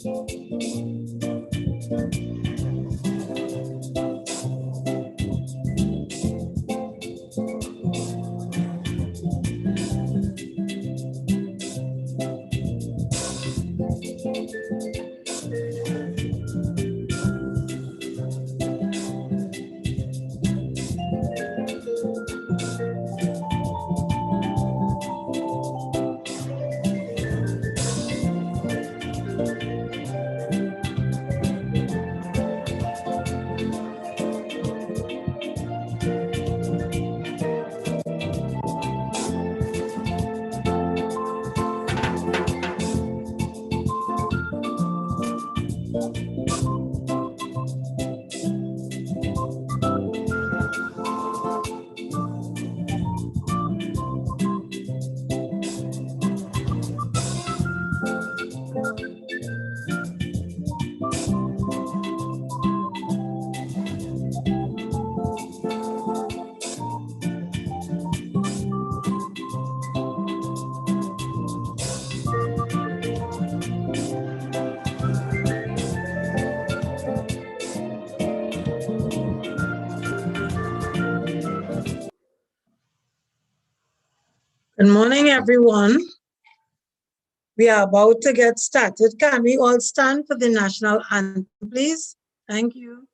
Good morning, everyone. We are about to get started. Can we all stand for the national anthem, please? Thank you.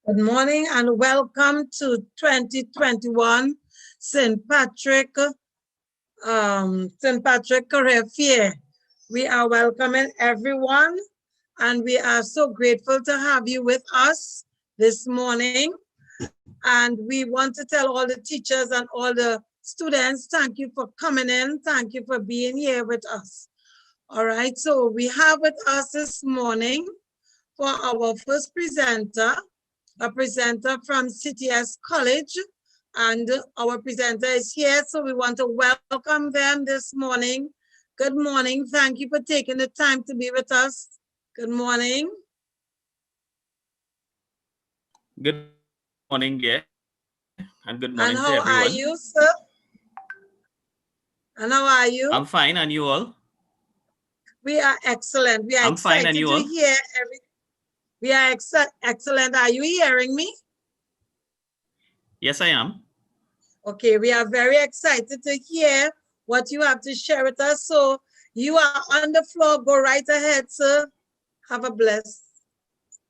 Good morning and welcome to 2021 St. Patrick Career Fair. We are welcoming everyone and we are so grateful to have you with us this morning. And we want to tell all the teachers and all the students, thank you for coming in. Thank you for being here with us. All right, so we have with us this morning for our first presenter, a presenter from CTS College, and our presenter is here, so we want to welcome them this morning. Good morning. Thank you for taking the time to be with us. Good morning. Good morning, yeah. And good morning to everyone. And how are you, sir? And how are you? I'm fine, and you all? We are excellent. We are I'm fine, and excited you to all? hear everything. We are excellent. Are you hearing me? Yes, I am. Okay, we are very excited to hear what you have to share with us. So you are on the floor. Go right ahead, sir. Have a blessed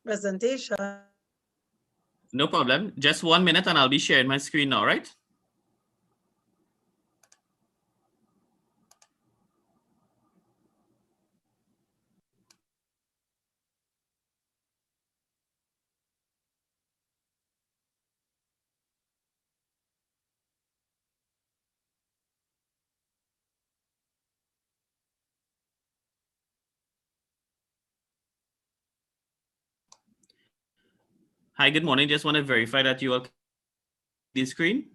presentation. No problem. Just 1 minute and I'll be sharing my screen now, right? Hi, good morning. Just want to verify that you all can see the screen.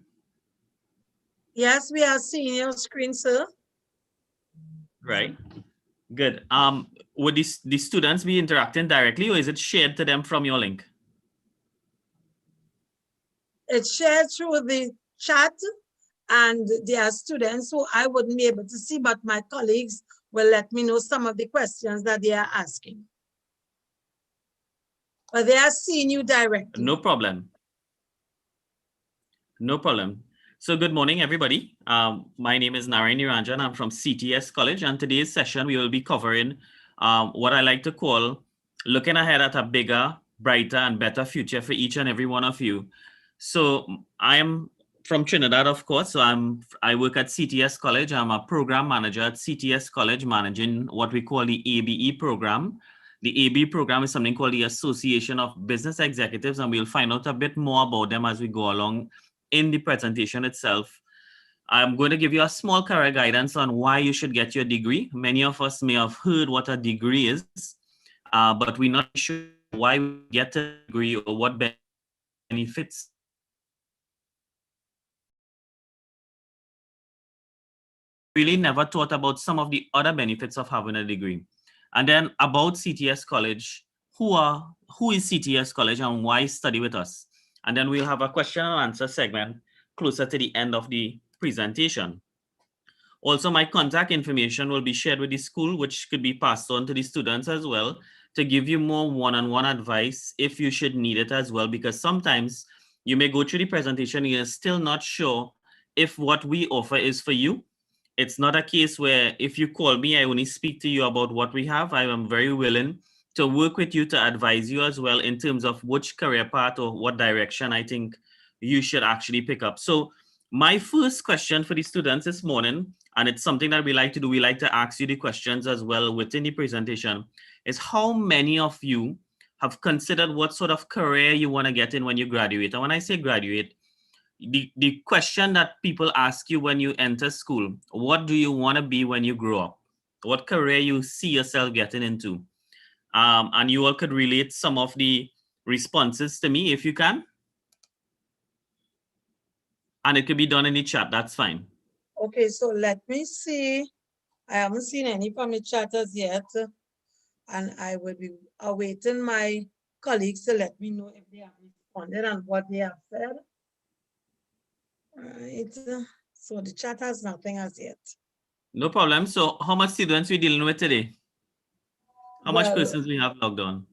Yes, we are seeing your screen, sir. Right. Good. Would the students be interacting directly, or is it shared to them from your link? It's shared through the chat, and there are students who I wouldn't be able to see, but my colleagues will let me know some of the questions that they are asking. But they are seeing you directly. No problem. No problem. So good morning, everybody. My name is Narayan Niranjan. I'm from CTS College, and today's session we will be covering what I like to call looking ahead at a bigger, brighter, and better future for each and every one of you. So I am from Trinidad, of course. So I work at CTS College. I'm a program manager at CTS College, managing what we call the ABE program. The AB program is something called the Association of Business Executives, and we'll find out a bit more about them as we go along in the presentation itself. I'm going to give you a small career guidance on why you should get your degree. Many of us may have heard what a degree is, but we're not sure why we get a degree or what benefits. Really never thought about some of the other benefits of having a degree. And then about CTS College, who is CTS College and why study with us? And then we'll have a question and answer segment closer to the end of the presentation. Also, my contact information will be shared with the school, which could be passed on to the students as well to give you more one-on-one advice if you should need it as well, because sometimes you may go through the presentation and you're still not sure if what we offer is for you. It's not a case where if you call me, I only speak to you about what we have. I am very willing to work with you to advise you as well in terms of which career path or what direction I think you should actually pick up. So my first question for the students this morning, and it's something that we like to do, we like to ask you the questions as well within the presentation, is how many of you have considered what sort of career you want to get in when you graduate? And when I say graduate, the question that people ask you when you enter school, what do you want to be when you grow up? What career you see yourself getting into? And you all could relate some of the responses to me if you can. And it could be done in the chat, that's fine. Okay, so let me see. I haven't seen any from the chatters yet, and I will be awaiting my colleagues to let me know if they have responded and what they have said. Right. So the chat has nothing as yet. No problem. So how much students we dealing with today? How much persons we have logged on?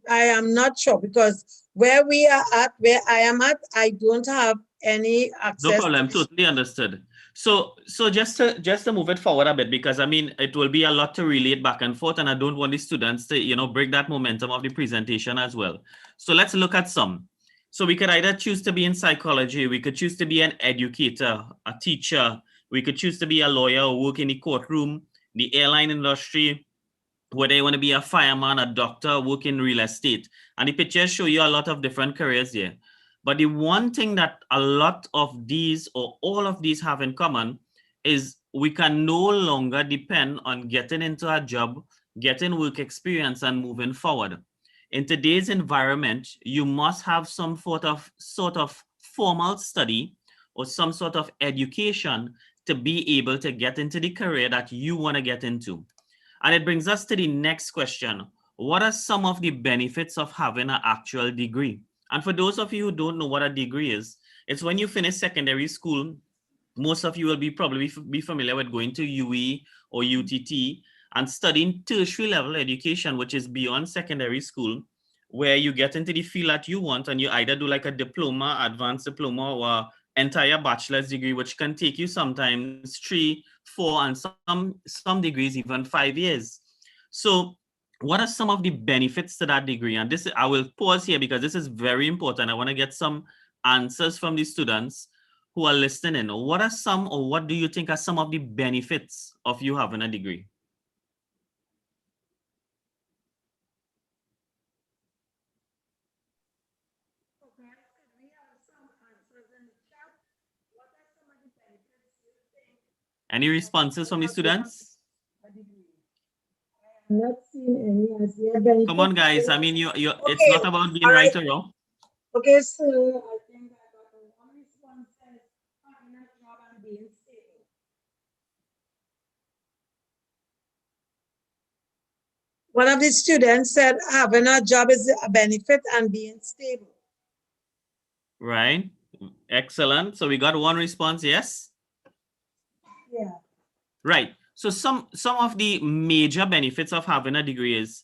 I am not sure because where we are at, where I am at, I don't have any access. No problem. Totally understood. So just to move it forward a bit, because I mean it will be a lot to relate back and forth, and I don't want the students to break that momentum of the presentation as well. So let's look at some. So we could either choose to be in psychology, we could choose to be an educator, a teacher, we could choose to be a lawyer or work in the courtroom, the airline industry, whether you want to be a fireman, a doctor, work in real estate. And the pictures show you a lot of different careers here. But the one thing that a lot of these or all of these have in common is we can no longer depend on getting into a job, getting work experience and moving forward. In today's environment, you must have some sort of formal study or some sort of education to be able to get into the career that you want to get into. And it brings us to the next question. What are some of the benefits of having an actual degree? And for those of you who don't know what a degree is, it's when you finish secondary school, most of you will probably be familiar with going to UE or UTT and studying tertiary level education, which is beyond secondary school, where you get into the field that you want and you either do like a diploma, advanced diploma, or entire bachelor's degree, which can take you sometimes 3, 4, and some degrees even 5 years. So what are some of the benefits to that degree? And this, I will pause here because this is very important. I want to get some answers from the students who are listening. What are some, or what do you think are some of the benefits of you having a degree? Any responses from the students? not seeing any as yet. Benefit. Come on, guys. I mean, it's Okay, not about being all right. right or wrong. Okay, so I think I got one response says having a job and being stable. One of the students said having a job is a benefit and being stable. Right. Excellent. So we got one response. Yes. Yeah. Right. So some of the major benefits of having a degree is,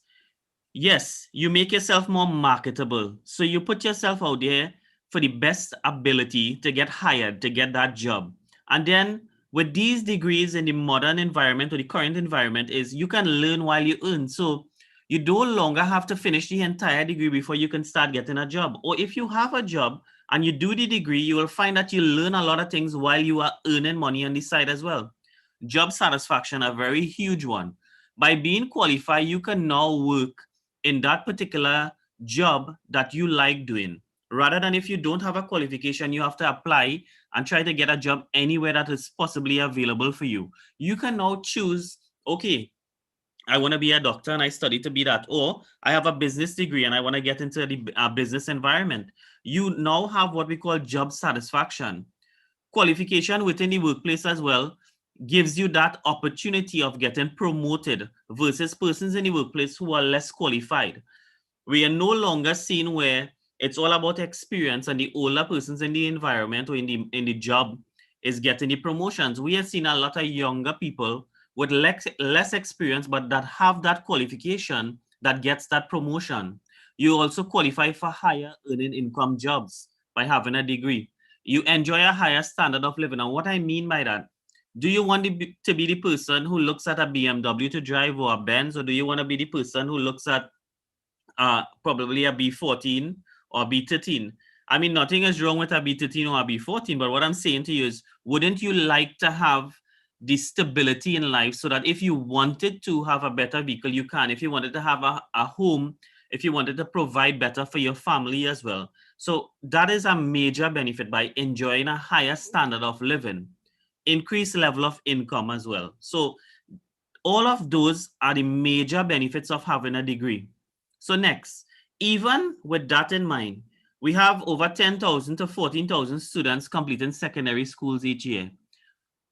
yes, you make yourself more marketable. So you put yourself out there for the best ability to get hired, to get that job. And then with these degrees in the modern environment or the current environment is you can learn while you earn. So you no longer have to finish the entire degree before you can start getting a job. Or if you have a job and you do the degree, you will find that you learn a lot of things while you are earning money on the side as well. Job satisfaction, a very huge one. By being qualified, you can now work in that particular job that you like doing. Rather than if you don't have a qualification, you have to apply and try to get a job anywhere that is possibly available for you. You can now choose, okay, I want to be a doctor and I study to be that. Or I have a business degree and I want to get into the business environment. You now have what we call job satisfaction. Qualification within the workplace as well gives you that opportunity of getting promoted versus persons in the workplace who are less qualified. We are no longer seeing where it's all about experience and the older persons in the environment or in the job is getting the promotions. We have seen a lot of younger people with less experience but that have that qualification that gets that promotion. You also qualify for higher earning income jobs by having a degree. You enjoy a higher standard of living. And what I mean by that, do you want to be the person who looks at a BMW to drive or a Benz, or do you want to be the person who looks at probably a B14 or B13? I mean, nothing is wrong with a B13 or a B14, but what I'm saying to you is, wouldn't you like to have the stability in life so that if you wanted to have a better vehicle, you can. If you wanted to have a home, if you wanted to provide better for your family as well. So that is a major benefit by enjoying a higher standard of living, increased level of income as well. So all of those are the major benefits of having a degree. So next, even with that in mind, we have over 10,000 to 14,000 students completing secondary schools each year.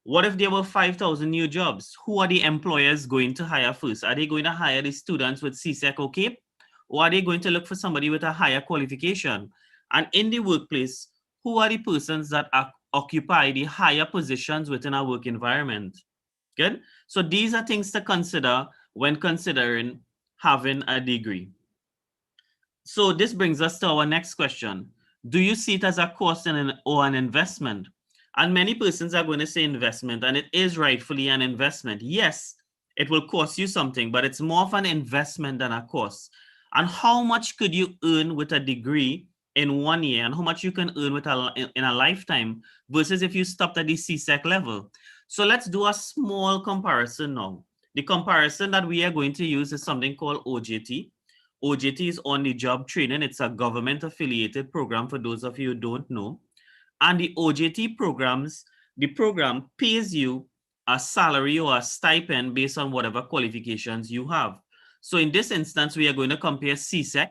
What if there were 5,000 new jobs? Who are the employers going to hire first? Are they going to hire the students with CSEC or CAPE? Or are they going to look for somebody with a higher qualification? And in the workplace, who are the persons that occupy the higher positions within our work environment? Good. So these are things to consider when considering having a degree. So this brings us to our next question. Do you see it as a cost or an investment? And many persons are going to say investment, and it is rightfully an investment. Yes, it will cost you something, but it's more of an investment than a cost. And how much could you earn with a degree in 1 year, and how much you can earn with in a lifetime versus if you stopped at the CSEC level? So let's do a small comparison now. The comparison that we are going to use is something called OJT. OJT is on the job training. It's a government affiliated program for those of you who don't know. And the OJT the program pays you a salary or a stipend based on whatever qualifications you have. So in this instance, we are going to compare CSEC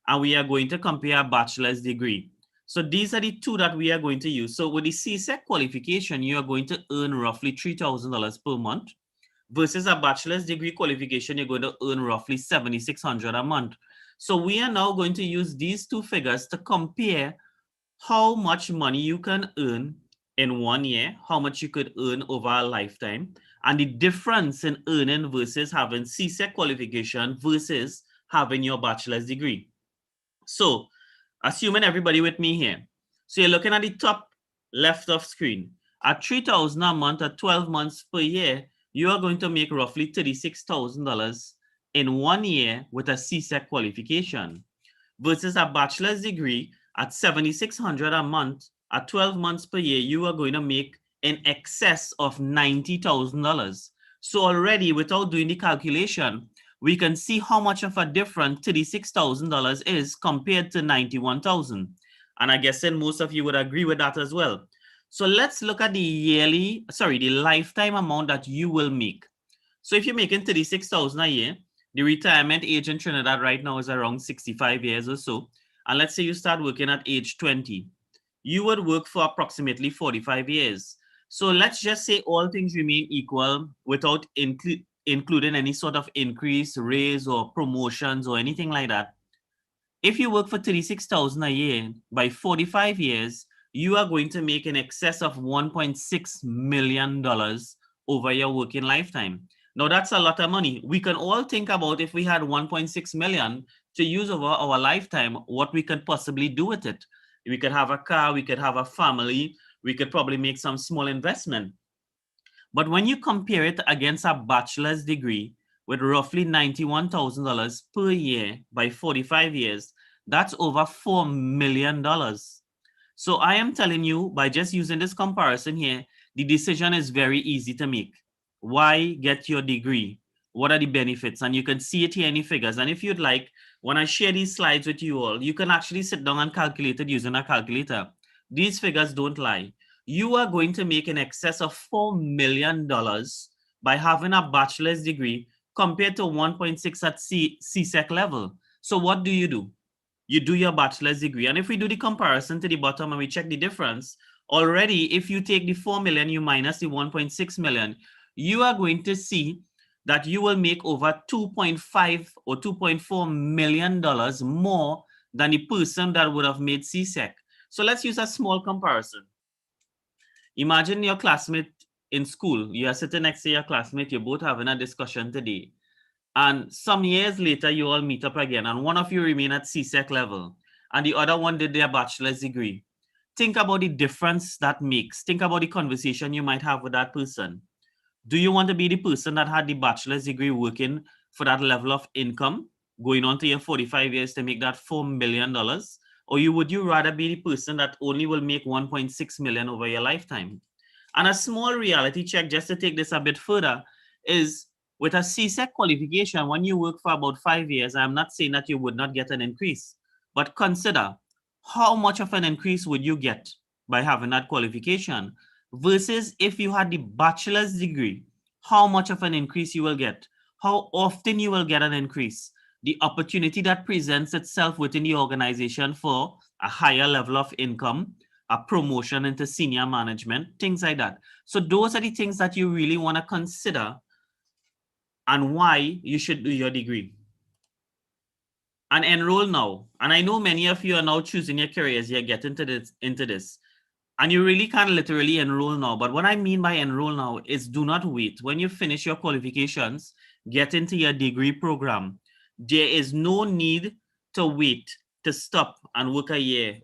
and we are going to compare a bachelor's degree. So these are the two that we are going to use. So with the CSEC qualification, you are going to earn roughly $3,000 per month versus a bachelor's degree qualification, you're going to earn roughly $7,600 a month. So we are now going to use these two figures to compare how much money you can earn in 1 year, how much you could earn over a lifetime, and the difference in earning versus having CSEC qualification versus having your bachelor's degree. So assuming everybody with me here. So you're looking at the top left of screen. At $3,000 a month at 12 months per year, you are going to make roughly $36,000 in 1 year with a CSEC qualification versus a bachelor's degree at $7,600 a month at 12 months per year, you are going to make in excess of $90,000. So already without doing the calculation, we can see how much of a difference $36,000 is compared to $91,000. And I guess then most of you would agree with that as well. So let's look at the lifetime amount that you will make. So if you're making $36,000 a year, The retirement age in Trinidad right now is around 65 years or so. And let's say you start working at age 20. You would work for approximately 45 years. So let's just say all things remain equal without including any sort of increase, raise, or promotions or anything like that. If you work for 36,000 a year, by 45 years, you are going to make in excess of $1.6 million over your working lifetime. Now, that's a lot of money. We can all think about if we had 1.6 million to use over our lifetime, what we could possibly do with it. We could have a car, we could have a family, we could probably make some small investment. But when you compare it against a bachelor's degree with roughly $91,000 per year by 45 years, that's over $4 million. So I am telling you, by just using this comparison here, the decision is very easy to make. Why get your degree? What are the benefits? And you can see it here in the figures. And if you'd like, when I share these slides with you all, you can actually sit down and calculate it using a calculator. These figures don't lie. You are going to make in excess of $4 million by having a bachelor's degree compared to 1.6 at CSEC level. So what do? You do your bachelor's degree. And if we do the comparison to the bottom and we check the difference, already if you take the 4 million, you minus the 1.6 million, you are going to see that you will make over 2.5 or $2.4 million more than the person that would have made CSEC. So let's use a small comparison. Imagine your classmate in school. You are sitting next to your classmate. You're both having a discussion today. And some years later, you all meet up again. And one of you remain at CSEC level. And the other one did their bachelor's degree. Think about the difference that makes. Think about the conversation you might have with that person. Do you want to be the person that had the bachelor's degree working for that level of income, going on to your 45 years to make that $4 million? Or would you rather be the person that only will make 1.6 million over your lifetime? And a small reality check, just to take this a bit further, is with a CSEC qualification, when you work for about 5 years, I'm not saying that you would not get an increase, but consider how much of an increase would you get by having that qualification versus if you had the bachelor's degree, how much of an increase you will get, how often you will get an increase, the opportunity that presents itself within the organization for a higher level of income, a promotion into senior management, things like that. So those are the things that you really want to consider and why you should do your degree. And enroll now. And I know many of you are now choosing your careers, you're getting into this. And you really can literally enroll now. But what I mean by enroll now is do not wait. When you finish your qualifications, get into your degree program. There is no need to wait, to stop and work a year,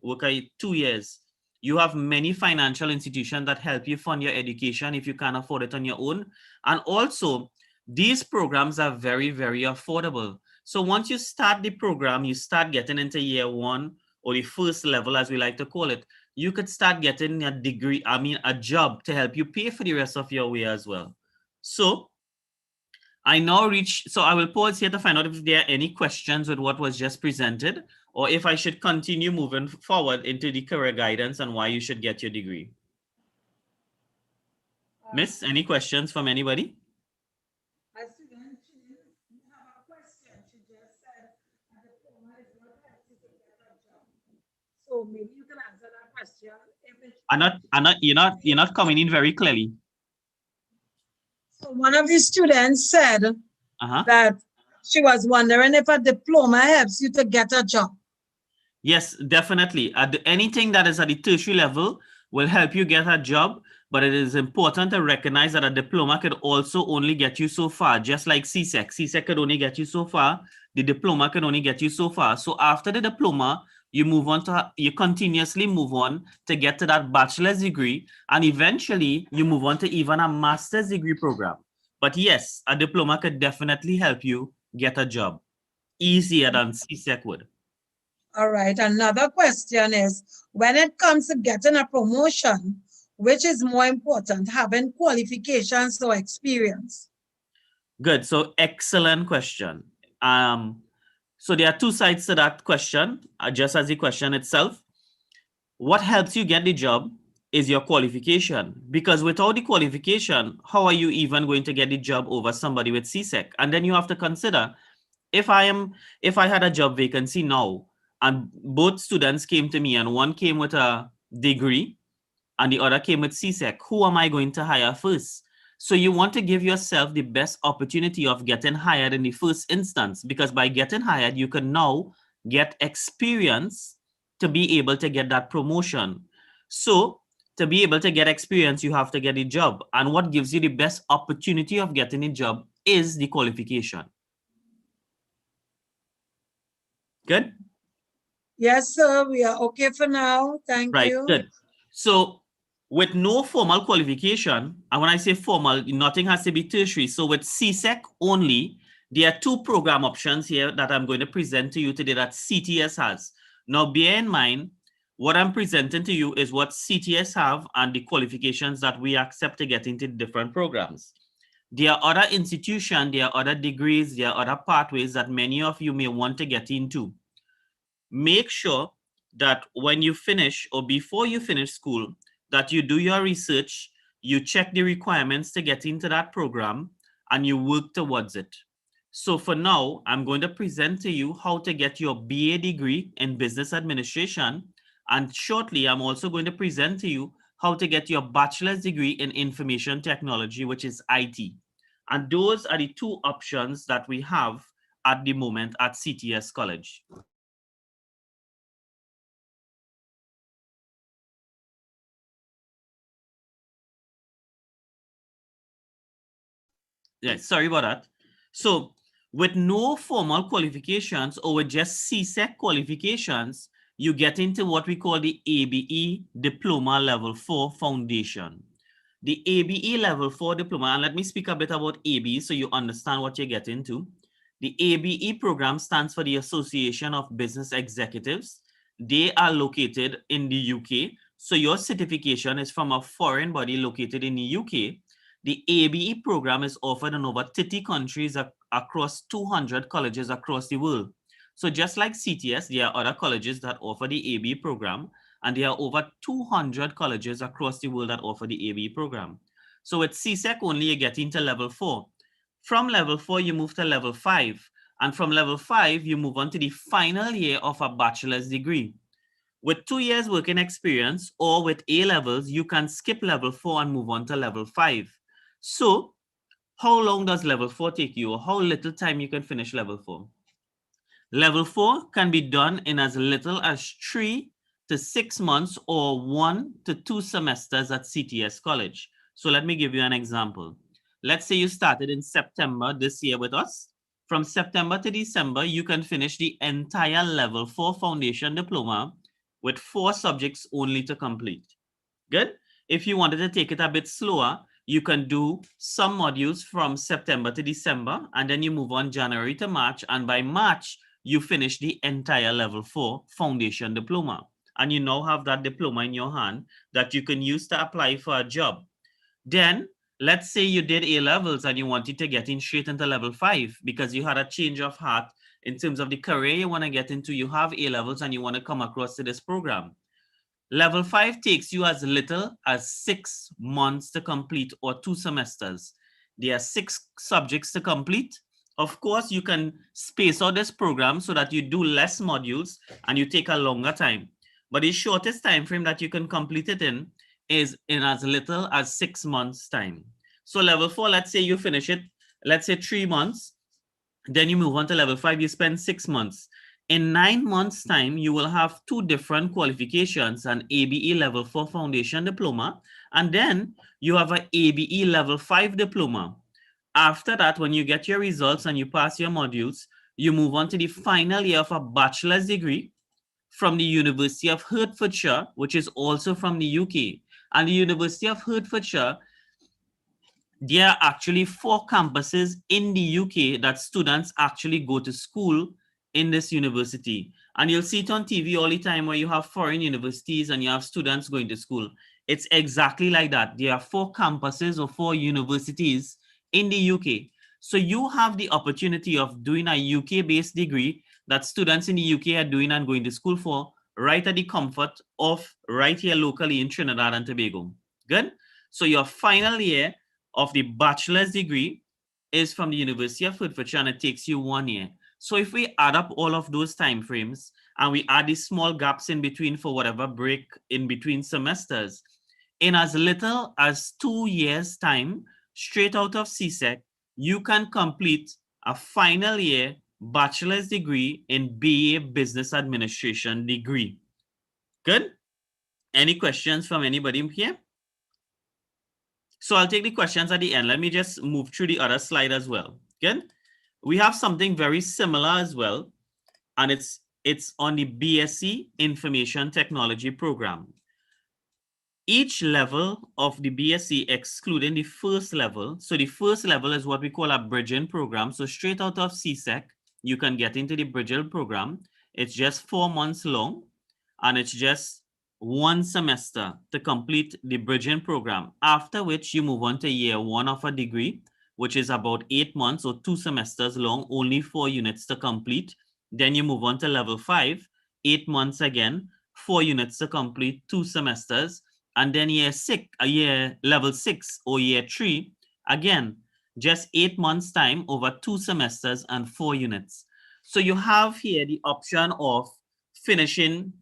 2 years. You have many financial institutions that help you fund your education if you can't afford it on your own. And also, these programs are very, very affordable. So once you start the program, you start getting into year 1 or the first level, as we like to call it, you could start getting a degree, a job to help you pay for the rest of your way as well. So I will pause here to find out if there are any questions with what was just presented, or if I should continue moving forward into the career guidance and why you should get your degree. Miss, any questions from anybody? A student, she have a question. She just said, a diploma is not helping to get a job. So maybe you can answer that question. You're not coming in very clearly. So one of the students said that she was wondering if a diploma helps you to get a job. Yes, definitely. Anything that is at the tertiary level will help you get a job, but it is important to recognize that a diploma could also only get you so far, just like CSEC. CSEC could only get you so far. The diploma can only get you so far. So after the diploma, you continuously move on to get to that bachelor's degree, and eventually you move on to even a master's degree program. But yes, a diploma could definitely help you get a job easier than CSEC would. All right. Another question is, when it comes to getting a promotion, which is more important, having qualifications or experience? Good. So excellent question. So there are two sides to that question, just as the question itself. What helps you get the job is your qualification, because without the qualification, how are you even going to get the job over somebody with CSEC? And then you have to consider, if I had a job vacancy now and both students came to me and one came with a degree and the other came with CSEC, who am I going to hire first? So you want to give yourself the best opportunity of getting hired in the first instance, because by getting hired, you can now get experience to be able to get that promotion. So to be able to get experience, you have to get a job. And what gives you the best opportunity of getting a job is the qualification. Good? Yes, sir. We are okay for now. Thank Right, you. good. So with no formal qualification, and when I say formal, nothing has to be tertiary. So with CSEC only, there are two program options here that I'm going to present to you today that CTS has. Now, bear in mind, what I'm presenting to you is what CTS have and the qualifications that we accept to get into different programs. There are other institutions, there are other degrees, there are other pathways that many of you may want to get into. Make sure that when you finish or before you finish school, that you do your research, you check the requirements to get into that program, and you work towards it. So for now, I'm going to present to you how to get your BA degree in business administration. And shortly, I'm also going to present to you how to get your bachelor's degree in information technology, which is IT. And those are the two options that we have at the moment at CTS College. Yeah, sorry about that. So with no formal qualifications or with just CSEC qualifications, you get into what we call the ABE Diploma Level 4 Foundation. The ABE Level 4 Diploma, and let me speak a bit about ABE so you understand what you get into. The ABE program stands for the Association of Business Executives. They are located in the UK. So your certification is from a foreign body located in the UK. The ABE program is offered in over 30 countries across 200 colleges across the world. So just like CTS, there are other colleges that offer the ABE program, and there are over 200 colleges across the world that offer the ABE program. So with CSEC only, you get into level 4. From level 4, you move to level 5. And from level 5, you move on to the final year of a bachelor's degree. With 2 years working experience or with A levels, you can skip level 4 and move on to level 5. So how long does level 4 take you, or how little time you can finish level 4? Level 4 can be done in as little as 3 to 6 months or 1 to 2 semesters at CTS College. So let me give you an example. Let's say you started in September this year with us. From September to December, you can finish the entire level 4 foundation diploma with 4 subjects only to complete. Good? If you wanted to take it a bit slower, you can do some modules from September to December, and then you move on January to March, and by March, you finish the entire level 4 foundation diploma. And you now have that diploma in your hand that you can use to apply for a job. Then, let's say you did A levels and you wanted to get in straight into level 5 because you had a change of heart in terms of the career you want to get into. You have A levels and you want to come across to this program. Level 5 takes you as little as 6 months to complete or 2 semesters. There are 6 subjects to complete. Of course, you can space out this program so that you do less modules and you take a longer time. But the shortest time frame that you can complete it in is in as little as 6 months time. So level 4, let's say you finish it, let's say 3 months. Then you move on to level 5, you spend 6 months. In 9 months' time, you will have 2 different qualifications, an ABE Level 4 Foundation Diploma, and then you have an ABE Level 5 Diploma. After that, when you get your results and you pass your modules, you move on to the final year of a bachelor's degree from the University of Hertfordshire, which is also from the UK. And the University of Hertfordshire, there are actually 4 campuses in the UK that students actually go to school in this university. And you'll see it on TV all the time where you have foreign universities and you have students going to school. It's exactly like that. There are 4 campuses or 4 universities in the UK. So you have the opportunity of doing a UK-based degree that students in the UK are doing and going to school for right at the comfort of right here locally in Trinidad and Tobago. Good? So your final year of the bachelor's degree is from the University of Hertfordshire and it takes you 1 year. So if we add up all of those time frames and we add these small gaps in between for whatever break in between semesters, in as little as 2 years time, straight out of CSEC, you can complete a final year bachelor's degree in BA Business Administration degree. Good? Any questions from anybody here? So I'll take the questions at the end. Let me just move through the other slide as well. Good? We have something very similar as well, and it's on the BSc Information Technology program. Each level of the BSc, excluding the first level, so the first level is what we call a bridging program. So straight out of CSEC, you can get into the bridging program. It's just 4 months long, and it's just 1 semester to complete the bridging program, after which you move on to year 1 of a degree, which is about 8 months or 2 semesters long, only 4 units to complete. Then you move on to level 5, 8 months again, 4 units to complete, 2 semesters. And then level 6 or year 3, again, just 8 months time over 2 semesters and 4 units. So you have here the option of finishing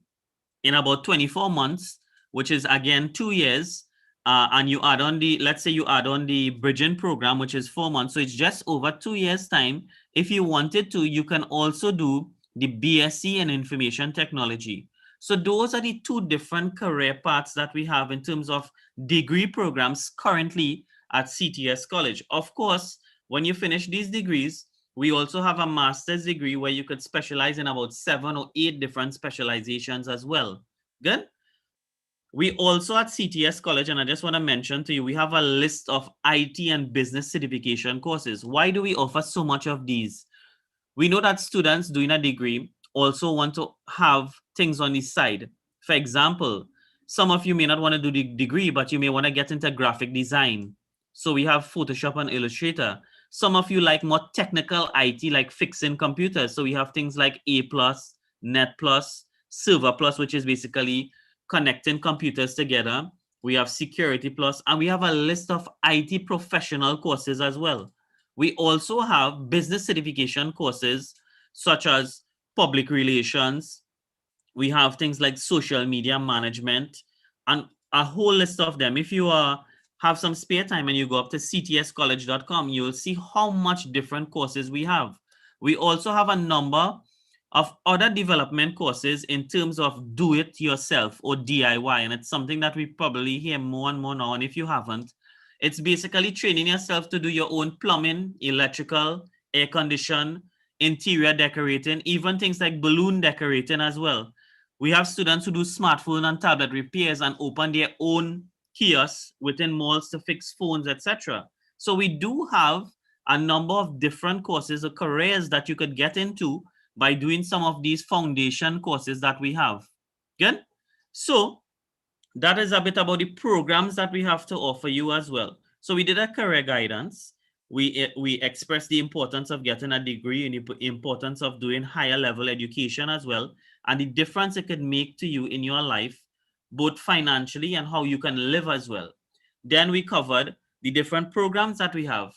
in about 24 months, which is again 2 years. And you add on let's say you add on the bridging program, which is 4 months. So it's just over 2 years time. If you wanted to, you can also do the BSc in Information Technology. So those are the 2 different career paths that we have in terms of degree programs currently at CTS College. Of course, when you finish these degrees, we also have a master's degree where you could specialize in about 7 or 8 different specializations as well. Good? We also at CTS College, and I just want to mention to you, we have a list of IT and business certification courses. Why do we offer so much of these? We know that students doing a degree also want to have things on the side. For example, some of you may not want to do the degree, but you may want to get into graphic design. So we have Photoshop and Illustrator. Some of you like more technical IT, like fixing computers. So we have things like A+, Net+, Server+, which is basically connecting computers together. We have Security+, and we have a list of IT professional courses as well. We also have business certification courses such as public relations. We have things like social media management and a whole list of them. If you have some spare time and you go up to ctscollege.com, you'll see how much different courses we have. We also have a number of other development courses in terms of do it yourself or DIY. And it's something that we probably hear more and more now. And if you haven't, it's basically training yourself to do your own plumbing, electrical, air condition, interior decorating, even things like balloon decorating as well. We have students who do smartphone and tablet repairs and open their own kiosks within malls to fix phones, etc. So we do have a number of different courses or careers that you could get into by doing some of these foundation courses that we have. Good? So that is a bit about the programs that we have to offer you as well. So we did a career guidance. We expressed the importance of getting a degree and the importance of doing higher level education as well, and the difference it could make to you in your life, both financially and how you can live as well. Then we covered the different programs that we have.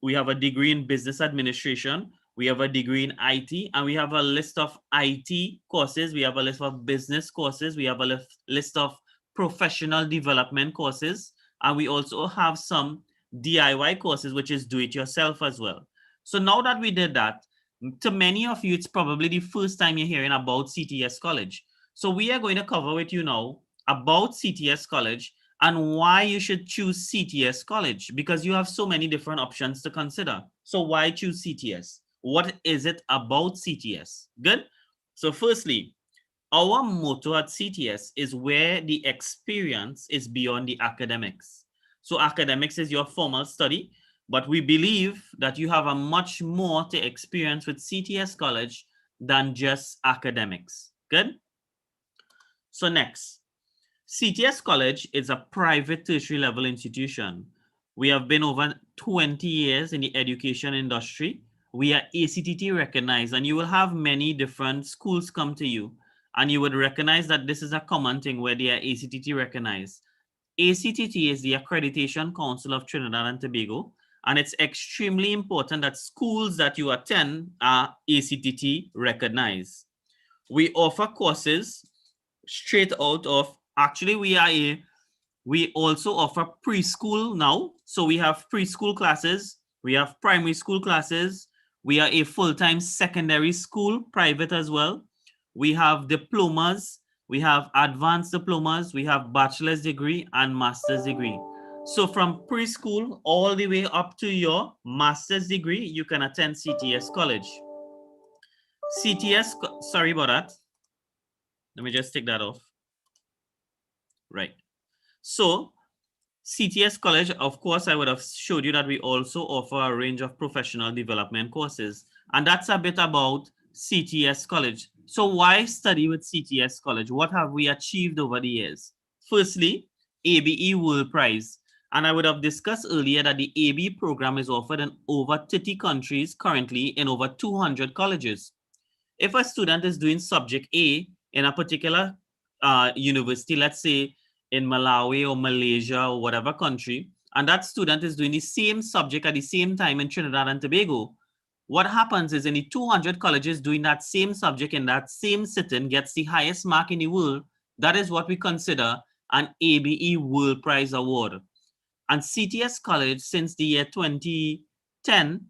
We have a degree in business administration, we have a degree in IT, and we have a list of IT courses, we have a list of business courses, we have a list of professional development courses, and we also have some DIY courses, which is do-it-yourself as well. So now that we did that, to many of you, it's probably the first time you're hearing about CTS College. So we are going to cover with you now about CTS College and why you should choose CTS College, because you have so many different options to consider. So why choose CTS? What is it about CTS? Good. So firstly, our motto at CTS is where the experience is beyond the academics. So academics is your formal study, but we believe that you have a much more to experience with CTS College than just academics. Good? So next, CTS College is a private tertiary level institution. We have been over 20 years in the education industry. We are ACTT recognized, and you will have many different schools come to you, and you would recognize that this is a common thing where they are ACTT recognized. ACTT is the Accreditation Council of Trinidad and Tobago, And it's extremely important that schools that you attend are ACTT recognized. We offer courses straight out of, actually we also offer preschool now. So we have preschool classes, we have primary school classes, we are a full-time secondary school, private as well. We have diplomas, we have advanced diplomas, we have bachelor's degree and master's degree. So from preschool all the way up to your master's degree, you can attend CTS College. Sorry about that. Let me just take that off. Right. So CTS College, of course, I would have showed you that we also offer a range of professional development courses. And that's a bit about CTS College. So why study with CTS College? What have we achieved over the years? Firstly, ABE World Prize. And I would have discussed earlier that the ABE program is offered in over 30 countries currently in over 200 colleges. If a student is doing subject A in a particular university, let's say in Malawi or Malaysia or whatever country, and that student is doing the same subject at the same time in Trinidad and Tobago, what happens is in the 200 colleges doing that same subject in that same sitting gets the highest mark in the world. That is what we consider an ABE World Prize Award. And CTS College, since the year 2010,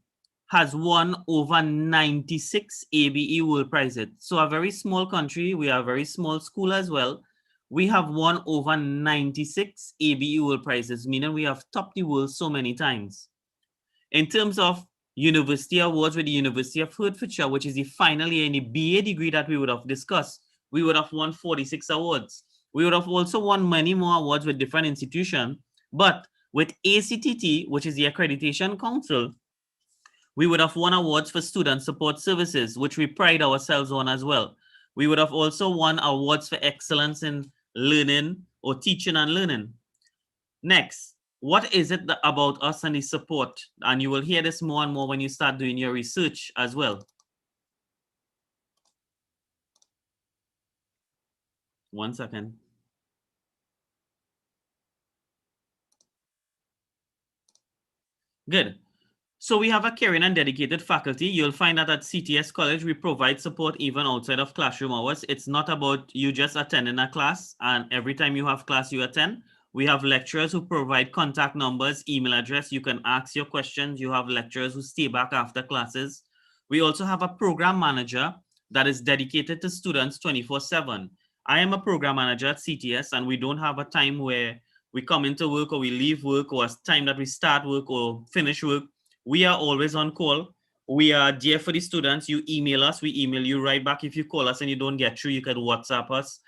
has won over 96 ABE World Prizes. So a very small country, we are a very small school as well. We have won over 96 ABE World Prizes, meaning we have topped the world so many times. In terms of university awards with the University of Hertfordshire, which is the final year in the BA degree that we would have discussed, we would have won 46 awards. We would have also won many more awards with different institutions, but with ACTT, which is the Accreditation Council, we would have won awards for student support services, which we pride ourselves on as well. We would have also won awards for excellence in learning or teaching and learning. Next, what is it about us and the support? And you will hear this more and more when you start doing your research as well. One second. Good. So we have a caring and dedicated faculty. You'll find that at CTS College, we provide support even outside of classroom hours. It's not about you just attending a class and every time you have class, you attend. We have lecturers who provide contact numbers, email address. You can ask your questions. You have lecturers who stay back after classes. We also have a program manager that is dedicated to students 24/7. I am a program manager at CTS, and we don't have a time where we come into work or we leave work or a time that we start work or finish work. We are always on call. We are there for the students. You email us, we email you right back. If you call us and you don't get through, you can WhatsApp us.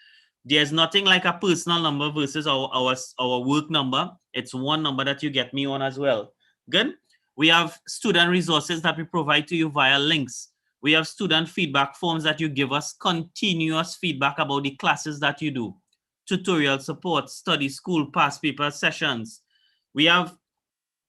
There's nothing like a personal number versus our work number. It's one number that you get me on as well. Good. We have student resources that we provide to you via links. We have student feedback forms that you give us continuous feedback about the classes that you do. Tutorial support, study school, past paper sessions. We have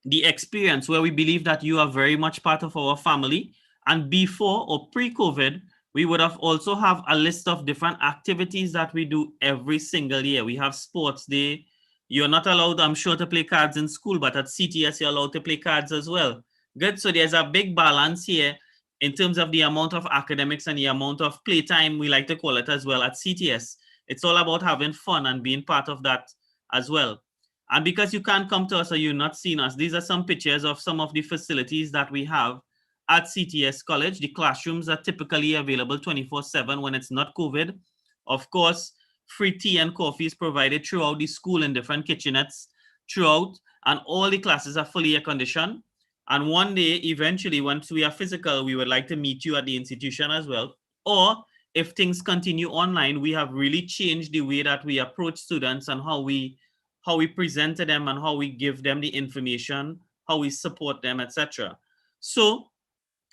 the experience where we believe that you are very much part of our family. And before or pre-COVID, we would have also have a list of different activities that we do every single year. We have sports day. You're not allowed, I'm sure, to play cards in school, but at CTS, you're allowed to play cards as well. Good. So there's a big balance here in terms of the amount of academics and the amount of playtime, we like to call it as well at CTS. It's all about having fun and being part of that as well. And because you can't come to us or you're not seeing us, these are some pictures of some of the facilities that we have at CTS College. The classrooms are typically available 24/7 when it's not COVID. Of course, free tea and coffee is provided throughout the school in different kitchenettes throughout, and all the classes are fully air conditioned. And one day, eventually, once we are physical, we would like to meet you at the institution as well. Or if things continue online, we have really changed the way that we approach students and how we present to them and how we give them the information, how we support them, etc. So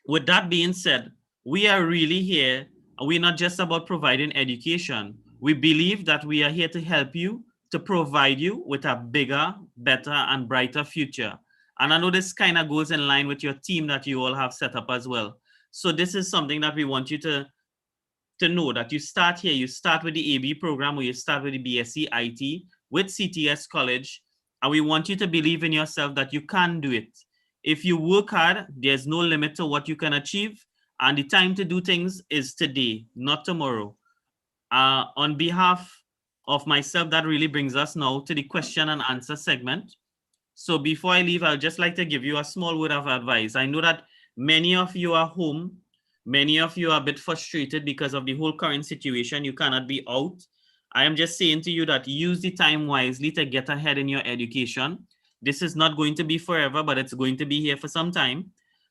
with that being said, we are really here. We're not just about providing education. We believe that we are here to help you, to provide you with a bigger, better, and brighter future. And I know this kind of goes in line with your team that you all have set up as well. So this is something that we want you to know, that you start here. You start with the AB program, or you start with the BSc IT with CTS College. And we want you to believe in yourself that you can do it. If you work hard, there's no limit to what you can achieve. And the time to do things is today, not tomorrow. On behalf of myself, that really brings us now to the question and answer segment. So before I leave, I'd just like to give you a small word of advice. I know that many of you are home. Many of you are a bit frustrated because of the whole current situation. You cannot be out. I am just saying to you that use the time wisely to get ahead in your education. This is not going to be forever, but it's going to be here for some time.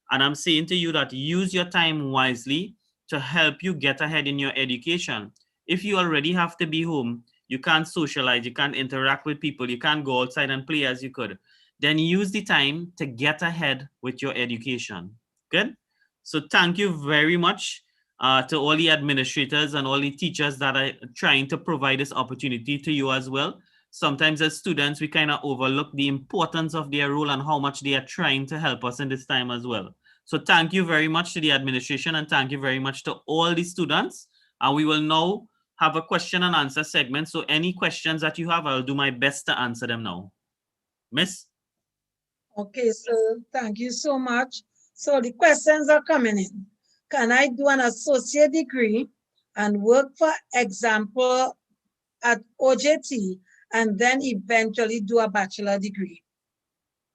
And I'm saying to you that use your time wisely to help you get ahead in your education. If you already have to be home, you can't socialize, you can't interact with people, you can't go outside and play as you could, then use the time to get ahead with your education. Good? So thank you very much to all the administrators and all the teachers that are trying to provide this opportunity to you as well. Sometimes as students, we kind of overlook the importance of their role and how much they are trying to help us in this time as well. So thank you very much to the administration and thank you very much to all the students. And we will now have a question and answer segment. So any questions that you have, I'll do my best to answer them now. Miss? Okay, so thank you so much. So the questions are coming in. Can I do an associate degree and work, for example, at OJT and then eventually do a bachelor degree?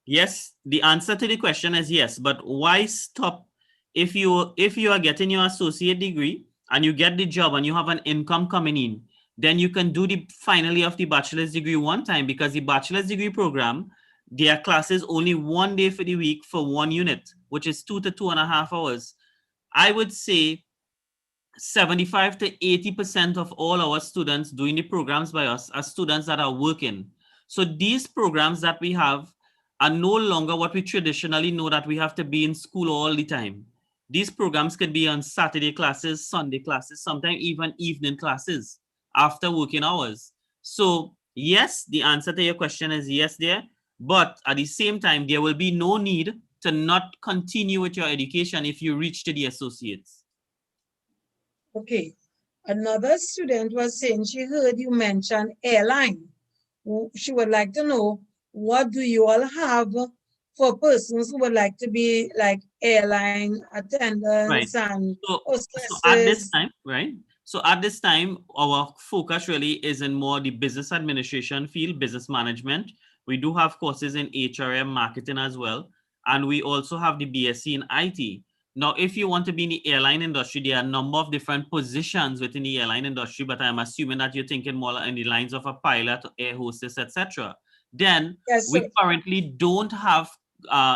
Yes, the answer to the question is yes, but why stop? If you are getting your associate degree and you get the job and you have an income coming in, then you can do the final year of the bachelor's degree one time, because the bachelor's degree program, their classes only 1 day for the week for one unit, which is 2 to 2.5 hours. I would say 75 to 80% of all our students doing the programs by us are students that are working. So these programs that we have are no longer what we traditionally know, that we have to be in school all the time. These programs could be on Saturday classes, Sunday classes, sometimes even evening classes after working hours. So yes, the answer to your question is yes there, but at the same time, there will be no need to not continue with your education if you reach to the associates. Okay. Another student was saying she heard you mention airline. She would like to know, what do you all have for persons who would like to be like airline Right. attendants and So at this hostesses? time, right? So at this time, our focus really is in more the business administration field, business management. We do have courses in HRM marketing as well. And we also have the BSc in IT. Now, if you want to be in the airline industry, there are a number of different positions within the airline industry, but I'm assuming that you're thinking more in the lines of a pilot, air hostess, etc. Then Yes, we sir. currently don't have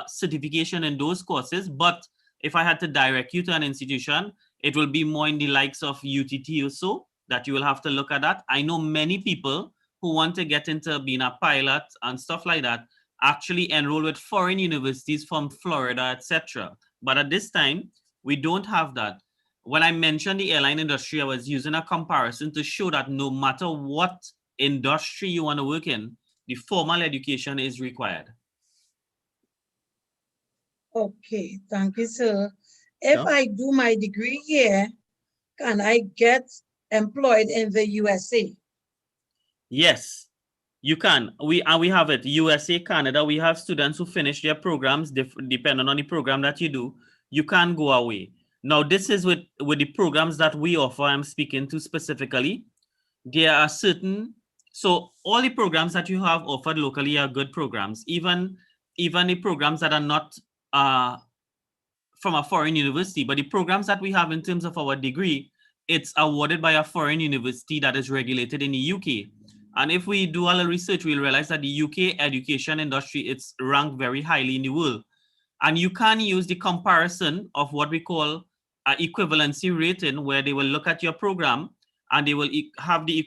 certification in those courses, but if I had to direct you to an institution, it will be more in the likes of UTT or so that you will have to look at that. I know many people who want to get into being a pilot and stuff like that actually enroll with foreign universities from Florida, etc. But at this time, we don't have that. When I mentioned the airline industry, I was using a comparison to show that no matter what industry you want to work in, the formal education is required. Okay, thank you, sir. If Sure. I do my degree here, can I get employed in the USA? Yes, you can. We have it. USA, Canada. We have students who finish their programs depending on the program that you do. You can go away. Now, this is with the programs that we offer. I'm speaking to specifically. There are certain, so all the programs that you have offered locally are good programs. Even the programs that are not from a foreign university, but the programs that we have in terms of our degree, it's awarded by a foreign university that is regulated in the UK. And if we do all the research, we'll realize that the UK education industry, it's ranked very highly in the world. And you can use the comparison of what we call equivalency rating, where they will look at your program and they will have the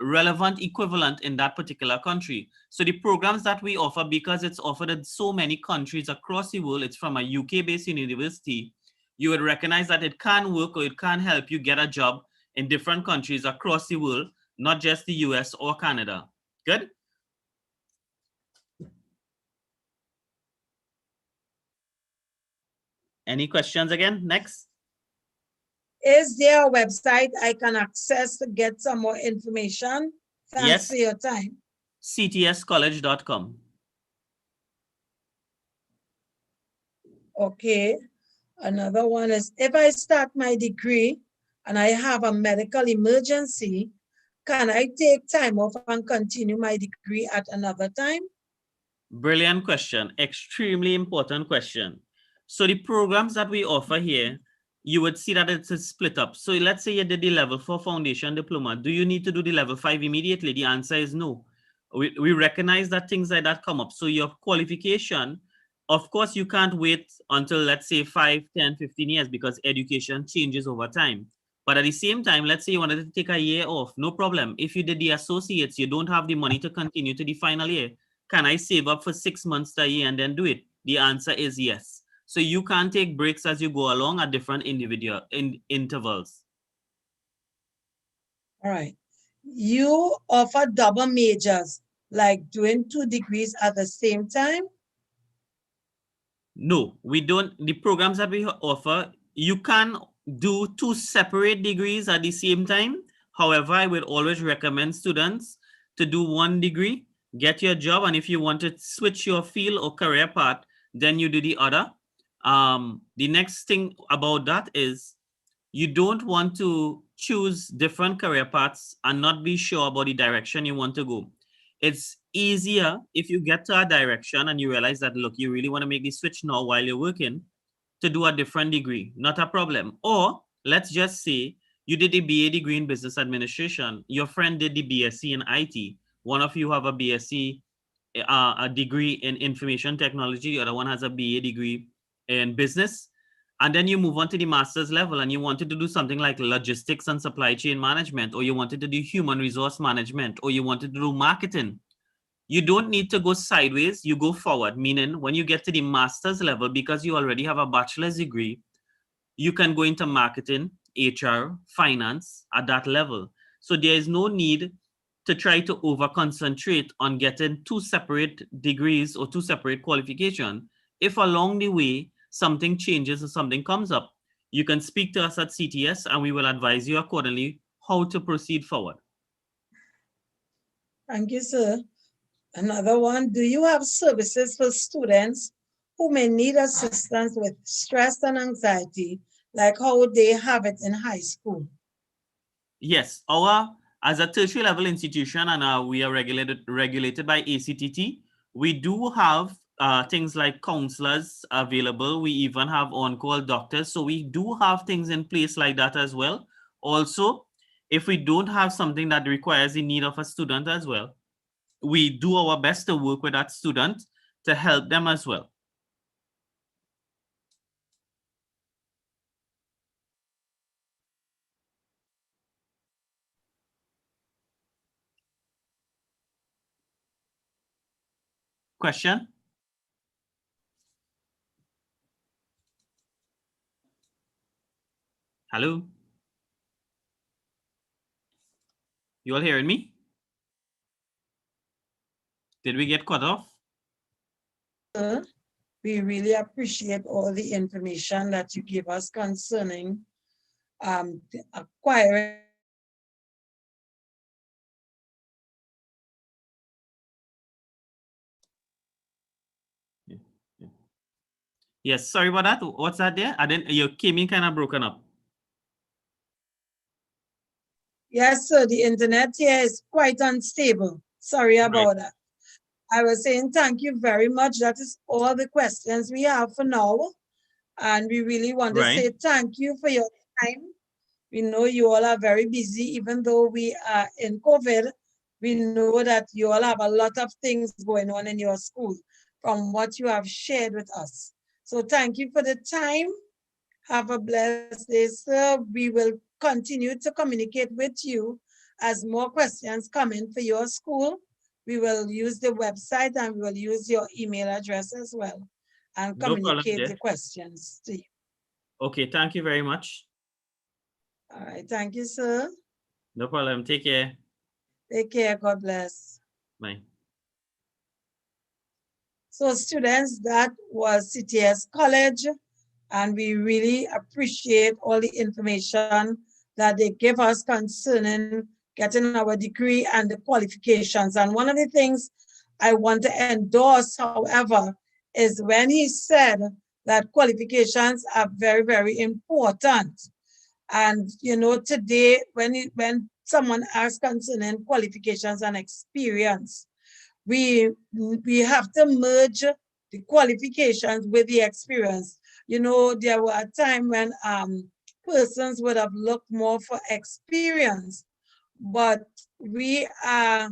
relevant equivalent in that particular country. So the programs that we offer, because it's offered in so many countries across the world, it's from a UK-based university, you would recognize that it can work or it can help you get a job in different countries across the world, not just the US or Canada. Good? Any questions again? Next. Is there a website I can access to get some more information? Thanks Yes. for your time. CTScollege.com. Okay. Another one is, if I start my degree and I have a medical emergency, can I take time off and continue my degree at another time? Brilliant question. Extremely important question. So the programs that we offer here, you would see that it's a split up. So let's say you did the level 4 foundation diploma. Do you need to do the level 5 immediately? The answer is no. We recognize that things like that come up. So your qualification, of course, you can't wait until, let's say, 5, 10, 15 years because education changes over time. But at the same time, let's say you wanted to take a year off, no problem. If you did the associates, you don't have the money to continue to the final year. Can I save up for 6 months to a year and then do it? The answer is yes. So you can take breaks as you go along at different individual intervals. All right. You offer double majors, like doing 2 degrees at the same time? No, we don't. The programs that we offer, you can do 2 separate degrees at the same time. However, I would always recommend students to do 1 degree, get your job, and if you want to switch your field or career path, then you do the other. The next thing about that is you don't want to choose different career paths and not be sure about the direction you want to go. It's easier if you get to a direction and you realize that, look, you really want to make the switch now while you're working to do a different degree, not a problem. Or let's just say you did a BA degree in business administration, your friend did the BSc in IT, one of you have a BSc, a degree in information technology, the other one has a BA degree in business, and then you move on to the master's level and you wanted to do something like logistics and supply chain management, or you wanted to do human resource management, or you wanted to do marketing. You don't need to go sideways, you go forward, meaning when you get to the master's level, because you already have a bachelor's degree, you can go into marketing, HR, finance at that level. So there is no need to try to over concentrate on getting 2 separate degrees or 2 separate qualifications. If along the way something changes or something comes up, you can speak to us at CTS and we will advise you accordingly how to proceed forward. Thank you, sir. Another one, do you have services for students who may need assistance with stress and anxiety, like how they have it in high school? Yes, as a tertiary level institution, and we are regulated by ACTT, we do have things like counselors available. We even have on-call doctors. So we do have things in place like that as well. Also, if we don't have something that requires the need of a student as well, we do our best to work with that student to help them as well. Question? Hello? You all hearing me? Did we get cut off? We really appreciate all the information that you give us concerning acquiring. Yes, sorry about that. What's that there? I didn't, you came in kind of broken up. Yes, sir, the internet here is quite unstable. Sorry about that. I was saying thank you very much. That is all the questions we have for now. And we really want to say thank you for your time. We know you all are very busy, even though we are in COVID. We know that you all have a lot of things going on in your school from what you have shared with us. So thank you for the time. Have a blessed day, sir. We will continue to communicate with you as more questions come in for your school. We will use the website and we will use your email address as well and communicate the questions to you. Okay, thank you very much. All right, thank you, sir. No problem. Take care. Take care. God bless. Bye. So students, that was CTS College, and we really appreciate all the information that they give us concerning getting our degree and the qualifications. And one of the things I want to endorse, however, is when he said that qualifications are very, very important. And, today, when someone asks concerning qualifications and experience, we have to merge the qualifications with the experience. There were a time when persons would have looked more for experience, but we are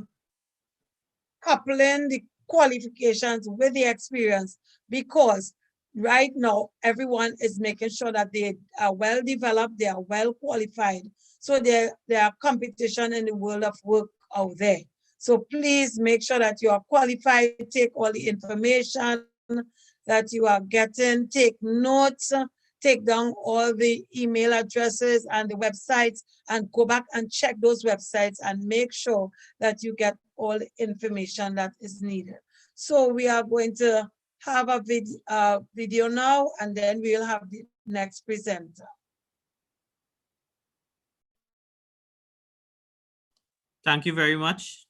coupling the qualifications with the experience, because right now everyone is making sure that they are well developed, they are well qualified. So there are competition in the world of work out there. So please make sure that you are qualified, take all the information that you are getting, take notes, take down all the email addresses and the websites, and go back and check those websites and make sure that you get all the information that is needed. So we are going to have a video now, and then we'll have the next presenter. Thank you very much.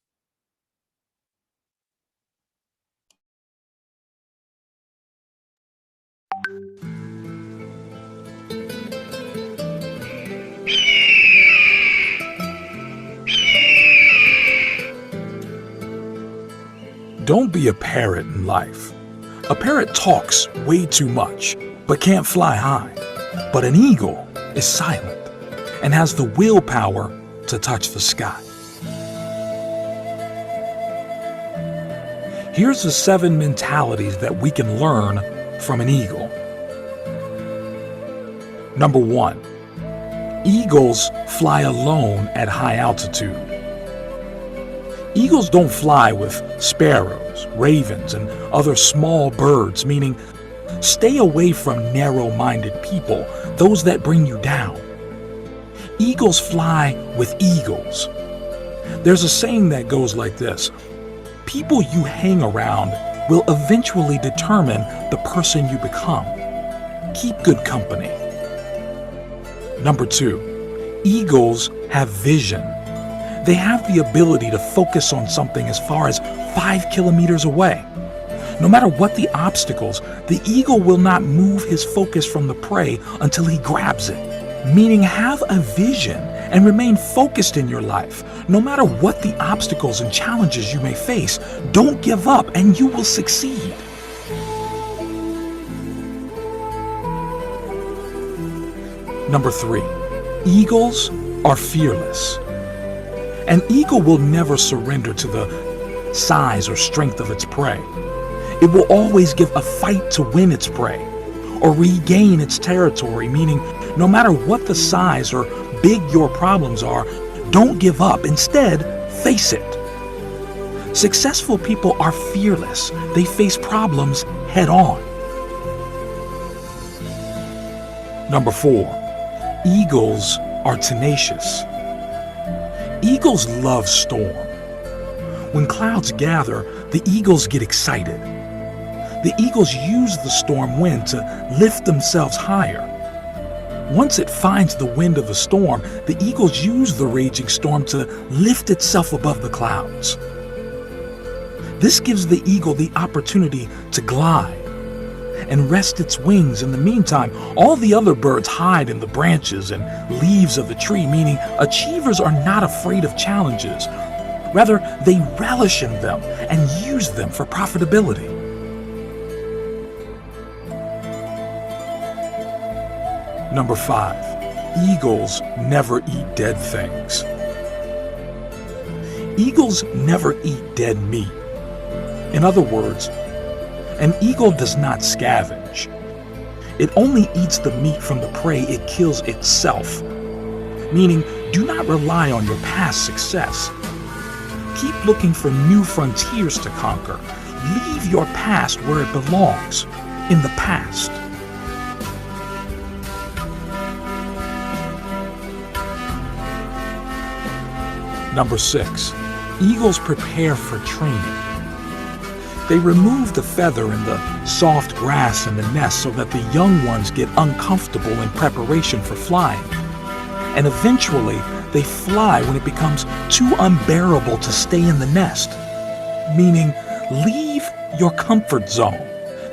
Don't be a parrot in life. A parrot talks way too much, but can't fly high. But an eagle is silent and has the willpower to touch the sky. Here's the 7 mentalities that we can learn from an eagle. Number 1, eagles fly alone at high altitude. Eagles don't fly with sparrows, ravens, and other small birds, meaning stay away from narrow-minded people, those that bring you down. Eagles fly with eagles. There's a saying that goes like this: people you hang around will eventually determine the person you become. Keep good company. Number 2, eagles have vision. They have the ability to focus on something as far as 5 kilometers away. No matter what the obstacles, the eagle will not move his focus from the prey until he grabs it. Meaning, have a vision and remain focused in your life. No matter what the obstacles and challenges you may face, don't give up and you will succeed. Number 3, eagles are fearless. An eagle will never surrender to the size or strength of its prey. It will always give a fight to win its prey or regain its territory, meaning no matter what the size or big your problems are, don't give up. Instead, face it. Successful people are fearless. They face problems head on. Number 4, eagles are tenacious. Eagles love storm. When clouds gather, the eagles get excited. The eagles use the storm wind to lift themselves higher. Once it finds the wind of the storm, the eagles use the raging storm to lift itself above the clouds. This gives the eagle the opportunity to glide and rest its wings. In the meantime, all the other birds hide in the branches and leaves of the tree, meaning achievers are not afraid of challenges. Rather, they relish in them and use them for profitability. Number 5, eagles never eat dead things. Eagles never eat dead meat. In other words, an eagle does not scavenge. It only eats the meat from the prey it kills itself. Meaning, do not rely on your past success. Keep looking for new frontiers to conquer. Leave your past where it belongs, in the past. Number 6, eagles prepare for training. They remove the feather and the soft grass in the nest so that the young ones get uncomfortable in preparation for flying. And eventually, they fly when it becomes too unbearable to stay in the nest. Meaning, leave your comfort zone.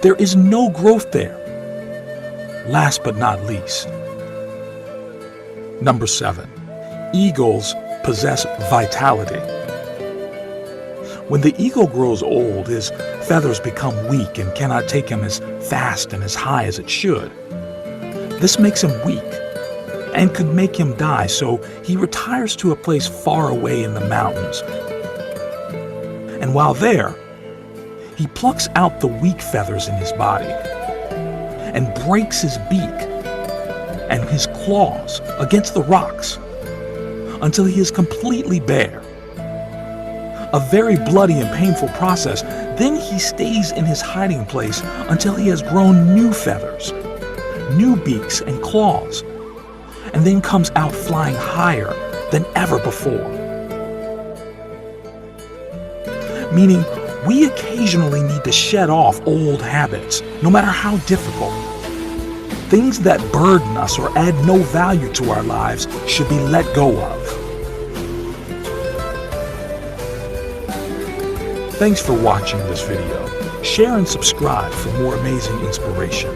There is no growth there. last but not least, number 7, eagles possess vitality. When the eagle grows old, his feathers become weak and cannot take him as fast and as high as it should. This makes him weak and could make him die, so he retires to a place far away in the mountains. And while there, he plucks out the weak feathers in his body and breaks his beak and his claws against the rocks until he is completely bare. A very bloody and painful process. Then he stays in his hiding place until he has grown new feathers, new beaks and claws, and then comes out flying higher than ever before. Meaning, we occasionally need to shed off old habits, no matter how difficult. Things that burden us or add no value to our lives should be let go of. Thanks for watching this video. Share and subscribe for more amazing inspiration.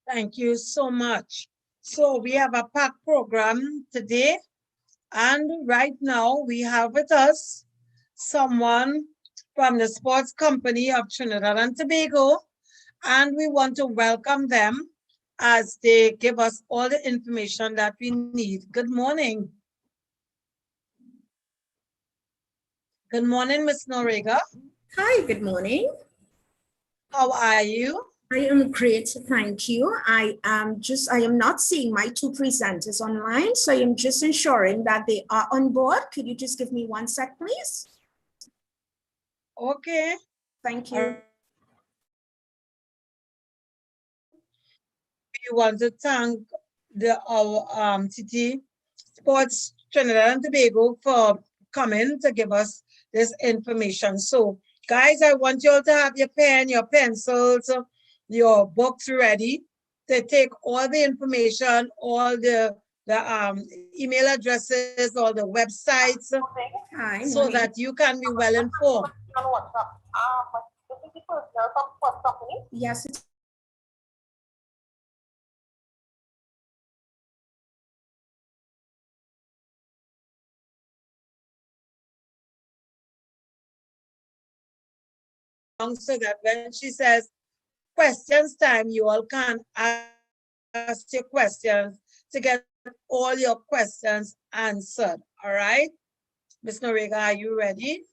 Thank you so much. So we have a packed program today, and right now we have with us someone from the Sports Company of Trinidad and Tobago, and we want to welcome them as they give us all the information that we need. Good morning. Good morning, Ms. Noriega. Hi, good morning. How are you? I am great, thank you. I am not seeing my two presenters online, so I am just ensuring that they are on board. Could you just give me 1 sec, please? Okay. Thank you. We want to thank our CT Sports Trinidad and Tobago for coming to give us this information. So, guys, I want you all to have your pen, your pencils, your books ready to take all the information, all the email addresses, all the websites, Hi, so morning. that you can be well informed. Yes, it's So that when she says questions time, you all can ask your questions to get all your questions answered. All right, Ms. Noriega, are you ready?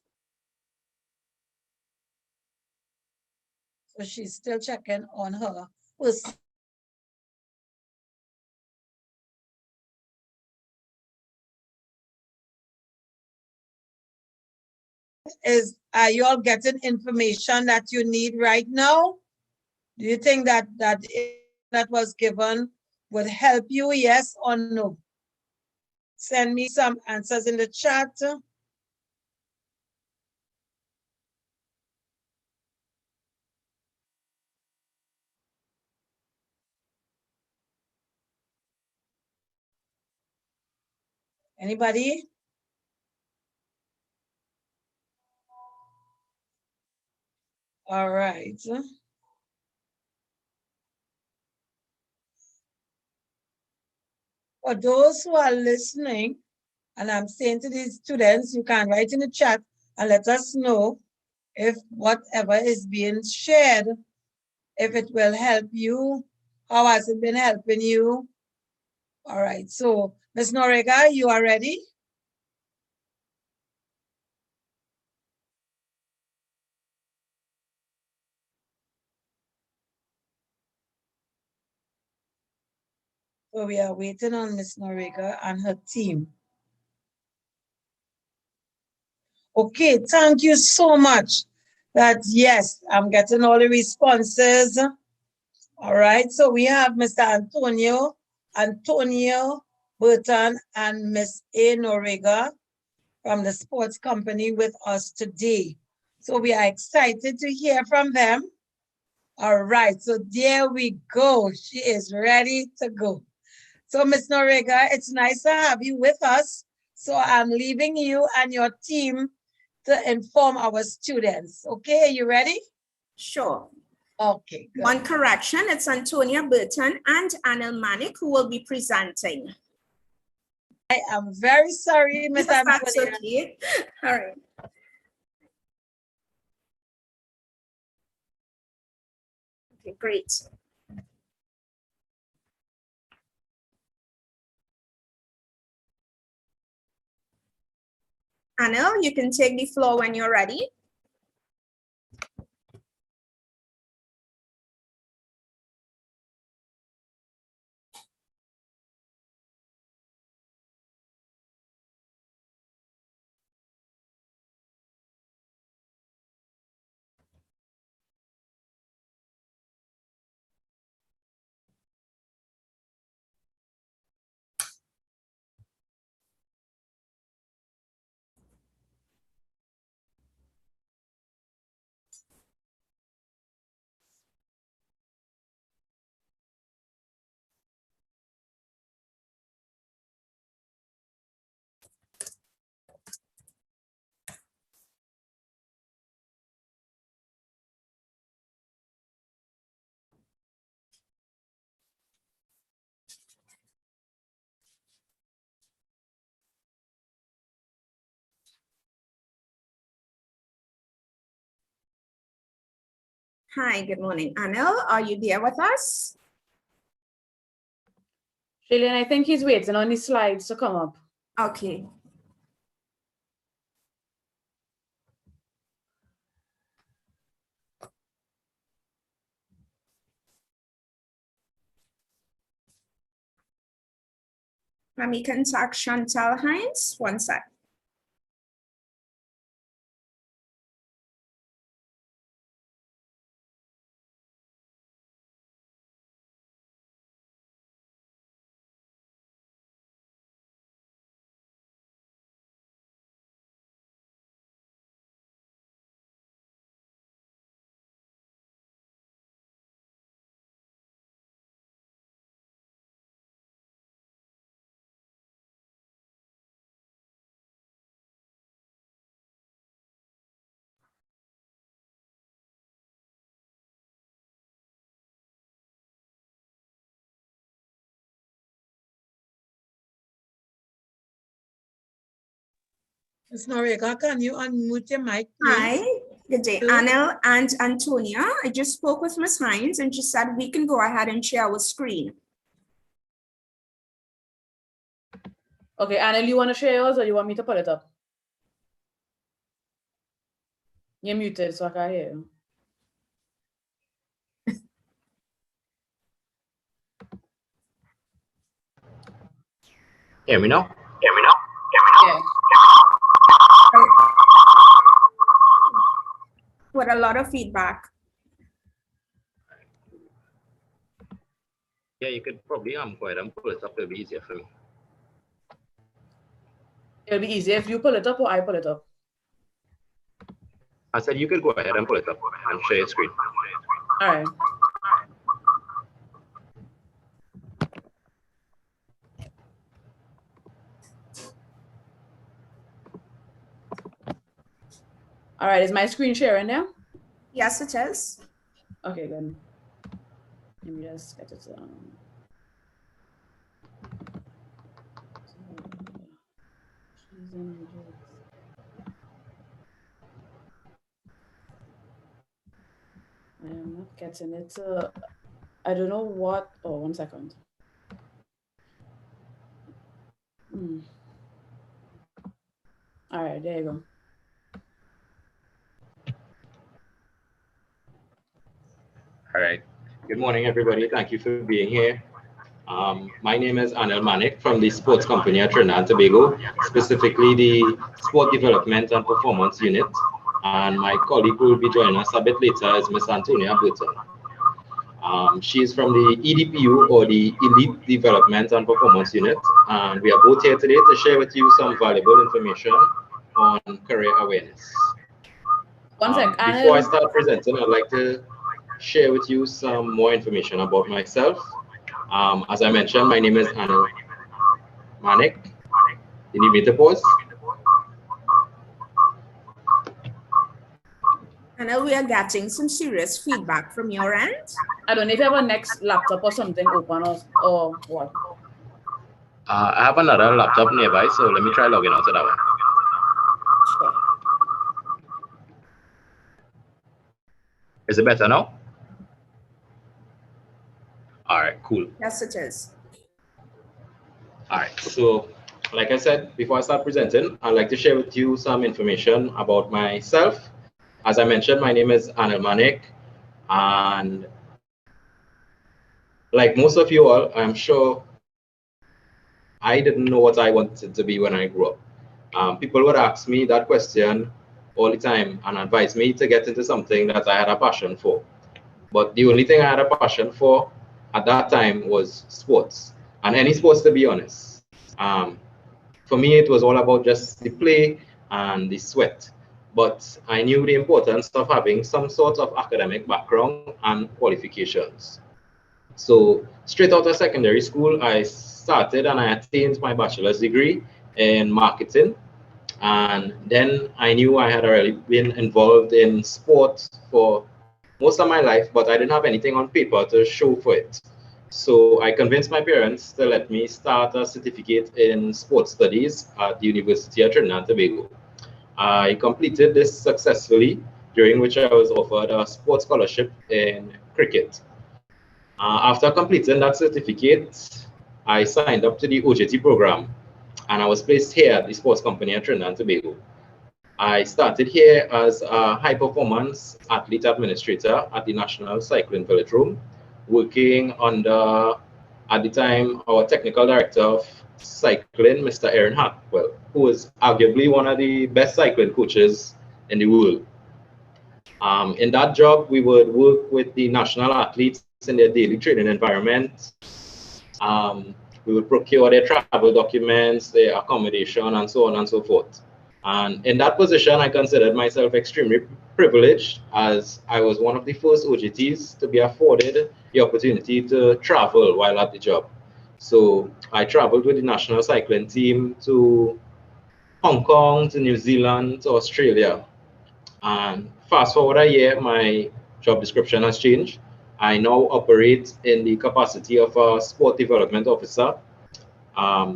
So she's still checking on her. Are you all getting information that you need right now? Do you think that that was given would help you, yes or no? Send me some answers in the chat. Anybody? All right. For those who are listening, and I'm saying to these students, you can write in the chat and let us know if whatever is being shared, if it will help you, how has it been helping you? All right, so Ms. Noriega, you are ready? So we are waiting on Ms. Noriega and her team. Okay, thank you so much. That yes, I'm getting all the responses. All right, so we have Mr. Antonio Burton and Ms. A. Noriega from the Sports Company with us today. So we are excited to hear from them. All right, so there we go. She is ready to go. So Ms. Noriega, it's nice to have you with us. So I'm leaving you and your team to inform our students. Okay, are you ready? Sure. Okay, good. One correction, it's Antonia Burton and Anil Manik who will be presenting. I am very sorry, Ms. Yes, that's Antonia. okay. All right. Okay, great. Anil, you can take the floor when you're ready. Hi, good morning. Anil, are you there with us? Shailen, I think he's waiting on his slides to come up. Okay. Let me contact Chantal Hines. One sec. Ms. Noriega, can you unmute your mic, please? Hi, good day. Anil and Antonia. I just spoke with Ms. Hines and she said we can go ahead and share our screen. Okay, Anil, you want to share yours or you want me to pull it up? You're muted, so I can't hear you. Hear me now? Yeah. With a lot of feedback. Yeah, you could probably go ahead and pull it up. It'll be easier for me. It'll be easier if you pull it up or I pull it up. I said you could go ahead and pull it up and share your screen. All right. All right, is my screen sharing now? Yes, it is. Okay, good. Let me just get it. I am not getting it. I don't know what. Oh, 1 second. All right, there you go. All right. Good morning, everybody. Thank you for being here. My name is Anil Manik from the sports company at Trinidad and Tobago, specifically the Sport Development and Performance Unit. And my colleague who will be joining us a bit later is Miss Antonia Burton. She's from the EDPU, or the Elite Development and Performance Unit. And we are both here today to share with you some valuable information on career awareness. One sec. Before I start presenting, I'd like to... share with you some more information about myself. As I mentioned, my name is Anil Manik. You need me to pause? Anna, we are getting some serious feedback from your end. I don't know if you have a next laptop or something open or what. I have another laptop nearby, so let me try logging out to that one. Sure. Is it better now? All right, cool. Yes, it is. All right, so like I said, before I start presenting, I'd like to share with you some information about myself. As I mentioned, my name is Anil Manik, and like most of you all, I'm sure I didn't know what I wanted to be when I grew up. People would ask me that question all the time and advise me to get into something that I had a passion for. But the only thing I had a passion for at that time was sports, and any sports, to be honest. For me, it was all about just the play and the sweat. But I knew the importance of having some sort of academic background and qualifications. So straight out of secondary school, I started and I attained my bachelor's degree in marketing. And then I knew I had already been involved in sport for most of my life, but I didn't have anything on paper to show for it. So I convinced my parents to let me start a certificate in sports studies at the University of Trinidad and Tobago. I completed this successfully, during which I was offered a sports scholarship in cricket. After completing that certificate, I signed up to the OJT program, and I was placed here at the sports company at Trinidad and Tobago. I started here as a high-performance athlete administrator at the National Cycling Velodrome, working under, at the time, our technical director of cycling, Mr. Aaron Hartwell, who is arguably one of the best cycling coaches in the world. In that job, we would work with the national athletes in their daily training environment. We would procure their travel documents, their accommodation, and so on and so forth. And in that position, I considered myself extremely privileged, as I was one of the first OJTs to be afforded the opportunity to travel while at the job. So I traveled with the national cycling team to Hong Kong, to New Zealand, to Australia. And fast forward a year, my job description has changed. I now operate in the capacity of a sport development officer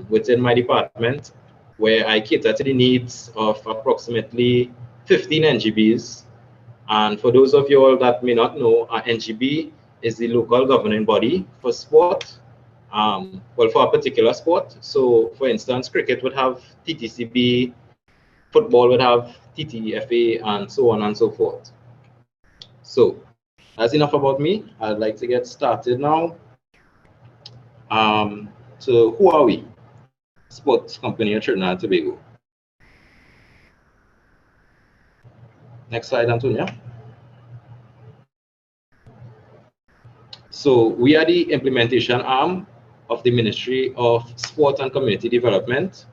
within my department, where I cater to the needs of approximately 15 NGBs. And for those of you all that may not know, NGB is the local governing body for sport, well, for a particular sport. So for instance, cricket would have TTCB, football would have TTFA, and so on and so forth. So that's enough about me. I'd like to get started now. So who are we? Sports company at Trinidad and Tobago. Next slide, Antonia. So we are the implementation arm of the Ministry of Sport and Community Development.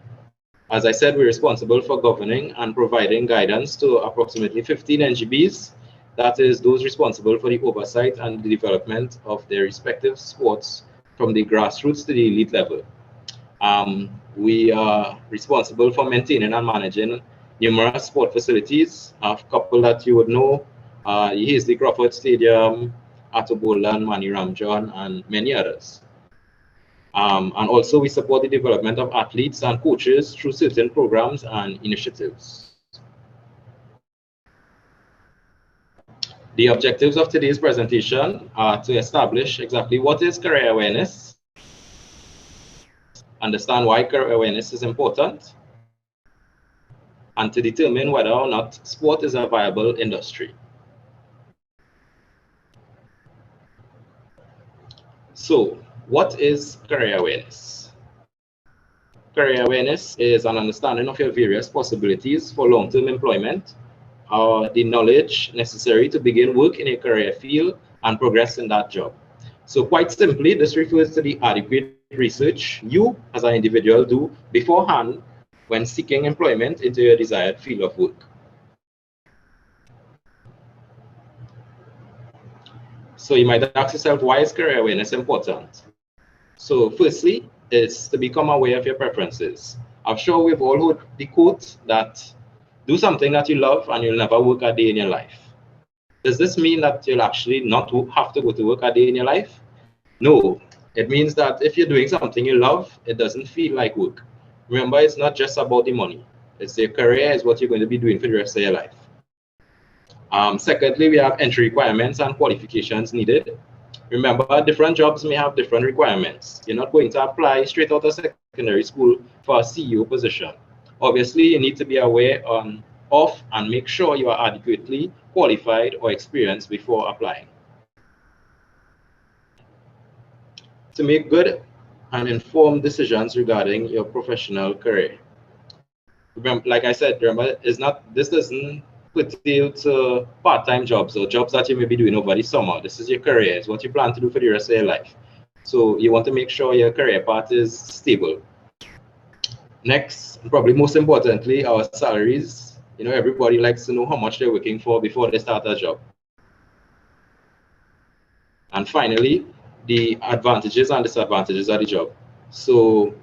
As I said, we're responsible for governing and providing guidance to approximately 15 NGBs. That is, those responsible for the oversight and the development of their respective sports from the grassroots to the elite level. We are responsible for maintaining and managing numerous sport facilities. A couple that you would know, here's the Crawford Stadium, Atobolan, Mani Ramjohn, and many others. And also we support the development of athletes and coaches through certain programs and initiatives. The objectives of today's presentation are to establish exactly what is career awareness, understand why career awareness is important, and to determine whether or not sport is a viable industry. So, what is career awareness? Career awareness is an understanding of your various possibilities for long-term employment, the knowledge necessary to begin work in a career field and progress in that job. So quite simply, this refers to the adequate research you as an individual do beforehand when seeking employment into your desired field of work. So you might ask yourself, why is career awareness important? So firstly, is to become aware of your preferences. I'm sure we've all heard the quote that do something that you love and you'll never work a day in your life. Does this mean that you'll actually not have to go to work a day in your life? No, it means that if you're doing something you love, it doesn't feel like work. Remember, it's not just about the money. It's your career is what you're going to be doing for the rest of your life. Secondly, we have entry requirements and qualifications needed. Remember, different jobs may have different requirements. You're not going to apply straight out of secondary school for a CEO position. Obviously, you need to be aware of and make sure you are adequately qualified or experienced before applying. To make good and informed decisions regarding your professional career. Remember, like I said, remember, this doesn't pertain to part-time jobs or jobs that you may be doing over the summer. This is your career. It's what you plan to do for the rest of your life. So you want to make sure your career path is stable. Next, and probably most importantly, our salaries. You know, everybody likes to know how much they're working for before they start a job. And finally, the advantages and disadvantages of the job. So,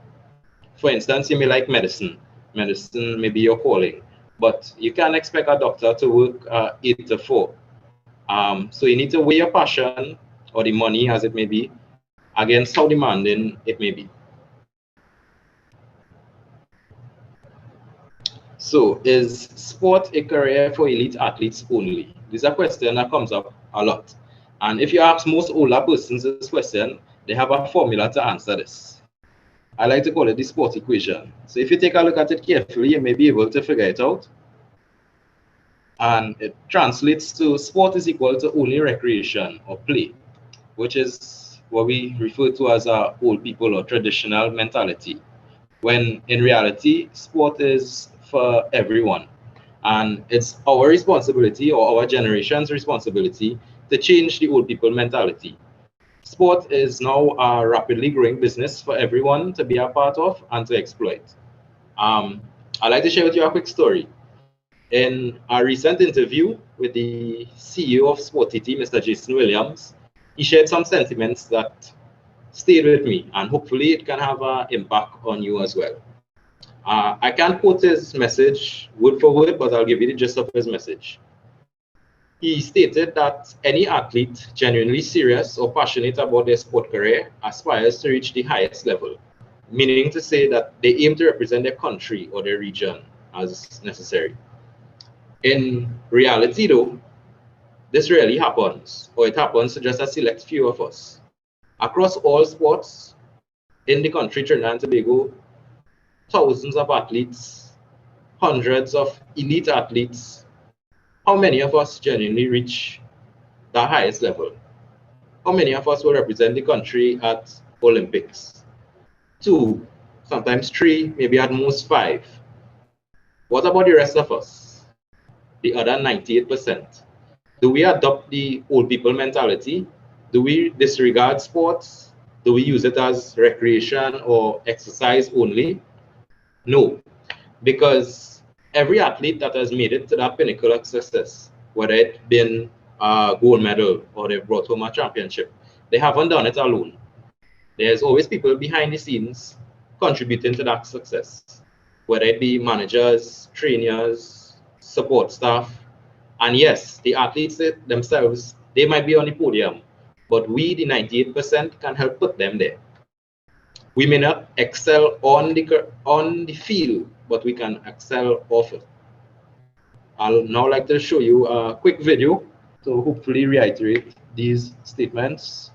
for instance, you may like medicine. Medicine may be your calling, but you can't expect a doctor to work 8 to 4. So you need to weigh your passion or the money, as it may be, against how demanding it may be. So, is sport a career for elite athletes only? This is a question that comes up a lot. And if you ask most older persons this question, they have a formula to answer this. I like to call it the sport equation. So if you take a look at it carefully, you may be able to figure it out. And it translates to sport is equal to only recreation or play, which is what we refer to as our old people or traditional mentality. When in reality, sport is for everyone. And it's our responsibility or our generation's responsibility to change the old people mentality. Sport is now a rapidly growing business for everyone to be a part of and to exploit. I'd like to share with you a quick story. In a recent interview with the CEO of Sport TT, Mr. Jason Williams, he shared some sentiments that stayed with me, and hopefully it can have an impact on you as well. I can't quote his message word for word, but I'll give you the gist of his message. He stated that any athlete genuinely serious or passionate about their sport career aspires to reach the highest level, meaning to say that they aim to represent their country or their region as necessary. In reality, though, this rarely happens, or it happens to just a select few of us. Across all sports in the country, Trinidad and Tobago, thousands of athletes, hundreds of elite athletes. How many of us genuinely reach the highest level? How many of us will represent the country at Olympics? 2, sometimes 3, maybe at most 5. What about the rest of us? The other 98%. Do we adopt the old people mentality? Do we disregard sports? Do we use it as recreation or exercise only? No, because every athlete that has made it to that pinnacle of success, whether it been a gold medal or they've brought home a championship, they haven't done it alone. There's always people behind the scenes contributing to that success, whether it be managers, trainers, support staff. And yes, the athletes themselves, they might be on the podium, but we, the 98%, can help put them there. We may not excel on the field, but we can excel off it. I'll now like to show you a quick video to hopefully reiterate these statements.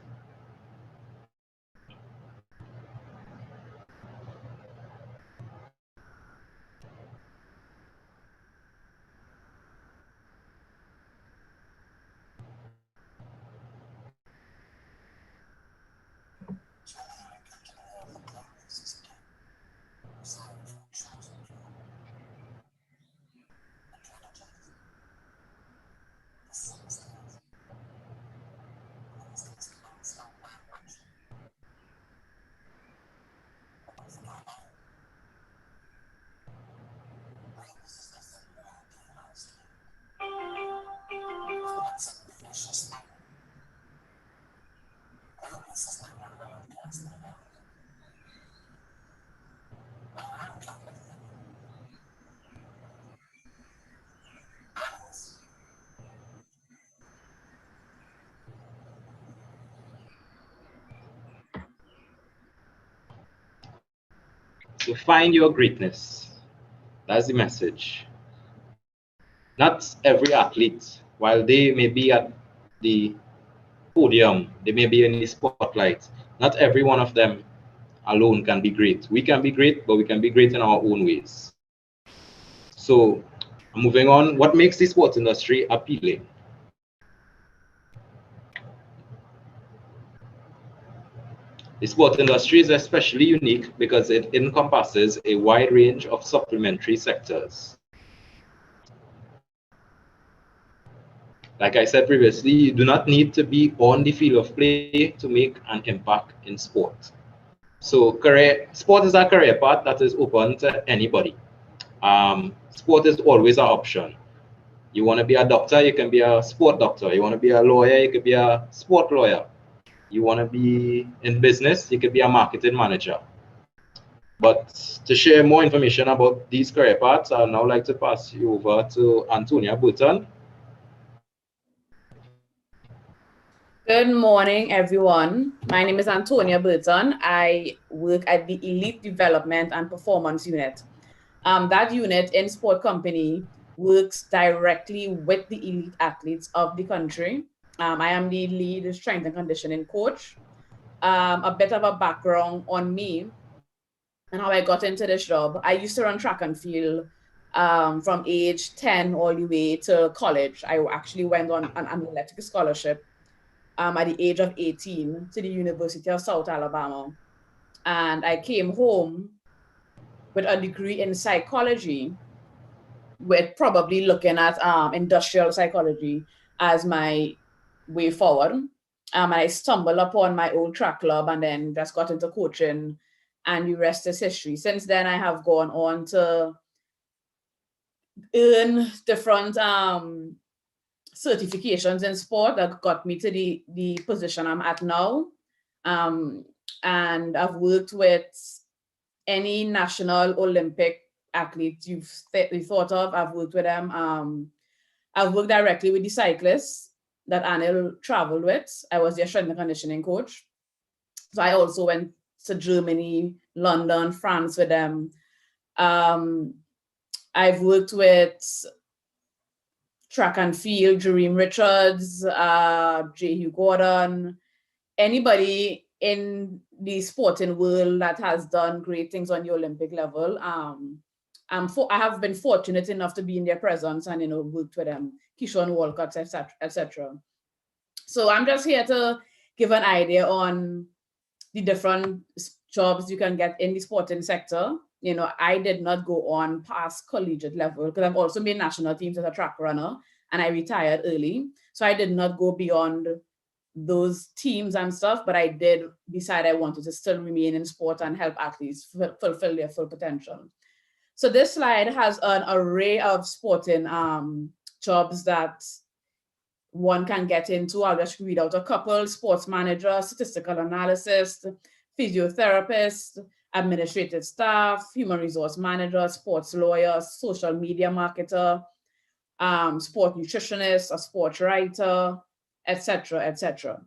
to find your greatness. That's the message. Not every athlete, while they may be at the podium, they may be in the spotlight, not every one of them alone can be great. We can be great, but we can be great in our own ways. So moving on, what makes the sports industry appealing? The sport industry is especially unique because it encompasses a wide range of supplementary sectors. Like I said previously, you do not need to be on the field of play to make an impact in sport. So sport is a career path that is open to anybody. Sport is always an option. You want to be a doctor, you can be a sport doctor. You want to be a lawyer, you could be a sport lawyer. You want to be in business, you could be a marketing manager. But to share more information about these career paths, I'd now like to pass you over to Antonia Burton. Good morning, everyone. My name is Antonia Burton. I work at the Elite Development and Performance Unit. That unit in Sport Company works directly with the elite athletes of the country. I am the lead strength and conditioning coach. A bit of a background on me and how I got into this job. I used to run track and field from age 10 all the way to college. I actually went on an athletic scholarship at the age of 18 to the University of South Alabama. And I came home with a degree in psychology, with probably looking at industrial psychology as my way forward. I stumbled upon my old track club and then just got into coaching, and the rest is history. Since then, I have gone on to earn different certifications in sport that got me to the position I'm at now. And I've worked with any national Olympic athletes you've thought of. I've worked with them. I've worked directly with the cyclists that Anil traveled with. I was their strength and conditioning coach. So I also went to Germany, London, France with them. I've worked with track and field, Jareem Richards, J. Hugh Gordon, anybody in the sporting world that has done great things on the Olympic level. I have been fortunate enough to be in their presence and, worked with them, Keyshawn Walcott, etc. So I'm just here to give an idea on the different jobs you can get in the sporting sector. I did not go on past collegiate level because I've also made national teams as a track runner and I retired early. So I did not go beyond those teams and stuff, but I did decide I wanted to still remain in sport and help athletes fulfill their full potential. So this slide has an array of sporting jobs that one can get into. I'll just read out a couple: sports manager, statistical analyst, physiotherapist, administrative staff, human resource manager, sports lawyer, social media marketer, sport nutritionist, a sports writer, etc.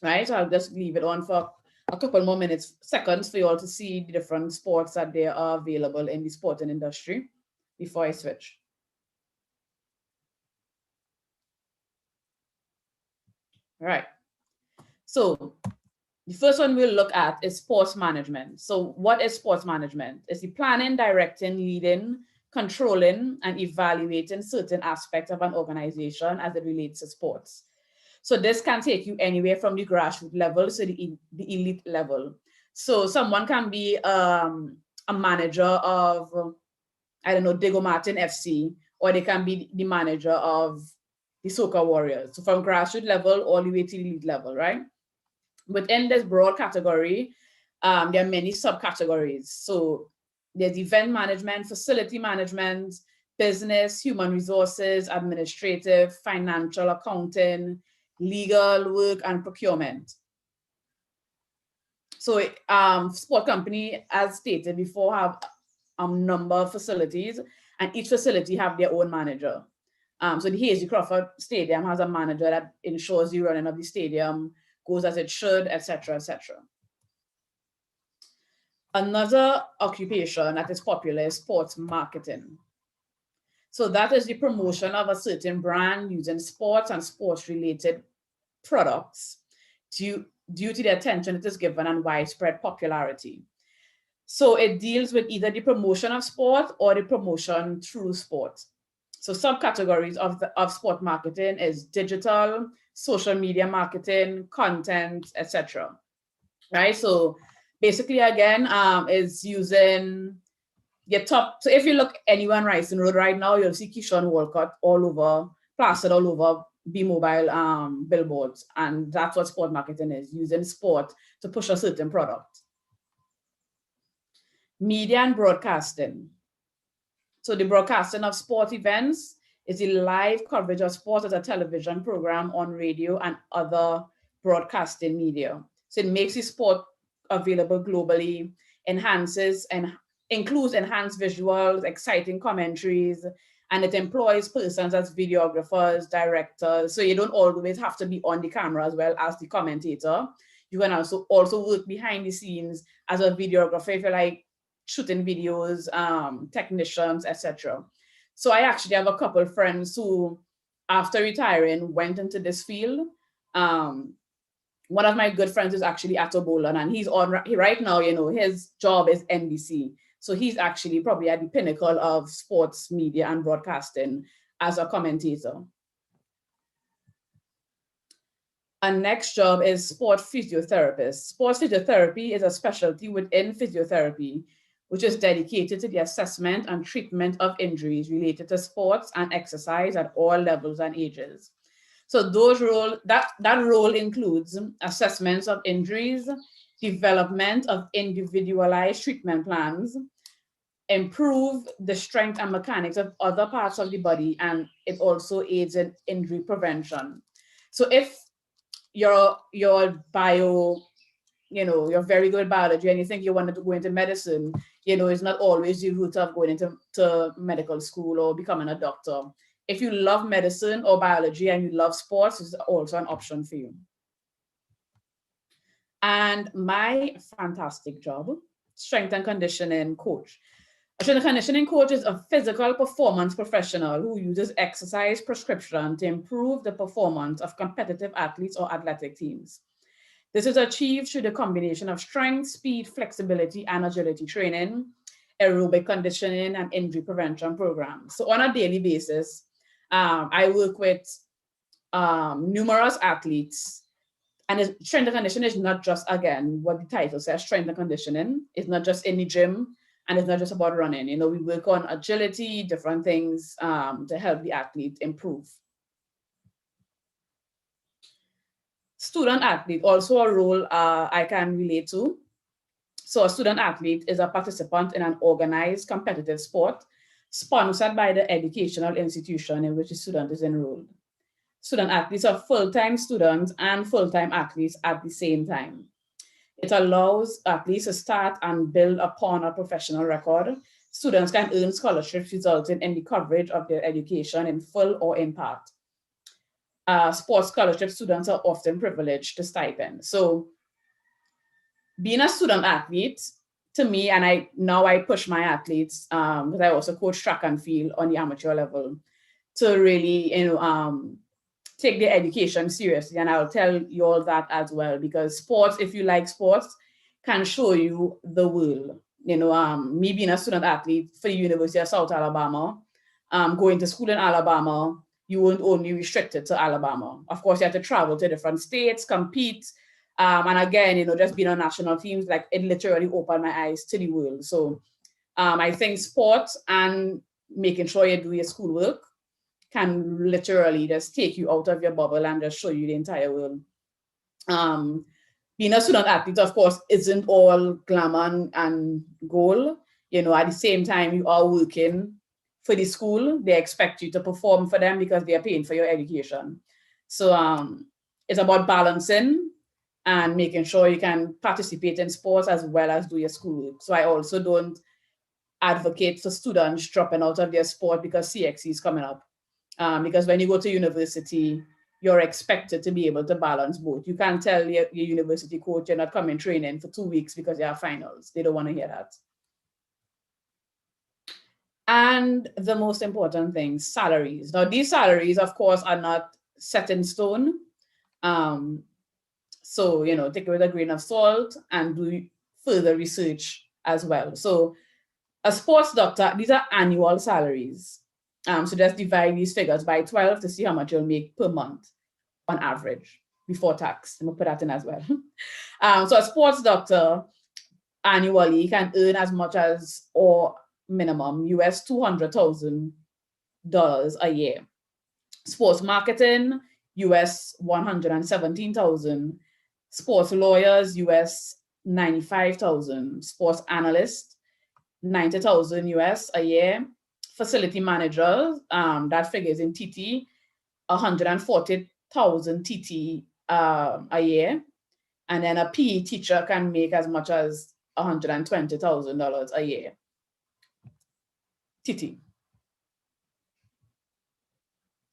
Right? So I'll just leave it on for a couple more seconds for you all to see the different sports that they are available in the sporting industry before I switch. All right. So the first one we'll look at is sports management. So what is sports management? It's the planning, directing, leading, controlling, and evaluating certain aspects of an organization as it relates to sports. So this can take you anywhere from the grassroots level to the elite level. So someone can be a manager of, I don't know, Diego Martin FC, or they can be the manager of the Soca Warriors. So from grassroots level all the way to the elite level, right? Within this broad category, there are many subcategories. So there's event management, facility management, business, human resources, administrative, financial, accounting, legal work, and procurement. So sport company, as stated before, have a number of facilities, and each facility have their own manager. So the Hazy Crawford Stadium has a manager that ensures the running of the stadium goes as it should, etc. Another occupation that is popular is sports marketing. So that is the promotion of a certain brand using sports and sports-related products due to the attention it is given and widespread popularity. So it deals with either the promotion of sport or the promotion through sport. So subcategories of sport marketing is digital, social media marketing, content, etc. Right? So basically, again, is using your top. So if you look anywhere on Rising Road right now, you'll see Keyshawn Walcott all over, plastered all over B-Mobile billboards. And that's what sport marketing is, using sport to push a certain product. Media and broadcasting. So the broadcasting of sport events is the live coverage of sport as a television program on radio and other broadcasting media. So it makes the sport available globally, enhances and includes enhanced visuals, exciting commentaries, and it employs persons as videographers, directors. So you don't always have to be on the camera as well as the commentator. You can also work behind the scenes as a videographer if you like shooting videos, technicians, etc. So I actually have a couple of friends who, after retiring, went into this field. One of my good friends is actually Atto Bolan, and he's on right now, you know, his job is NBC. So he's actually probably at the pinnacle of sports media and broadcasting as a commentator. Our next job is sport physiotherapist. Sports physiotherapy is a specialty within physiotherapy, which is dedicated to the assessment and treatment of injuries related to sports and exercise at all levels and ages. So that role includes assessments of injuries, development of individualized treatment plans, improve the strength and mechanics of other parts of the body, and it also aids in injury prevention. So if you're bio, you know, you're very good at biology and you think you wanted to go into medicine, you know, it's not always the route of going into medical school or becoming a doctor. If you love medicine or biology and you love sports, it's also an option for you. And my fantastic job, strength and conditioning coach. A strength and conditioning coach is a physical performance professional who uses exercise prescription to improve the performance of competitive athletes or athletic teams. This is achieved through the combination of strength, speed, flexibility, and agility training, aerobic conditioning, and injury prevention programs. So on a daily basis, I work with numerous athletes, and strength and conditioning is not just, again, what the title says, strength and conditioning. It's not just in the gym, and it's not just about running. You know, we work on agility, different things to help the athlete improve. Student athlete, also a role I can relate to. So a student athlete is a participant in an organized competitive sport sponsored by the educational institution in which the student is enrolled. Student athletes are full-time students and full-time athletes at the same time. It allows athletes to start and build upon a professional record. Students can earn scholarships resulting in the coverage of their education in full or in part. Sports scholarship students are often privileged to stipend. So being a student athlete, to me, and I push my athletes, because I also coach track and field on the amateur level, to really, you know, take their education seriously. And I'll tell you all that as well, because sports, if you like sports, can show you the world. You know, me being a student athlete for the University of South Alabama, going to school in Alabama, you weren't only restricted to Alabama. Of course, you had to travel to different states, compete. And again, you know, just being on national teams, like it literally opened my eyes to the world. So I think sports and making sure you do your schoolwork can literally just take you out of your bubble and just show you the entire world. Being a student athlete, of course, isn't all glamour and gold. You know, at the same time, you are working for the school. They expect you to perform for them because they are paying for your education. So it's about balancing and making sure you can participate in sports as well as do your schoolwork. So I also don't advocate for students dropping out of their sport because CXC is coming up. Because when you go to university, you're expected to be able to balance both. You can't tell your university coach you're not coming training for 2 weeks because you have finals. They don't want to hear that. And the most important thing, salaries. Now, these salaries, of course, are not set in stone. So, you know, take it with a grain of salt and do further research as well. So a sports doctor, these are annual salaries. So just divide these figures by 12 to see how much you'll make per month on average before tax. I'm gonna put that in as well. So a sports doctor annually can earn as much as, or minimum, US $200,000 a year. Sports marketing, US $117,000. Sports lawyers, US $95,000. Sports analysts, $90,000 US a year. Facility managers, that figures in TT, $140,000 TT a year. And then a PE teacher can make as much as $120,000 a year. TT.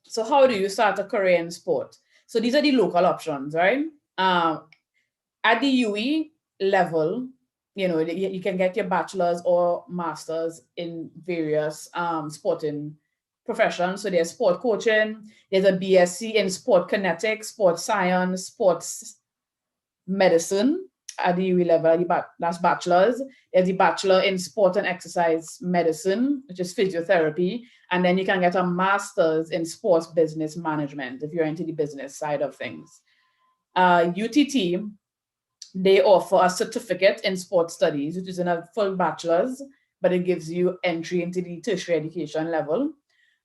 So how do you start a career in sport? So these are the local options, right? At the UE level, you know, you can get your bachelor's or master's in various sporting professions. So there's sport coaching, there's a BSc in sport kinetics, sports science, sports medicine at the UE level, that's bachelor's. There's the bachelor in sport and exercise medicine, which is physiotherapy. And then you can get a master's in sports business management if you're into the business side of things. UTT, they offer a certificate in sports studies, which is in a full bachelor's, but it gives you entry into the tertiary education level.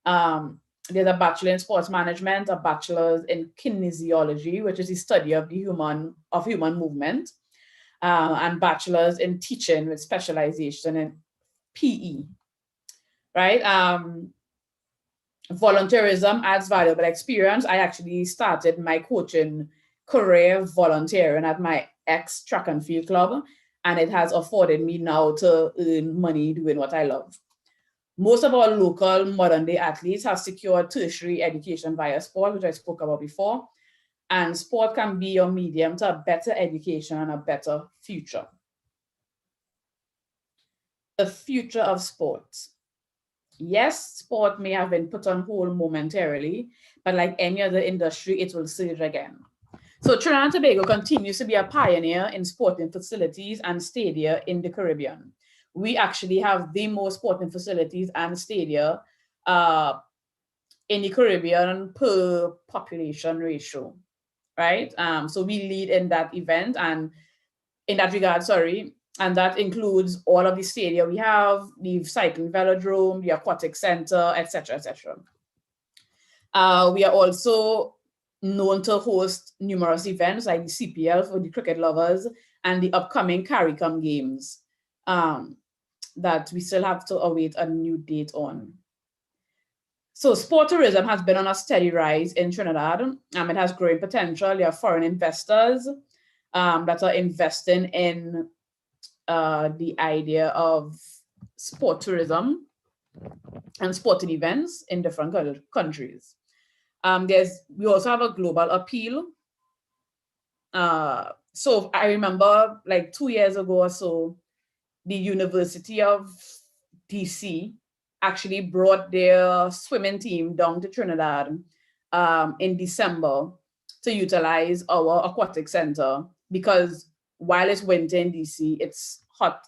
There's a bachelor in sports management, a bachelor's in kinesiology, which is the study of the human movement, and bachelor's in teaching with specialization in PE, right? Volunteerism adds valuable experience. I actually started my coaching career volunteering at my ex-track and field club, and it has afforded me now to earn money doing what I love. Most of our local modern day athletes have secured tertiary education via sport, which I spoke about before, and sport can be your medium to a better education and a better future. The future of sport. Yes, sport may have been put on hold momentarily, but like any other industry, it will surge again. So Trinidad and Tobago continues to be a pioneer in sporting facilities and stadia in the Caribbean. We actually have the most sporting facilities and stadia in the Caribbean per population ratio, right? So we lead in that event and in that regard, and that includes all of the stadia we have, the cycling velodrome, the aquatic center, etc., etc. We are also known to host numerous events like the CPL for the cricket lovers and the upcoming CARICOM games that we still have to await a new date on. So sport tourism has been on a steady rise in Trinidad. It has growing potential. There are foreign investors that are investing in the idea of sport tourism and sporting events in different countries. We also have a global appeal. So I remember like 2 years ago or so, the University of DC actually brought their swimming team down to Trinidad in December to utilize our aquatic center, because while it's winter in DC, it's hot,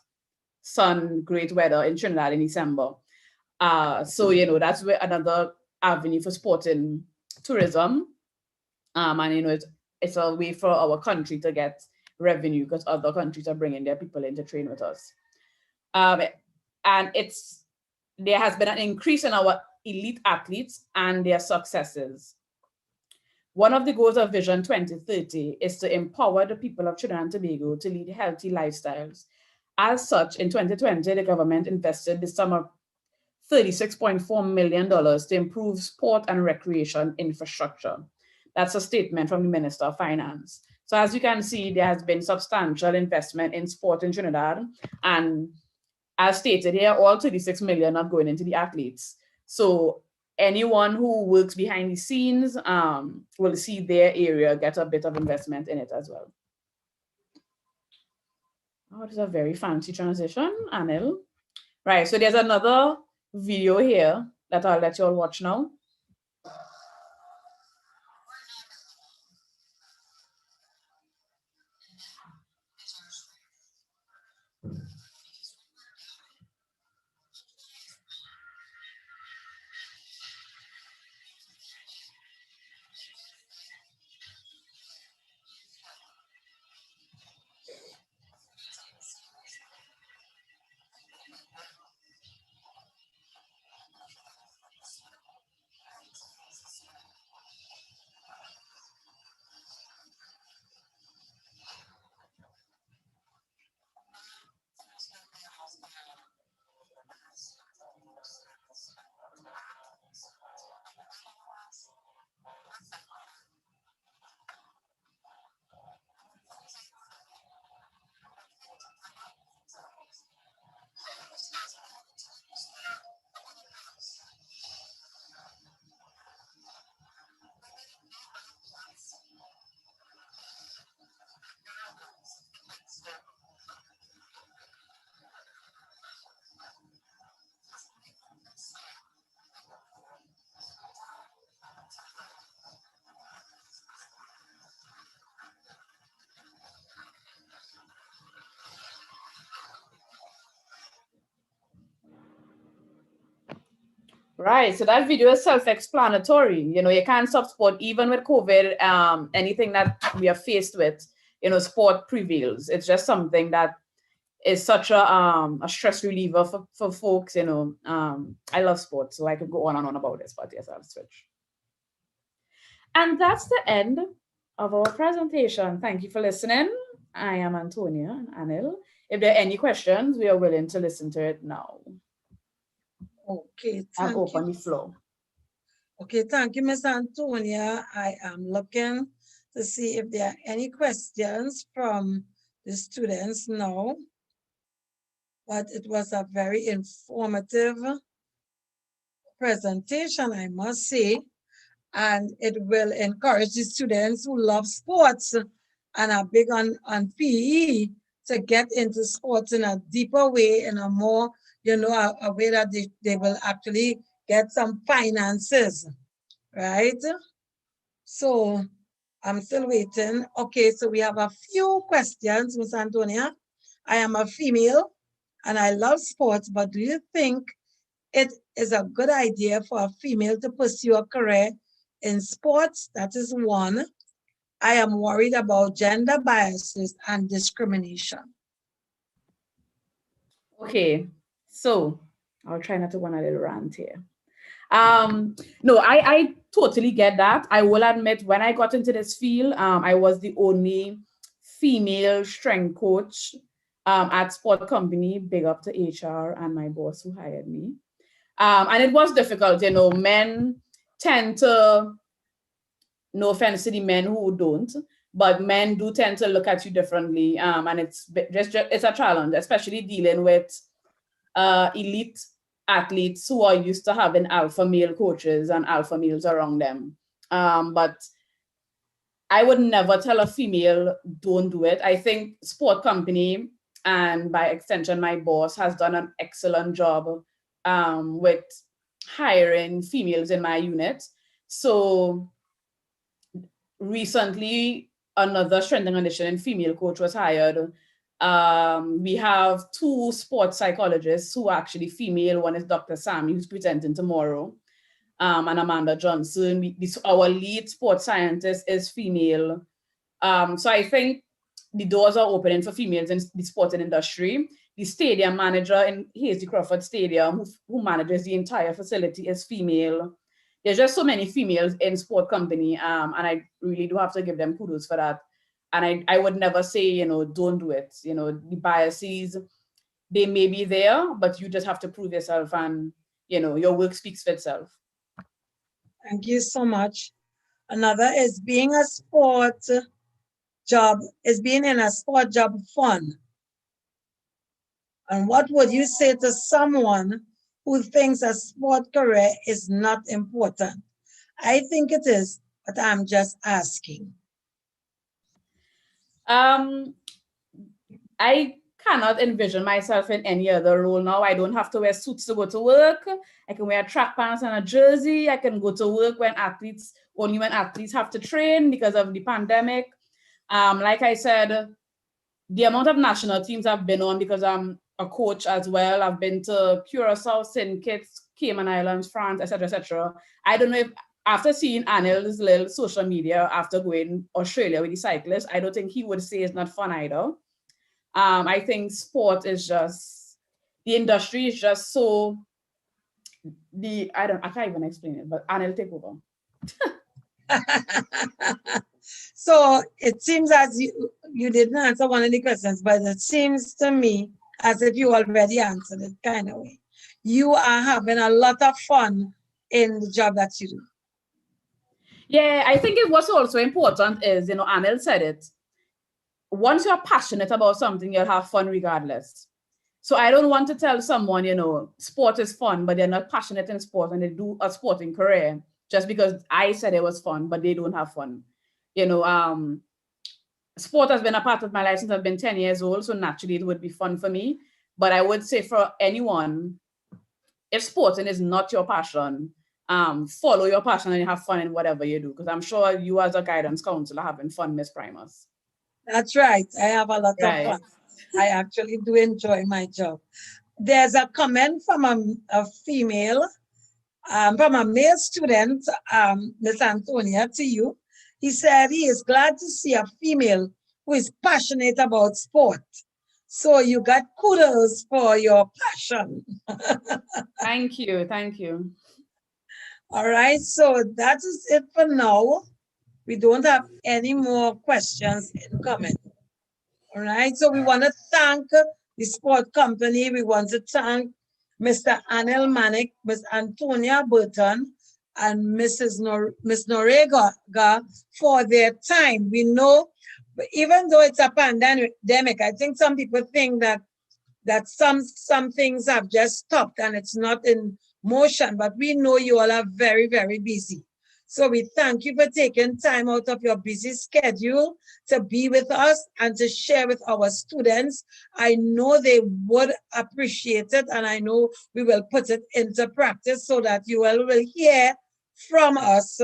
sun, great weather in Trinidad in December. So, you know, that's where another avenue for sporting tourism. And, you know, it's a way for our country to get revenue because other countries are bringing their people in to train with us. And there has been an increase in our elite athletes and their successes. One of the goals of Vision 2030 is to empower the people of Trinidad and Tobago to lead healthy lifestyles. As such, in 2020, the government invested the sum of $36.4 million to improve sport and recreation infrastructure. That's a statement from the Minister of Finance. So as you can see, there has been substantial investment in sport in Trinidad. And as stated here, all 36 million are going into the athletes. So anyone who works behind the scenes will see their area get a bit of investment in it as well. Oh, it's a very fancy transition, Anil. Right, so there's another video here that I'll let you all watch now. Right, so that video is self-explanatory. You know, you can't stop sport even with COVID. Anything that we are faced with, you know, sport prevails. It's just something that is such a stress reliever for folks. You know, I love sports, so I could go on and on about this, but yes, I'll switch. And that's the end of our presentation. Thank you for listening. I am Antonia and Anil. If there are any questions, we are willing to listen to it now. Okay, I'll thank open you. the floor. Okay, thank you, Ms. Antonia. I am looking to see if there are any questions from the students now. But it was a very informative presentation, I must say, and it will encourage the students who love sports and are big on PE to get into sports in a deeper way, in a more, you know, a way that they will actually get some finances, right? So I'm still waiting. Okay, so we have a few questions, Ms. Antonia. I am a female and I love sports, but do you think it is a good idea for a female to pursue a career in sports? That is one. I am worried about gender biases and discrimination. Okay, so I'll try not to go on a little rant here. No, I totally get that. I will admit, when I got into this field, I was the only female strength coach at sport company. Big up to HR and my boss who hired me. And it was difficult, you know. Men tend to, no offense to the men who don't, but men do tend to look at you differently. And it's a challenge, especially dealing with elite athletes who are used to having alpha male coaches and alpha males around them. But I would never tell a female, don't do it. I think sport company, and by extension, my boss, has done an excellent job with hiring females in my unit. So recently, another strength and conditioning female coach was hired. We have 2 sports psychologists who are actually female. One is Dr. Sammy, who's presenting tomorrow, and Amanda Johnson. Our lead sports scientist is female. So I think the doors are opening for females in the sporting industry. The stadium manager in Hasty Crawford Stadium, who manages the entire facility, is female. There's just so many females in sport company, and I really do have to give them kudos for that. And I would never say, you know, don't do it. You know, the biases, they may be there, but you just have to prove yourself, and, you know, your work speaks for itself. Thank you so much. Another is being in a sport job fun? And what would you say to someone who thinks a sport career is not important. I think it is, but I'm just asking. I cannot envision myself in any other role now. I don't have to wear suits to go to work. I can wear track pants and a jersey. I can go to work only when athletes have to train because of the pandemic. Like I said, the amount of national teams I've been on, because I'm a coach as well. I've been to Curacao, St. Kitts, Cayman Islands, France, etc., etc. I don't know if after seeing Anil's little social media after going Australia with the cyclists, I don't think he would say it's not fun either. I think sport is just, the industry is just so, I can't even explain it, but Anil, take over. So it seems as you didn't answer one of the questions, but it seems to me as if you already answered it kind of way. You are having a lot of fun in the job that you do. Yeah, I think what's also important is, Anil said it, once you're passionate about something, you'll have fun regardless. So I don't want to tell someone, sport is fun, but they're not passionate in sport and they do a sporting career just because I said it was fun, but they don't have fun. Sport has been a part of my life since I've been 10 years old, so naturally it would be fun for me. But I would say for anyone, if sporting is not your passion, follow your passion and have fun in whatever you do, because I'm sure you as a guidance counselor are having fun, Miss Primus. That's right. I have a lot of fun. I actually do enjoy my job. There's a comment from a female, from a male student, Miss Antonia, to you. He said he is glad to see a female who is passionate about sport. So you got kudos for your passion. Thank you. Thank you. All right. So that is it for now. We don't have any more questions in comment. All right. So we want to thank the sport company. We want to thank Mr. Anil Manik, Ms. Antonia Burton, and Miss Norega for their time. We know, even though it's a pandemic, I think some people think that some things have just stopped and it's not in motion, but we know you all are very, very busy. So we thank you for taking time out of your busy schedule to be with us and to share with our students. I know they would appreciate it, and I know we will put it into practice so that you all will hear from us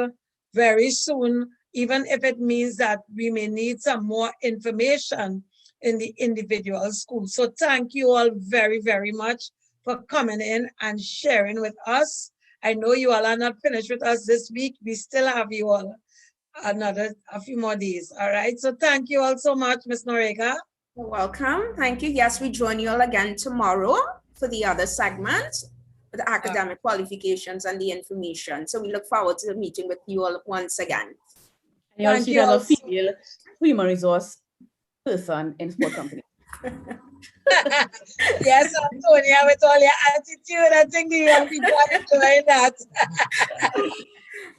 very soon, even if it means that we may need some more information in the individual school. So thank you all very, very much for coming in and sharing with us. I know you all are not finished with us this week. We still have you all a few more days. All right. So thank you all so much, Ms. Norega. You're welcome. Thank you. Yes, we join you all again tomorrow for the other segment, the academic qualifications and the information. So we look forward to meeting with you all once again. And you all see that a female human resource person in sport company. Yes, Antonia, with all your attitude, I think the young people are enjoying that.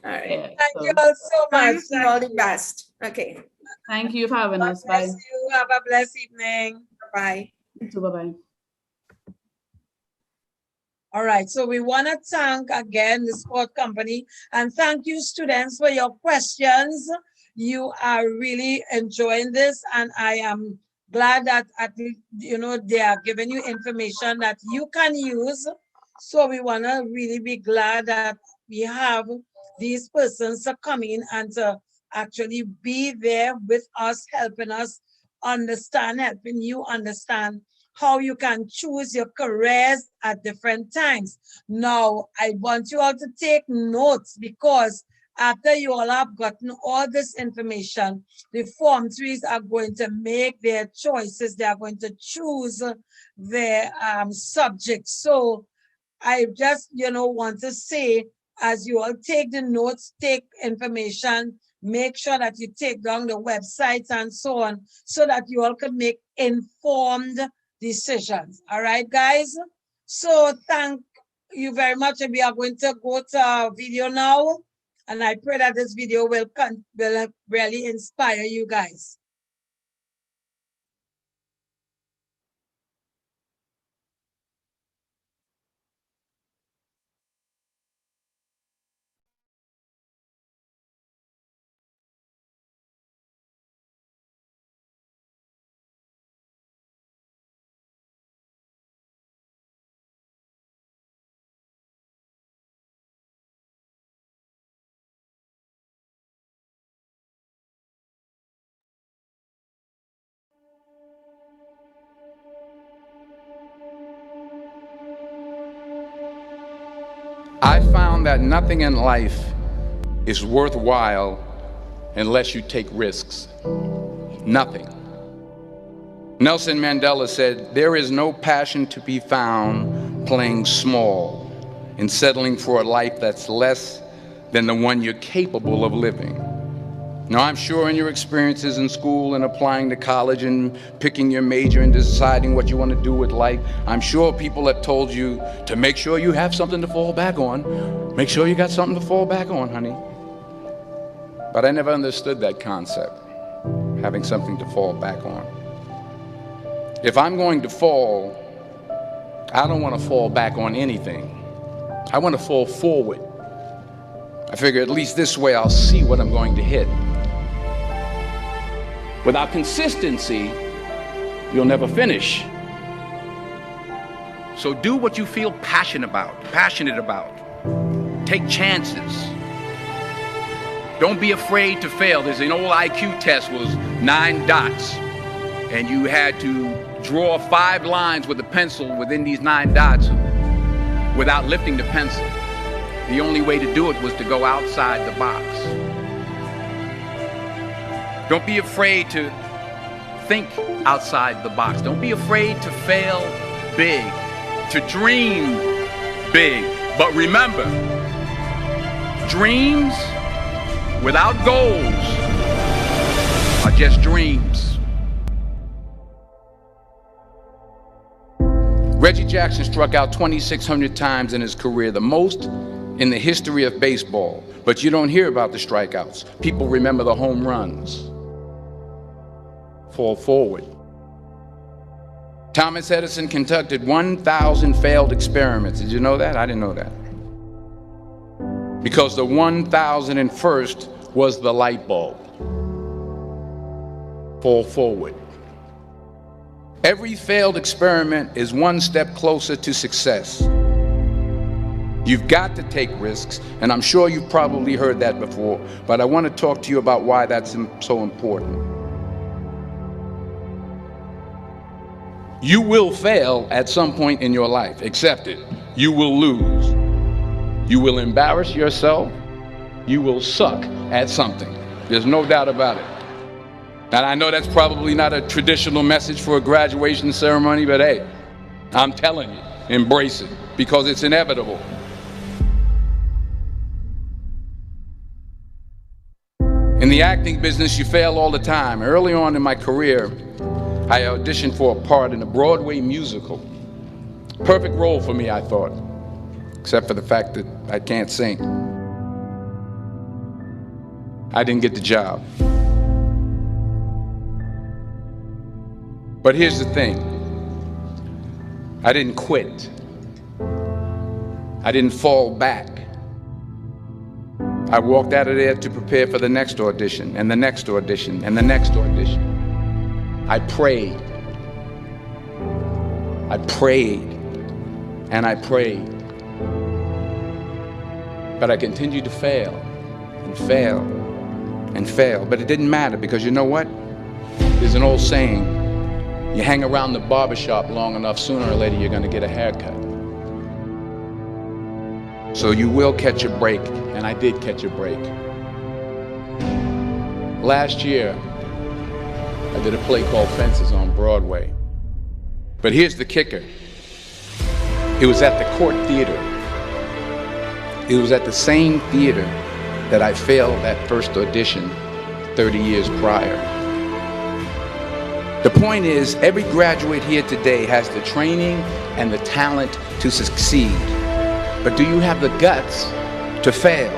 All right. Thank you all so much. Thank all the best. Okay. Thank you for having us. Bye. Bye. You. Have a blessed evening. Bye. You too. Bye-bye. All right, so we want to thank again the sport company and thank you students for your questions. You are really enjoying this, and I am glad that they are giving you information that you can use. So we want to really be glad that we have these persons to come in and to actually be there with us, helping us understand, helping you understand how you can choose your careers at different times. Now, I want you all to take notes, because after you all have gotten all this information, the Form 3s are going to make their choices. They are going to choose their subjects. So I just, want to say, as you all take the notes, take information, make sure that you take down the websites and so on, so that you all can make informed decisions. All right, guys? So thank you very much. And we are going to go to our video now. And I pray that this video will really inspire you guys. I found that nothing in life is worthwhile unless you take risks. Nothing. Nelson Mandela said, "There is no passion to be found playing small and settling for a life that's less than the one you're capable of living." Now, I'm sure in your experiences in school and applying to college and picking your major and deciding what you want to do with life, I'm sure people have told you to make sure you have something to fall back on. Make sure you got something to fall back on, honey. But I never understood that concept, having something to fall back on. If I'm going to fall, I don't want to fall back on anything. I want to fall forward. I figure at least this way I'll see what I'm going to hit. Without consistency, you'll never finish. So do what you feel passionate about. Take chances. Don't be afraid to fail. There's an old IQ test, was 9 dots, and you had to draw 5 lines with a pencil within these 9 dots without lifting the pencil. The only way to do it was to go outside the box. Don't be afraid to think outside the box. Don't be afraid to fail big, to dream big. But remember, dreams without goals are just dreams. Reggie Jackson struck out 2,600 times in his career, the most in the history of baseball. But you don't hear about the strikeouts. People remember the home runs. Fall forward. Thomas Edison conducted 1,000 failed experiments. Did you know that? I didn't know that. Because the 1,001st was the light bulb. Fall forward. Every failed experiment is one step closer to success. You've got to take risks, and I'm sure you've probably heard that before, but I want to talk to you about why that's so important. You will fail at some point in your life. Accept it. You will lose. You will embarrass yourself. You will suck at something. There's no doubt about it. And I know that's probably not a traditional message for a graduation ceremony, but hey, I'm telling you, embrace it, because it's inevitable. In the acting business, you fail all the time. Early on in my career, I auditioned for a part in a Broadway musical. Perfect role for me, I thought, except for the fact that I can't sing. I didn't get the job. But here's the thing. I didn't quit. I didn't fall back. I walked out of there to prepare for the next audition, and the next audition, and the next audition. I prayed. I prayed. And I prayed. But I continued to fail and fail and fail. But it didn't matter, because you know what? There's an old saying, you hang around the barbershop long enough, sooner or later you're going to get a haircut. So you will catch a break, and I did catch a break. Last year, I did a play called Fences on Broadway. But here's the kicker. It was at the Court Theater. It was at the same theater that I failed that first audition 30 years prior. The point is, every graduate here today has the training and the talent to succeed. But do you have the guts to fail?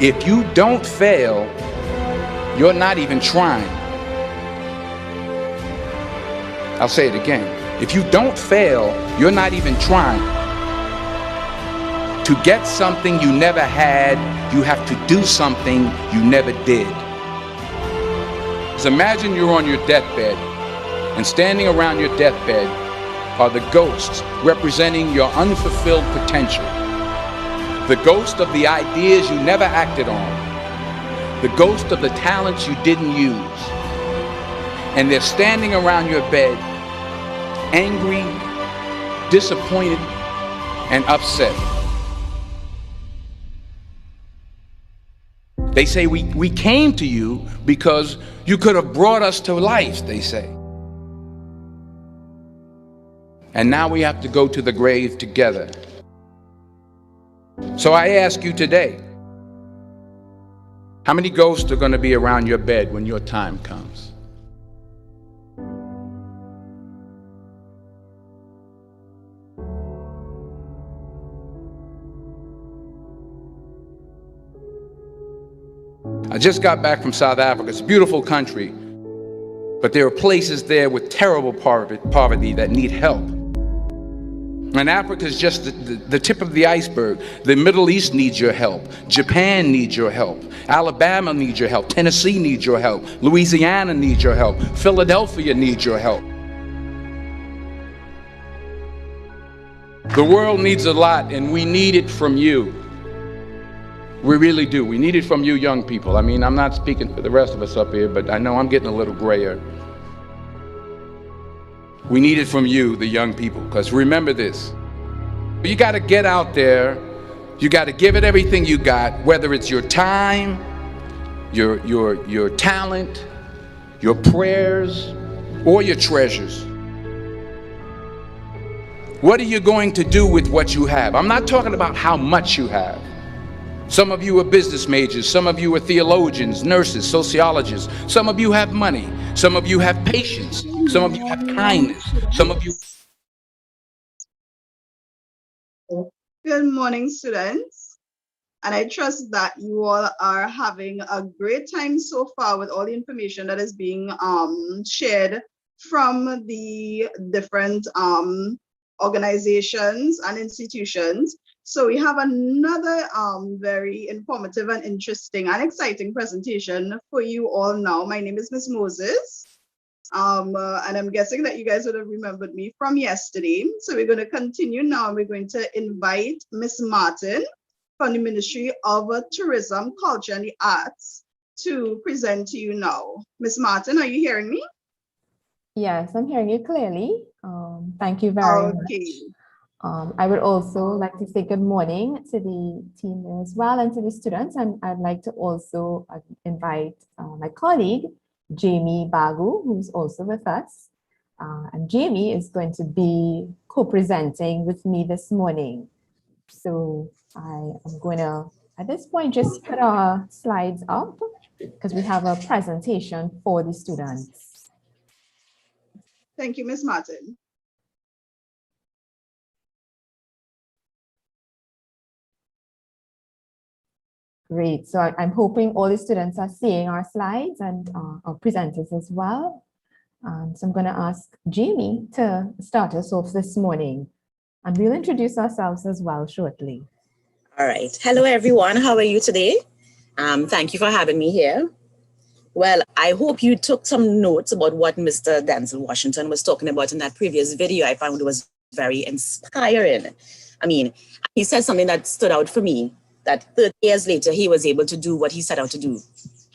If you don't fail, you're not even trying. I'll say it again. If you don't fail, you're not even trying. To get something you never had, you have to do something you never did. So imagine you're on your deathbed, and standing around your deathbed are the ghosts representing your unfulfilled potential. The ghost of the ideas you never acted on. The ghost of the talents you didn't use. And they're standing around your bed, angry, disappointed, and upset. They say we came to you because you could have brought us to life, they say. And now we have to go to the grave together. So I ask you today, how many ghosts are going to be around your bed when your time comes? I just got back from South Africa. It's a beautiful country, but there are places there with terrible poverty that need help. And Africa is just the tip of the iceberg. The Middle East needs your help. Japan needs your help. Alabama needs your help. Tennessee needs your help. Louisiana needs your help. Philadelphia needs your help. The world needs a lot, and we need it from you. We really do. We need it from you young people. I mean, I'm not speaking for the rest of us up here, but I know I'm getting a little grayer. We need it from you, the young people, because remember this. You got to get out there. You got to give it everything you got, whether it's your time, your talent, your prayers, or your treasures. What are you going to do with what you have? I'm not talking about how much you have. Some of you are business majors, some of you are theologians, nurses, sociologists, some of you have money, some of you have patience, some of you have kindness, some of you... Good morning, students, and I trust that you all are having a great time so far with all the information that is being shared from the different organizations and institutions. So we have another very informative and interesting and exciting presentation for you all now. My name is Ms. Moses, and I'm guessing that you guys would have remembered me from yesterday. So we're going to continue now, and we're going to invite Ms. Martin from the Ministry of Tourism, Culture and the Arts to present to you now. Ms. Martin, are you hearing me? Yes, I'm hearing you clearly. Thank you very much. I would also like to say good morning to the team there as well and to the students. And I'd like to also invite my colleague, Jamie Bagu, who's also with us. And Jamie is going to be co-presenting with me this morning. So I am going to, at this point, just put our slides up because we have a presentation for the students. Thank you, Ms. Martin. Great. So I'm hoping all the students are seeing our slides and our presenters as well. So I'm going to ask Jamie to start us off this morning, and we'll introduce ourselves as well shortly. All right. Hello, everyone. How are you today? Thank you for having me here. Well, I hope you took some notes about what Mr. Denzel Washington was talking about in that previous video. I found it was very inspiring. I mean, he said something that stood out for me, that 30 years later, he was able to do what he set out to do,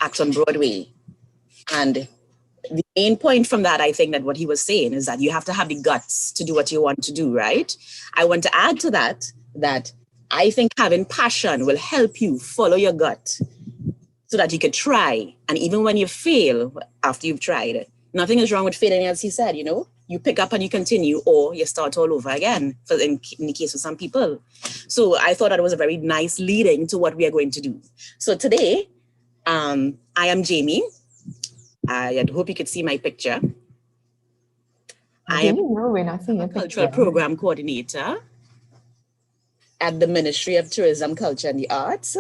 act on Broadway. And the main point from that, I think that what he was saying is that you have to have the guts to do what you want to do, right? I want to add to that, that I think having passion will help you follow your gut so that you could try. And even when you fail after you've tried, nothing is wrong with failing, as he said, you know, you pick up and you continue, or you start all over again, in the case of some people. So I thought that was a very nice leading to what we are going to do. So today, I am Jamie. I hope you could see my picture. I am a cultural program coordinator at the Ministry of Tourism, Culture and the Arts.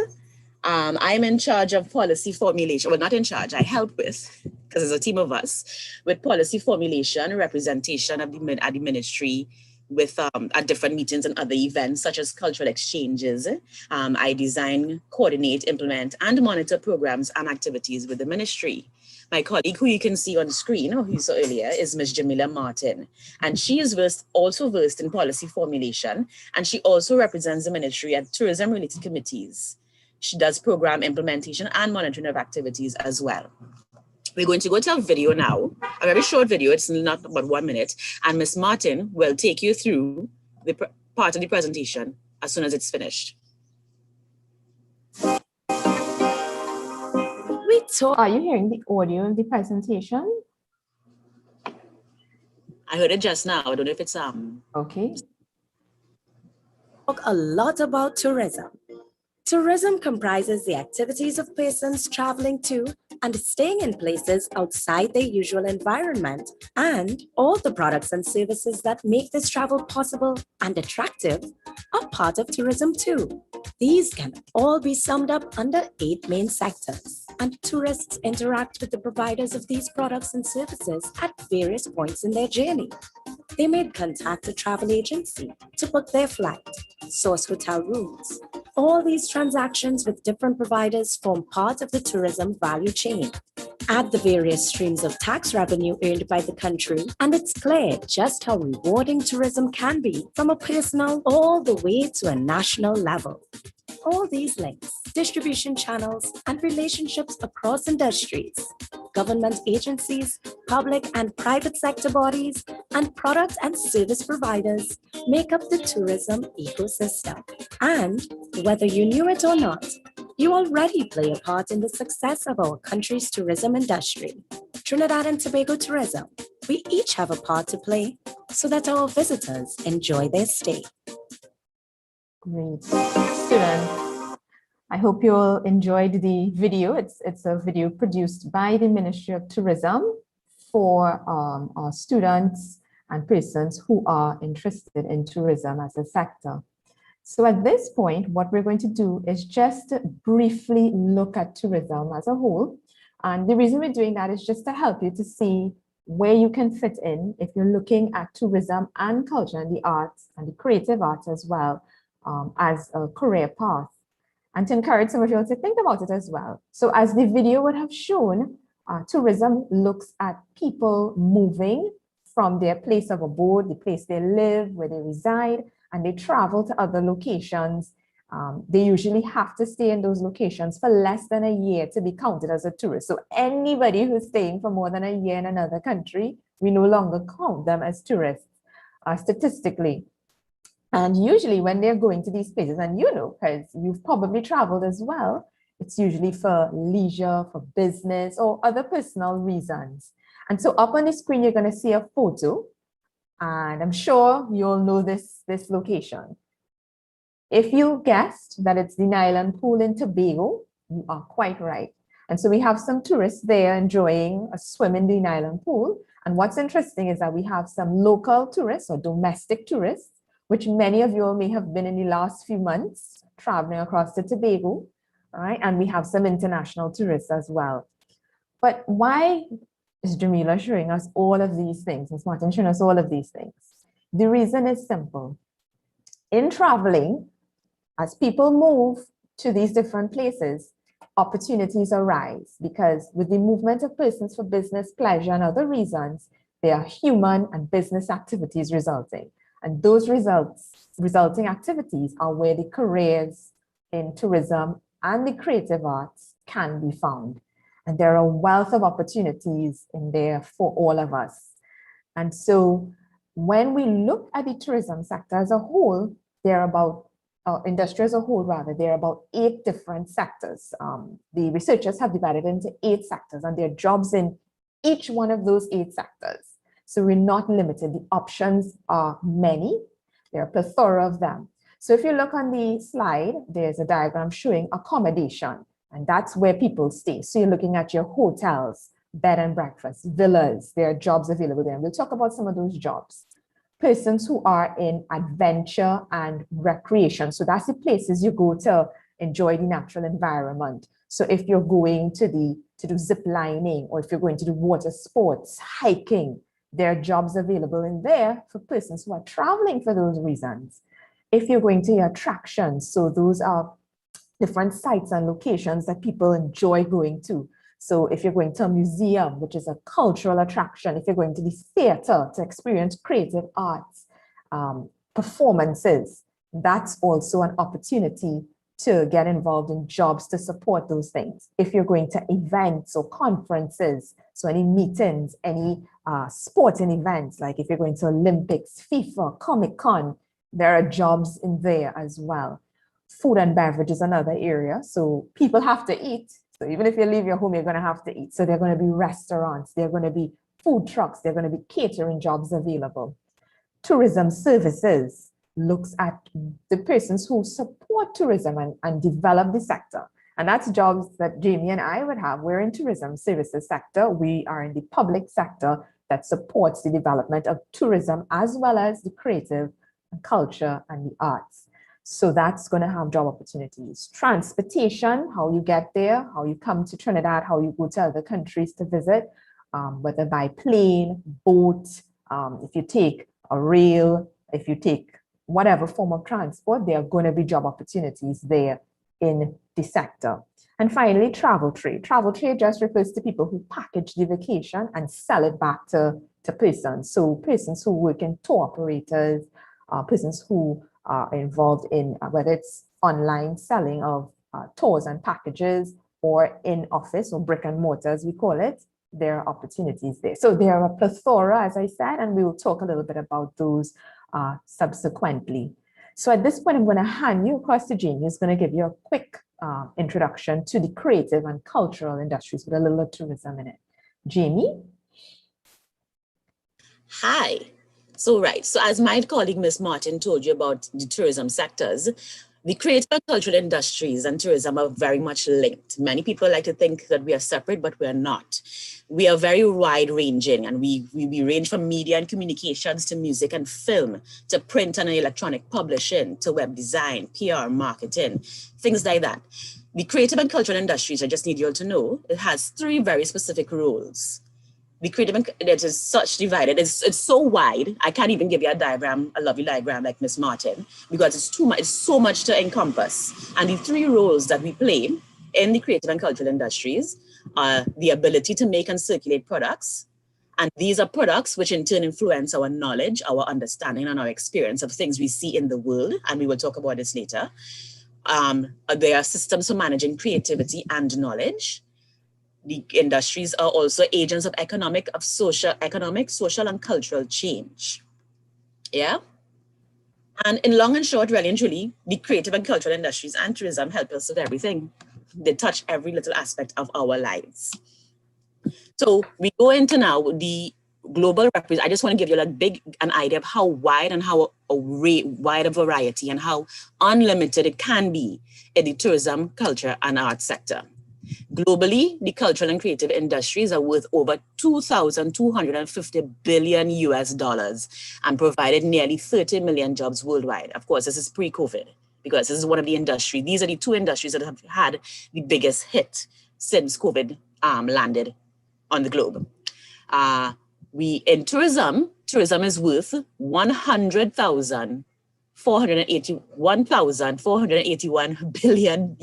I'm in charge of policy formulation. Well, not in charge, I help with, because there's a team of us, with policy formulation, representation of at the ministry with at different meetings and other events, such as cultural exchanges. I design, coordinate, implement, and monitor programs and activities with the ministry. My colleague, who you can see on screen, who you saw earlier, is Ms. Jamila Martin. And she is also versed in policy formulation, and she also represents the ministry at tourism-related committees. She does program implementation and monitoring of activities as well. We're going to go to a video now, a very short video. It's not about 1 minute. And Ms. Martin will take you through the part of the presentation as soon as it's finished. Are you hearing the audio of the presentation? I heard it just now. I don't know if it's Okay. Talk a lot about tourism. Tourism comprises the activities of persons traveling to and staying in places outside their usual environment, and all the products and services that make this travel possible and attractive are part of tourism too. These can all be summed up under 8 main sectors, and tourists interact with the providers of these products and services at various points in their journey. They may contact a travel agency to book their flight, source hotel rooms. All these transactions with different providers form part of the tourism value chain. Add the various streams of tax revenue earned by the country, and it's clear just how rewarding tourism can be from a personal all the way to a national level. All these links, distribution channels, and relationships across industries, government agencies, public and private sector bodies, and product and service providers make up the tourism ecosystem. And whether you knew it or not, you already play a part in the success of our country's tourism industry. Trinidad and Tobago Tourism, we each have a part to play so that our visitors enjoy their stay. Great. Students, I hope you all enjoyed the video. It's a video produced by the Ministry of Tourism for our students and persons who are interested in tourism as a sector. So at this point, what we're going to do is just briefly look at tourism as a whole. And the reason we're doing that is just to help you to see where you can fit in if you're looking at tourism and culture and the arts and the creative arts as well as a career path. And to encourage some of you to think about it as well. So as the video would have shown, tourism looks at people moving from their place of abode, the place they live, where they reside, and they travel to other locations. They usually have to stay in those locations for less than a year to be counted as a tourist. So anybody who's staying for more than a year in another country, we no longer count them as tourists statistically. And usually when they're going to these places, and you know, because you've probably traveled as well, it's usually for leisure, for business, or other personal reasons. And so up on the screen, you're going to see a photo, and I'm sure you'll know this location. If you guessed that it's the Nyland Pool in Tobago, you are quite right. And so we have some tourists there enjoying a swim in the Nyland Pool. And what's interesting is that we have some local tourists or domestic tourists, which many of you all may have been in the last few months traveling across to Tobago, all right? And we have some international tourists as well. But why is Jamila showing us all of these things? Ms. Martin showing us all of these things. The reason is simple. In traveling, as people move to these different places, opportunities arise because with the movement of persons for business, pleasure, and other reasons, there are human and business activities resulting. And those resulting activities are where the careers in tourism and the creative arts can be found. And there are a wealth of opportunities in there for all of us. And so when we look at the tourism sector as a whole, there are about, industry as a whole rather, there are about 8 different sectors. The researchers have divided into 8 sectors, and there are jobs in each one of those 8 sectors. So we're not limited. The options are many. There are a plethora of them. So if you look on the slide, there's a diagram showing accommodation, and that's where people stay. So you're looking at your hotels, bed and breakfast, villas. There are jobs available there. And we'll talk about some of those jobs. Persons who are in adventure and recreation. So that's the places you go to enjoy the natural environment. So if you're going to do zip lining, or if you're going to do water sports, hiking, there are jobs available in there for persons who are traveling for those reasons. If you're going to your attractions, so those are different sites and locations that people enjoy going to. So if you're going to a museum, which is a cultural attraction, if you're going to the theater to experience creative arts, performances, that's also an opportunity to get involved in jobs to support those things. If you're going to events or conferences, so any meetings, any sporting events, like if you're going to Olympics, FIFA, Comic-Con, there are jobs in there as well. Food and beverage is another area. So people have to eat. So even if you leave your home, you're going to have to eat. So there are going to be restaurants, there are going to be food trucks, there are going to be catering jobs available. Tourism services looks at the persons who support tourism and develop the sector. And that's jobs that Jamie and I would have. We're in tourism services sector. We are in the public sector that supports the development of tourism as well as the creative and culture and the arts. So that's going to have job opportunities. Transportation, how you get there, how you come to Trinidad, how you go to other countries to visit, whether by plane, boat, if you take a rail, if you take whatever form of transport, there are going to be job opportunities there in the sector. And finally, travel trade. Travel trade just refers to people who package the vacation and sell it back to persons. So persons who work in tour operators, persons who are involved in whether it's online selling of tours and packages or in office or brick and mortar, as we call it, there are opportunities there. So there are a plethora, as I said, and we will talk a little bit about those subsequently. So at this point, I'm going to hand you across to Jamie, who's going to give you a quick introduction to the creative and cultural industries with a little of tourism in it. Jamie? Hi. So as my colleague, Ms. Martin, told you about the tourism sectors, the creative and cultural industries and tourism are very much linked. Many people like to think that we are separate, but we are not. We are very wide-ranging, and we range from media and communications to music and film, to print and electronic publishing, to web design, PR, marketing, things like that. The creative and cultural industries, I just need you all to know, it has 3 very specific roles. The creative, it is such divided, it's so wide, I can't even give you a diagram, a lovely diagram like Miss Martin, because it's too much, it's so much to encompass. And the 3 roles that we play in the creative and cultural industries are the ability to make and circulate products. And these are products which in turn influence our knowledge, our understanding, and our experience of things we see in the world. And we will talk about this later. There are systems for managing creativity and knowledge. The industries are also agents of social, and cultural change. Yeah. And in long and short, really and truly, the creative and cultural industries and tourism help us with everything. They touch every little aspect of our lives. So we go into now the global representation. I just want to give you an idea of how wide and how wide a variety and how unlimited it can be in the tourism, culture, and arts sector. Globally, the cultural and creative industries are worth over $2,250 billion and provided nearly 30 million jobs worldwide. Of course, this is pre-COVID, because this is one of the industries. These are the 2 industries that have had the biggest hit since COVID landed on the globe. In tourism is worth $1,481 billion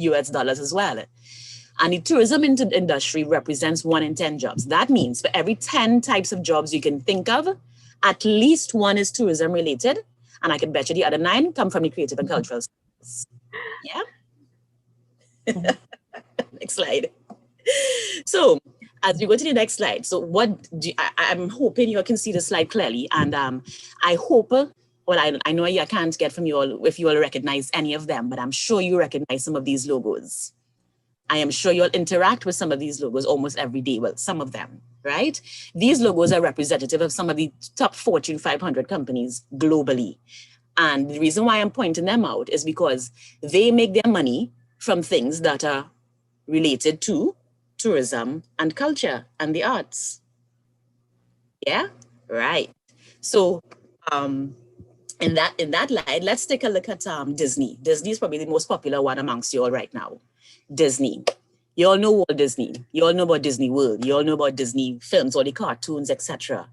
as well. And the tourism industry represents 1 in 10 jobs. That means for every 10 types of jobs you can think of, at least 1 is tourism related. And I can bet you the other 9 come from the creative and cultural space. Yeah. Next slide. So as we go to the next slide, so I'm hoping you can see the slide clearly. And I hope, well, I know I can't get from you all if you all recognize any of them, but I'm sure you recognize some of these logos. I am sure you'll interact with some of these logos almost every day. Well, some of them, right? These logos are representative of some of the top Fortune 500 companies globally. And the reason why I'm pointing them out is because they make their money from things that are related to tourism and culture and the arts. Yeah, right. So in that light, let's take a look at Disney. Disney is probably the most popular one amongst you all right now. Disney. You all know Walt Disney. You all know about Disney World. You all know about Disney films, all the cartoons, etc.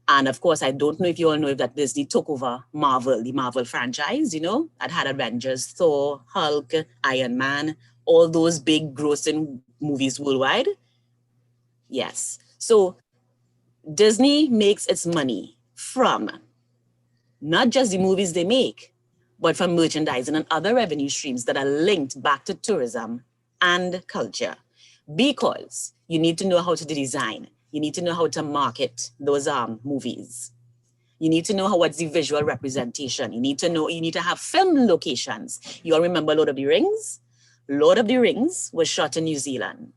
And of course, I don't know if you all know that Disney took over Marvel, the Marvel franchise, that had Avengers, Thor, Hulk, Iron Man, all those big grossing movies worldwide. Yes. So Disney makes its money from not just the movies they make, but from merchandising and other revenue streams that are linked back to tourism and culture. Because you need to know how to design, you need to know how to market those movies. You need to know what's the visual representation. You need to have film locations. You all remember Lord of the Rings? Lord of the Rings was shot in New Zealand.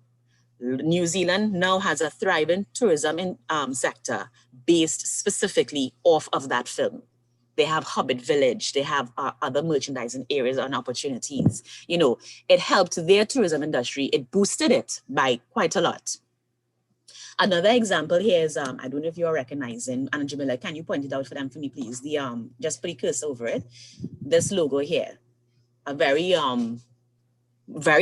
New Zealand now has a thriving tourism sector based specifically off of that film. They have Hobbit Village, they have other merchandising areas and opportunities. You know, it helped their tourism industry, it boosted it by quite a lot. Another example here is, I don't know if you're recognizing, and Jamila, can you point it out for them for me, please? The just put a cursor over it. This logo here, a very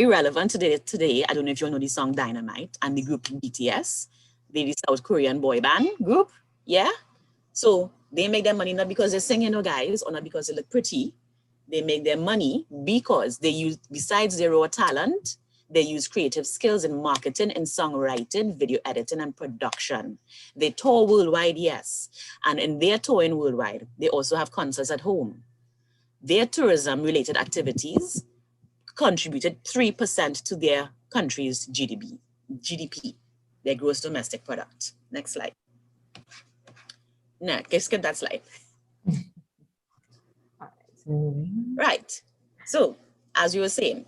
relevant today. I don't know if you know the song Dynamite and the group BTS, the South Korean boy band group, yeah? So they make their money not because they're singing, no guys, or not because they look pretty. They make their money because they use, besides their raw talent, they use creative skills in marketing and songwriting, video editing, and production. They tour worldwide, yes. And in their touring worldwide, they also have concerts at home. Their tourism-related activities contributed 3% to their country's GDP, their gross domestic product. Next slide. No, skip that slide. Right. So, as you were saying,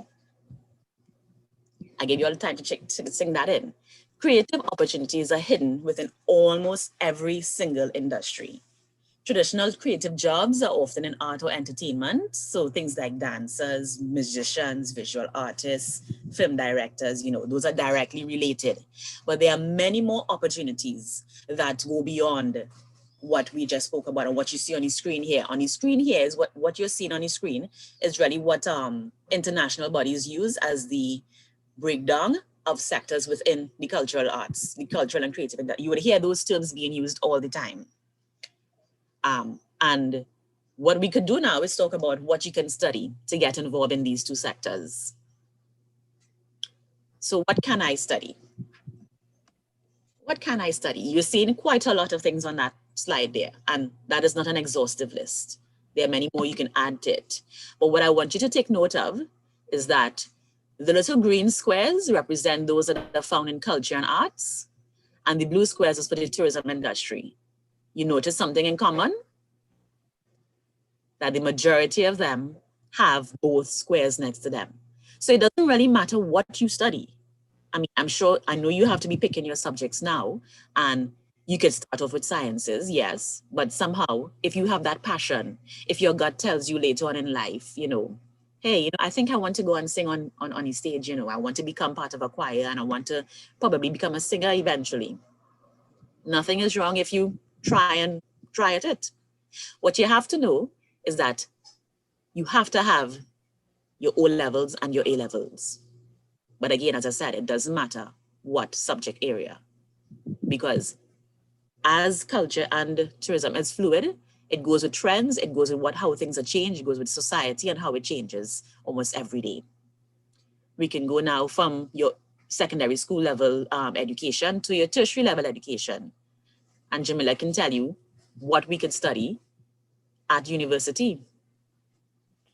I gave you all the time to sing that in. Creative opportunities are hidden within almost every single industry. Traditional creative jobs are often in art or entertainment. So things like dancers, musicians, visual artists, film directors, you know, those are directly related. But there are many more opportunities that go beyond what we just spoke about and what you see on the screen here. On the screen here is what you're seeing on the screen is really what international bodies use as the breakdown of sectors within the cultural arts, the cultural and creative. You would hear those terms being used all the time. And what we could do now is talk about what you can study to get involved in these two sectors. So what can I study? What can I study? You're seeing quite a lot of things on that slide there, and that is not an exhaustive list. There are many more you can add to it. But what I want you to take note of is that the little green squares represent those that are found in culture and arts, and the blue squares is for the tourism industry. You notice something in common? That the majority of them have both squares next to them. So it doesn't really matter what you study. I mean, I know you have to be picking your subjects now, and you could start off with sciences, yes, but somehow, if you have that passion, if your gut tells you later on in life, you know, hey, you know, I think I want to go and sing on a stage, you know, I want to become part of a choir and I want to probably become a singer eventually. Nothing is wrong if you try at it. What you have to know is that you have to have your O levels and your A levels. But again, as I said, it doesn't matter what subject area, because as culture and tourism is fluid, it goes with trends, it goes with how things are changed, it goes with society and how it changes almost every day. We can go now from your secondary school level education to your tertiary level education. And Jamila can tell you what we could study at university.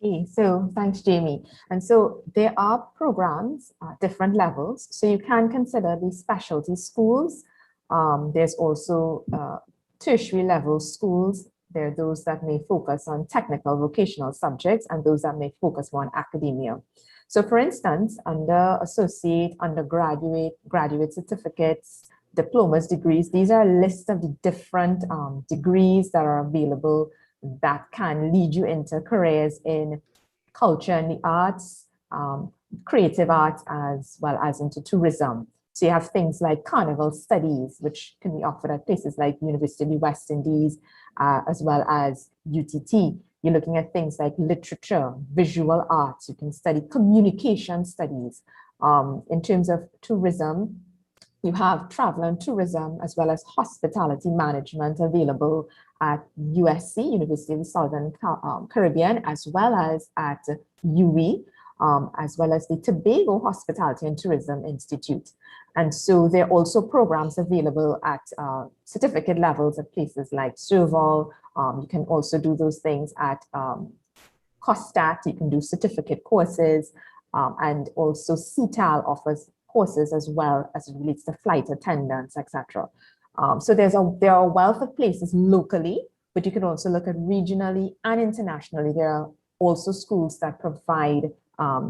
Okay, so thanks, Jamie. And so there are programs at different levels. So you can consider these specialty schools. There's also tertiary level schools. There are those that may focus on technical vocational subjects and those that may focus more on academia. So for instance, under associate, undergraduate, graduate certificates, diplomas, degrees, these are a list of the different degrees that are available that can lead you into careers in culture and the arts, creative arts, as well as into tourism. So you have things like carnival studies, which can be offered at places like University of the West Indies, as well as UTT. You're looking at things like literature, visual arts. You can study communication studies. In terms of tourism, you have travel and tourism, as well as hospitality management available at USC, University of the Southern Caribbean, as well as at UWI, as well as the Tobago Hospitality and Tourism Institute. And so there are also programs available at certificate levels at places like Servall. You can also do those things at COSTAT. You can do certificate courses, and also CTAL offers courses as well as it relates to flight attendants, etc. So there are a wealth of places locally but you can also look at regionally and internationally. There are also schools that provide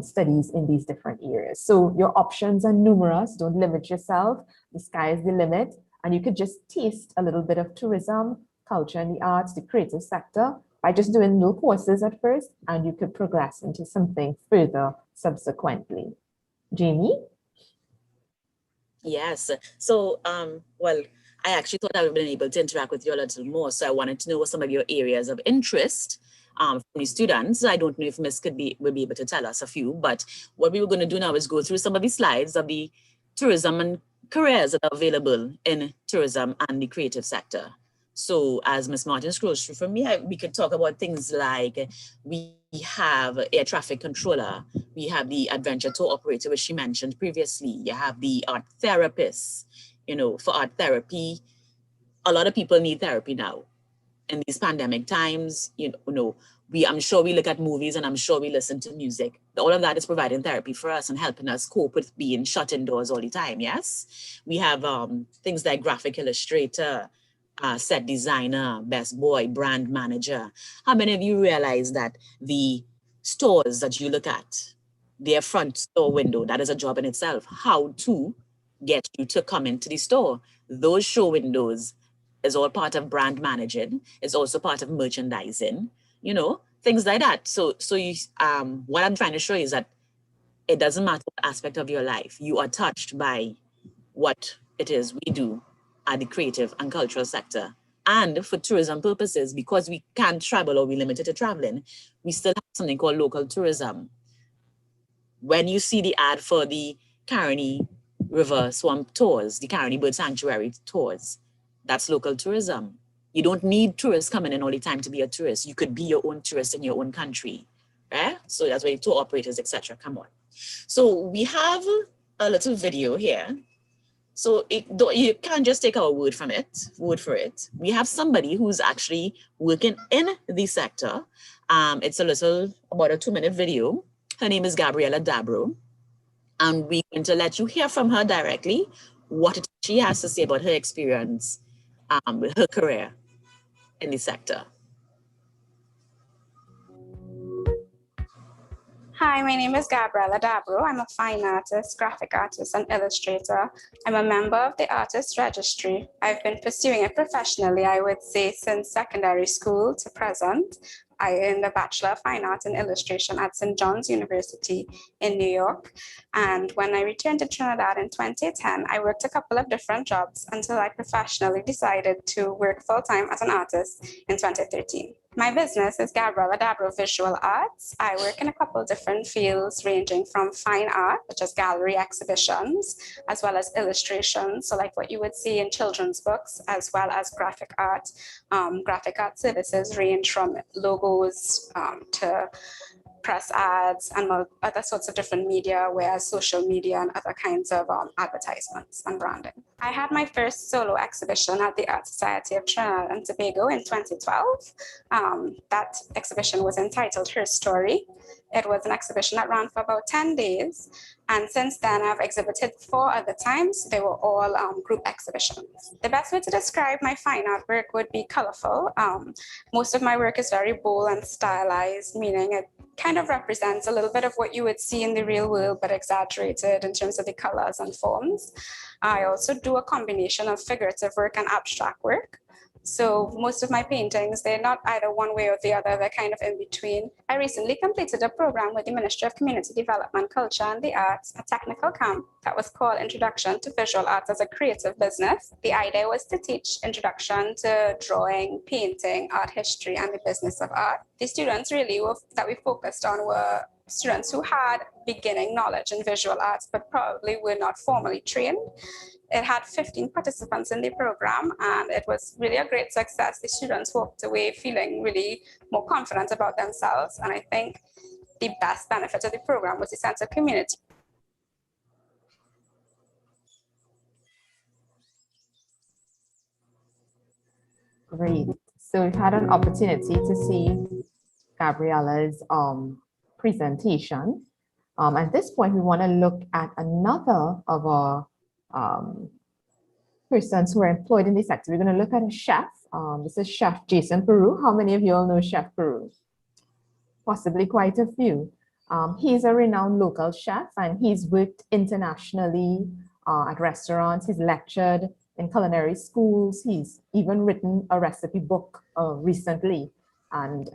studies in these different areas. So your options are numerous. Don't limit yourself. The sky is the limit. And you could just taste a little bit of tourism, culture and the arts, the creative sector by just doing little courses at first, and you could progress into something further subsequently. Jamie? Yes. So, well, I actually thought I would have been able to interact with you a little more. So I wanted to know what some of your areas of interest from the students. I don't know if Miss will be able to tell us a few, but what we were going to do now is go through some of the slides of the tourism and careers that are available in tourism and the creative sector. So as Ms. Martin scrolls through for me, we could talk about things like we have air traffic controller, we have the adventure tour operator, which she mentioned previously, you have the art therapist. You know, for art therapy, a lot of people need therapy now. In these pandemic times, I'm sure we look at movies and I'm sure we listen to music. All of that is providing therapy for us and helping us cope with being shut indoors all the time, yes? We have things like graphic illustrator, set designer, best boy, brand manager. How many of you realize that the stores that you look at, their front store window, that is a job in itself. How to get you to come into the store. Those show windows is all part of brand managing. It's also part of merchandising, things like that. So you, what I'm trying to show you is that it doesn't matter what aspect of your life, you are touched by what it is we do at the creative and cultural sector. And for tourism purposes, because we can't travel or we're limited to traveling, we still have something called local tourism. When you see the ad for the Caroni River Swamp tours, the Caroni Bird Sanctuary tours, that's local tourism. You don't need tourists coming in all the time to be a tourist. You could be your own tourist in your own country, right? So that's where tour operators, etc. come on. So we have a little video here. So you can't just take our word for it. We have somebody who's actually working in the sector. It's about a 2-minute video. Her name is Gabriella Dabro. And we're going to let you hear from her directly what she has to say about her experience with her career in the sector. Hi, my name is Gabriella Dabro. I'm a fine artist, graphic artist, and illustrator. I'm a member of the Artist Registry. I've been pursuing it professionally, I would say, since secondary school to present. I earned a Bachelor of Fine Art in Illustration at St. John's University in New York. And when I returned to Trinidad in 2010, I worked a couple of different jobs until I professionally decided to work full-time as an artist in 2013. My business is Gabriella Dabro Visual Arts. I work in a couple of different fields ranging from fine art, such as gallery exhibitions, as well as illustrations, so like what you would see in children's books, as well as graphic art. Graphic art services range from logos to press ads and other sorts of different media, whereas social media and other kinds of advertisements and branding. I had my first solo exhibition at the Art Society of Trinidad and Tobago in 2012. That exhibition was entitled Her Story. It was an exhibition that ran for about 10 days. And since then, I've exhibited 4 other times. They were all group exhibitions. The best way to describe my fine art work would be colorful. Most of my work is very bold and stylized, meaning it kind of represents a little bit of what you would see in the real world, but exaggerated in terms of the colors and forms. I also do a combination of figurative work and abstract work. So most of my paintings, they're not either one way or the other, they're kind of in between. I recently completed a program with the Ministry of Community Development, Culture and the Arts, a technical camp that was called Introduction to Visual Arts as a Creative Business. The idea was to teach introduction to drawing, painting, art history, and the business of art. The students really that we focused on were students who had beginning knowledge in visual arts, but probably were not formally trained. It had 15 participants in the program, and it was really a great success. The students walked away feeling really more confident about themselves, and I think the best benefit of the program was the sense of community. Great. So we've had an opportunity to see Gabriella's presentation. At this point, we want to look at another of our persons who are employed in the sector. We're going to look at a chef. This is Chef Jason Peru. How many of you all know Chef Peru? Possibly quite a few. He's a renowned local chef, and he's worked internationally at restaurants. He's lectured in culinary schools. He's even written a recipe book recently. And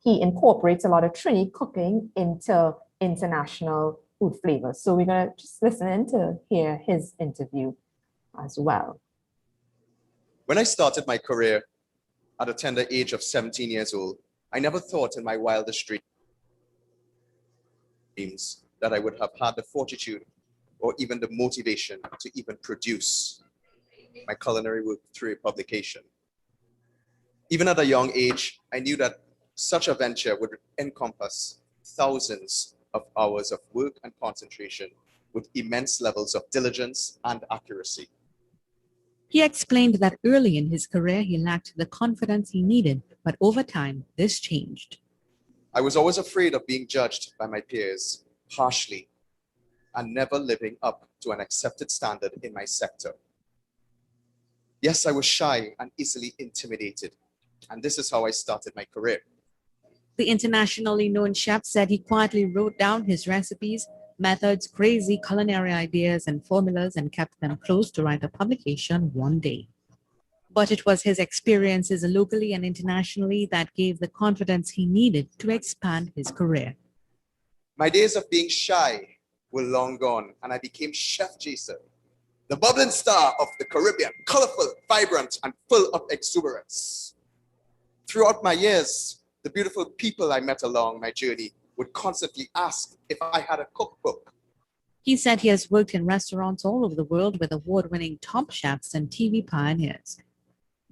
he incorporates a lot of Trini cooking into international food flavors. So we're going to just listen in to hear his interview as well. When I started my career at a tender age of 17 years old, I never thought in my wildest dreams that I would have had the fortitude or even the motivation to even produce my culinary work through a publication. Even at a young age, I knew that such a venture would encompass thousands of hours of work and concentration with immense levels of diligence and accuracy. He explained that early in his career, he lacked the confidence he needed, but over time, this changed. I was always afraid of being judged by my peers harshly and never living up to an accepted standard in my sector. Yes, I was shy and easily intimidated, and this is how I started my career. The internationally known chef said he quietly wrote down his recipes, methods, crazy culinary ideas, and formulas and kept them close to write a publication one day. But it was his experiences locally and internationally that gave the confidence he needed to expand his career. My days of being shy were long gone, and I became Chef Jason, the bubbling star of the Caribbean, colorful, vibrant, and full of exuberance. Throughout my years, the beautiful people I met along my journey would constantly ask if I had a cookbook. He said he has worked in restaurants all over the world with award-winning top chefs and TV pioneers.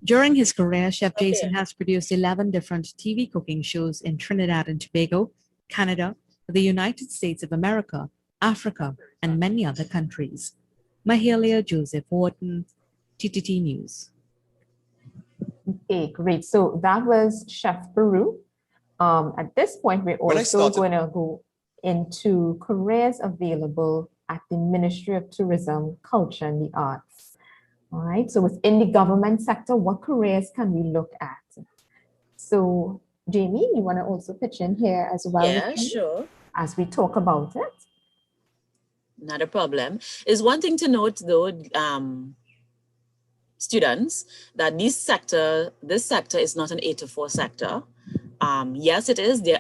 During his career, Chef Jason has produced 11 different TV cooking shows in Trinidad and Tobago, Canada, the United States of America, Africa, and many other countries. Mahalia Joseph Wharton, TTT News. Okay, great. So that was Chef Peru. At this point, we're also going to go into careers available at the Ministry of Tourism, Culture, and the Arts. All right, so within the government sector, what careers can we look at? So, Jamie, you want to also pitch in here as well? Yeah, sure. As we talk about it. Not a problem. Is one thing to note, though, students, that this sector is not an 8 to 4 sector. Yes, it is. There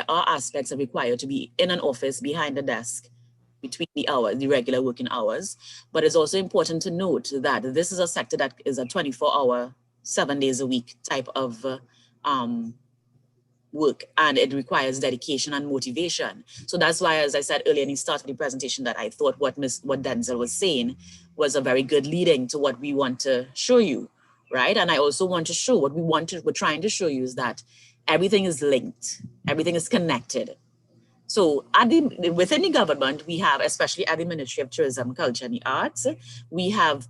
are aspects that require to be in an office behind the desk between the regular working hours. But it's also important to note that this is a sector that is a 24-hour, 7 days a week type of work, and it requires dedication and motivation. So that's why, as I said earlier in the start of the presentation, that I thought what Denzel was saying was a very good leading to what we want to show you, right? And I also want to show we're trying to show you is that everything is linked, everything is connected. So within the government, we have, especially at the Ministry of Tourism, Culture, and the Arts, we have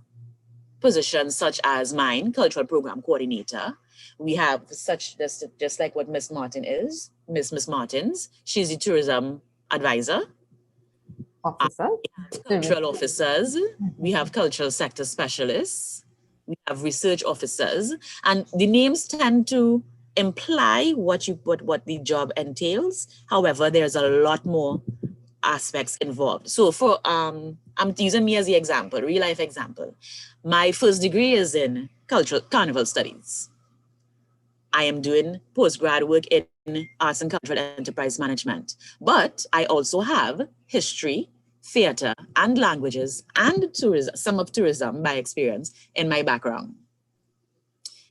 positions such as mine, Cultural Program Coordinator. We have just like what Miss Martin is, Miss Martins. She's the Tourism Advisor. Officer. Cultural officers. We have Cultural Sector Specialists. We have Research Officers. And the names tend to imply what the job entails. However, there's a lot more aspects involved. So for I'm using me as the example, real life example. My first degree is in Carnival Studies. I am doing postgrad work in Arts and Cultural Enterprise Management, but I also have history, theater, and languages, and tourism, some of tourism by experience in my background.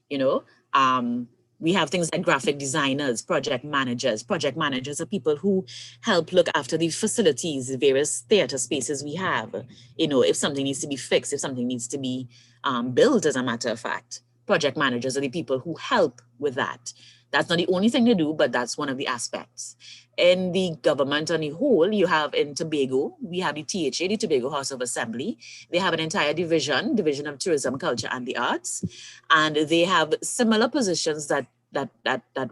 You know, we have things like graphic designers, project managers. Project managers are people who help look after the facilities, the various theater spaces we have. You know, if something needs to be fixed, if something needs to be built, as a matter of fact. Project managers are the people who help with that. That's not the only thing they do, but that's one of the aspects. In the government on the whole, you have in Tobago, we have the THA, the Tobago House of Assembly. They have an entire division of Tourism, Culture, and the Arts. And they have similar positions that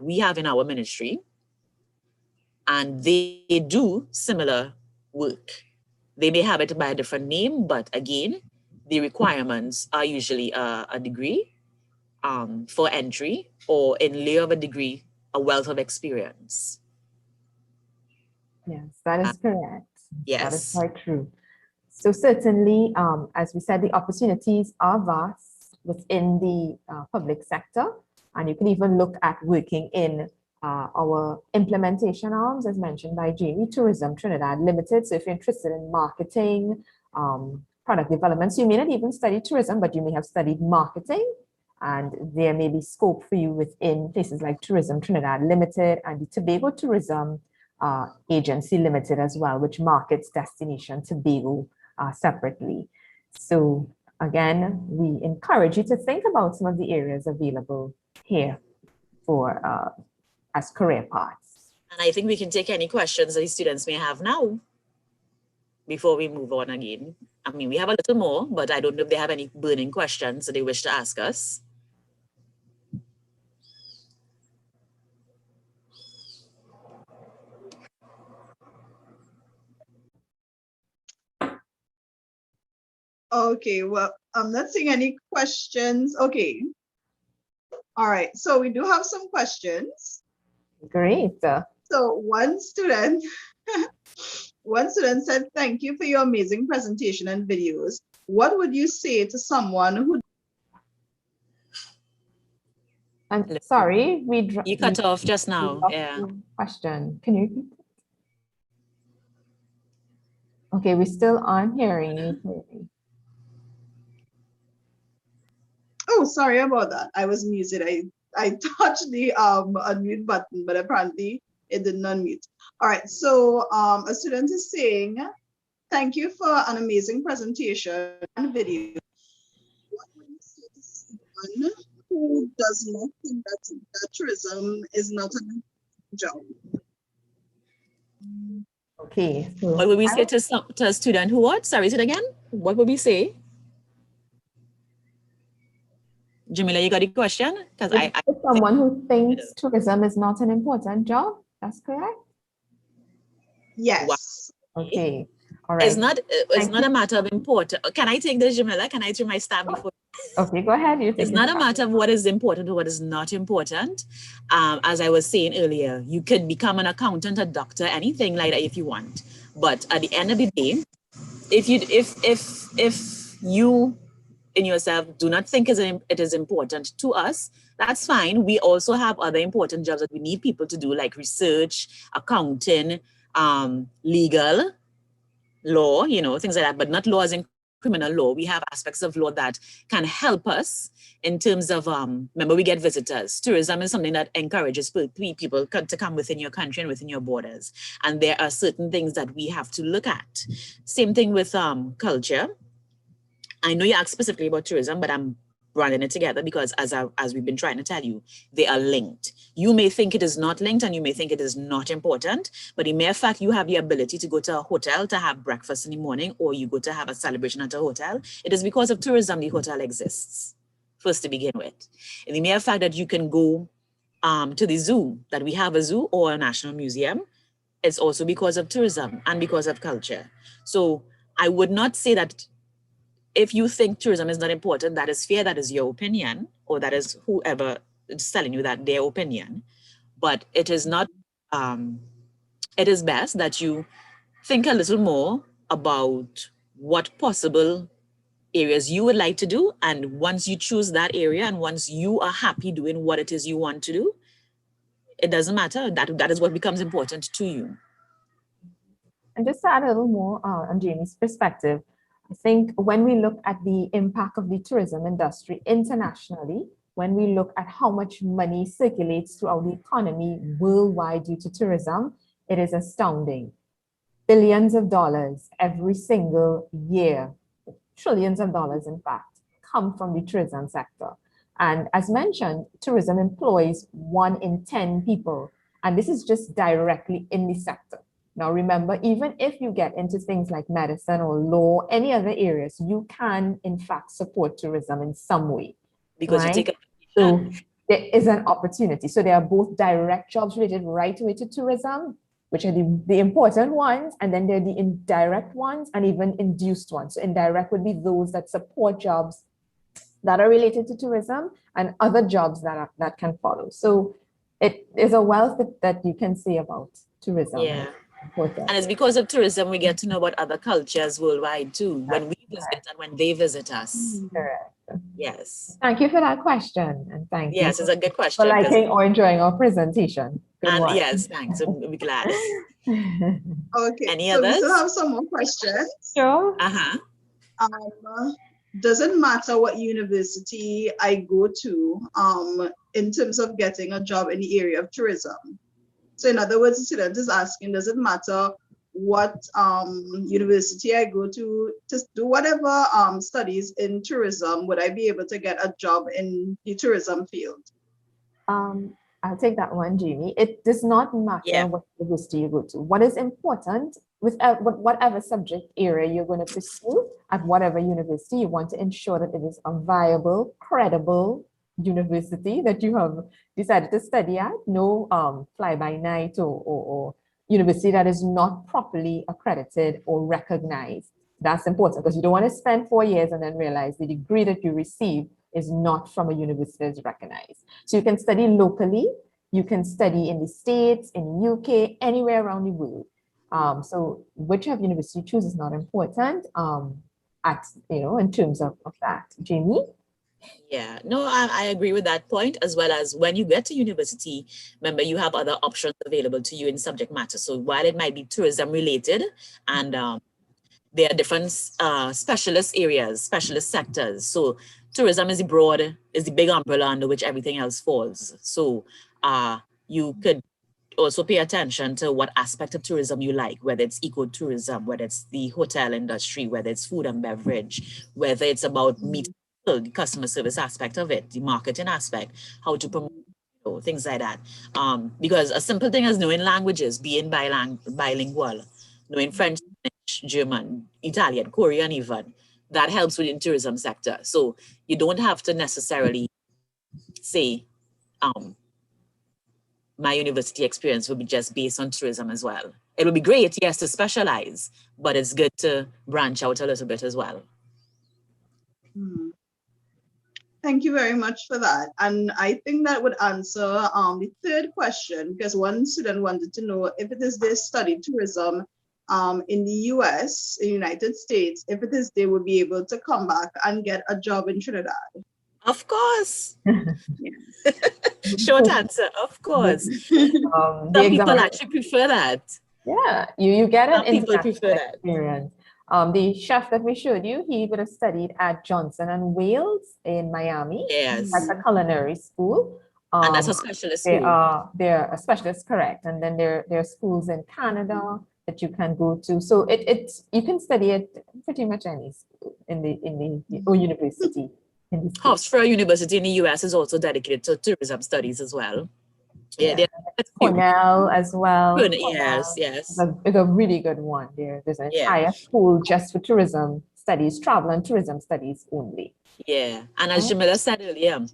we have in our ministry. And they do similar work. They may have it by a different name, but again, the requirements are usually a degree for entry, or in lieu of a degree, a wealth of experience. Yes, that is correct. Yes. That is quite true. So certainly, as we said, the opportunities are vast within the public sector, and you can even look at working in our implementation arms, as mentioned by Jamie, Tourism Trinidad Limited. So if you're interested in marketing, product development, so you may not even study tourism, but you may have studied marketing, and there may be scope for you within places like Tourism Trinidad Limited and the Tobago Tourism Agency Limited as well, which markets Destination Tobago separately. So again, we encourage you to think about some of the areas available here for as career paths. And I think we can take any questions that the students may have now before we move on again. I mean, we have a little more, but I don't know if they have any burning questions that they wish to ask us. Okay, well, I'm not seeing any questions. Okay. All right, so we do have some questions. Great. So one student said, thank you for your amazing presentation and videos. What would you say to someone who... I'm sorry, you cut off just now. Yeah. Question. Can you repeat? Okay, we still aren't hearing you clearly. Oh, sorry about that. I was muted. I touched the unmute button, but apparently it didn't unmute. All right, so a student is saying, thank you for an amazing presentation and video. What would you say to someone who does not think that tourism is not a job? Okay. So what would we say to a student who what? Sorry, say it again. What would we say? Jamila, you got a question? Because I someone who thinks tourism is not an important job. That's correct. Yes. Wow. Okay. All right. It's not a matter of important. Can I take this, Jamila? Can I do my stab before? Okay, go ahead. It's not a matter of what is important or what is not important. As I was saying earlier, you could become an accountant, a doctor, anything like that if you want. But at the end of the day, if you in yourself do not think it is important to us, that's fine. We also have other important jobs that we need people to do, like research, accounting, legal, law, things like that, but not law as in criminal law. We have aspects of law that can help us in terms of, remember, we get visitors. Tourism is something that encourages people to come within your country and within your borders. And there are certain things that we have to look at. Same thing with culture. I know you asked specifically about tourism, but I'm running it together because as we've been trying to tell you, they are linked. You may think it is not linked and you may think it is not important, but the mere fact you have the ability to go to a hotel to have breakfast in the morning, or you go to have a celebration at a hotel, it is because of tourism the hotel exists, first to begin with. And the mere fact that you can go to the zoo, that we have a zoo or a national museum, it's also because of tourism and because of culture. So I would not say that if you think tourism is not important, that is fair, that is your opinion, or that is whoever is telling you that their opinion. But it is not, it is best that you think a little more about what possible areas you would like to do. And once you choose that area and once you are happy doing what it is you want to do, it doesn't matter. That is what becomes important to you. And just to add a little more on Jamie's perspective, I think when we look at the impact of the tourism industry internationally, when we look at how much money circulates throughout the economy worldwide due to tourism, it is astounding. Billions of dollars every single year, trillions of dollars in fact, come from the tourism sector. And as mentioned, tourism employs 1 in 10 people, and this is just directly in the sector. Now, remember, even if you get into things like medicine or law, any other areas, you can, in fact, support tourism in some way. Because right? you take So there is an opportunity. So there are both direct jobs related right away to tourism, which are the important ones, and then there are the indirect ones and even induced ones. So indirect would be those that support jobs that are related to tourism and other jobs that can follow. So it is a wealth that you can say about tourism. Yeah. And it's because of tourism we get to know about other cultures worldwide too, when we visit and when they visit us. Correct. Yes. Thank you for that question, and thank you. Yes, it's a good question. For liking or enjoying our presentation. Good and one. yes, thanks. We'll be glad. Okay. Any so others? we still have some more questions. Sure. Doesn't matter what university I go to in terms of getting a job in the area of tourism. So in other words, the student is asking, does it matter what university I go to do whatever studies in tourism, would I be able to get a job in the tourism field? I'll take that one, Jamie. It does not matter what university you go to. What is important with whatever subject area you're going to pursue at whatever university, you want to ensure that it is a viable, credible university that you have decided to study at. No fly-by-night or university that is not properly accredited or recognized. That's important because you don't want to spend 4 years and then realize the degree that you receive is not from a university that is recognized. So you can study locally, you can study in the States, in the UK, anywhere around the world. So whichever university you choose is not important in terms of that. Jamie? Yeah, no, I agree with that point, as well as when you get to university, remember you have other options available to you in subject matter. So while it might be tourism related and there are different specialist areas, specialist sectors. So tourism is the big umbrella under which everything else falls. So you could also pay attention to what aspect of tourism you like, whether it's ecotourism, whether it's the hotel industry, whether it's food and beverage, whether it's about meeting the customer service aspect of it, the marketing aspect, how to promote, things like that. Because a simple thing as knowing languages, being bilingual, knowing French, German, Italian, Korean even, that helps within tourism sector. So you don't have to necessarily say, my university experience will be just based on tourism as well. It would be great, yes, to specialize, but it's good to branch out a little bit as well. Thank you very much for that. And I think that would answer the third question, because one student wanted to know if it is they study tourism in the US, in the United States, if it is they would be able to come back and get a job in Trinidad. Of course. Short answer, of course. Some people actually prefer that. Yeah, you get an international experience. The chef that we showed you, he would have studied at Johnson and Wales in Miami. Yes. That's a culinary school. And that's a specialist school. They're a specialist, correct. And then there are schools in Canada that you can go to. So you can study at pretty much any school in the university. Hofstra University in the US is also dedicated to tourism studies as well. Yeah. Cornell as well. Yes. It's a really good one. There's an entire school just for tourism studies, travel and tourism studies only. Yeah, and as Jamila said earlier,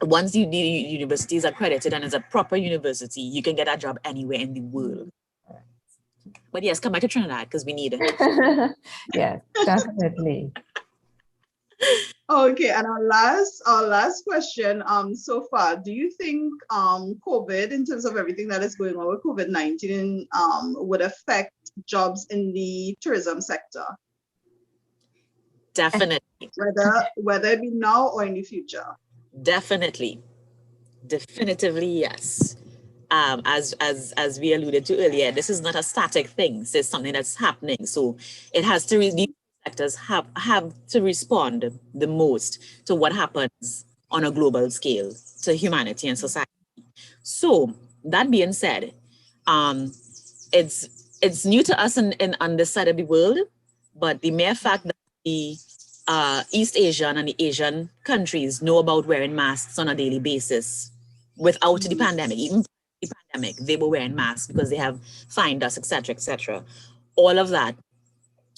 once the university is accredited and is a proper university, you can get a job anywhere in the world. But yes, come back to Trinidad because we need it. Yes, definitely. Okay, and our last question so far, do you think COVID, in terms of everything that is going on with COVID-19, would affect jobs in the tourism sector? Definitely. Whether it be now or in the future? Definitely. Definitively, yes. As we alluded to earlier, this is not a static thing. This is something that's happening. So it has to really sectors have to respond the most to what happens on a global scale to humanity and society. So that being said, it's new to us on this side of the world, but the mere fact that the East Asian and the Asian countries know about wearing masks on a daily basis without the pandemic, even the pandemic, they were wearing masks because they have fined us, etc., etc. All of that,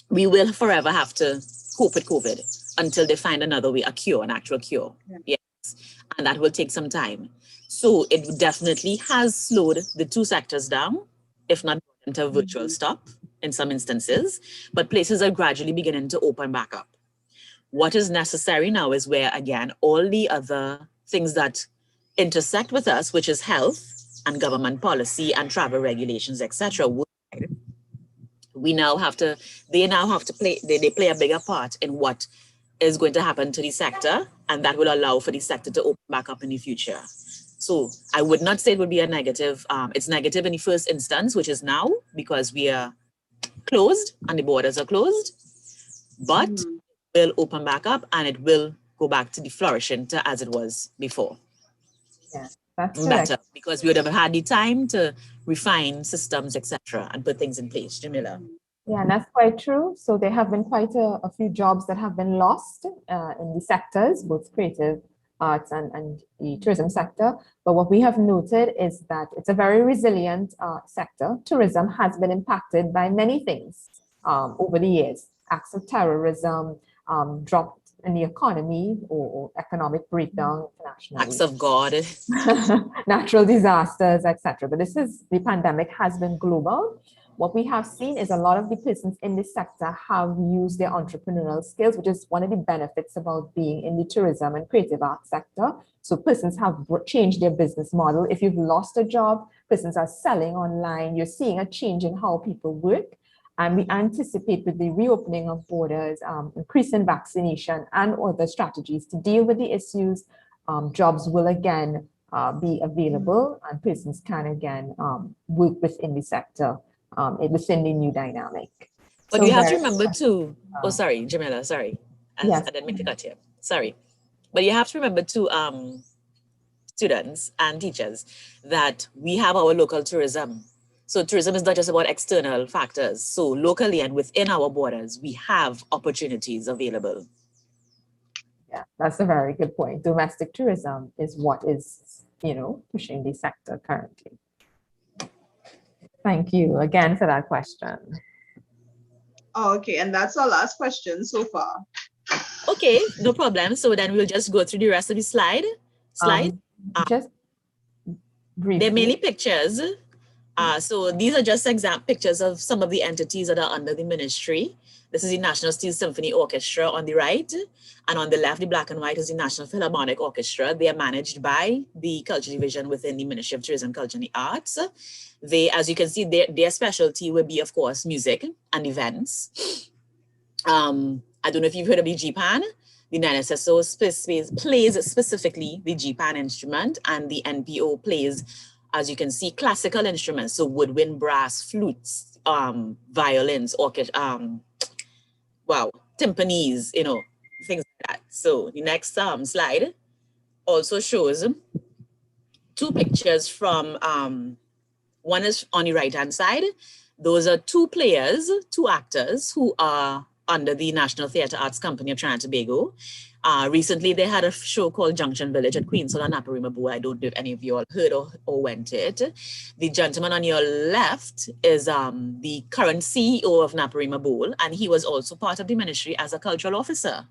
we will forever have to cope with COVID until they find another way, an actual cure. Yes. And that will take some time. So it definitely has slowed the two sectors down, if not into a virtual stop in some instances, but places are gradually beginning to open back up. What is necessary now is where, again, all the other things that intersect with us, which is health and government policy and travel regulations, etc. They now have to play, they play a bigger part in what is going to happen to the sector, and that will allow for the sector to open back up in the future. So I would not say it would be a negative. It's negative in the first instance, which is now, because we are closed and the borders are closed, but it will open back up and it will go back to the flourishing to as it was before. Yeah, that's better, because we would have had the time to refine systems, etc., and put things in place. Jamila. Yeah, and that's quite true. So there have been quite a few jobs that have been lost in the sectors, both creative arts and the tourism sector. But what we have noted is that it's a very resilient sector. Tourism has been impacted by many things over the years. Acts of terrorism, drop in the economy or economic breakdown internationally. Acts of God. Natural disasters, etc. But the pandemic has been global. What we have seen is a lot of the persons in this sector have used their entrepreneurial skills, which is one of the benefits about being in the tourism and creative arts sector. So persons have changed their business model. If you've lost a job, persons are selling online. You're seeing a change in how people work. And we anticipate with the reopening of borders, increasing vaccination and other strategies to deal with the issues, jobs will again be available and persons can again work within the sector. Within the new dynamic. But so you have to remember too, oh, sorry, Jamila, sorry. Yes. I didn't mean to cut you, sorry. But you have to remember too, students and teachers, that we have our local tourism. So tourism is not just about external factors. So locally and within our borders, we have opportunities available. Yeah, that's a very good point. Domestic tourism is what is, pushing the sector currently. Thank you again for that question. Okay, and that's our last question so far. Okay, no problem. So then we'll just go through the rest of the slide. Just briefly. They're mainly pictures. So these are just pictures of some of the entities that are under the ministry. This is the National Steel Symphony Orchestra on the right, and on the left, the black and white is the National Philharmonic Orchestra. They are managed by the Culture Division within the Ministry of Tourism, Culture and the Arts. They, as you can see, their specialty will be, of course, music and events. I don't know if you've heard of the GPAN. The NSSO plays specifically the GPAN instrument, and the NPO plays, as you can see, classical instruments, so woodwind, brass, flutes, violins, timpanis, things like that. So the next slide also shows two pictures from, one is on the right-hand side. Those are two players, two actors who are under the National Theatre Arts Company of Trinidad and Tobago. Recently, they had a show called Junction Village at Queensland and Naparima Bowl. I don't know if any of you all heard or went to it. The gentleman on your left is the current CEO of Naparima Bowl, and he was also part of the ministry as a cultural officer.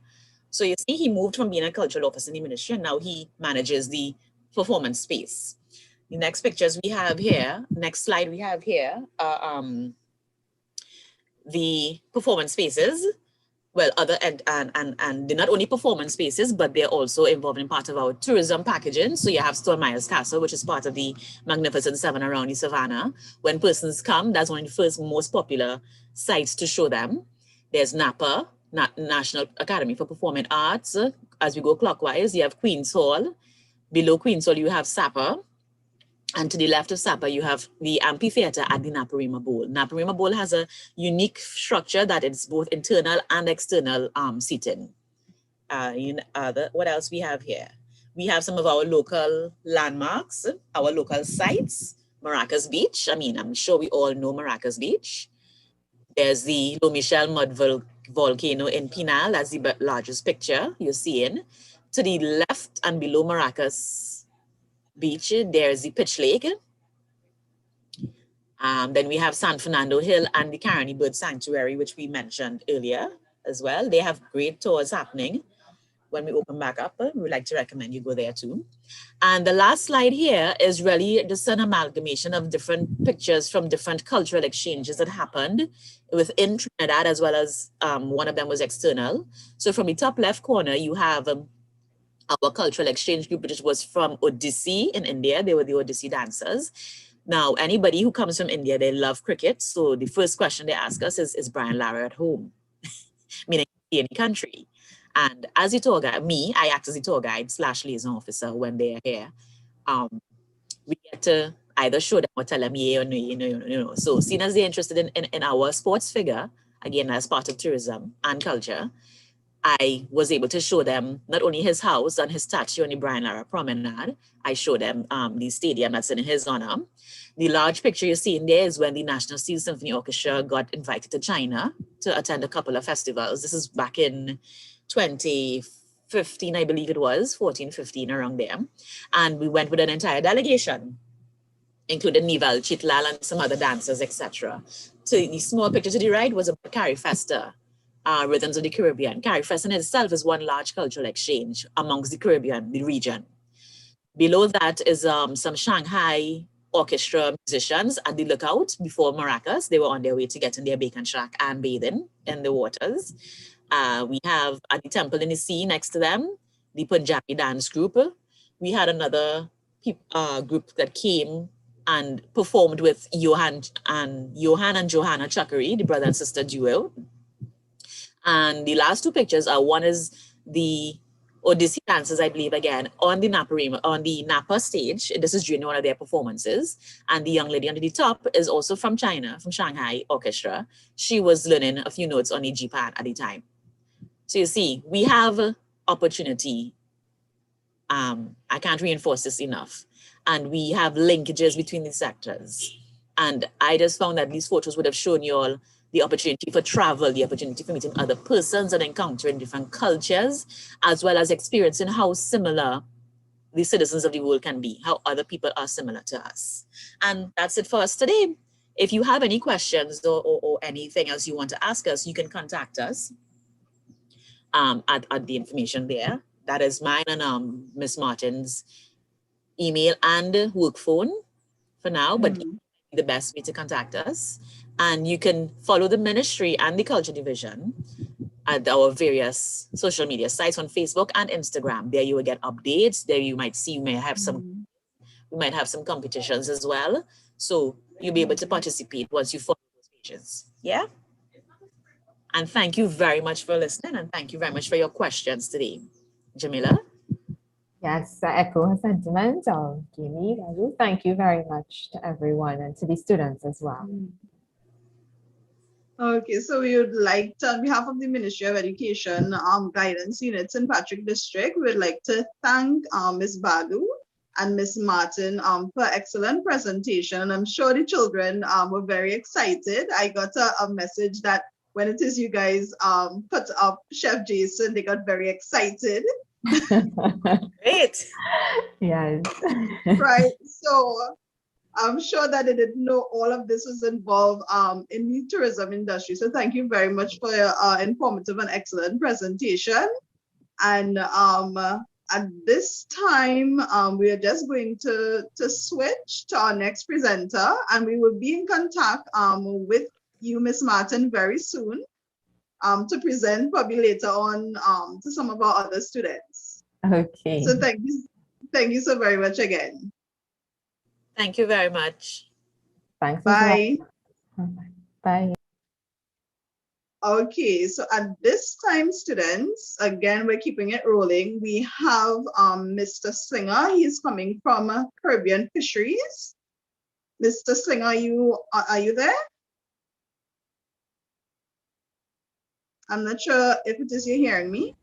So you see, he moved from being a cultural officer in the ministry, and now he manages the performance space. The next pictures we have here, next slide we have here, the performance spaces. Well, and they're not only performance spaces, but they're also involved in part of our tourism packaging. So you have Stormyers Castle, which is part of the Magnificent Seven around the Savannah. When persons come, that's one of the first most popular sites to show them. There's NAPA, National Academy for Performing Arts. As we go clockwise, you have Queen's Hall. Below Queen's Hall, you have SAPA. And to the left of SAPA, you have the amphitheater at the Naparima Bowl. Naparima Bowl has a unique structure that is both internal and external seating. What else we have here? We have some of our local landmarks, our local sites. Maracas Beach. I mean, I'm sure we all know Maracas Beach. There's the Lo Michel mud volcano in Pinal. That's the largest picture you're seeing. To the left and below Maracas Beach, there's the Pitch Lake. Then we have San Fernando Hill and the Caroni Bird Sanctuary, which we mentioned earlier as well. They have great tours happening. when we open back up, we would like to recommend you go there too. And the last slide here is really just an amalgamation of different pictures from different cultural exchanges that happened within Trinidad, as well as one of them was external. So from the top left corner, you have our cultural exchange group, which was from Odissi in India. They were the Odissi dancers. Now, anybody who comes from India, they love cricket. So the first question they ask us is Brian Lara at home? Meaning in the country. And as the tour guide, I act as the tour guide / liaison officer when they are here. We get to either show them or tell them yeah or no. So seeing as they're interested in our sports figure, again, as part of tourism and culture, I was able to show them not only his house and his statue on the Brian Lara Promenade, I showed them the stadium that's in his honor. The large picture you see in there is when the National Steel Symphony Orchestra got invited to China to attend a couple of festivals. This is back in 2015, I believe it was, 14, 15, around there. And we went with an entire delegation, including Nival Chitlal and some other dancers, etc. So the small picture to the right was about Carrie Festa, Rhythms of the Caribbean. Carrie Festa in itself is one large cultural exchange amongst the Caribbean, the region. Below that is some Shanghai orchestra musicians at the lookout before Maracas. They were on their way to getting their bacon shack and bathing in the waters. We have at the Temple in the Sea next to them, the Punjabi dance group. We had another group that came and performed with Johan and Johanna Chakari, the brother and sister duo. And the last two pictures are, one is the Odissi dancers, I believe, again, on the Napa stage. This is during one of their performances. And the young lady under the top is also from China, from Shanghai Orchestra. She was learning a few notes on the G-pan at the time. So you see, we have opportunity. I can't reinforce this enough. And we have linkages between these sectors. And I just found that these photos would have shown you all the opportunity for travel, the opportunity for meeting other persons and encountering different cultures, as well as experiencing how similar the citizens of the world can be, how other people are similar to us. And that's it for us today. If you have any questions or anything else you want to ask us, you can contact us at the information there. That is mine and Miss Martin's email and work phone for now, but the best way to contact us. And you can follow the ministry and the culture division at our various social media sites on Facebook and Instagram. There you will get updates. There you might see, we might have some competitions as well. So you'll be able to participate once you follow those pages. Yeah. And thank you very much for listening. And thank you very much for your questions today. Jamila? Yes, I echo her sentiment. Kimi, thank you very much to everyone and to the students as well. Okay, so we would like to, on behalf of the Ministry of Education Guidance Units in Patrick District, we would like to thank Ms. Balu and Ms. Martin for excellent presentation. And I'm sure the children were very excited. I got a message that when it is you guys put up Chef Jason, they got very excited. Great. Yes. Right. So I'm sure that they didn't know all of this was involved in the tourism industry. So thank you very much for your informative and excellent presentation. And at this time, we are just going to switch to our next presenter, and we will be in contact with you, Ms. Martin, very soon to present probably later on to some of our other students. Okay. So thank you so very much again. Thank you very much. Thanks. Bye. Bye. Okay, so at this time, students, again, we're keeping it rolling. We have Mr. Slinger. He's coming from Caribbean Fisheries. Mr. Slinger, are you there? I'm not sure if it is you're hearing me.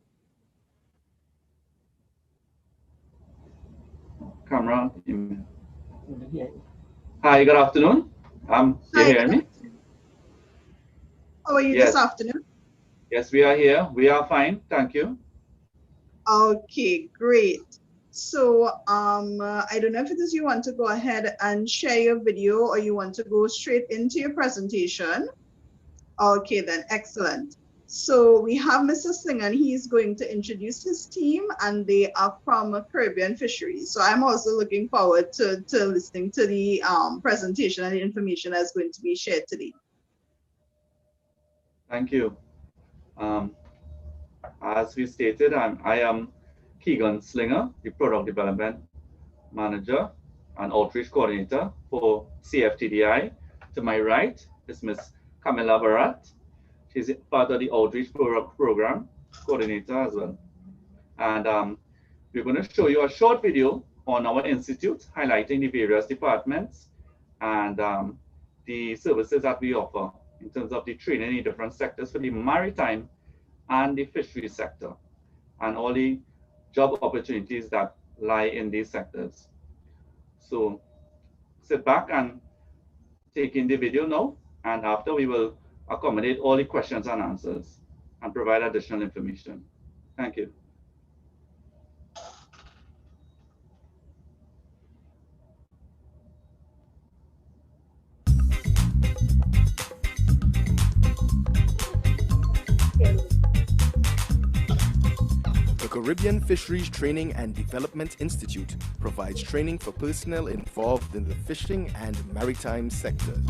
Camera. Hi, good afternoon. You hearing me? How are you this afternoon? Yes, we are here. We are fine. Thank you. Okay, great. So I don't know if it is you want to go ahead and share your video or you want to go straight into your presentation. Okay, then excellent. So we have Mr. Singh, and he's going to introduce his team, and they are from Caribbean Fisheries. So I'm also looking forward to listening to the presentation and the information that's going to be shared today. Thank you. As we stated, I am Keegan Slinger, the Product Development Manager and Outreach Coordinator for CFTDI. To my right is Ms. Camilla Barat. She's part of the Outreach Program Coordinator as well. And we're going to show you a short video on our institute highlighting the various departments and the services that we offer in terms of the training in different sectors for the maritime and the fisheries sector, and all the job opportunities that lie in these sectors. So sit back and take in the video now, and after we will accommodate all the questions and answers and provide additional information. Thank you. The Caribbean Fisheries Training and Development Institute provides training for personnel involved in the fishing and maritime sectors.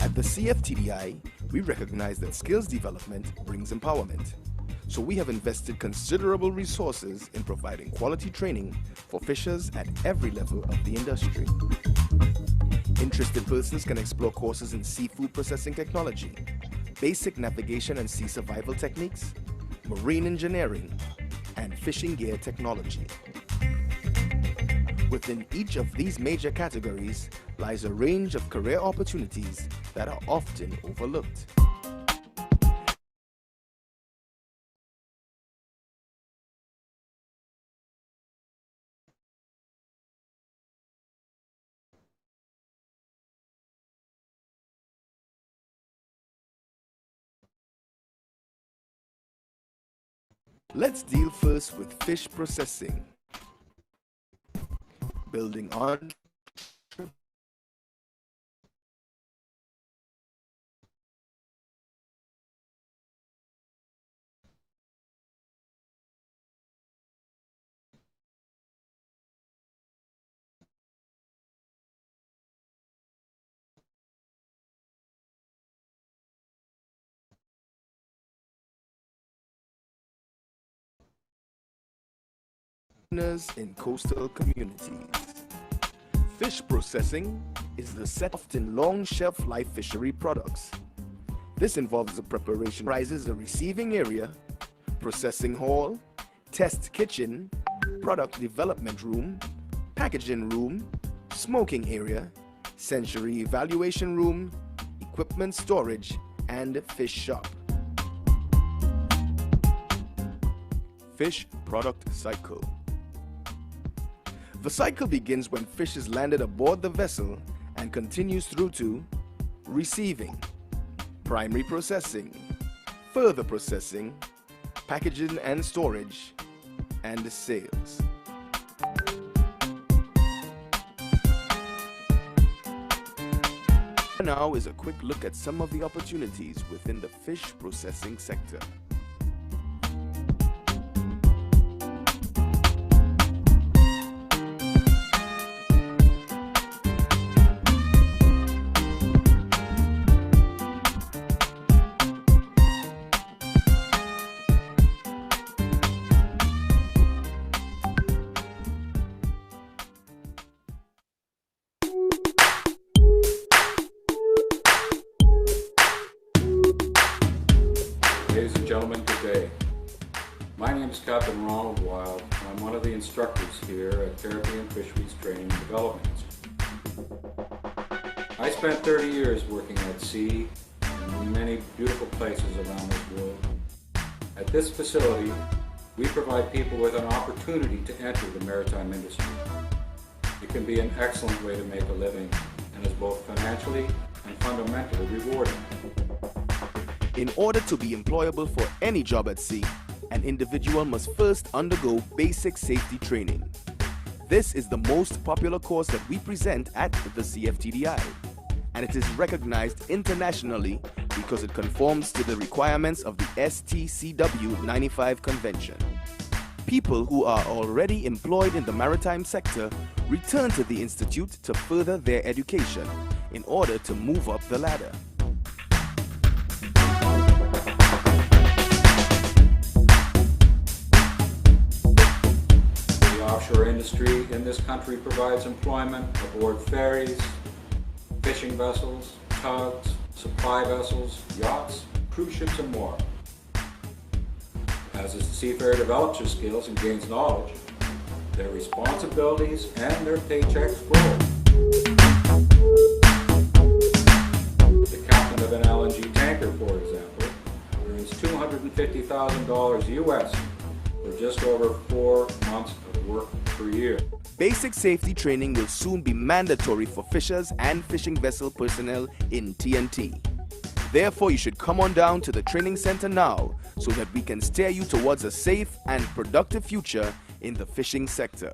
At the CFTDI, we recognize that skills development brings empowerment. So we have invested considerable resources in providing quality training for fishers at every level of the industry. Interested persons can explore courses in seafood processing technology, basic navigation and sea survival techniques, marine engineering, and fishing gear technology. Within each of these major categories lies a range of career opportunities that are often overlooked. Let's deal first with fish processing. Building on in coastal communities. Fish processing is the set of often long shelf life fishery products. This involves the preparation, comprises a receiving area, processing hall, test kitchen, product development room, packaging room, smoking area, sensory evaluation room, equipment storage, and fish shop. Fish product cycle. The cycle begins when fish is landed aboard the vessel and continues through to receiving, primary processing, further processing, packaging and storage, and sales. Now is a quick look at some of the opportunities within the fish processing sector. Ladies and gentlemen, good day. My name is Captain Ronald Wild, and I'm one of the instructors here at Caribbean Fisheries Training and Development Institute. I spent 30 years working at sea in many beautiful places around this world. At this facility, we provide people with an opportunity to enter the maritime industry. It can be an excellent way to make a living and is both financially and fundamentally rewarding. In order to be employable for any job at sea, an individual must first undergo basic safety training. This is the most popular course that we present at the CFTDI, and it is recognized internationally because it conforms to the requirements of the STCW 95 Convention. People who are already employed in the maritime sector return to the Institute to further their education in order to move up the ladder. The offshore industry in this country provides employment aboard ferries, fishing vessels, tugs, supply vessels, yachts, cruise ships, and more. As the seafarer develops their skills and gains knowledge, their responsibilities and their paychecks grow. The captain of an LNG tanker, for example, earns $250,000 US for just over 4 months of work per year. Basic safety training will soon be mandatory for fishers and fishing vessel personnel in TNT. Therefore, you should come on down to the training center now so that we can steer you towards a safe and productive future in the fishing sector.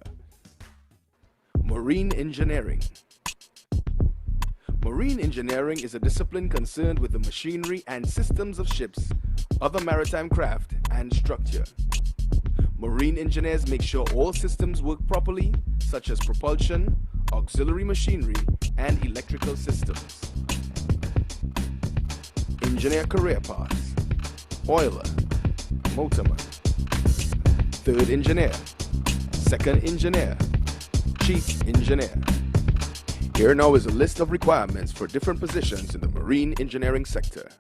Marine engineering. Marine engineering is a discipline concerned with the machinery and systems of ships, other maritime craft, and structure. Marine engineers make sure all systems work properly, such as propulsion, auxiliary machinery, and electrical systems. Engineer career paths: oiler, motorman, third engineer, second engineer, chief engineer. Here now is a list of requirements for different positions in the marine engineering sector.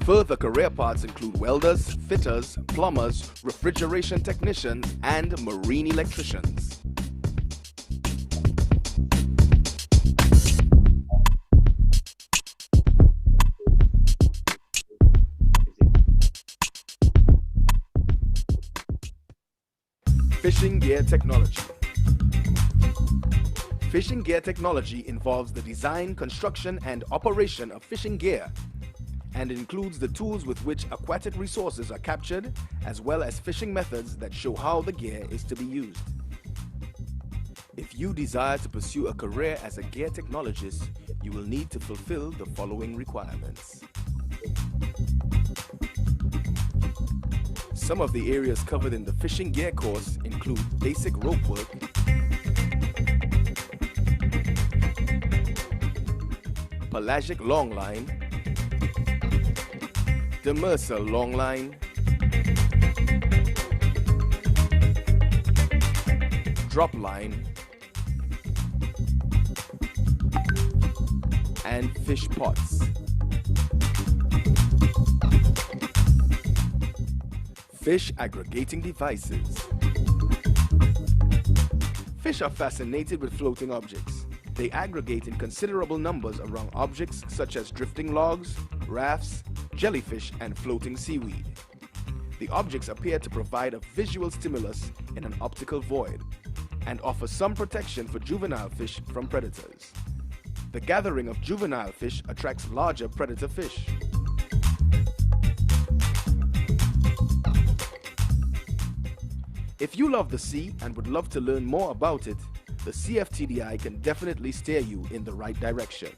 Further career paths include welders, fitters, plumbers, refrigeration technicians, and marine electricians. Fishing gear technology. Fishing gear technology involves the design, construction, and operation of fishing gear, and includes the tools with which aquatic resources are captured, as well as fishing methods that show how the gear is to be used. If you desire to pursue a career as a gear technologist, you will need to fulfill the following requirements. Some of the areas covered in the fishing gear course include basic rope work, pelagic longline, demersal longline, drop line, and fish pots. Fish aggregating devices. Fish are fascinated with floating objects. They aggregate in considerable numbers around objects such as drifting logs, rafts, jellyfish, and floating seaweed. The objects appear to provide a visual stimulus in an optical void and offer some protection for juvenile fish from predators. The gathering of juvenile fish attracts larger predator fish. If you love the sea and would love to learn more about it, the CFTDI can definitely steer you in the right direction.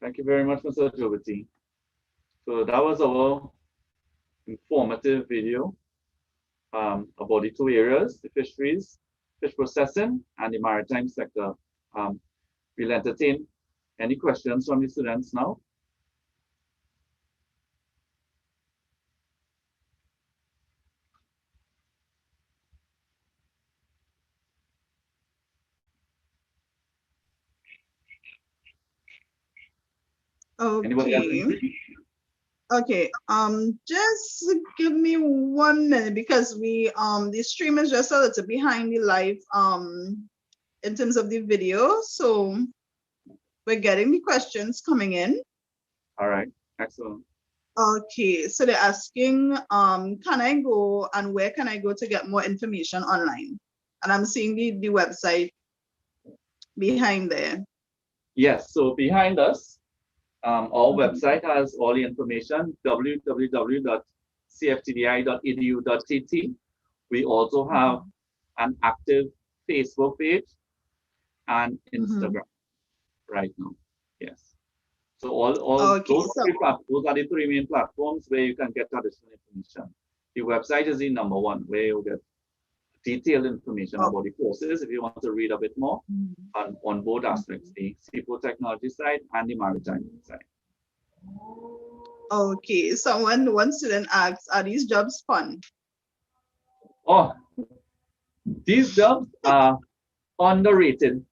Thank you very much, Mr. Jobati. So that was our informative video about the two areas, the fisheries, fish processing, and the maritime sector. We'll entertain any questions from the students now. Okay, just give me 1 minute because the stream is just a little behind the live in terms of the video, so we're getting the questions coming in. All right, excellent. Okay, so they're asking, can I go and where can I go to get more information online? And I'm seeing the website behind there. Yes, so behind us, our website has all the information, www.cftdi.edu.tt. We also have an active Facebook page and Instagram right now. Yes. So all Okay, those are the three main platforms where you can get additional information. The website is the number one where you get detailed information about the courses if you want to read a bit more on both aspects, the seafood technology side and the maritime side. Okay, one student asks, are these jobs fun? Oh, these jobs are underrated,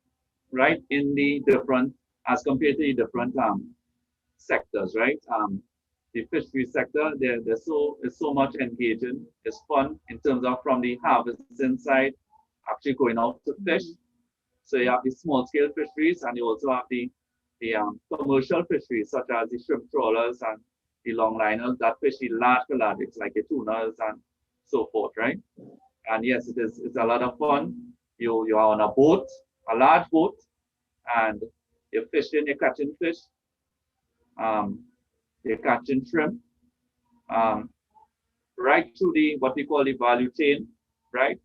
right? In the different, as compared to the different sectors, right? The fishery sector, it's so much engaging. It's fun in terms of from the harvesting side, actually going out to fish. So you have the small scale fisheries, and you also have the commercial fisheries such as the shrimp trawlers and the longliners that fish the large pelagics like the tunas and so forth, right? And yes, it's a lot of fun. You are on a boat, a large boat, and you're fishing, you're catching fish, you're catching shrimp, right through the what we call the value chain, right?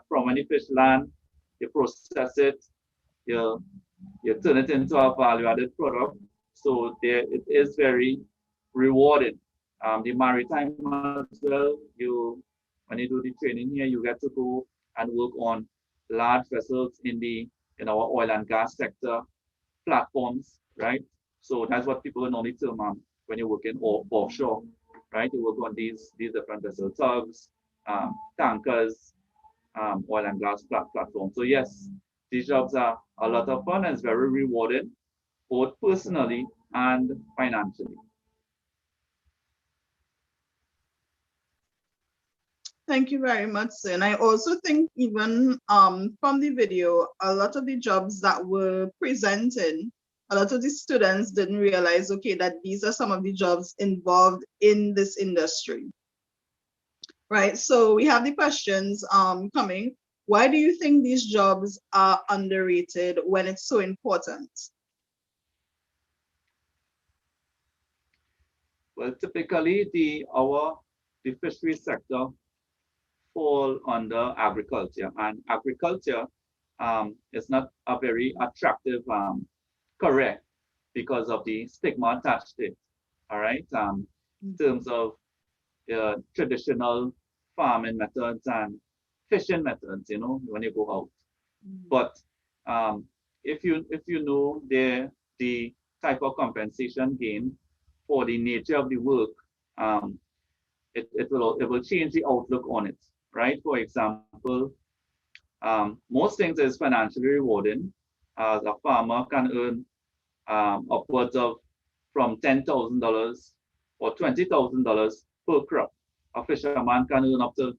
From when you fish land, you process it, you turn it into a value-added product. So there it is very rewarding. The maritime as well, when you do the training here, you get to go and work on large vessels in our oil and gas sector platforms, right? So that's what people normally term when you work in offshore, right? You work on these different vessel tugs, tankers, oil and gas platforms. So yes, these jobs are a lot of fun and it's very rewarding, both personally and financially. Thank you very much, sir. And I also think even from the video, a lot of the jobs that were presented, a lot of the students didn't realize, okay, that these are some of the jobs involved in this industry. Right, so we have the questions coming. Why do you think these jobs are underrated when it's so important? Well, typically the fishery sector fall under agriculture, and agriculture is not a very attractive career because of the stigma attached to it. All right, in terms of traditional farming methods and fishing methods, when you go out. But if you know the type of compensation gain for the nature of the work, it will change the outlook on it, right? For example, most things is financially rewarding. As a farmer can earn upwards of from $10,000 or $20,000 per crop. A fisherman can earn up to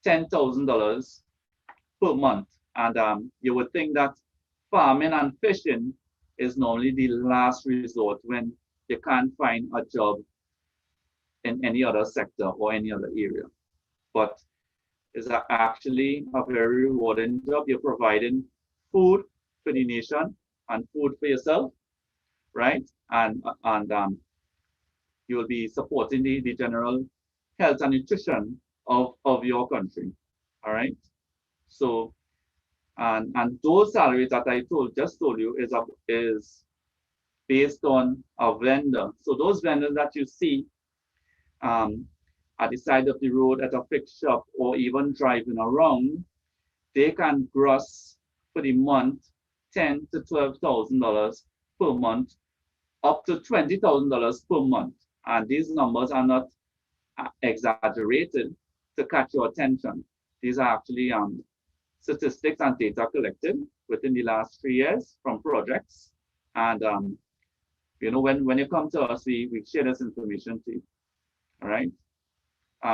$10,000 per month. And you would think that farming and fishing is normally the last resort when you can't find a job in any other sector or any other area. But it's actually a very rewarding job. You're providing food for the nation and food for yourself, right? And you will be supporting the general health and nutrition of your country, all right? So, and those salaries that I just told you is based on a vendor. So those vendors that you see at the side of the road at a fixed shop or even driving around, they can gross for the month $10,000 to $12,000 per month, up to $20,000 per month. And these numbers are not exaggerated to catch your attention. These are actually statistics and data collected within the last 3 years from projects. And when you come to us, we share this information to you. All right.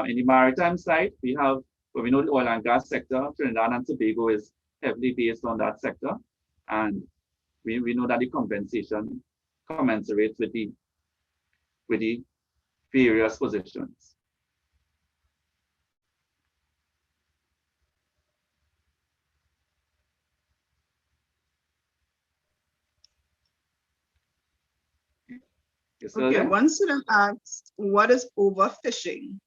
In the maritime side, we know the oil and gas sector. Trinidad and Tobago is heavily based on that sector, and we know that the compensation commensurates with the various positions. Okay, one student asked, what is overfishing?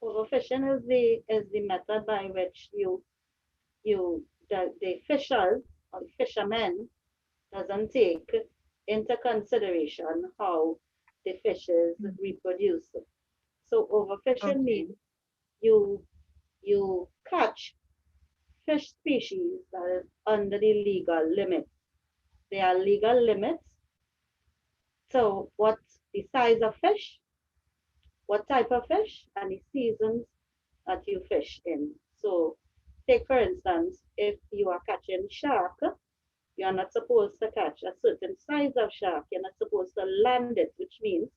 Overfishing is the method by which the fishers or the fishermen doesn't take into consideration how the fishes reproduce. So overfishing means you catch fish species that is under the legal limits. There are legal limits. So what's the size of fish, what type of fish, and the seasons that you fish in. So take for instance, if you are catching shark, you are not supposed to catch a certain size of shark. You're not supposed to land it, which means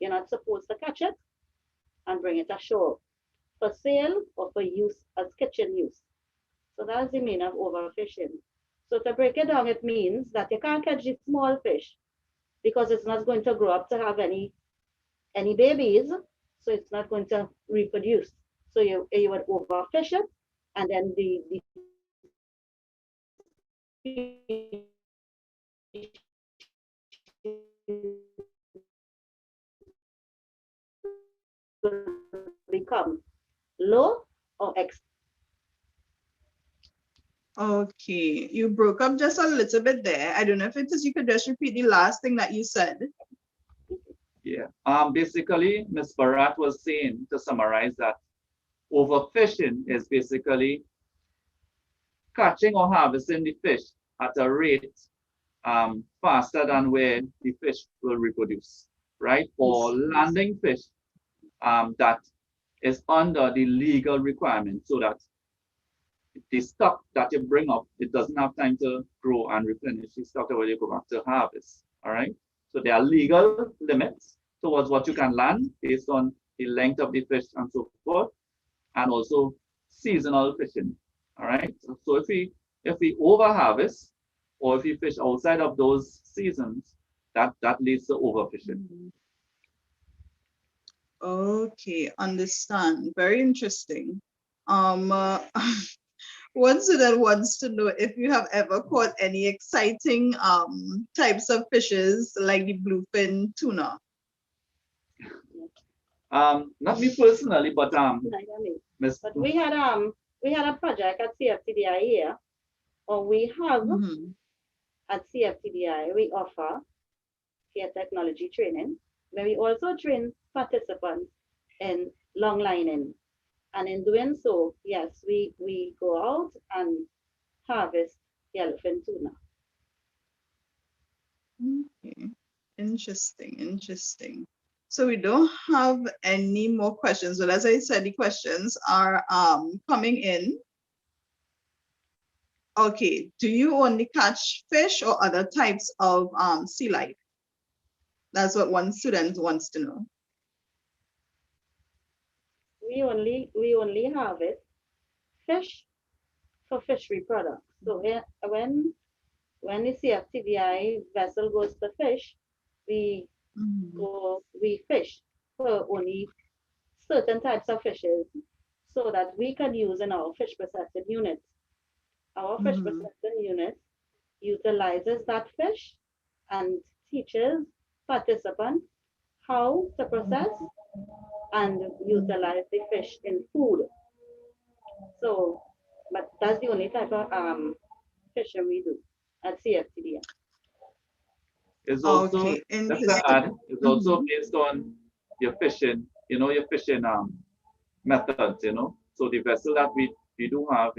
you're not supposed to catch it and bring it ashore for sale or for use as kitchen use. So that's the meaning of overfishing. So to break it down, it means that you can't catch the small fish because it's not going to grow up to have any babies, so it's not going to reproduce. So you would overfish it, and then the become low or X. Okay, you broke up just a little bit there. I don't know if it is, you could just repeat the last thing that you said. Yeah, basically, Ms. Barat was saying, to summarize, that overfishing is basically catching or harvesting the fish at a rate faster than where the fish will reproduce, right? Or landing fish that is under the legal requirement, so that the stock that you bring up, it doesn't have time to grow and replenish the stock that you go back to harvest, all right? So there are legal limits towards what you can land based on the length of the fish and so forth, and also seasonal fishing, all right? So if we over harvest, or if you fish outside of those seasons, that leads to overfishing. Okay, understand. Very interesting. One student wants to know if you have ever caught any exciting types of fishes like the bluefin tuna. Not me personally, but But we had a project at CFTDI here, or we have at CFTDI, we offer care technology training, where we also train participants in long lining. And in doing so, yes, we go out and harvest yellowfin tuna. Okay, interesting, interesting. So we don't have any more questions, but as I said, the questions are coming in. Okay, do you only catch fish or other types of sea life? That's what one student wants to know. We only harvest fish for fishery products. So when the CFTDI vessel goes to fish, we fish for only certain types of fishes, so that we can use in our fish processing units. Our fish processing unit utilizes that fish and teaches participants how to process and utilize the fish in food. So, but that's the only type of fishing we do at CFTDI. It's also, just to add, it's also based on your fishing, your fishing methods, So the vessel that we do have,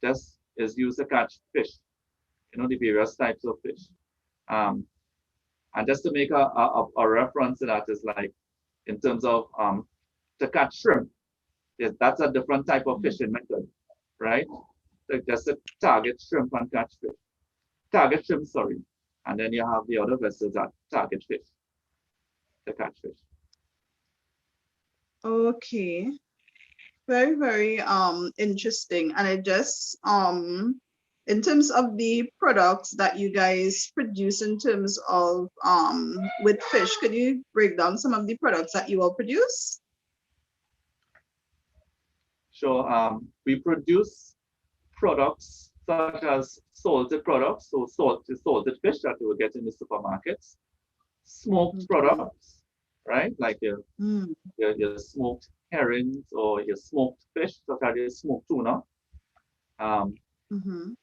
just is used to catch fish, the various types of fish. And just to make a reference to that is like, in terms of to catch shrimp, that's a different type of fishing method, right? So just to target shrimp and catch fish. Target shrimp, sorry. And then you have the other vessels that target fish, to catch fish. Okay. Very, very interesting. And I just in terms of the products that you guys produce in terms of with fish, could you break down some of the products that you all produce? Sure. We produce products such as salted products, so salted fish that you will get in the supermarkets, smoked products, right? Like your smoked herrings or your smoked fish, such as your smoked tuna.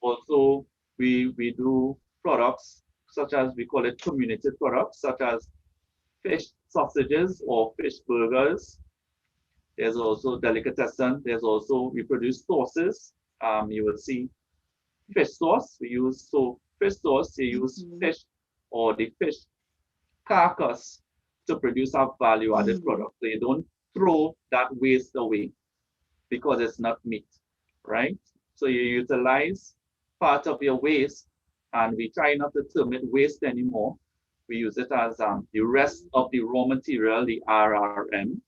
Also, we do products such as, we call it community products, such as fish sausages or fish burgers. There's also delicatessen. There's also, we produce sauces. You will see fish sauce. We use, so fish sauce, you use fish or the fish carcass to produce a value-added product. So you don't throw that waste away because it's not meat, right? So you utilize part of your waste, and we try not to term it waste anymore. We use it as the rest of the raw material, the RRM,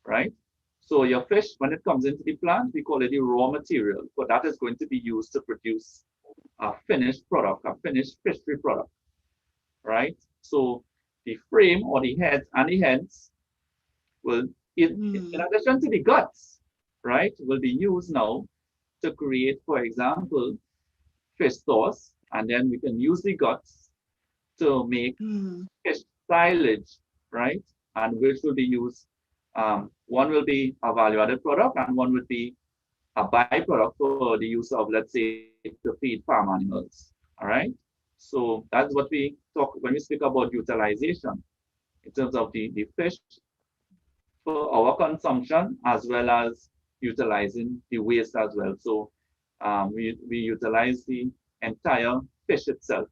right? So your fish, when it comes into the plant, we call it the raw material, but that is going to be used to produce a finished product, a finished fishery product, right? So the frame or the heads and the heads will, in addition to the guts, right, will be used now to create, for example, fish sauce, and then we can use the guts to make fish silage, right? And which will be used, one will be a value-added product, and one would be a byproduct for the use of, let's say, to feed farm animals, all right? So that's what we talk when we speak about utilization in terms of the fish for our consumption, as well as utilizing the waste as well. So we utilize the entire fish itself.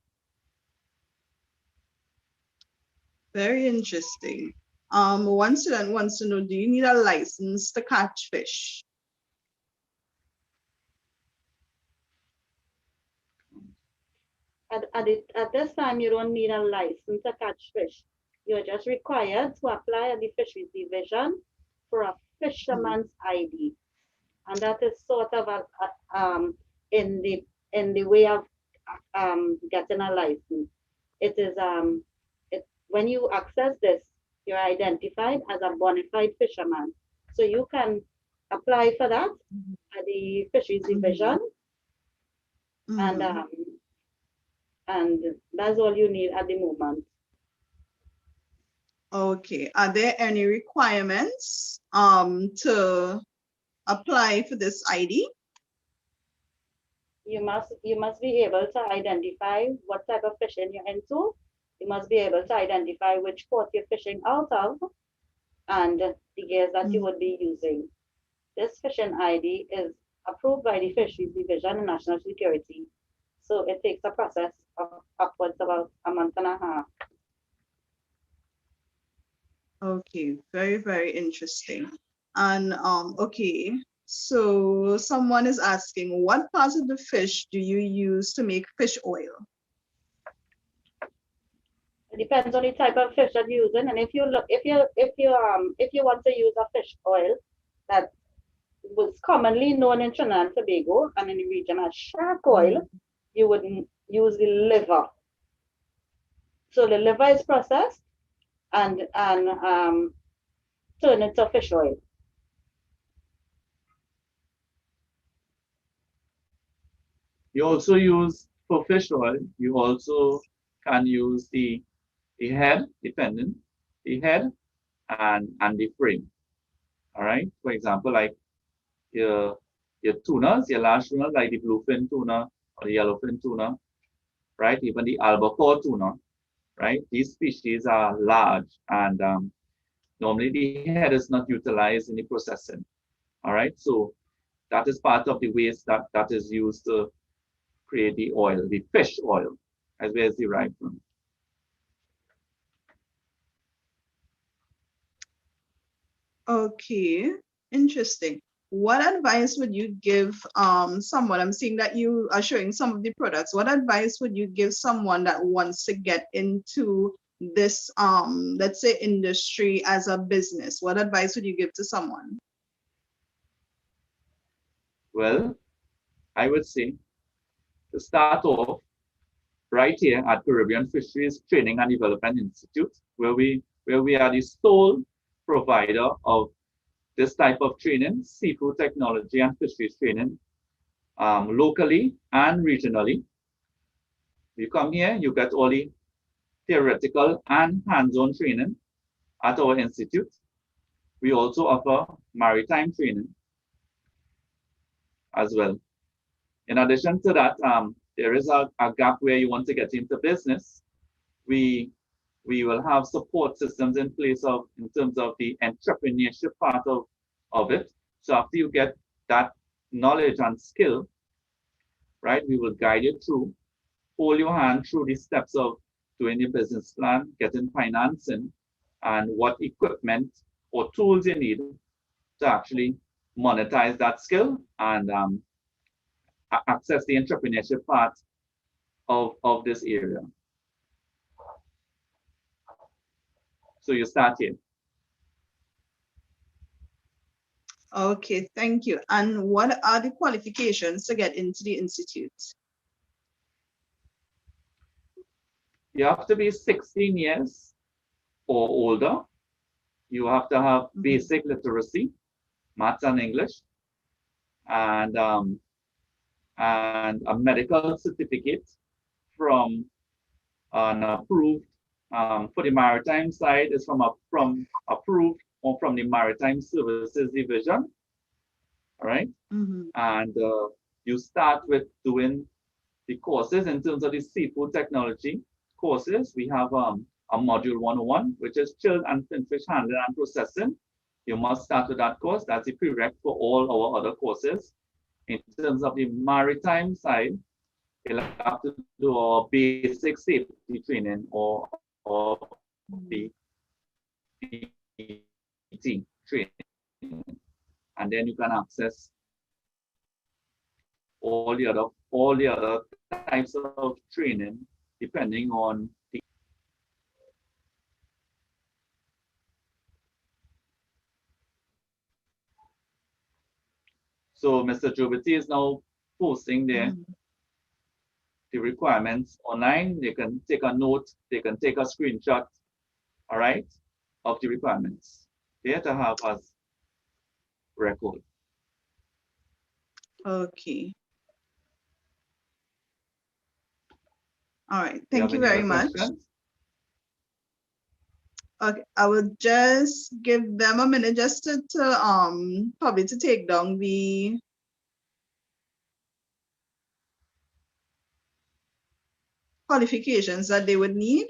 Very interesting. One student wants to know, do you need a license to catch fish? At this time, you don't need a license to catch fish. You're just required to apply at the Fisheries Division for a fisherman's ID. And that is sort of in the way of getting a license. It is when you access this, you're identified as a bona fide fisherman. So you can apply for that at the Fisheries Division, and that's all you need at the moment. Okay. Are there any requirements to apply for this ID? You must be able to identify what type of fishing you're into. You must be able to identify which port you're fishing out of and the gears that you would be using. This fishing ID is approved by the Fisheries Division and National Security. So it takes a process of upwards about a month and a half. Okay, very, very interesting. And okay, so someone is asking, what parts of the fish do you use to make fish oil? It depends on the type of fish that you're using, and if you want to use a fish oil that was commonly known in Trinidad and Tobago and in the region as shark oil, you would use the liver. So the liver is processed and turned into fish oil. You also use, for fish oil, you also can use the head, depending, the head and the frame. All right. For example, like your tunas, your large tuna, like the bluefin tuna or the yellowfin tuna, right? Even the albacore tuna, right? These species are large, and normally the head is not utilized in the processing. All right. So that is part of the waste that is used to create the oil, the fish oil, as well as derived from. Okay, interesting. What advice would you give someone? I'm seeing that you are showing some of the products. What advice would you give someone that wants to get into this, let's say, industry as a business? What advice would you give to someone? Well, I would say to start off right here at Caribbean Fisheries Training and Development Institute, where we are the sole provider of this type of training, seafood technology and fisheries training, locally and regionally. You come here, you get all the theoretical and hands-on training at our institute. We also offer maritime training as well. In addition to that, there is a gap where you want to get into business. We will have support systems in place in terms of the entrepreneurship part of it. So after you get that knowledge and skill, right, we will guide you through, hold your hand through the steps of doing your business plan, getting financing, and what equipment or tools you need to actually monetize that skill and access the entrepreneurship part of this area. So you start here. Okay, thank you. And what are the qualifications to get into the institute? You have to be 16 years or older. You have to have basic literacy, maths and English, and a medical certificate from an approved, for the maritime side is from approved or from the Maritime Services Division, all right? And you start with doing the courses in terms of the seafood technology courses. We have a module 101, which is chilled and finfish handling and processing. You must start with that course. That's the prereq for all our other courses. In terms of the maritime side, you'll have to do our basic safety training or the training, and then you can access all the other types of training depending on the. So Mr. Jobity is now posting the requirements online. They can take a note, they can take a screenshot, all right, of the requirements. They have to have as record. Okay. All right, thank you very much. Okay, I will just give them a minute just to probably to take down the qualifications that they would need.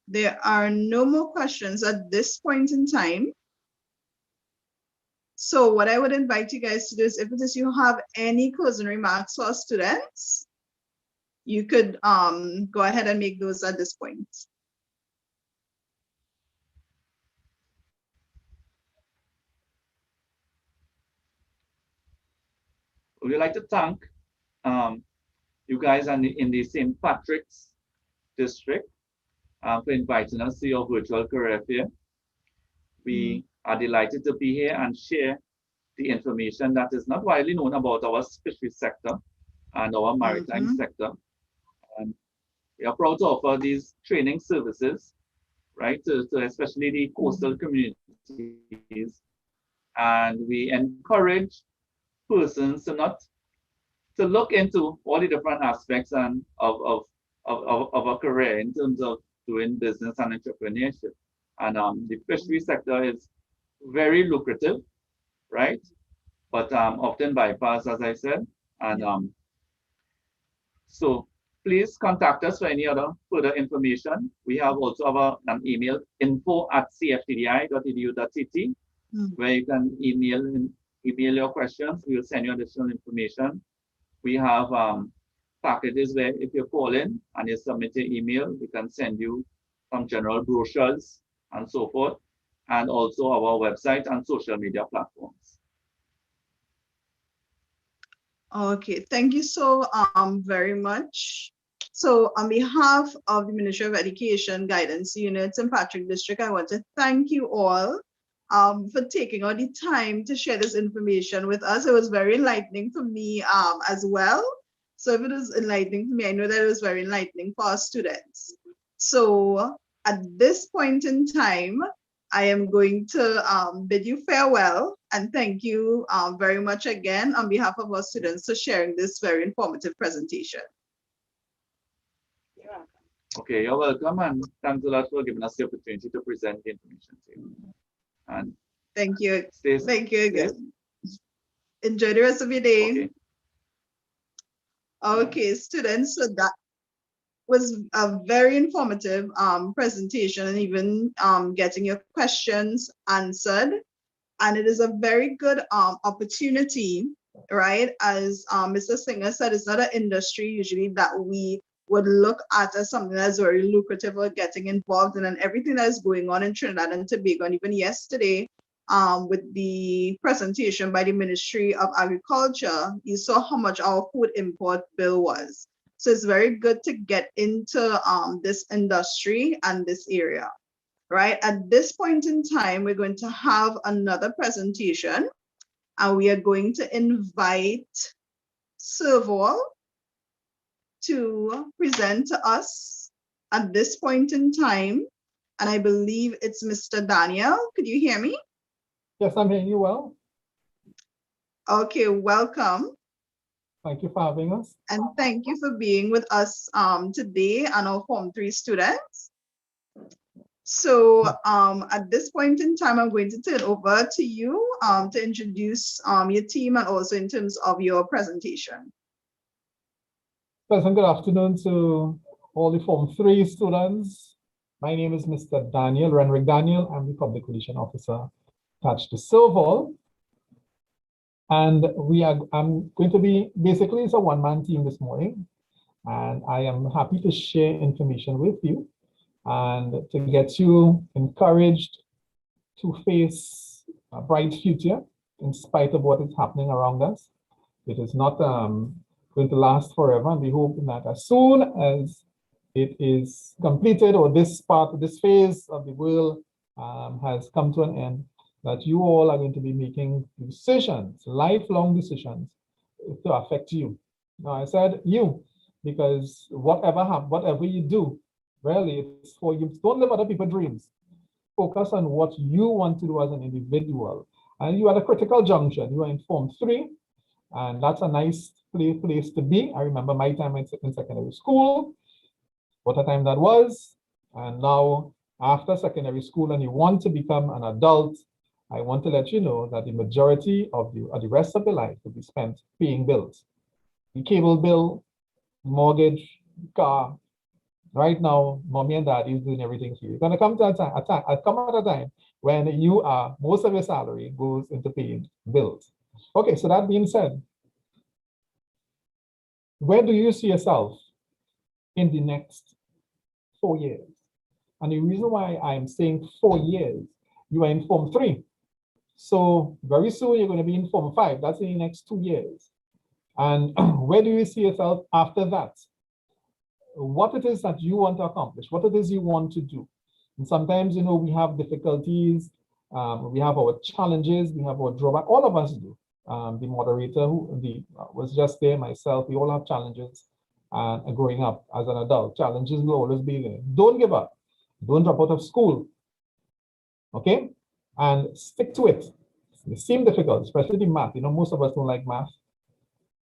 There are no more questions at this point in time. So what I would invite you guys to do is, if it is you have any closing remarks for our students, you could go ahead and make those at this point. We would like to thank you guys in the St. Patrick's district for inviting us to your virtual career fair. We are delighted to be here and share the information that is not widely known about our fisheries sector and our maritime sector. And we are proud to offer these training services, right, to especially the coastal communities. And we encourage persons to look into all the different aspects and of a career in terms of doing business and entrepreneurship. And the fishery sector is very lucrative, right? But often bypassed, as I said. And so please contact us for any other further information. We have also have an email, info@cftdi.edu.tt, where you can email your questions. We will send you additional information. We have packages where if you call in and you submit your email, we can send you some general brochures and so forth, and also our website and social media platforms. Okay, thank you so very much. So on behalf of the Ministry of Education Guidance Unit St. Patrick District, I want to thank you all for taking all the time to share this information with us. It was very enlightening for me as well. So if it was enlightening for me, I know that it was very enlightening for our students. So at this point in time, I am going to bid you farewell and thank you very much again on behalf of our students for sharing this very informative presentation. Okay, you're welcome, and thanks a lot for giving us the opportunity to present the information to you. And thank you. Stay thank you again. safe. Enjoy the rest of your day. Okay. Okay, students, so that was a very informative presentation, and even getting your questions answered. And it is a very good opportunity, right? As Mr. Singer said, it's not an industry usually that we would look at as something that's very lucrative or getting involved in, and everything that is going on in Trinidad and Tobago. And even yesterday, with the presentation by the Ministry of Agriculture, you saw how much our food import bill was. So it's very good to get into this industry and this area, right? At this point in time, we're going to have another presentation, and we are going to invite Servall to present to us at this point in time. And I believe it's Mr. Daniel. Could you hear me? Yes, I'm hearing you well. Okay, welcome. Thank you for having us. And thank you for being with us today and our Form 3 students. So at this point in time, I'm going to turn over to you to introduce your team and also in terms of your presentation. Pleasant good afternoon to all the Form 3 students. My name is Mr. Daniel, Renrick Daniel. I'm the Public Relations Officer attached to Servall. And I'm going to be, basically it's a one-man team this morning. And I am happy to share information with you and to get you encouraged to face a bright future in spite of what is happening around us. It is not going to last forever, and we hope that as soon as it is completed, or this phase of the world has come to an end, that you all are going to be making decisions, lifelong decisions to affect you. Now I said you, because whatever you do, really it's for you. Don't live other people's dreams. Focus on what you want to do as an individual. And you are at a critical junction. You are in Form 3, and that's a nice place to be. I remember my time in secondary school, what a time that was. And now after secondary school and you want to become an adult, I want to let you know that the majority of the rest of your life will be spent paying bills. The cable bill, mortgage, car. Right now, mommy and daddy is doing everything for you. It's gonna come to come at a time when most of your salary goes into paying bills. Okay, so that being said, where do you see yourself in the next 4 years? And the reason why I'm saying 4 years, you are in Form 3. So very soon you're going to be in Form 5. That's in the next 2 years. And where do you see yourself after that? What it is that you want to accomplish, what it is you want to do. And sometimes, you know, we have difficulties, we have our challenges, we have our drawback, all of us do. The moderator who was just there, myself, we all have challenges growing up as an adult. Challenges will always be there. Don't give up. Don't drop out of school. Okay? And stick to it. It seems difficult, especially the math. You know, most of us don't like math.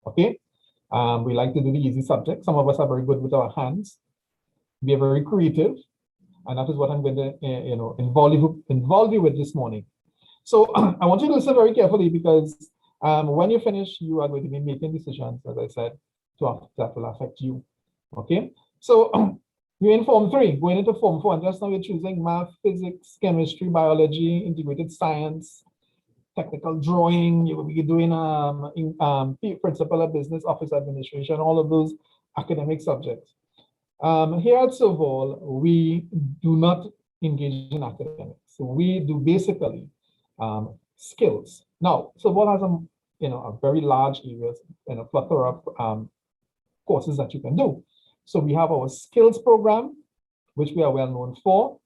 Okay? We like to do the easy subjects. Some of us are very good with our hands. We are very creative. And that is what I'm going to involve you with this morning. So I want you to listen very carefully, because when you finish, you are going to be making decisions, as I said, that will affect you. Okay? So you're in Form 3, going into Form 4, and just now you're choosing math, physics, chemistry, biology, integrated science, technical drawing. You will be doing principal of business, office administration, all of those academic subjects. Here at Servall, we do not engage in academics. So we do basically skills. Now, Servall has a very large areas and a plethora of courses that you can do. So we have our skills program, which we are well known for.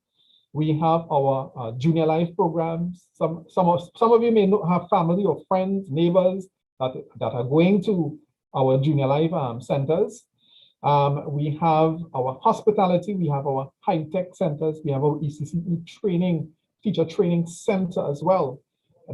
We have our junior life programs. Some of you may have family or friends, neighbors that are going to our junior life centers. We have our hospitality, we have our high-tech centers, we have our ECCE training, teacher training center as well.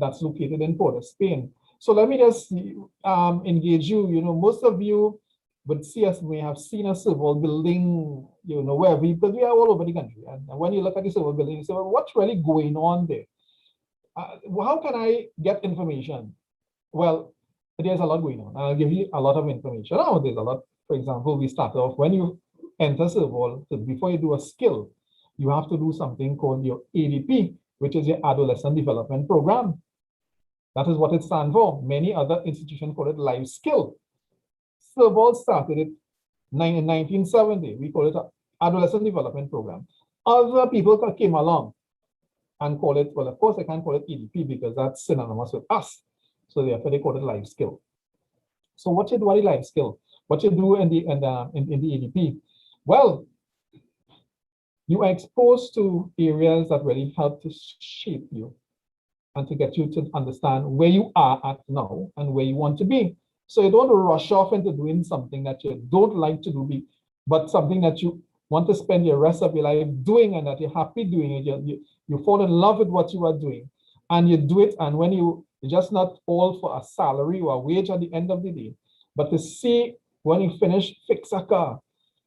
That's located in Port of Spain. So let me just engage you. You know, most of you would see us, may have seen a Servall building, you know, wherever, because we are all over the country. And when you look at the Servall building, you say, well, what's really going on there? How can I get information? Well, there's a lot going on. I'll give you a lot of information. Oh, there's a lot. For example, we start off when you enter Servall, so before you do a skill, you have to do something called your ADP, which is your Adolescent Development Program. That is what it stands for. Many other institutions call it life skill. Servall started it in 1970. We call it an Adolescent Development Program. Other people came along and call it, well, of course, I can't call it ADP because that's synonymous with us. So therefore, they call it life skill. So what you do at the life skill? What you do in the ADP? Well, you are exposed to areas that really help to shape you and to get you to understand where you are at now and where you want to be. So you don't rush off into doing something that you don't like to do, but something that you want to spend the rest of your life doing and that you're happy doing it. You fall in love with what you are doing and you do it. And when you're just not all for a salary or a wage at the end of the day, but to see when you finish, fix a car,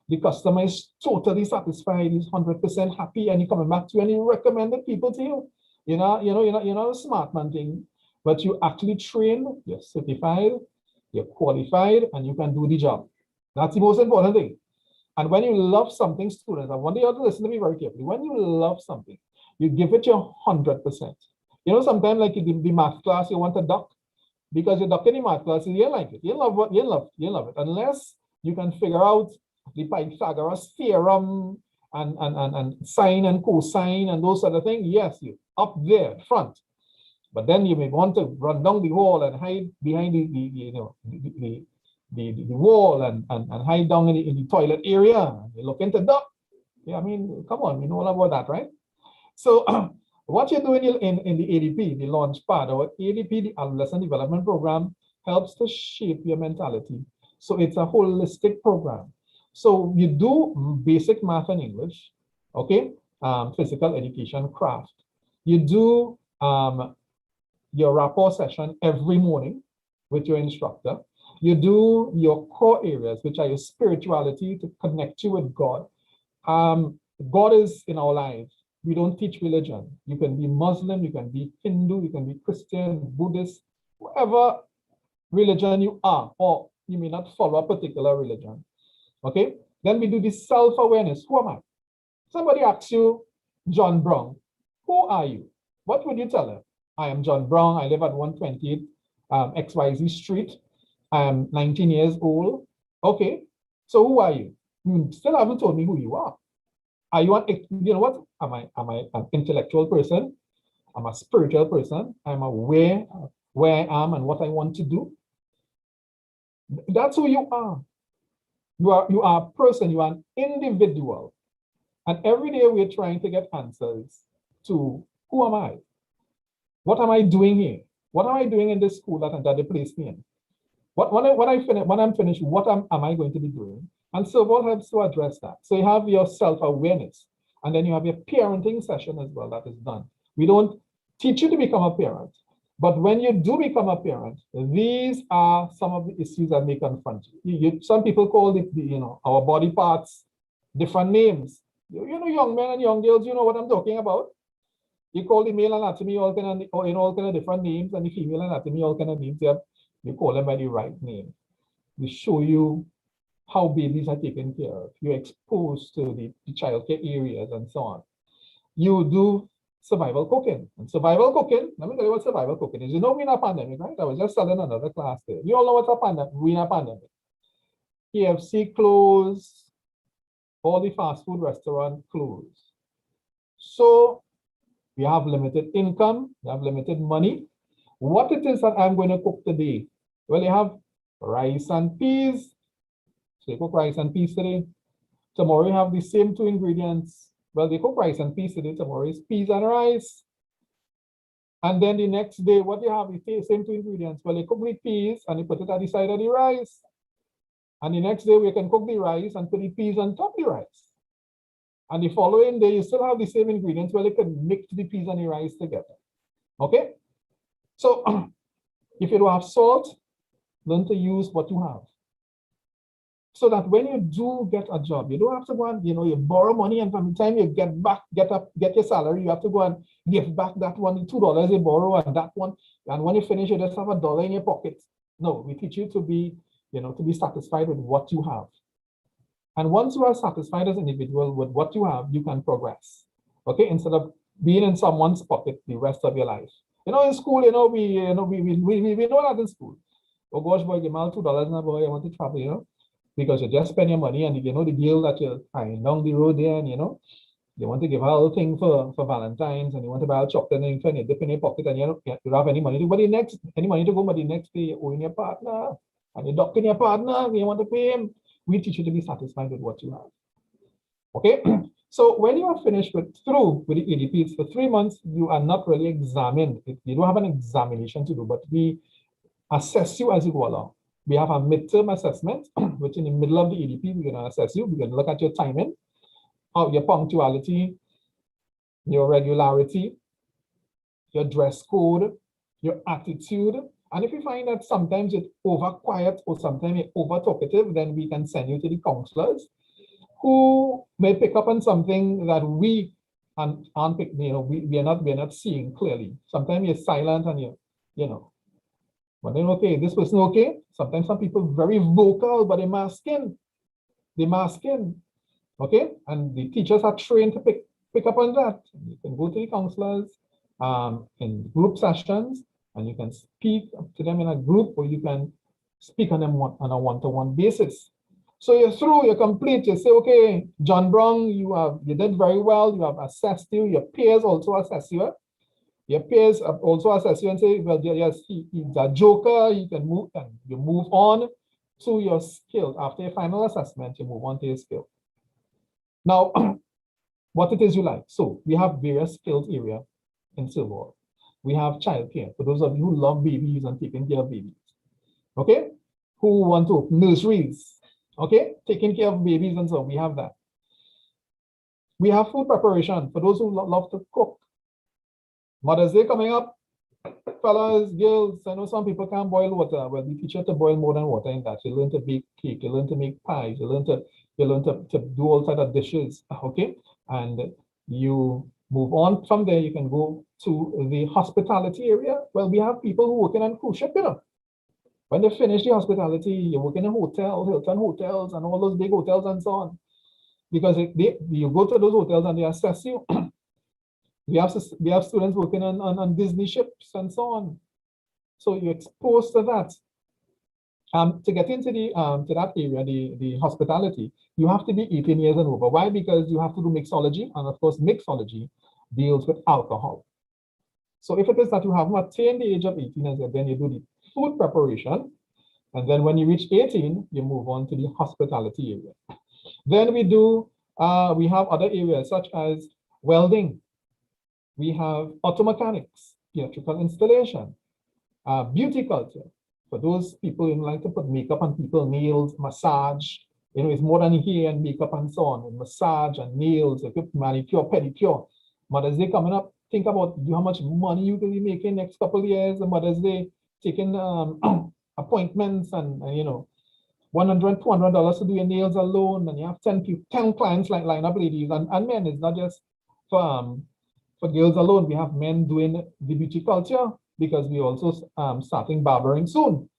the customer is totally satisfied, he's 100% happy, and you're coming back to you and you recommended people to you. You're not a smart man thing, but you actually trained, you're certified, you're qualified, and you can do the job. That's the most important thing. And when you love something, students, I want you all to listen to me very carefully. When you love something, you give it your 100%. You know, sometimes like in the math class, you want to duck because you duck in the math class, you don't like it. You love what you love it. Unless you can figure out the Pythagoras theorem and sine and cosine and those sort of things, yes, you up there front. But then you may want to run down the wall and hide behind the wall and hide down in the toilet area. You look into that. Yeah, I mean, come on, we know all about that, right? So what you're doing in the ADP, the launch pad, or ADP, the Adolescent Development Program, helps to shape your mentality. So it's a holistic program. So you do basic math and English, okay? Physical education, craft. You do your rapport session every morning with your instructor. You do your core areas, which are your spirituality, to connect you with God. God is in our lives. We don't teach religion. You can be Muslim, you can be Hindu, you can be Christian, Buddhist, whatever religion you are, or you may not follow a particular religion. Okay? Then we do this self-awareness. Who am I? Somebody asks you, John Brown, who are you? What would you tell them? I am John Brown. I live at 128 XYZ Street. I am 19 years old. Okay, so who are you? You still haven't told me who you are. Are you you know what? Am I an intellectual person? I'm a spiritual person. I'm aware of where I am and what I want to do. That's who you are. You are a person, you are an individual. And every day we're trying to get answers to who am I? What am I doing here? What am I doing in this school that they placed me in? When I'm finished, what am I going to be doing? And Servall helps to address that. So you have your self-awareness, and then you have your parenting session as well that is done. We don't teach you to become a parent, but when you do become a parent, these are some of the issues that may confront you. Some people call it, our body parts different names. Young men and young girls, you know what I'm talking about. You call the male anatomy all kind of different names, and the female anatomy all kind of names. You call them by the right name. We show you how babies are taken care of. You're exposed to the childcare areas and so on. You do survival cooking. And survival cooking, let me tell you what survival cooking is. You know we're in a pandemic, right? I was just telling another class there. You all know what's a pandemic? We're in a pandemic. KFC closed, all the fast food restaurants closed. So we have limited income, we have limited money. What it is that I'm going to cook today? Well, you have rice and peas. So you cook rice and peas today. Tomorrow you have the same two ingredients Well, they cook rice and peas today, tomorrow is peas and rice. And then the next day, what you have is the same two ingredients. Well, they cook the peas and they put it at the side of the rice. And the next day, we can cook the rice and put the peas on top of the rice. And the following day, you still have the same ingredients. Well, you can mix the peas and the rice together. Okay? So if you don't have salt, learn to use what you have. So that when you do get a job, you don't have to go and, you borrow money, and from the time you get your salary, you have to go and give back that one, the $2 you borrow, and that one, and when you finish, you just have $1 in your pocket. No, we teach you to be, to be satisfied with what you have. And once you are satisfied as an individual with what you have, you can progress. Okay, instead of being in someone's pocket the rest of your life. In school, we know that in school. Oh gosh, boy, give me $2 now, boy, I want to travel, because you just spend your money, and the deal that you're tying down the road there, and you want to give her a little thing for Valentine's, and you want to buy a chocolate and you dip in your pocket, and you don't have any money to go, but the next day you're owing your partner, and you're docking your partner, and you want to pay him. We teach you to be satisfied with what you have. Okay, so when you are finished through with the EDPs for 3 months, you are not really examined. You don't have an examination to do, but we assess you as you go along. We have a midterm assessment, which in the middle of the EDP, we're going to assess you. We're going to look at your timing, your punctuality, your regularity, your dress code, your attitude. And if you find that sometimes you're over quiet or sometimes you're over talkative, then we can send you to the counselors who may pick up on something that we aren't we are not seeing clearly. Sometimes you're silent and but then, okay, this person okay. Sometimes some people very vocal, but they're masking. Okay, and the teachers are trained to pick up on that. You can go to the counselors in group sessions, and you can speak to them in a group, or you can speak on them on a one-to-one basis. So you're through, you're complete. You say, okay, John Brown, you did very well. You have assessed you. Your peers also assess you. Your peers also assess you and say, well, yes, he's a joker. You can move, and you move on to your skills. After your final assessment, you move on to your skill. Now, what it is you like. So we have various skills area in Servall. We have childcare for those of you who love babies and taking care of babies. Okay, who want to nurseries. Okay, taking care of babies and so on. We have that. We have food preparation for those who love to cook. Mother's Day coming up, fellas, girls. I know some people can't boil water. Well, we teach you to boil more than water in that. You learn to bake cake, you learn to make pies, you learn to do all types of dishes. Okay, and you move on from there. You can go to the hospitality area. Well, we have people who work in on cruise ship, When they finish the hospitality, you work in a hotel, Hilton hotels, and all those big hotels and so on. Because you go to those hotels and they assess you. We have students working on Disney ships and so on. So you're exposed to that. To get into to that area, the hospitality, you have to be 18 years and over. Why? Because you have to do mixology, and of course, mixology deals with alcohol. So if it is that you haven't attained the age of 18, then you do the food preparation, and then when you reach 18, you move on to the hospitality area. Then we have other areas such as welding. We have auto mechanics, electrical installation, beauty culture. For those people who like to put makeup on people's nails, massage, it's more than hair and makeup and so on, and massage and nails, manicure, pedicure. Mother's Day coming up, think about how much money you will be making next couple of years. And Mother's Day, taking appointments and $100, $200 to do your nails alone, and you have 10 clients line up, ladies and men. It's not just for girls alone. We have men doing the beauty culture because we also starting barbering soon.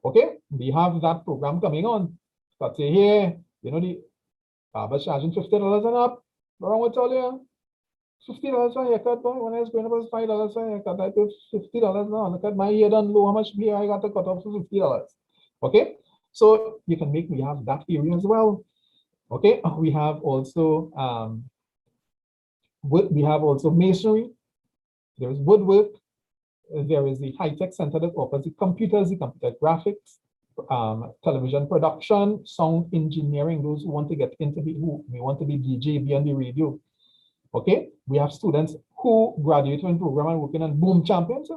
Okay, we have that program coming on. But say here, the barber charging $50 and up. Wrong with all you. $50 for a haircut, boy. When I was growing up, it was $5 for a haircut. I paid $50 now. Look at my hair done low. How much hair I got to cut off for $50? Okay, so we have that area as well. Okay, we have also masonry. There is woodwork. There is the high-tech center that offers the computers, the computer graphics, television production, sound engineering. Those who want to get into who may want to be DJ, be on the radio. Okay, we have students who graduate from program and working on boom champions.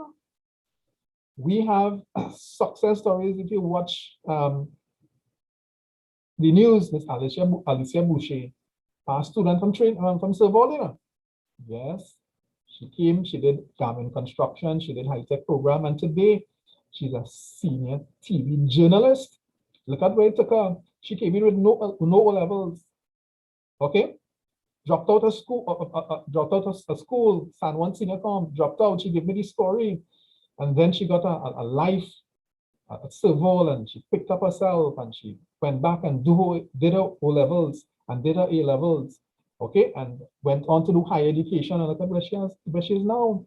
We have success stories. If you watch the news, Miss Alicia Boucher, a student from Servall, you know. Yes, she came, she did garment construction, she did high-tech program, and today she's a senior TV journalist. Look at where it took her. She came in with no O-levels. Okay, dropped out of school, San Juan Senior Com, dropped out. She gave me the story, and then she got a life at Servall, and she picked up herself, and she went back and did her O-levels and did her A-levels. Okay, and went on to do higher education, and look at where she is now.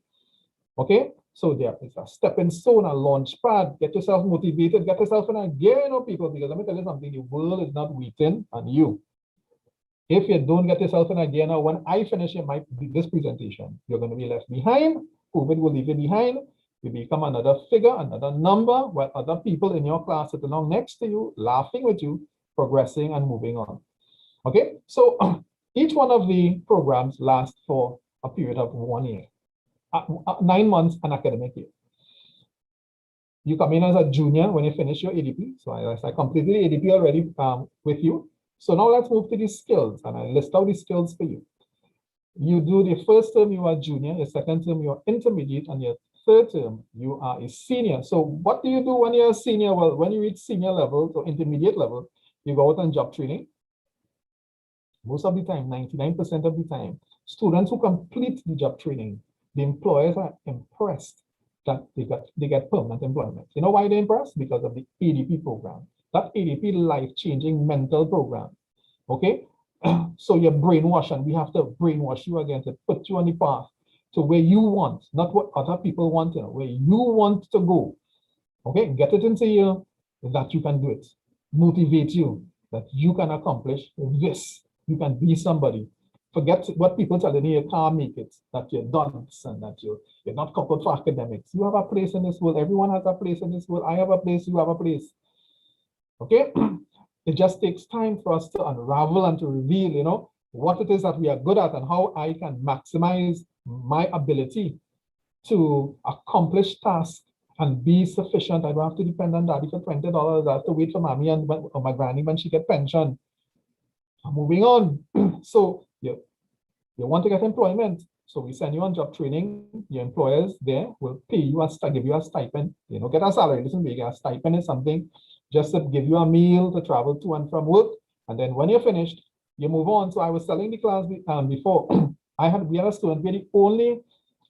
Okay, so there is a stepping stone, a launch pad. Get yourself motivated, get yourself in a gear, you know, people, because let me tell you something, the world is not waiting on you. If you don't get yourself in a gear now, when I finish this presentation, you're going to be left behind. COVID will leave you behind. You become another figure, another number, while other people in your class sit along next to you, laughing with you, progressing and moving on. Okay, so each one of the programs lasts for a period of 1 year, 9 months, an academic year. You come in as a junior when you finish your ADP. So I completed the ADP already with you. So now let's move to the skills, and I list out the skills for you. You do the first term, you are junior, your second term, you are intermediate, and your third term, you are a senior. So what do you do when you're a senior? Well, when you reach senior level or intermediate level, you go out on job training. Most of the time, 99% of the time, students who complete the job training, the employers are impressed that they get permanent employment. You know why they're impressed? Because of the ADP program. That ADP life-changing mental program. Okay? So you're brainwashed, and we have to brainwash you again to put you on the path to where you want, not what other people want, you know, where you want to go. Okay? Get it into you that you can do it. Motivate you that you can accomplish this. You can be somebody. Forget what people tell you you can't make it, that you're dunce and that you're not coupled for academics. You have a place in this world. Everyone has a place in this world. I have a place, you have a place. Okay? It just takes time for us to unravel and to reveal, you know, what it is that we are good at and how I can maximize my ability to accomplish tasks and be sufficient. I don't have to depend on daddy for $20. I have to wait for mommy and my granny when she get pension. Moving on. So you want to get employment. So we send you on job training. Your employers there will pay you give you a stipend. You know, get a salary. Listen, we get a stipend is something just to give you a meal to travel to and from work. And then when you're finished, you move on. So I was telling the class before, we had a student, we're the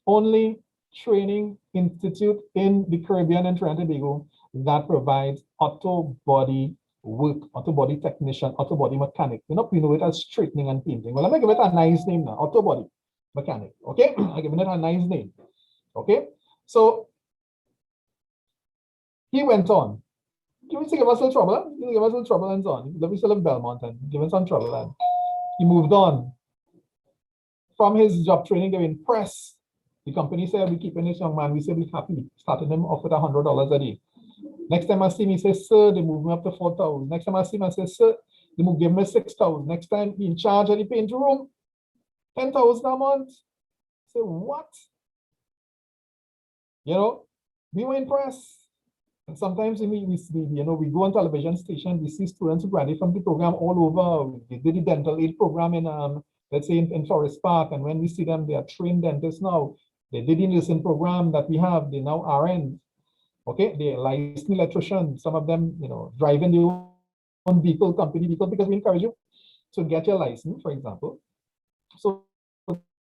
only training institute in the Caribbean and Trinidad and Tobago that provides auto body work, auto body technician, auto body mechanic. You know, we know it as straightening and painting. Well, let me give it a nice name now, auto body mechanic. Okay, I'm giving it a nice name. Okay, so he went on. Give us a little trouble. He gave us a little trouble and so on. Let me still in Belmont and give him some trouble. And he moved on. From his job training, they were impressed. The company said, we're keeping this young man. We said, we're happy. Started him off with $100 a day. Next time I see him, he says, sir, they moved me up to 4,000. Next time I see him, I say, sir, they give me 6,000. Next time, he in charge of the paint room, 10,000 a month. Say, what? You know, we were impressed. And sometimes we go on television station, we see students who graduate from the program all over. They did the dental aid program in, let's say in Forest Park. And when we see them, they are trained dentists now. They did the nursing program that we have. They now RN. Okay, they're licensed electricians. Some of them, you know, driving their own vehicle, company vehicle, because we encourage you to get your license, for example. So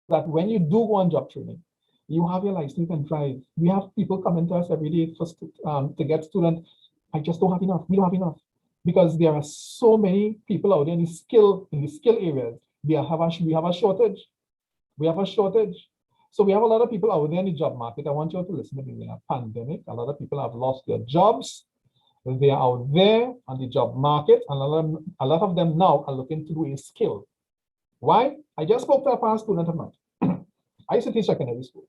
that when you do go on job training, you have your license, you can drive. We have people coming to us every day to get students. I just don't have enough. We don't have enough because there are so many people out there in the skill areas. We have a shortage. We have a shortage. So we have a lot of people out there in the job market. I want you all to listen to me. In a pandemic, a lot of people have lost their jobs. They are out there on the job market, and a lot of them now are looking to do a skill. Why? I just spoke to a past student of mine. I used to teach secondary school.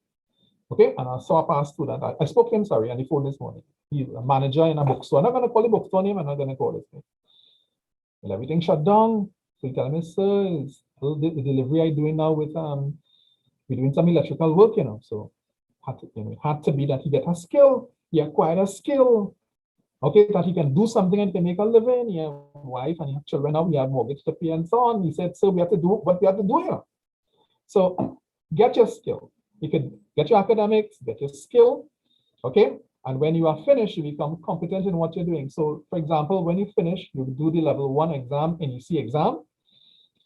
Okay, and I saw a past student. I spoke to him, sorry, on the phone this morning. He's a manager in a bookstore. I'm not going to call the bookstore name. I'm not going to call his name. Well, everything shut down. So he tell me, sir, the delivery I'm doing now with we're doing some electrical work, so it had to be that he get a skill, he acquired a skill, okay, that he can do something and can make a living. He have a wife and he have children now, we have mortgage to pay and so on. He said, so we have to do what we have to do here. So get your skill. You could get your academics, get your skill, okay? And when you are finished, you become competent in what you're doing. So for example, when you finish, you do the level 1 exam, NEC exam.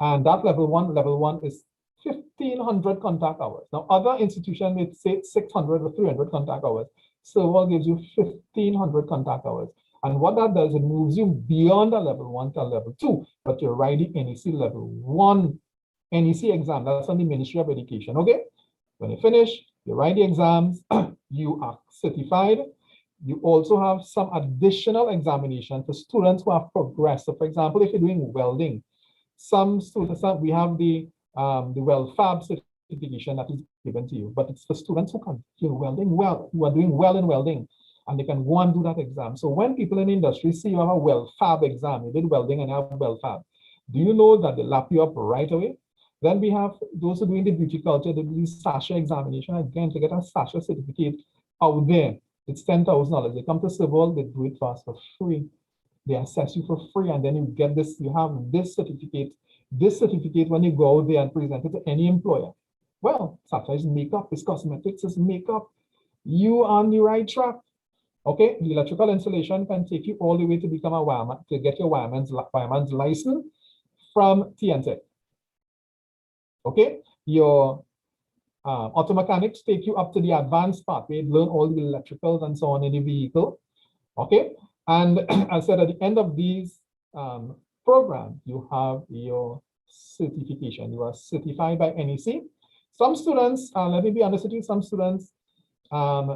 And that level one is 1,500 contact hours. Now, other institutions may say 600 or 300 contact hours. Servall gives you 1,500 contact hours. And what that does, it moves you beyond a level 1 to level 2, but you're writing NEC level 1 NEC exam. That's on the Ministry of Education, okay? When you finish, you write the exams, you are certified. You also have some additional examination for students who have progressed. So for example, if you're doing welding, some students, we have the WELFAB certification that is given to you, but it's for students who can do welding well, who are doing well in welding, and they can go and do that exam. So when people in the industry see you have a WELFAB exam, you did welding and you have WELFAB, do you know that they lap you up right away? Then we have those who are doing the beauty culture, they do the SASHA examination. Again, to get a SASHA certificate out there, it's $10,000. They come to Servall, they do it for us for free. They assess you for free, and then you get this, you have this certificate. This certificate, when you go out there and present it to any employer, well, SASHA is makeup, it's cosmetics, it's makeup. You are on the right track. Okay, the electrical installation can take you all the way to become a wireman, to get your wireman's license from TNTech. Okay, your auto mechanics take you up to the advanced part where you learn all the electricals and so on in the vehicle. Okay, and I said at the end of these programs, you have your certification. You are certified by NEC. Some students, let me be honest with you, some students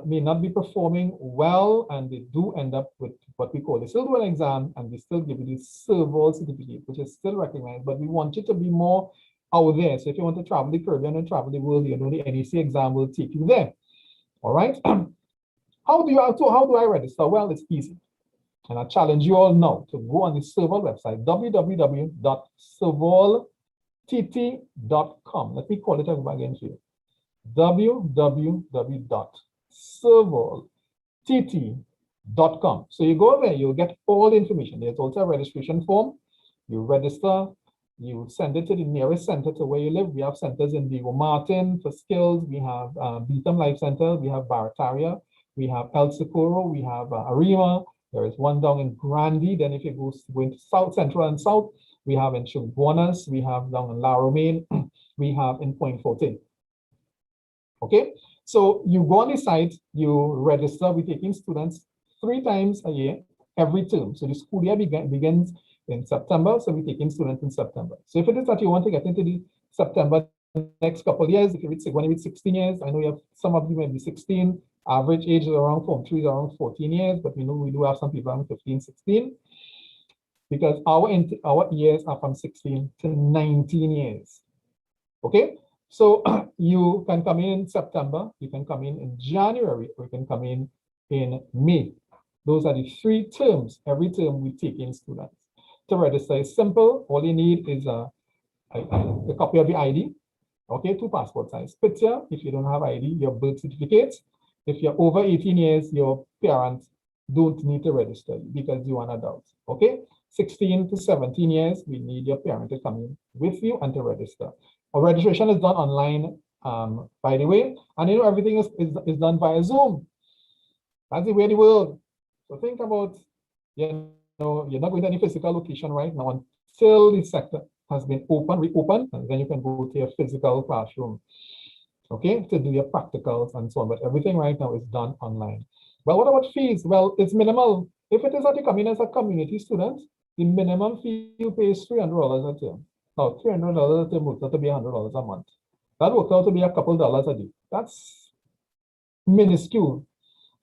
may not be performing well, and they do end up with what we call the still do an exam, and they still give you the Servall certificate, which is still recognized, but we want you to be more out there. So if you want to travel the Caribbean and travel the world, you know, the NEC exam will take you there. All right. How do I register? Well, it's easy. And I challenge you all now to go on the Servall website, www.servalltt.com. Let me call it again for you. www.servalltt.com. So you go there, you'll get all the information. There's also a registration form. You register, you send it to the nearest center to where you live. We have centers in Diego Martin for skills. We have Beetham Life Center. We have Barataria. We have El Socorro. We have Arima. There is one down in Grandi. Then if you go into South, Central and South, we have in Chumbonas. We have down in La Romaine. We have in Point Fortin. Okay, so you go on the site, you register. We're taking students 3 times a year, every term. So the school year begins in September, so we're taking students in September. So if it is that you want to get into the September next couple of years, if you're when you're 16 years, I know you have some of you may be 16, average age is around Form 3 is around 14 years, but we know we do have some people around 15, 16, because our years are from 16 to 19 years. Okay, so you can come in September, you can come in January, or you can come in May. Those are the 3 terms. Every term we take in students. To register is simple. All you need is a copy of the ID, okay, 2 passport size picture. If you don't have ID, your birth certificate. If you're over 18 years, your parents don't need to register because you are an adult, okay? 16 to 17 years, we need your parent to come in with you and to register. Our registration is done online, by the way, and you know everything is done via Zoom. That's the way of the world. So think about, you know, you're not going to any physical location right now until the sector has been reopened, and then you can go to your physical classroom, okay, to do your practicals and so on. But everything right now is done online. Well, what about fees? Well, it's minimal. If it is that you come in as a community student, the minimum fee you pay is $300 a term. Now, $300 a term works out to be $100 a month. That works out to be a couple dollars a day. That's minuscule.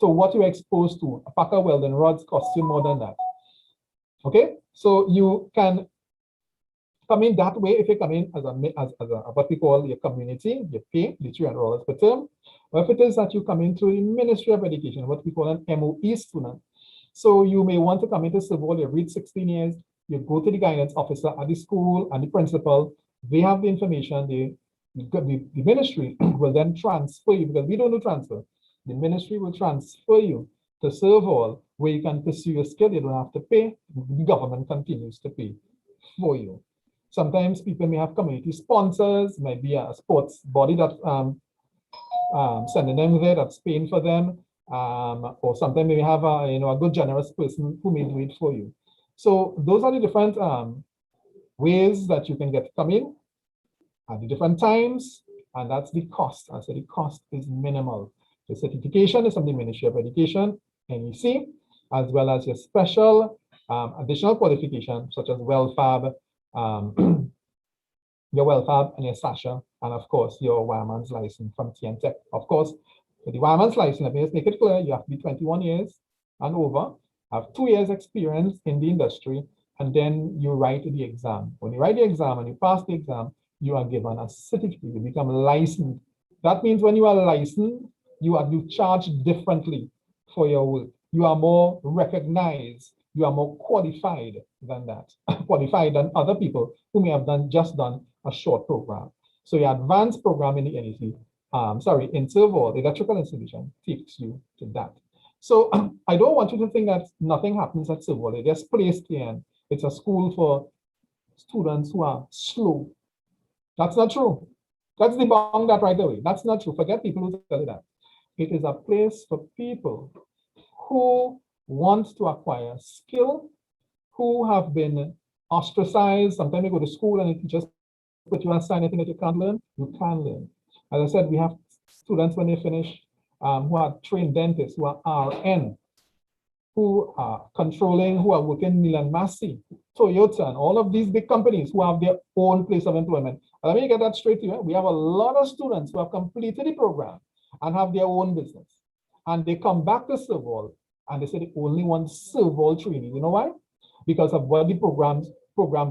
So what you're exposed to, a pack of welding rods costs you more than that. Okay, so you can come in that way. If you come in as a what we call your community, you pay the $300 per term. Or if it is that you come into the Ministry of Education, what we call an MOE student. So you may want to come into Servall, you reach 16 years, you go to the guidance officer at the school and the principal, they have the information, the ministry will then transfer you, because we don't do transfer. The ministry will transfer you to Servall, where you can pursue your skill. You don't have to pay. The government continues to pay for you. Sometimes people may have community sponsors, might be a sports body that sending them there, that's paying for them, or sometimes maybe have a good generous person who may do it for you. So those are the different ways that you can get come in at the different times, and that's the cost. I said the cost is minimal. The certification is from the Ministry of Education, NEC, as well as your special additional qualification such as WellFab, your WellFab and your SASHA, and of course your wireman's license from TNTech. Of course, for the wireman's license, let me just make it clear, you have to be 21 years and over, have 2 years experience in the industry, and then you write the exam. When you write the exam and you pass the exam, you are given a certificate, you become licensed. That means when you are licensed, you charged differently for your work. You are more recognized, you are more qualified than that, qualified than other people who may have just done a short program. So your advanced program in the NEC, in Servall, the electrical institution, takes you to that. So I don't want you to think that nothing happens at Servall. They just placed here and it's a school for students who are slow. That's not true. Let's debunk that right away. That's not true. Forget people who tell you that. It is a place for people who want to acquire skill, who have been ostracized. Sometimes you go to school and the teachers put you aside anything that you can't learn, you can learn. As I said, we have students when they finish who are trained dentists, who are RN, who are controlling, who are working Milan Massey, Toyota, and all of these big companies who have their own place of employment. And let me get that straight to you. We have a lot of students who have completed the program and have their own business. And they come back to Servall and they say they only want Servall training. You know why? Because of what the program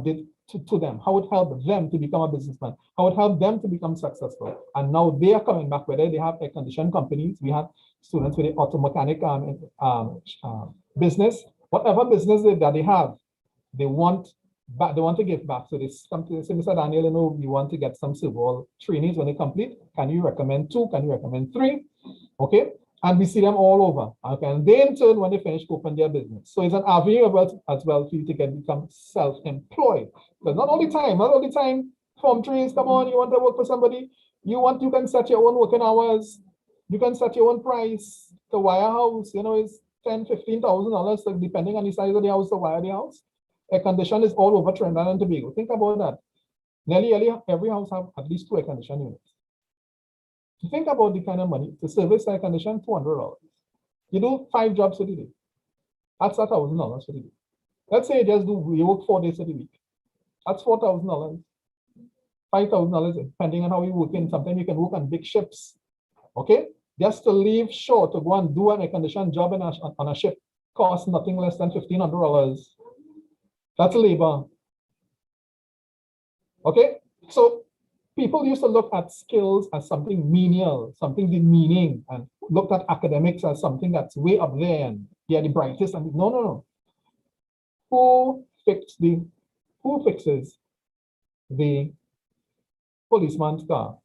did to them, how it helped them to become a businessman, how it helped them to become successful. And now they are coming back, whether they have air conditioned companies, we have students with the auto mechanic business, whatever business that they have, they want to give back. So they come to say, Mr. Daniel, you know, we want to get some Servall trainees when they complete. Can you recommend 2? Can you recommend 3? Okay. And we see them all over. Okay. And they in turn, when they finish, open their business. So it's an avenue as well for you to become self-employed. But not all the time, form trees, come on, you want to work for somebody, you can set your own working hours, you can set your own price. The wire house, you know, is $10,000-$15,000, so depending on the size of the house, to wire the house. Air condition is all over Trinidad and Tobago. Think about that. Nearly every house have at least 2 air conditioning units. Think about the kind of money to service air condition, $200. You do 5 jobs a day. That's $1,000 for the day. Let's say you work 4 days a week. That's $4,000. $5,000, depending on how you work in. Sometimes you can work on big ships. Okay? Just to leave shore to go and do an air conditioned job on a ship costs nothing less than $1,500. That's labor. Okay? So people used to look at skills as something menial, something demeaning, and looked at academics as something that's way up there and they're the brightest. And no. Who fixes the policeman's car,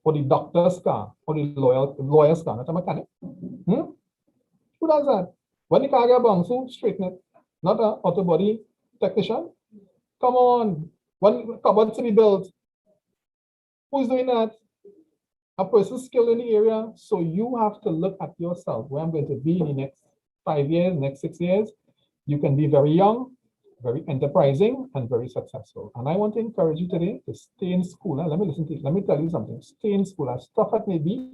or the doctor's car, or the lawyer's car? Not a mechanic. Who does that? When the car gets bounced, straighten it. Not an auto body technician. Come on. When cupboards to be built, who's doing that? A person skilled in the area. So you have to look at yourself, where I'm going to be in the next 5 years, next 6 years. You can be very young, very enterprising, and very successful. And I want to encourage you today to stay in school. Let me tell you something. Stay in school, as tough as it may be.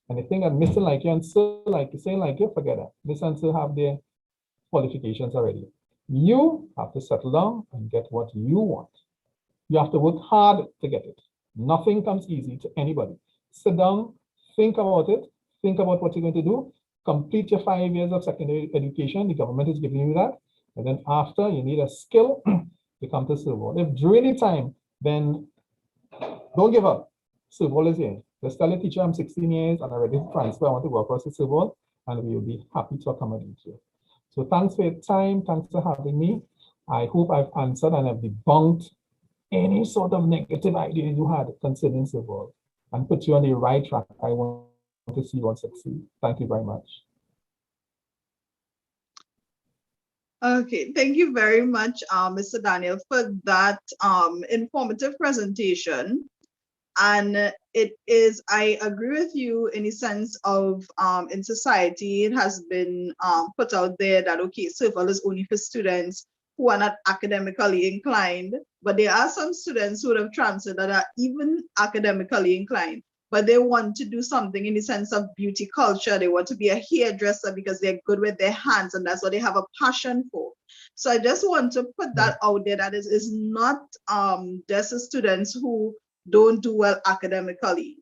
And the thing that missing like you and saying like you, forget that. This and still have their qualifications already. You have to settle down and get what you want. You have to work hard to get it. Nothing comes easy to anybody. Sit down, think about it, think about what you're going to do, complete your 5 years of secondary education. The government is giving you that. And then after, you need a skill to come to Servall. If during the time, then don't give up. Servall is here. Just tell the teacher I'm 16 years and I'm ready to transfer. I want to go across to Servall, and we will be happy to accommodate you. So thanks for your time. Thanks for having me. I hope I've answered and I've debunked any sort of negative idea you had concerning Servall and put you on the right track. I want to see you all succeed. Thank you very much. Okay, thank you very much, Mr. Daniel, for that informative presentation. And it is, I agree with you in the sense of in society, it has been put out there that, okay, Servall is only for students who are not academically inclined, but there are some students who have transferred that are even academically inclined, but they want to do something in the sense of beauty culture. They want to be a hairdresser because they're good with their hands and that's what they have a passion for. So I just want to put that out there, that is not just the students who don't do well academically,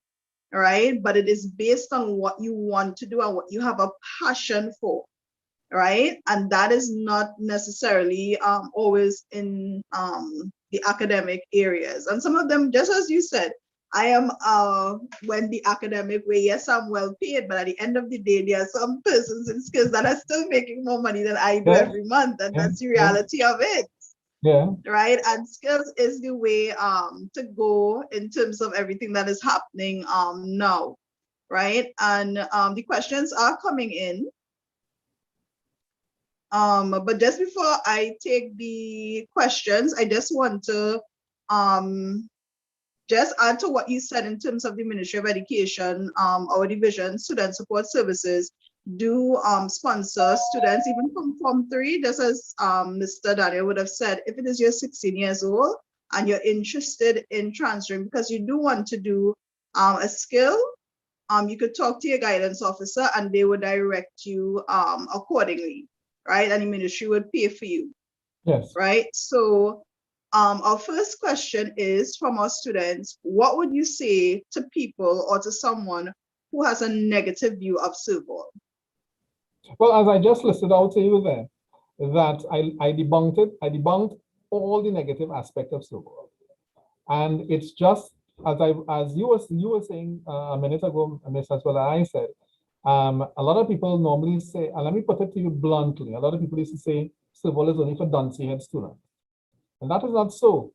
right? But it is based on what you want to do and what you have a passion for, right? And that is not necessarily always in the academic areas. And some of them, just as you said, I am when the academic way, yes, I'm well paid, but at the end of the day, there are some persons in skills that are still making more money than I do every month, and that's the reality of it. Yeah. Right. And skills is the way to go in terms of everything that is happening now. Right. And the questions are coming in. But just before I take the questions, I just want to just add to what you said in terms of the Ministry of Education, our division, Student Support Services, do sponsor students even from Form 3, just as Mr. Daniel would have said, if it is you're 16 years old and you're interested in transferring because you do want to do a skill, you could talk to your guidance officer and they would direct you accordingly, right? And the ministry would pay for you. Yes. Right? So our first question is from our students, what would you say to people or to someone who has a negative view of Servall? Well, as I just listed out to you there, that I debunked all the negative aspects of Servall. And it's just, as you were saying a minute ago, Miss, as well as I said, a lot of people normally say, and let me put it to you bluntly, a lot of people used to say, Servall is only for dunce head students. And that is not so.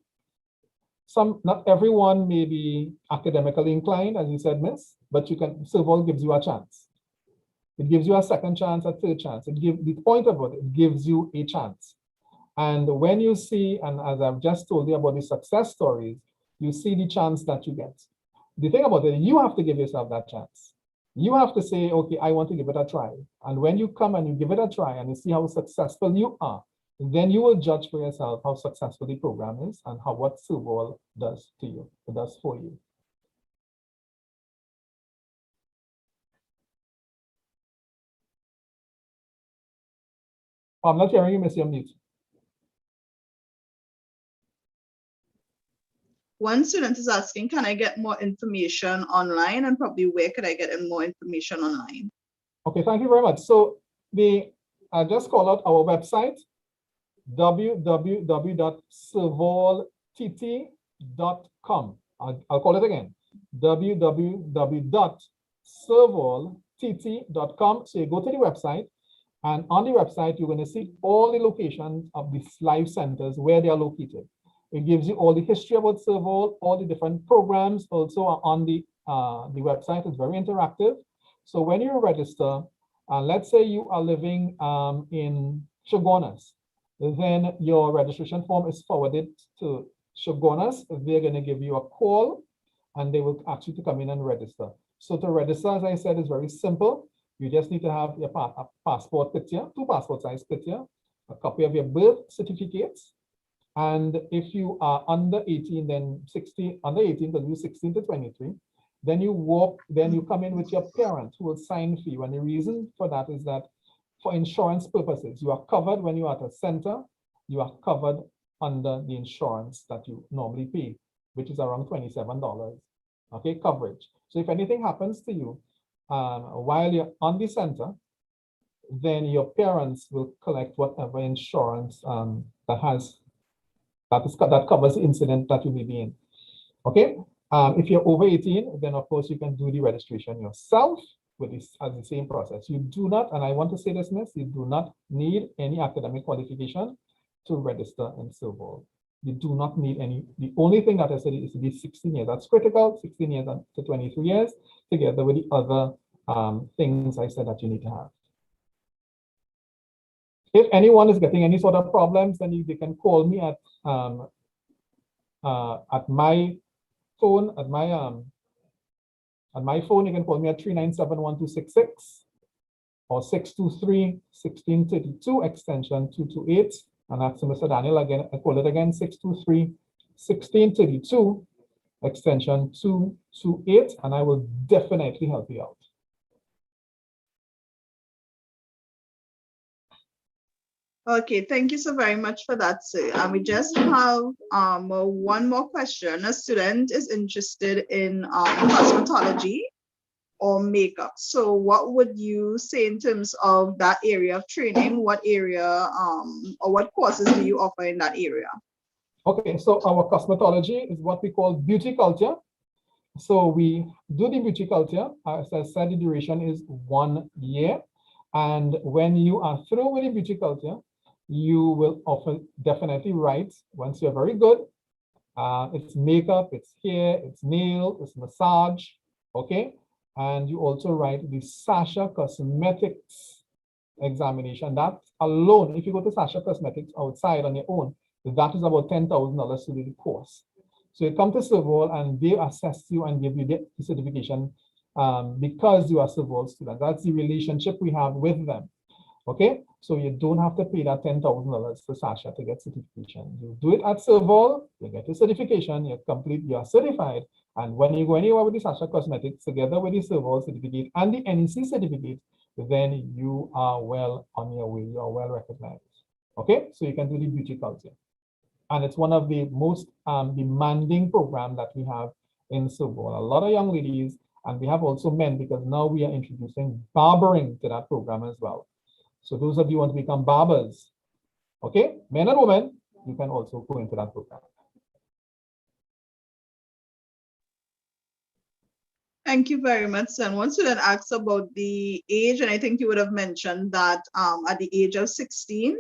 Not everyone may be academically inclined, as you said, Miss, but Servall gives you a chance. It gives you a second chance, a third chance. The point of it gives you a chance. And when you see, and as I've just told you about the success stories, you see the chance that you get. The thing about it, you have to give yourself that chance. You have to say, okay, I want to give it a try. And when you come and you give it a try and you see how successful you are, then you will judge for yourself how successful the program is and what Servall does to you, does for you. I'm not hearing you, Miss Mute. One student is asking, can I get more information online, and probably where could I get more information online? Okay, thank you very much. So I just call out our website, www.servalltt.com. I'll call it again, www.servalltt.com. So you go to the website, and on the website, you're going to see all the locations of the live centers where they are located. It gives you all the history about Servall, all the different programs also are on the website. It's very interactive. So when you register, let's say you are living in Chaguanas, then your registration form is forwarded to Chaguanas. They're going to give you a call and they will ask you to come in and register. So to register, as I said, is very simple. You just need to have your passport picture, 2 passport size picture, a copy of your birth certificates. And if you are under 18, then under 18, because you're 16 to 23, then you come in with your parents who will sign for you. And the reason for that is that for insurance purposes, you are covered when you are at a center, you are covered under the insurance that you normally pay, which is around $27, okay, coverage. So if anything happens to you while you're on the center, then your parents will collect whatever insurance that covers the incident that you may be in, okay? If you're over 18, then of course you can do the registration yourself with this as the same process. You do not, and I want to say this, Miss, you do not need any academic qualification to register in Servall. You do not need any. The only thing that I said is to be 16 years. That's critical, 16 years to 23 years, together with the other things I said that you need to have. If anyone is getting any sort of problems, then they can call me at my phone. At my phone, you can call me at 397-1266 or 623-1632 extension 228. And that's Mr. Daniel again. I call it again 623-1632 extension 228, and I will definitely help you out. Okay, thank you so very much for that, sir. And we just have one more question. A student is interested in cosmetology or makeup. So what would you say in terms of that area of training? What area or what courses do you offer in that area? Okay, so our cosmetology is what we call beauty culture. So we do the beauty culture. As I said, the duration is 1 year. And when you are through with the beauty culture, you will offer definitely write once you're very good. It's makeup, it's hair, it's nail, it's massage, okay? And you also write the Sasha Cosmetics examination. That alone, if you go to Sasha Cosmetics outside on your own, that is about $10,000 to do the course. So you come to Servall and they assess you and give you the certification because you are Servall student. That's the relationship we have with them. Okay, so you don't have to pay that $10,000 to Sasha to get certification. You do it at Servall, you get your certification, you are certified. And when you go anywhere with the Sasha Cosmetics, together with the Servall certificate and the NEC certificate, then you are well on your way, you are well recognized. Okay, so you can do the beauty culture. And it's one of the most demanding programs that we have in Servall. A lot of young ladies, and we have also men, because now we are introducing barbering to that program as well. So those of you who want to become barbers, okay, men and women, you can also go into that program. Thank you very much, son. One student asked about the age, and I think you would have mentioned that at the age of 16.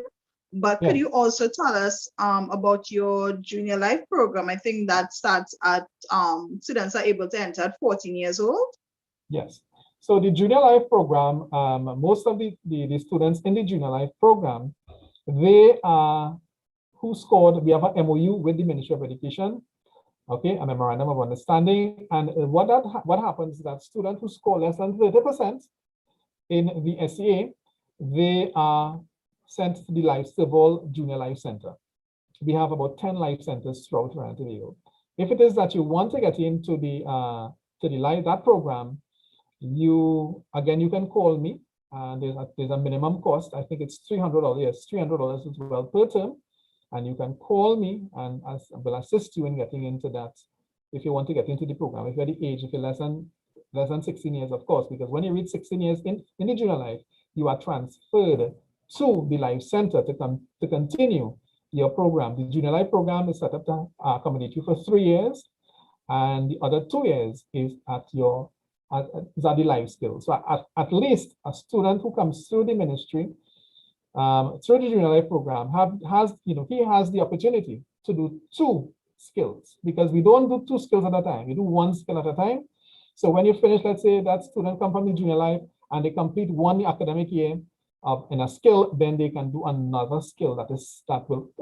But could you also tell us about your junior life program? I think that starts at, students are able to enter at 14 years old. Yes. So the junior life program, most of the students in the junior life program, they are who scored, we have an MOU with the Ministry of Education, okay, a memorandum of understanding. And what happens is that students who score less than 30% in the SEA, they are sent to the Servall Junior Life Center. We have about 10 life centers throughout Toronto. If it is that you want to get into that program, you can call me. There's a minimum cost. I think it's $300. Yes, $300 as well per term. And you can call me and I will assist you in getting into that if you want to get into the program. If you're the age, if you're less than 16 years, of course, because when you reach 16 years in the junior life, you are transferred to the life center to continue your program. The junior life program is set up to accommodate you for 3 years, and the other 2 years is at the life skills. So at least a student who comes through the ministry, through the junior life program, he has the opportunity to do 2 skills, because we don't do 2 skills at a time. We do 1 skill at a time. So when you finish, let's say that student comes from the junior life and they complete 1 academic year in a skill, then they can do another skill that will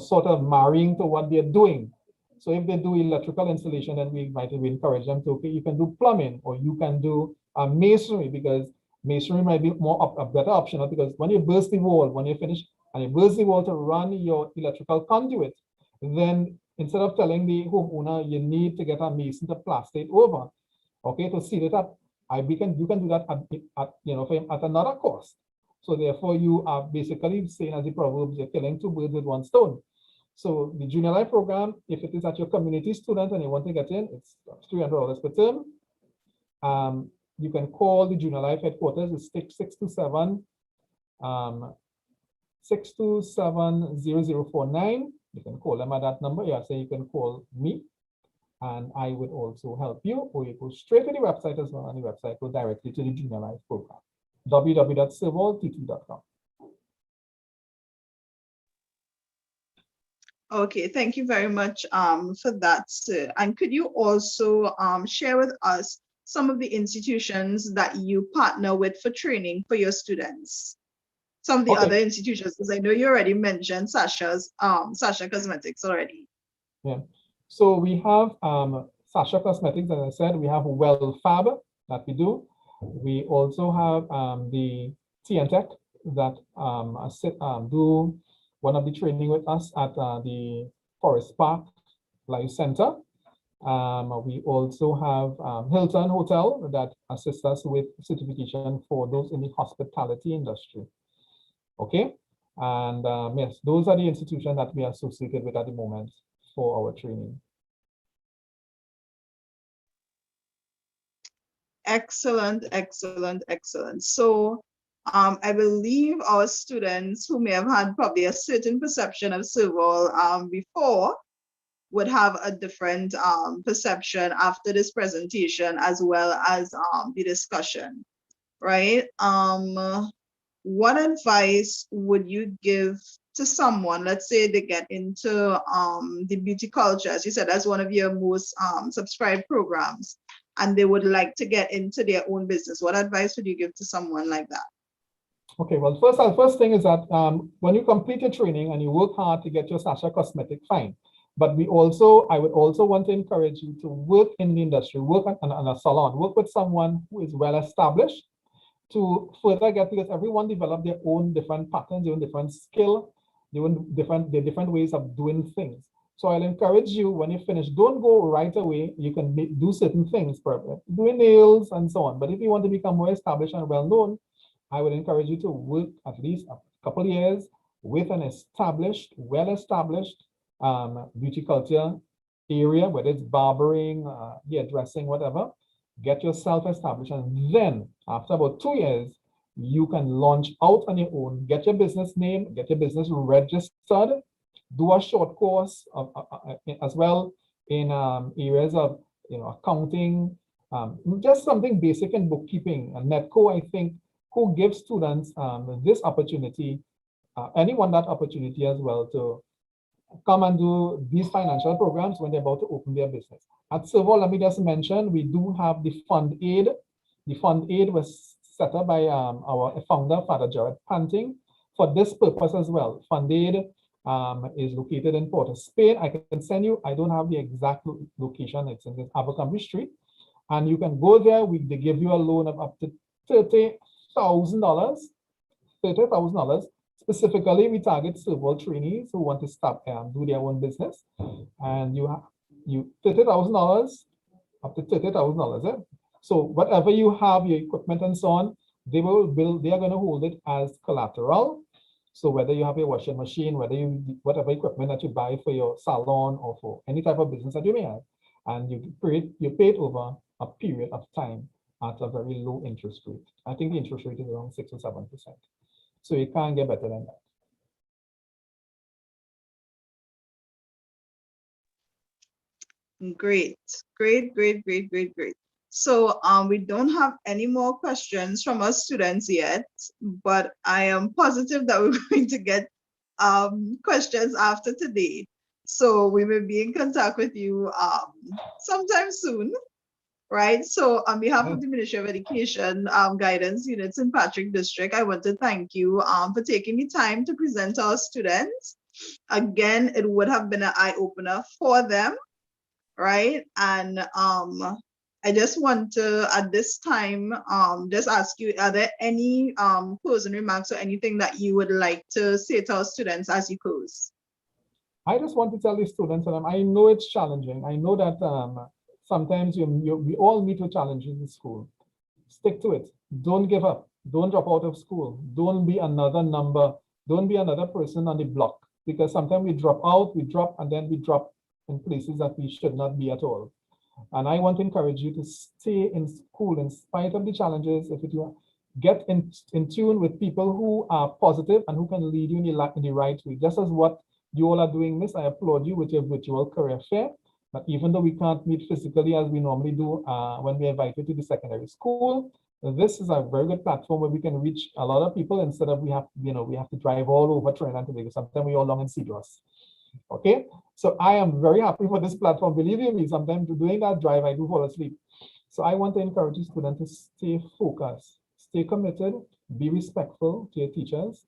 sort of marrying to what they're doing. So if they do electrical installation, then we encourage them to, okay, you can do plumbing or you can do masonry, because masonry might be a better option, because when you burst the wall, when you finish and you burst the wall to run your electrical conduit, then instead of telling the homeowner you need to get a mason to plaster it over, okay, to seal it up, you can do that at another cost. So therefore, you are basically saying, as the proverbs, you're killing 2 birds with 1 stone. So the junior life program, if it is at your community student and you want to get in, it's $300 per term. You can call the junior life headquarters. It's 627-0049. You can call them at that number. Yeah, so you can call me, and I would also help you, or you go straight to the website as well, and the website will directly to the junior life program, www.servalltt.com. Okay, thank you very much for that, sir. And could you also share with us some of the institutions that you partner with for training for your students? Some of the other institutions, because I know you already mentioned Sasha Cosmetics already. Yeah. So we have Sasha Cosmetics, as I said, we have Well Fab that we do. We also have the TNTech that do one of the training with us at the Forest Park Life Center. We also have Hilton Hotel that assists us with certification for those in the hospitality industry. Okay, and yes, those are the institutions that we are associated with at the moment for our training. Excellent, excellent, excellent. So I believe our students who may have had probably a certain perception of Servall before would have a different perception after this presentation, as well as the discussion, right? What advice would you give to someone, let's say they get into the beauty culture, as you said, that's one of your most subscribed programs, and they would like to get into their own business? What advice would you give to someone like that? Okay, well, first thing is that when you complete your training and you work hard to get your Sasha Cosmetic, fine. But I would also want to encourage you to work in the industry, work on a salon, work with someone who is well established to further get, because everyone develop their own different patterns, their own different skill, their different ways of doing things. So I'll encourage you, when you finish, don't go right away. You can do certain things, doing nails and so on. But if you want to become more established and well-known, I would encourage you to work at least a couple of years with an established, well-established beauty culture area, whether it's barbering, hairdressing, whatever. Get yourself established, and then after about 2 years, you can launch out on your own. Get your business name, get your business registered, do a short course as well in areas of accounting, just something basic in bookkeeping. And NETCO, I think, who gives students this opportunity, anyone that opportunity as well, to come and do these financial programs when they're about to open their business. At Servall, let me just mention, we do have the Fund Aid. The Fund Aid was set up by our founder, Father Jared Panting, for this purpose as well. Fund Aid is located in Port of Spain. I can send you, I don't have the exact location, it's in Abercrombie Street. And you can go there, they give you a loan of up to $30,000. $30,000. Specifically, we target Servall trainees who want to start and do their own business. And you $30,000 up to $30,000. So whatever you have, your equipment and so on, they are going to hold it as collateral. So whether you have a washing machine, whatever equipment that you buy for your salon or for any type of business that you may have, and you pay it over a period of time at a very low interest rate. I think the interest rate is around 6 or 7%. So you can't get better than that. Great, great, great, great, great, great. So we don't have any more questions from our students yet, but I am positive that we're going to get questions after today. So we will be in contact with you sometime soon. Right. So on behalf of the Ministry of Education Guidance Units in Patrick District, I want to thank you for taking the time to present to our students. Again, it would have been an eye-opener for them, right? And I just want to, at this time, just ask you, are there any closing remarks or anything that you would like to say to our students as you close? I just want to tell the students, and I know it's challenging. I know that sometimes we all meet with challenges in school. Stick to it. Don't give up. Don't drop out of school. Don't be another number. Don't be another person on the block. Because sometimes we drop out, and then we drop in places that we should not be at all. And I want to encourage you to stay in school in spite of the challenges. If you get in tune with people who are positive and who can lead you in the right way. Just as what you all are doing, Miss, I applaud you with your virtual career fair. But even though we can't meet physically as we normally do when we invite you to the secondary school, this is a very good platform where we can reach a lot of people instead of we have to drive all over Trinidad and Tobago. Sometimes we all long in Cedros. Okay, so I am very happy for this platform. Believe you me, sometimes doing that drive, I do fall asleep. So I want to encourage the students to stay focused, stay committed, be respectful to your teachers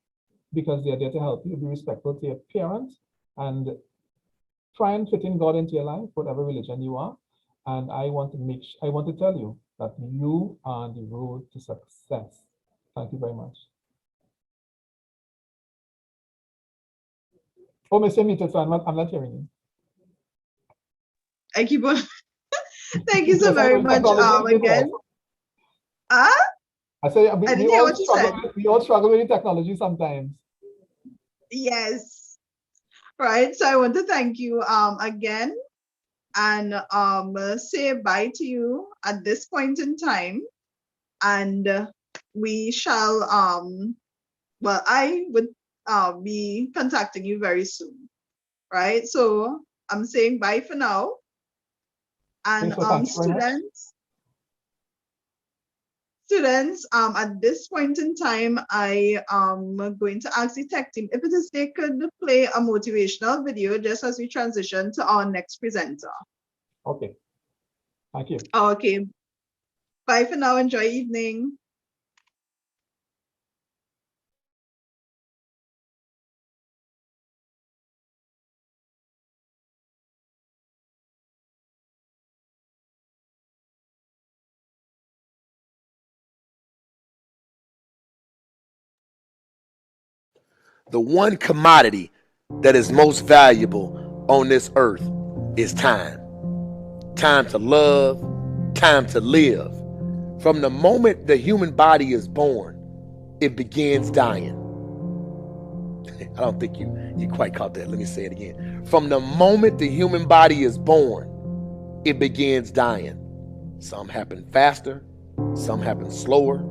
because they're there to help you. Be respectful to your parents and try and fit in God into your life, whatever religion you are. And I want to tell you that you are on the road to success. Thank you very much. Oh, Mr. Mito, so I'm not hearing you. I keep on. Thank you so very much again. I didn't hear what you said. We all struggle with the technology sometimes. Yes. Right. So I want to thank you again and say bye to you at this point in time. And we shall well, I would be contacting you very soon. Right. So I'm saying bye for now. And students, at this point in time, I am going to ask the tech team if it is they could play a motivational video just as we transition to our next presenter. Okay. Thank you. Okay. Bye for now. Enjoy evening. The one commodity that is most valuable on this earth is time. Time to love, time to live. From the moment the human body is born, it begins dying. I don't think you quite caught that. Let me say it again. From the moment the human body is born, it begins dying. Some happen faster, some happen slower.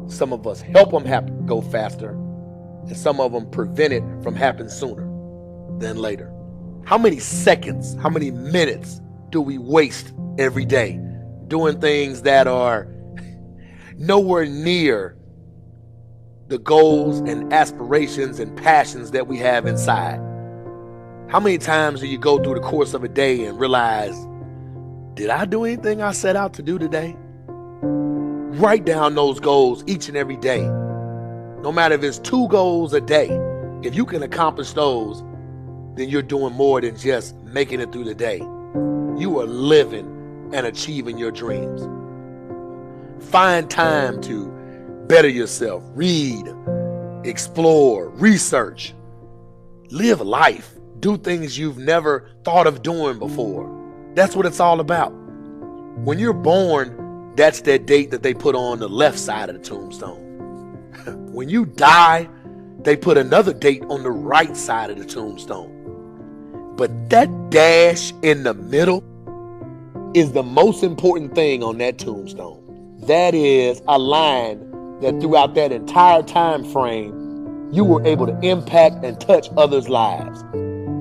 Some of us help them go faster, and some of them prevent it from happening sooner than later. How many seconds, how many minutes do we waste every day doing things that are nowhere near the goals and aspirations and passions that we have inside? How many times do you go through the course of a day and realize, did I do anything I set out to do today? Write down those goals each and every day. No matter if it's 2 goals a day, if you can accomplish those, then you're doing more than just making it through the day. You are living and achieving your dreams. Find time to better yourself, read, explore, research, live life, do things you've never thought of doing before. That's what it's all about. When you're born, that's that date that they put on the left side of the tombstone. When you die, they put another date on the right side of the tombstone. But that dash in the middle is the most important thing on that tombstone. That is a line that throughout that entire time frame, you were able to impact and touch others' lives.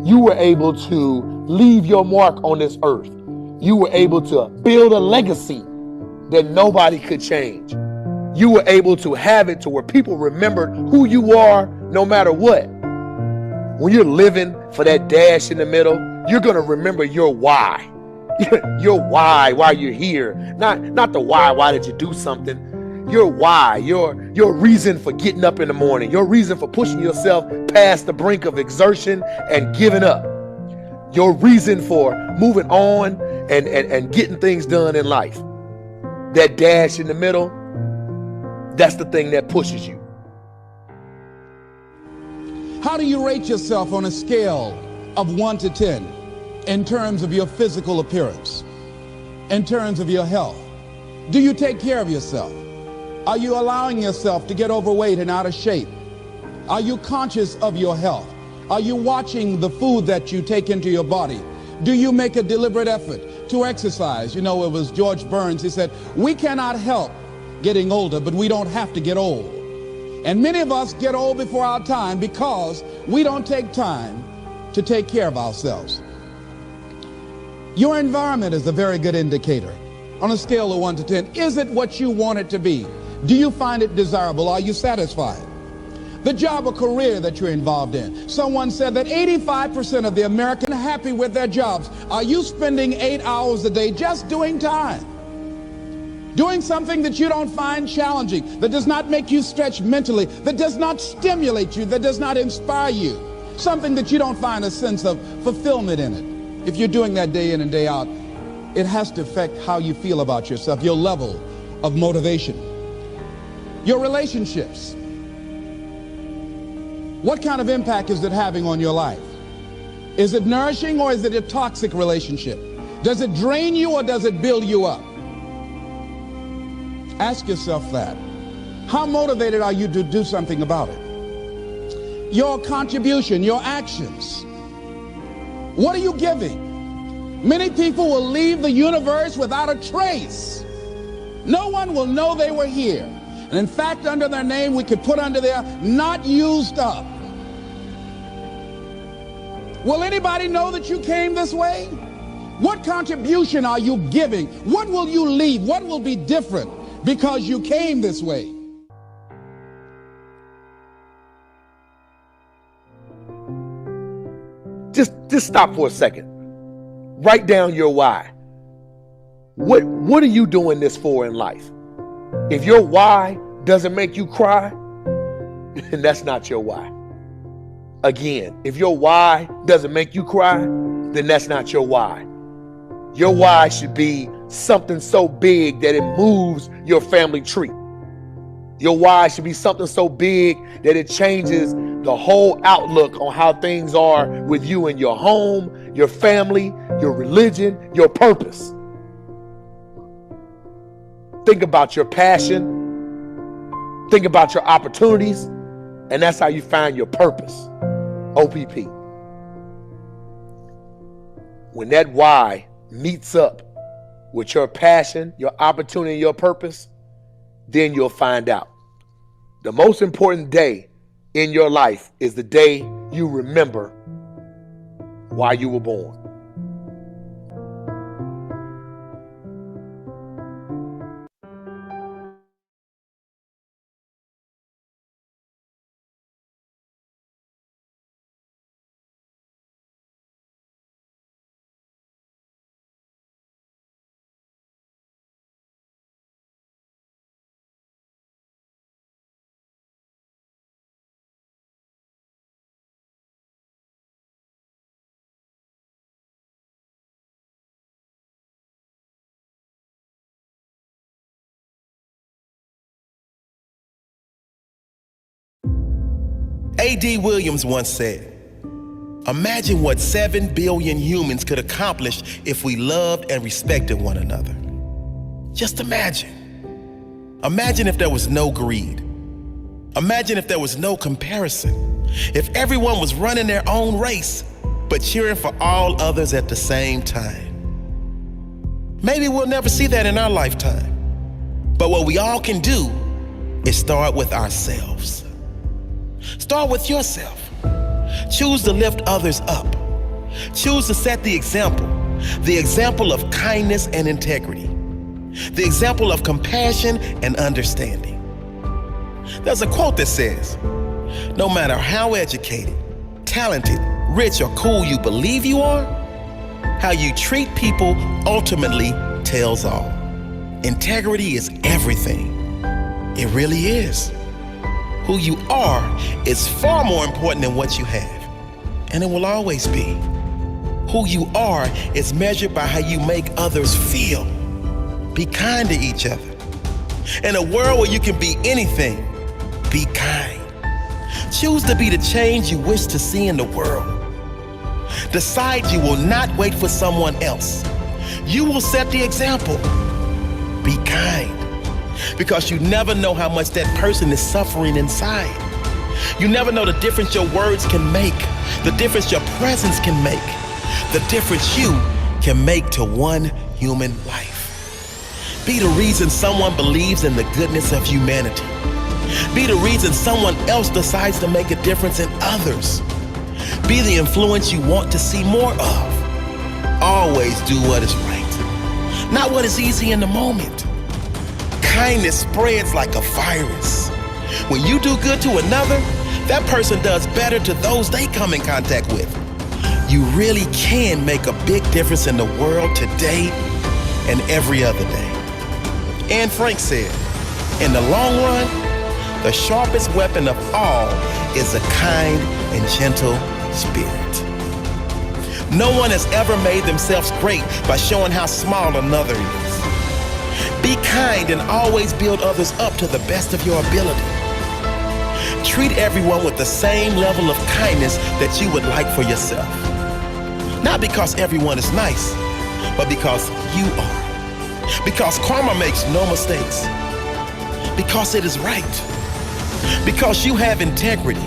You were able to leave your mark on this earth. You were able to build a legacy that nobody could change. You were able to have it to where people remembered who you are no matter what. When you're living for that dash in the middle, you're going to remember your why. Your why you're here. Not the why did you do something? Your why, your reason for getting up in the morning, your reason for pushing yourself past the brink of exertion and giving up. Your reason for moving on and getting things done in life. That dash in the middle, that's the thing that pushes you. How do you rate yourself on a scale of 1 to 10 in terms of your physical appearance, in terms of your health? Do you take care of yourself? Are you allowing yourself to get overweight and out of shape? Are you conscious of your health? Are you watching the food that you take into your body? Do you make a deliberate effort to exercise? You know, it was George Burns, he said, we cannot help getting older, but we don't have to get old. And many of us get old before our time because we don't take time to take care of ourselves. Your environment is a very good indicator. On a scale of 1 to 10, is it what you want it to be? Do you find it desirable? Are you satisfied? the job or career that you're involved in. Someone said that 85% of the Americans are happy with their jobs. Are you spending 8 hours a day just doing time? Doing something that you don't find challenging, that does not make you stretch mentally, that does not stimulate you, that does not inspire you. Something that you don't find a sense of fulfillment in it. If you're doing that day in and day out, it has to affect how you feel about yourself, your level of motivation. Your relationships. What kind of impact is it having on your life? Is it nourishing or is it a toxic relationship? Does it drain you or does it build you up? Ask yourself that. How motivated are you to do something about it? Your contribution, your actions. What are you giving? Many people will leave the universe without a trace. No one will know they were here. And in fact, under their name, we could put under there, not used up. Will anybody know that you came this way? What contribution are you giving? What will you leave? What will be different because you came this way? Just stop for a second. Write down your why. What are you doing this for in life? If your why doesn't make you cry, then that's not your why. Again, if your why doesn't make you cry, then that's not your why. Your why should be something so big that it moves your family tree. Your why should be something so big that it changes the whole outlook on how things are with you and your home, your family, your religion, your purpose. Think about your passion. Think about your opportunities. And that's how you find your purpose. OPP. When that why meets up with your passion, your opportunity, and your purpose, then you'll find out. The most important day in your life is the day you remember why you were born. A.D. Williams once said, "Imagine what 7 billion humans could accomplish if we loved and respected one another." Just imagine. Imagine if there was no greed. Imagine if there was no comparison. If everyone was running their own race, but cheering for all others at the same time. Maybe we'll never see that in our lifetime. But what we all can do is start with ourselves. Start with yourself. Choose to lift others up. Choose to set the example of kindness and integrity, the example of compassion and understanding. There's a quote that says, "No matter how educated, talented, rich, or cool you believe you are, how you treat people ultimately tells all." Integrity is everything. It really is. Who you are is far more important than what you have, and it will always be. Who you are is measured by how you make others feel. Be kind to each other. In a world where you can be anything, be kind. Choose to be the change you wish to see in the world. Decide you will not wait for someone else. You will set the example. Be kind. Because you never know how much that person is suffering inside. You never know the difference your words can make, the difference your presence can make, the difference you can make to one human life. Be the reason someone believes in the goodness of humanity. Be the reason someone else decides to make a difference in others. Be the influence you want to see more of. Always do what is right, not what is easy in the moment. Kindness spreads like a virus. When you do good to another, that person does better to those they come in contact with. You really can make a big difference in the world today and every other day. Anne Frank said, in the long run, the sharpest weapon of all is a kind and gentle spirit. No one has ever made themselves great by showing how small another is. Be kind and always build others up to the best of your ability. Treat everyone with the same level of kindness that you would like for yourself. Not because everyone is nice, but because you are. Because karma makes no mistakes. Because it is right. Because you have integrity.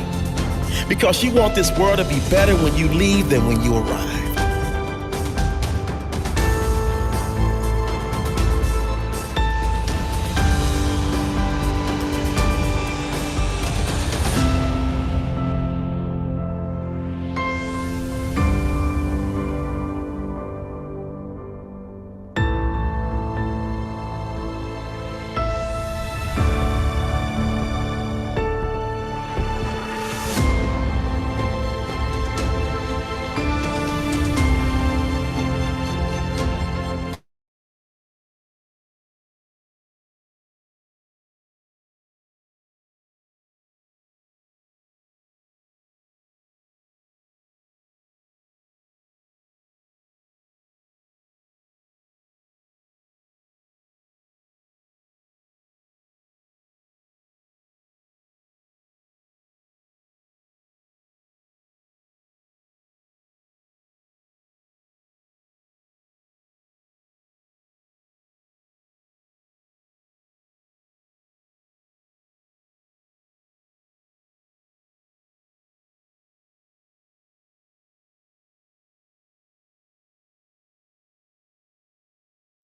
Because you want this world to be better when you leave than when you arrive.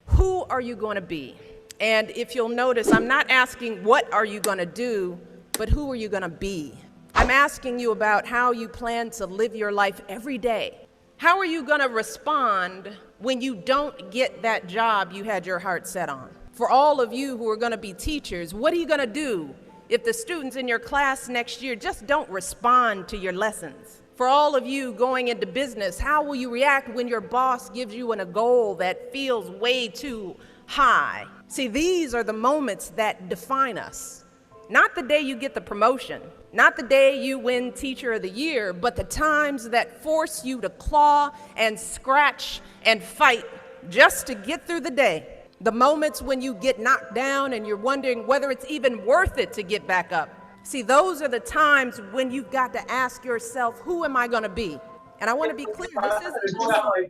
Who are you going to be? And if you'll notice, I'm not asking what are you going to do, but who are you going to be? I'm asking you about how you plan to live your life every day. How are you going to respond when you don't get that job you had your heart set on? For all of you who are going to be teachers, what are you going to do if the students in your class next year just don't respond to your lessons? For all of you going into business, how will you react when your boss gives you a goal that feels way too high? See, these are the moments that define us. Not the day you get the promotion, not the day you win Teacher of the Year, but the times that force you to claw and scratch and fight just to get through the day. The moments when you get knocked down and you're wondering whether it's even worth it to get back up. See, those are the times when you've got to ask yourself, who am I going to be? And I want to be clear, this isn't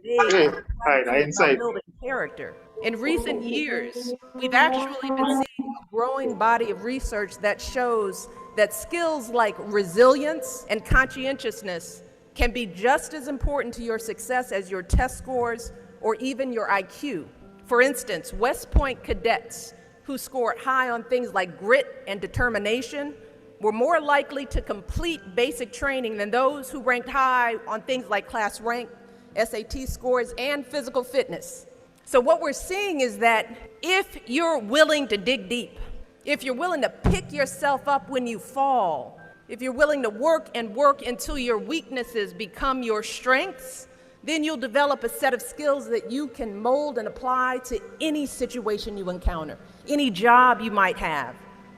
just about building character. In recent years, we've actually been seeing a growing body of research that shows that skills like resilience and conscientiousness can be just as important to your success as your test scores or even your IQ. For instance, West Point cadets who scored high on things like grit and determination were more likely to complete basic training than those who ranked high on things like class rank, SAT scores, and physical fitness. So what we're seeing is that if you're willing to dig deep, if you're willing to pick yourself up when you fall, if you're willing to work and work until your weaknesses become your strengths, then you'll develop a set of skills that you can mold and apply to any situation you encounter, any job you might have,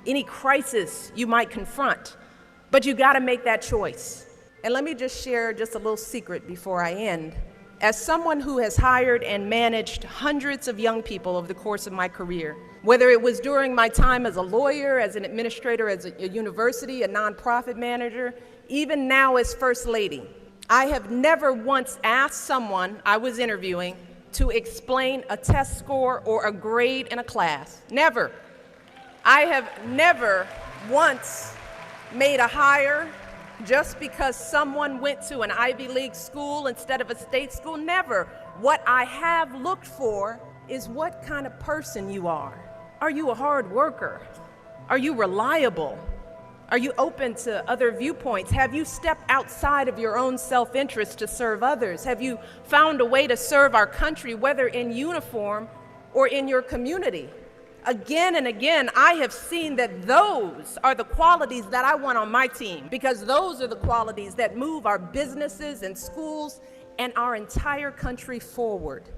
any crisis you might confront. But you got to make that choice. And let me just share just a little secret before I end. As someone who has hired and managed hundreds of young people over the course of my career, whether it was during my time as a lawyer, as an administrator, as a university, a nonprofit manager, even now as First Lady, I have never once asked someone I was interviewing to explain a test score or a grade in a class. Never. I have never once made a hire just because someone went to an Ivy League school instead of a state school. Never. What I have looked for is what kind of person you are. Are you a hard worker? Are you reliable? Are you open to other viewpoints? Have you stepped outside of your own self-interest to serve others? Have you found a way to serve our country, whether in uniform or in your community? Again and again, I have seen that those are the qualities that I want on my team, because those are the qualities that move our businesses and schools and our entire country forward.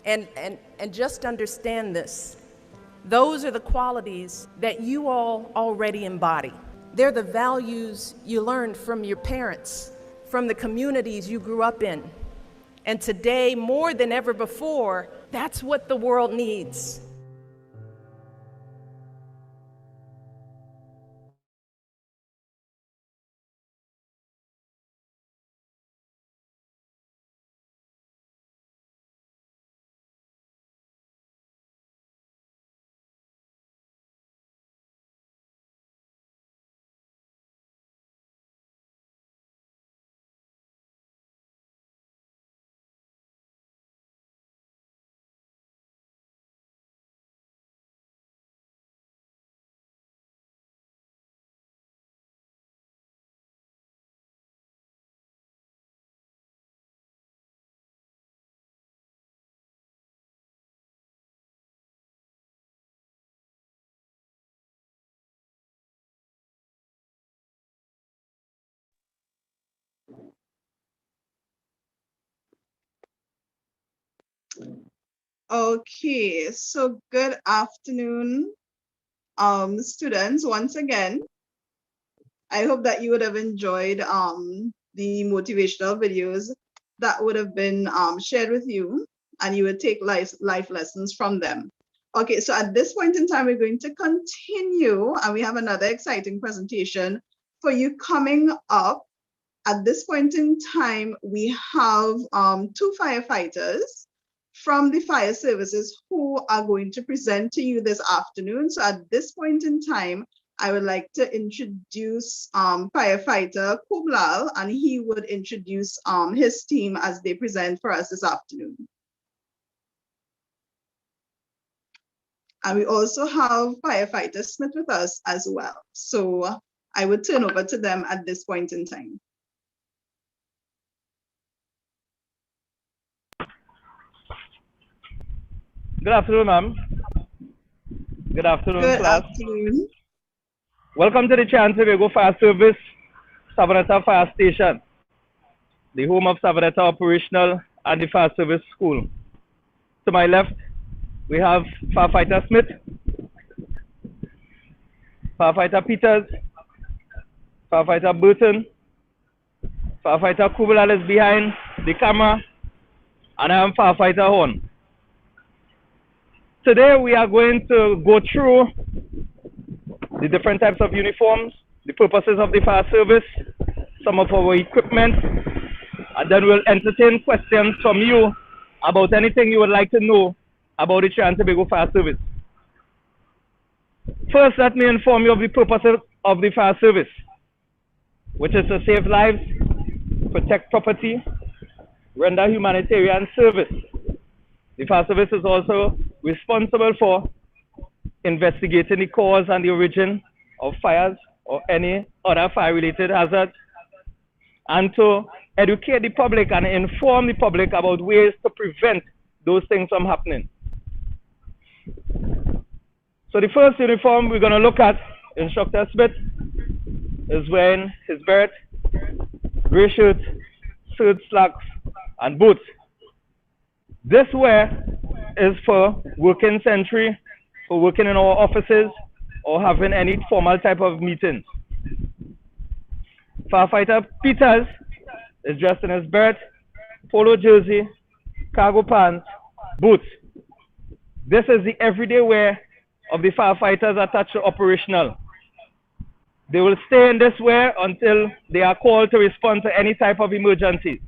And just understand this. Those are the qualities that you all already embody. They're the values you learned from your parents, from the communities you grew up in. And today, more than ever before, that's what the world needs. Okay, so good afternoon, students. Once again, I hope that you would have enjoyed the motivational videos that would have been shared with you, and you would take life lessons from them. Okay, so at this point in time, we're going to continue, and we have another exciting presentation for you coming up. At this point in time, we have 2 firefighters from the fire services who are going to present to you this afternoon. So at this point in time, I would like to introduce firefighter Kublal, and he would introduce his team as they present for us this afternoon. And we also have firefighter Smith with us as well. So I would turn over to them at this point in time. Good afternoon, ma'am. Good afternoon, Good class. afternoon. Welcome to the Chancevigo Fire Service, Savanetta Fire Station, the home of Savanetta Operational and the Fire Service School. To my left, we have Firefighter Smith, Firefighter Peters, Firefighter Burton, Firefighter Kublal is behind the camera, and I am Firefighter Horn. Today we are going to go through the different types of uniforms, the purposes of the fire service, some of our equipment, and then we'll entertain questions from you about anything you would like to know about the Trinidad Fire Service. First, let me inform you of the purposes of the fire service, which is to save lives, protect property, render humanitarian service. The fire service is also responsible for investigating the cause and the origin of fires or any other fire-related hazards, and to educate the public and inform the public about ways to prevent those things from happening. So the first uniform we're going to look at, Instructor Smith is wearing his beret, gray shirt, shirt slacks, and boots. This wear is for working sentry, for working in our offices, or having any formal type of meetings. Firefighter Peters is dressed in his beret, polo jersey, cargo pants, boots. This is the everyday wear of the firefighters attached to operational. They will stay in this wear until they are called to respond to any type of emergency.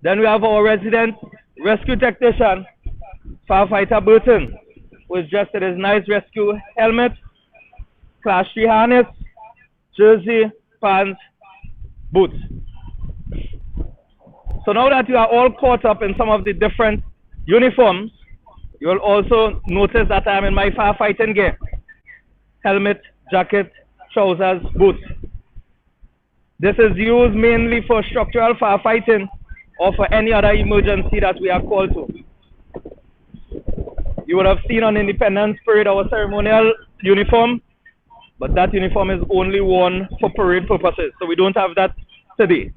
Then we have our resident rescue technician, Firefighter Burton, who is dressed in his nice rescue helmet, class 3 harness, jersey, pants, boots. So now that you are all caught up in some of the different uniforms, you will also notice that I am in my firefighting gear: helmet, jacket, trousers, boots. This is used mainly for structural firefighting or for any other emergency that we are called to. you would have seen on Independence Parade our ceremonial uniform, but that uniform is only worn for parade purposes, so we don't have that today.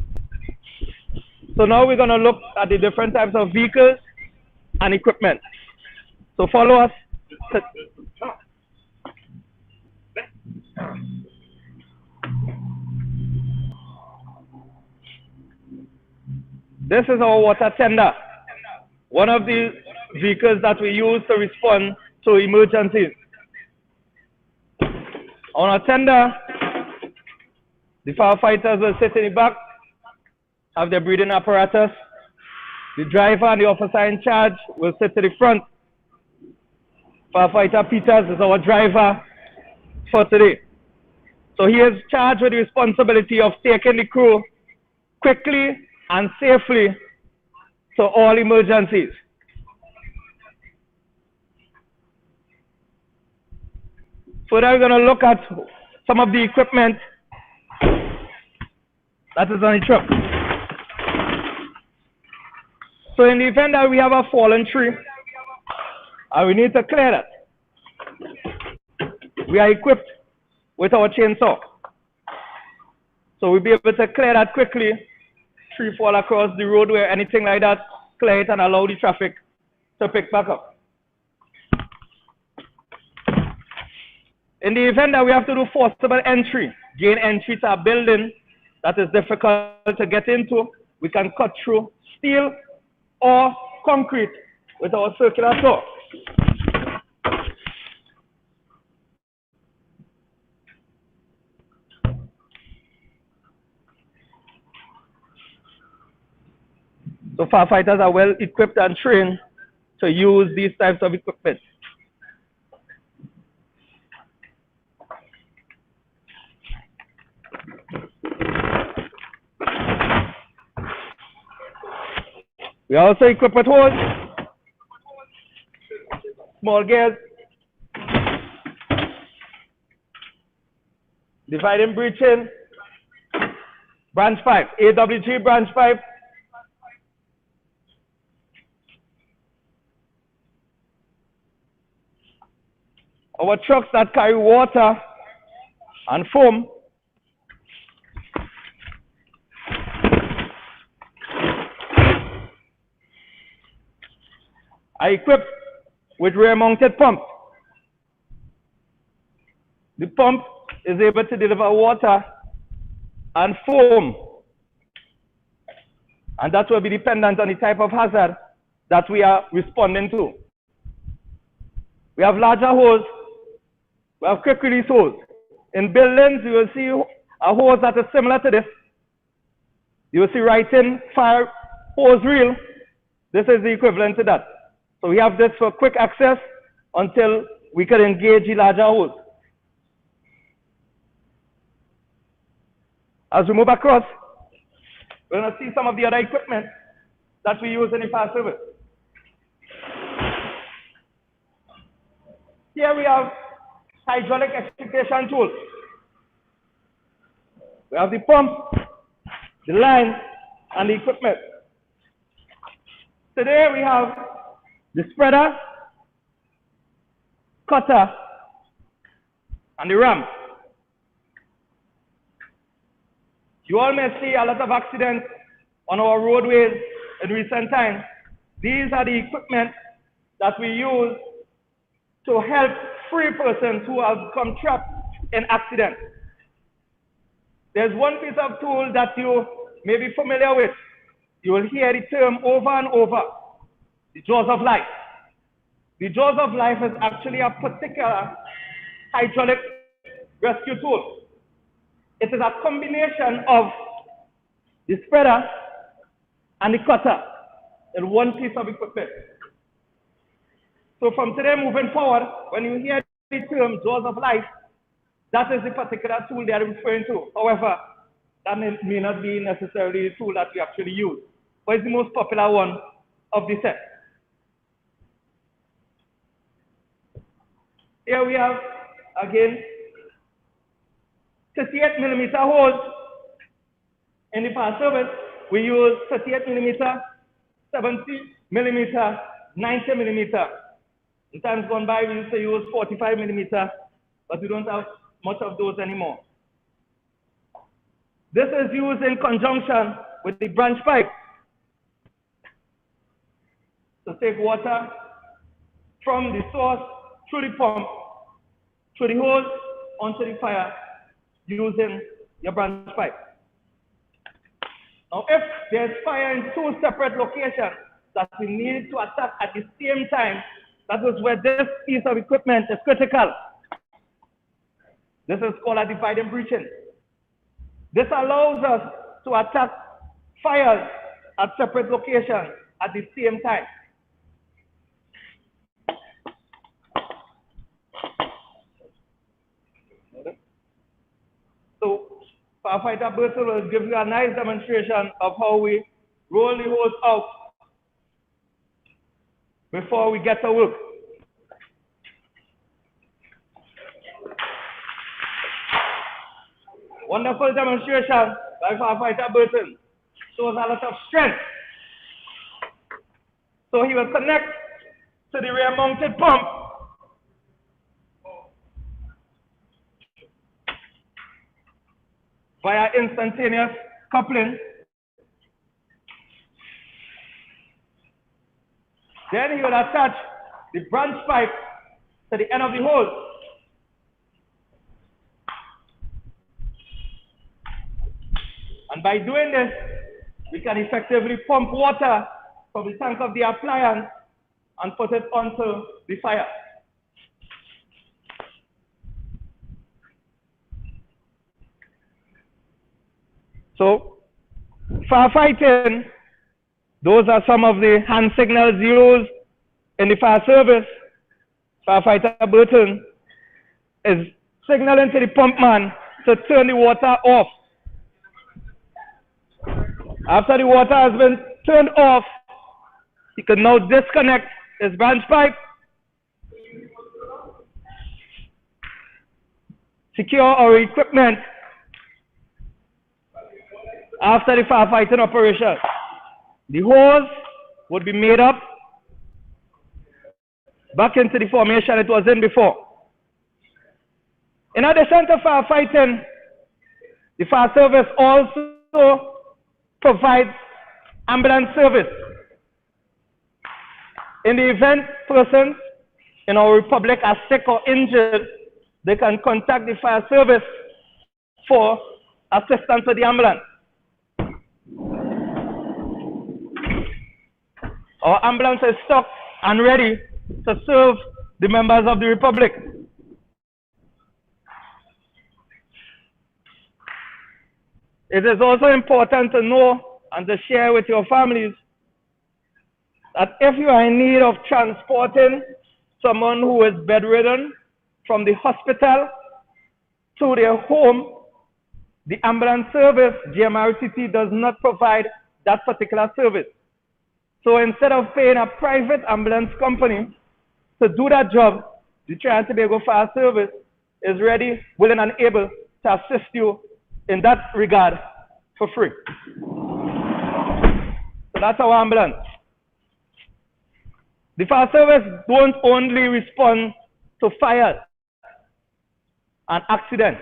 So now we're going to look at the different types of vehicles and equipment. So follow us. This is our water tender, one of the vehicles that we use to respond to emergencies. On our tender, the firefighters will sit in the back, have their breathing apparatus. The driver and the officer in charge will sit to the front. Firefighter Peters is our driver for today. So he is charged with the responsibility of taking the crew quickly and safely to all emergencies. Further, we're going to look at some of the equipment that is on the truck. So in the event that we have a fallen tree, and we need to clear that, we are equipped with our chainsaw. So we'll be able to clear that quickly, tree fall across the road or anything like that, clear it and allow the traffic to pick back up. In the event that we have to do forcible entry, gain entry to a building that is difficult to get into, we can cut through steel or concrete with our circular saw. So firefighters are well equipped and trained to use these types of equipment. We are also equipped with hose, small gears, dividing breaching, branch pipe, AWG branch pipe, our trucks that carry water and foam, are equipped with rear-mounted pump. The pump is able to deliver water and foam, and that will be dependent on the type of hazard that we are responding to. We have larger hose, we have quick release hose. In buildings, you will see a hose that is similar to this. You will see writing fire hose reel. This is the equivalent to that. So we have this for quick access until we can engage the larger hose. As we move across, we're going to see some of the other equipment that we use in the fire service. Here we have hydraulic extrication tools. We have the pump, the line, and the equipment. Today we have the spreader, cutter, and the ram. You all may see a lot of accidents on our roadways in recent times. These are the equipment that we use to help free persons who have become trapped in accidents. There's one piece of tool that you may be familiar with. You will hear the term over and over, the jaws of life. The jaws of life is actually a particular hydraulic rescue tool. It is a combination of the spreader and the cutter in one piece of equipment. So from today moving forward, when you hear the term jaws of life, that is the particular tool they are referring to. However, that may not be necessarily the tool that we actually use, but it's the most popular one of the set. Here we have, again, 38mm hose. In the fire service, we use 38mm, 70mm, 90mm. In times gone by, we used to use 45 millimeter, but we don't have much of those anymore. This is used in conjunction with the branch pipe to take water from the source through the pump, through the hose, onto the fire, using your branch pipe. Now, if there's fire in two separate locations that we need to attack at the same time, that is where this piece of equipment is critical. This is called a divide and breaching. This allows us to attack fires at separate locations at the same time. So, Firefighter Bertha will give you a nice demonstration of how we roll the hose out before we get to work. Wonderful demonstration by Firefighter Burton. Shows a lot of strength. So he will connect to the rear mounted pump. Via instantaneous coupling. Then he will attach the branch pipe to the end of the hose. And by doing this, we can effectively pump water from the tank of the appliance and put it onto the fire. So, firefighting, those are some of the hand signals used in the fire service. Firefighter Burton is signaling to the pump man to turn the water off. After the water has been turned off, he can now disconnect his branch pipe, secure our equipment after the firefighting operation. The hose would be made up back into the formation it was in before. In addition to firefighting, the fire service also provides ambulance service. In the event persons in our republic are sick or injured, they can contact the fire service for assistance with the ambulance. Our ambulance is stocked and ready to serve the members of the republic. It is also important to know and to share with your families that if you are in need of transporting someone who is bedridden from the hospital to their home, the ambulance service, GMRTT, does not provide that particular service. So instead of paying a private ambulance company to do that job, the Trinidad and Tobago Fire Service is ready, willing, and able to assist you in that regard for free. So that's our ambulance. The fire service don't only respond to fires and accidents.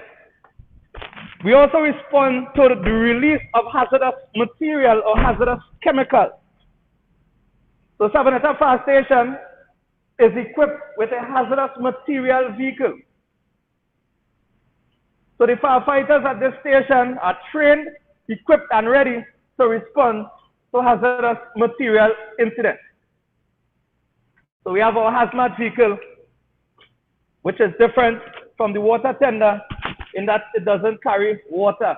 We also respond to the release of hazardous material or hazardous chemicals. So Savanetta Fire Station is equipped with a hazardous material vehicle. So the firefighters at this station are trained, equipped, and ready to respond to hazardous material incidents. So we have our hazmat vehicle, which is different from the water tender in that it doesn't carry water.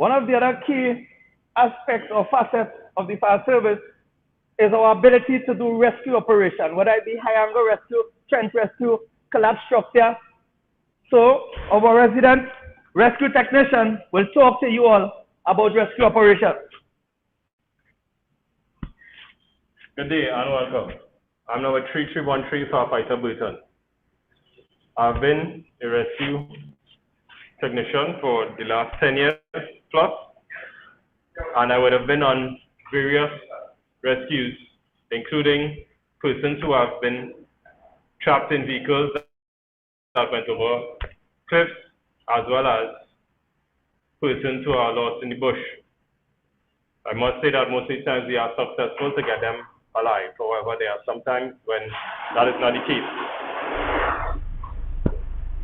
One of the other key aspects or facets of the fire service is our ability to do rescue operation, whether it be high angle rescue, trench rescue, collapse structure. So our resident rescue technician will talk to you all about rescue operations. Good day and welcome. I'm number 3313 Firefighter Burton. I've been a rescue technician for the last 10 years plus, and I would have been on various rescues, including persons who have been trapped in vehicles that went over cliffs, as well as persons who are lost in the bush. I must say that most of the times we are successful to get them alive. However, there are some times when that is not the case.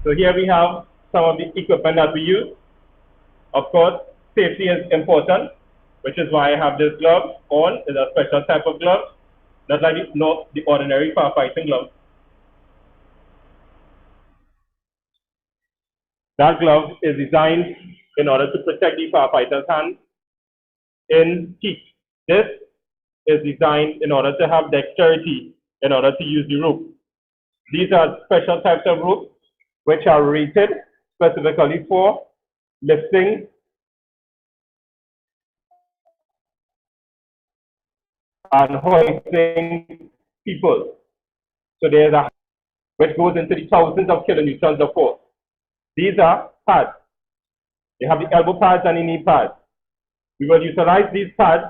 So here we have some of the equipment that we use. Of course, safety is important, which is why I have this glove on. It's a special type of glove, not like the ordinary firefighting glove. That glove is designed in order to protect the firefighter's hand in heat. This is designed in order to have dexterity in order to use the rope. These are special types of ropes which are rated specifically for lifting and hoisting people. So there's a which goes into the thousands of kilonewtons of force. These are pads. They have the elbow pads and the knee pads. We will utilize these pads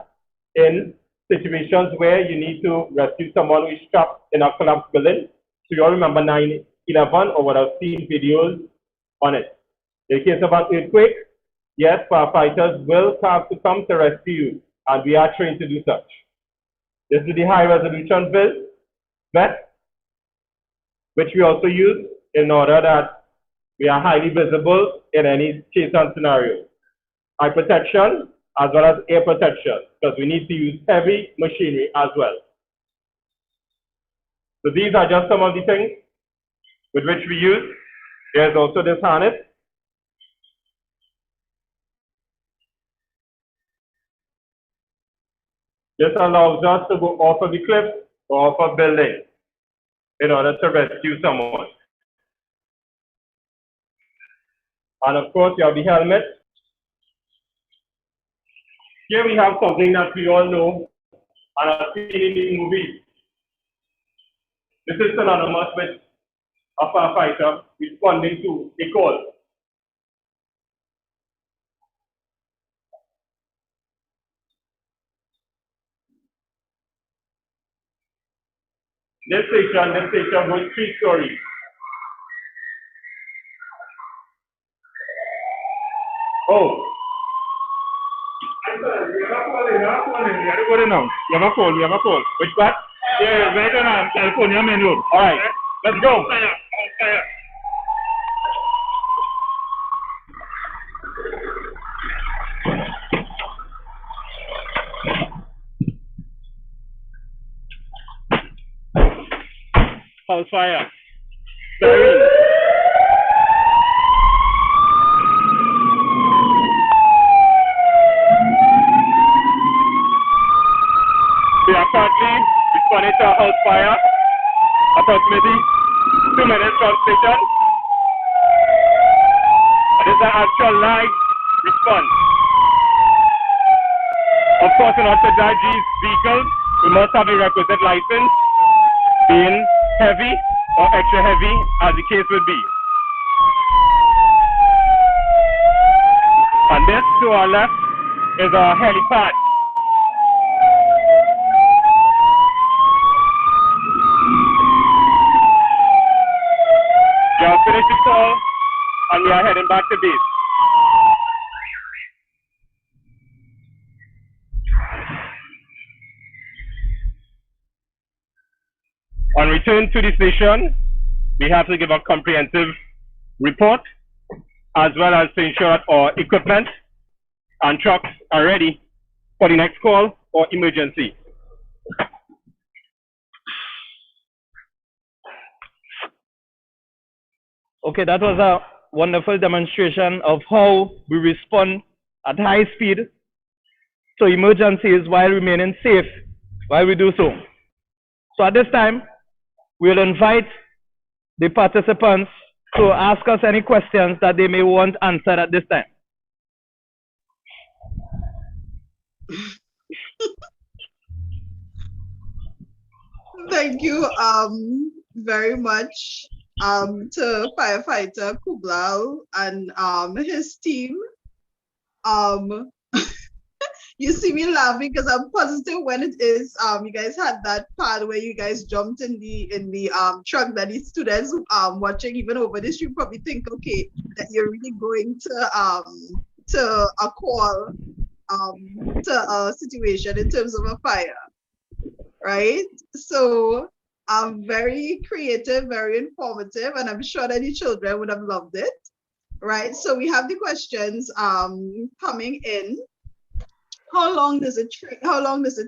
in situations where you need to rescue someone who is trapped in a collapsed building. So you all remember 9/11 or would have seen videos on it. In case of an earthquake, yes, firefighters will have to come to rescue you, and we are trained to do such. This is the high resolution vest, which we also use in order that we are highly visible in any case and scenario. Eye protection as well as air protection, because we need to use heavy machinery as well. So these are just some of the things with which we use. There's also this harness. This allows us to go off of the cliff or off of building in order to rescue someone. And of course, you have the helmet. Here we have something that we all know and have seen in the movies. This is synonymous with a firefighter responding to a call. This station was 3 stories. Oh. You have a call. Which part? Yeah, right on California main road. All right, let's go. House fire. Siren. We are currently responding to a house fire, approximately 2 minutes from station. This is an actual live response. Of course, in order to drive these vehicles, we must have the requisite license, being heavy or extra heavy, as the case would be. And this to our left is our helipad. We have finished the call and we are heading back to base. On return to the station, we have to give a comprehensive report as well as to ensure that our equipment and trucks are ready for the next call or emergency. Okay, that was a wonderful demonstration of how we respond at high speed to emergencies while remaining safe while we do so. So at this time, we'll invite the participants to ask us any questions that they may want answered at this time. Thank thank you very much to firefighter Kublal and his team. You see me laughing because I'm positive when it is you guys had that part where you guys jumped in the truck that the students watching even over this, you probably think, okay, that you're really going to a call to a situation in terms of a fire, right? So very creative, very informative, and I'm sure that the children would have loved it, right? So we have the questions coming in. How long does it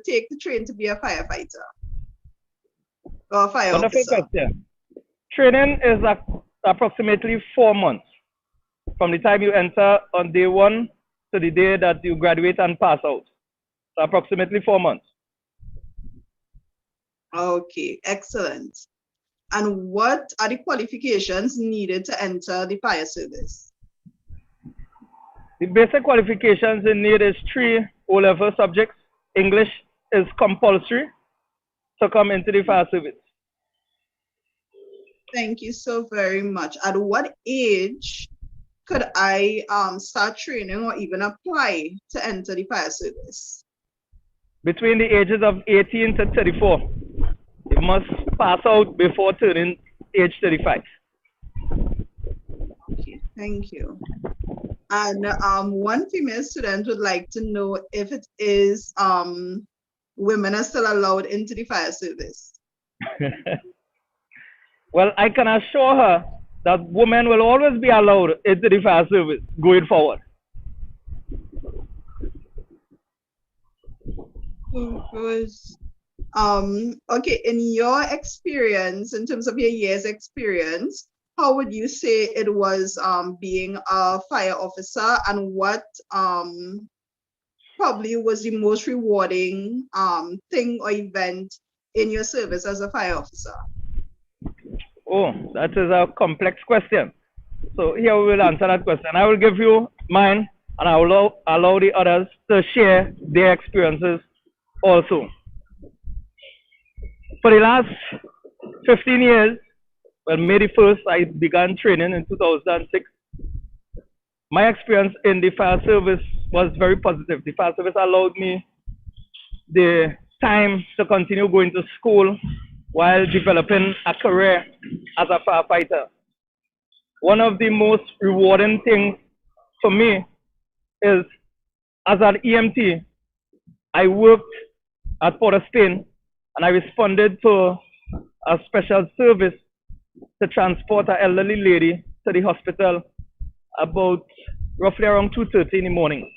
take to train to be a firefighter or a fire Wonderful officer? question. Training is approximately 4 months from the time you enter on day one to the day that you graduate and pass out. So approximately 4 months. Okay, excellent. And what are the qualifications needed to enter the fire service? The basic qualifications you need is 3 O-level subjects. English is compulsory to come into the fire service. Thank you so very much. At what age could I start training or even apply to enter the fire service? Between the ages of 18 to 34. You must pass out before turning age 35. Okay, thank you. And one female student would like to know if it is women are still allowed into the fire service. Well, I can assure her that women will always be allowed into the fire service going forward. Okay, in your experience, in terms of your year's experience, how would you say it was being a fire officer, and what probably was the most rewarding thing or event in your service as a fire officer? Oh, that is a complex question. So here we will answer that question. I will give you mine, and I will allow the others to share their experiences also. For the last 15 years, well, May the 1st, I began training in 2006. My experience in the fire service was very positive. The fire service allowed me the time to continue going to school while developing a career as a firefighter. One of the most rewarding things for me is, as an EMT, I worked at Port of Spain, and I responded to a special service to transport an elderly lady to the hospital about roughly around 2:30 in the morning.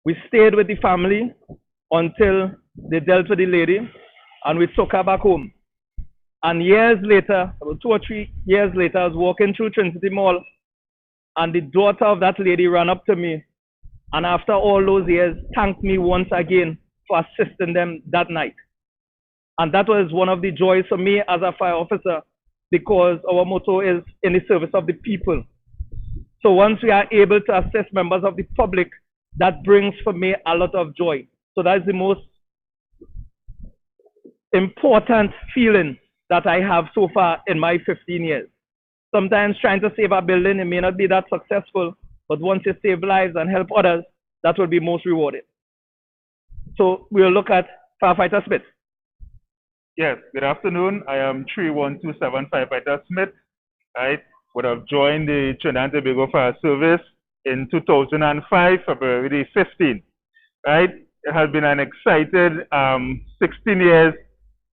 We stayed with the family until they dealt with the lady, and we took her back home. And years later, about 2 or 3 years later, I was walking through Trinity Mall, and the daughter of that lady ran up to me, and after all those years, thanked me once again for assisting them that night. And that was one of the joys for me as a fire officer, because our motto is in the service of the people. So once we are able to assist members of the public, that brings for me a lot of joy. So that is the most important feeling that I have so far in my 15 years. Sometimes trying to save a building, it may not be that successful, but once you save lives and help others, that will be most rewarding. So we'll look at Firefighter Smith. Yes, good afternoon. I am 3127 Firefighter Smith. I would have joined the Trinidad and Tobago Fire Service in 2005, February the 15th. Right? It has been an exciting 16 years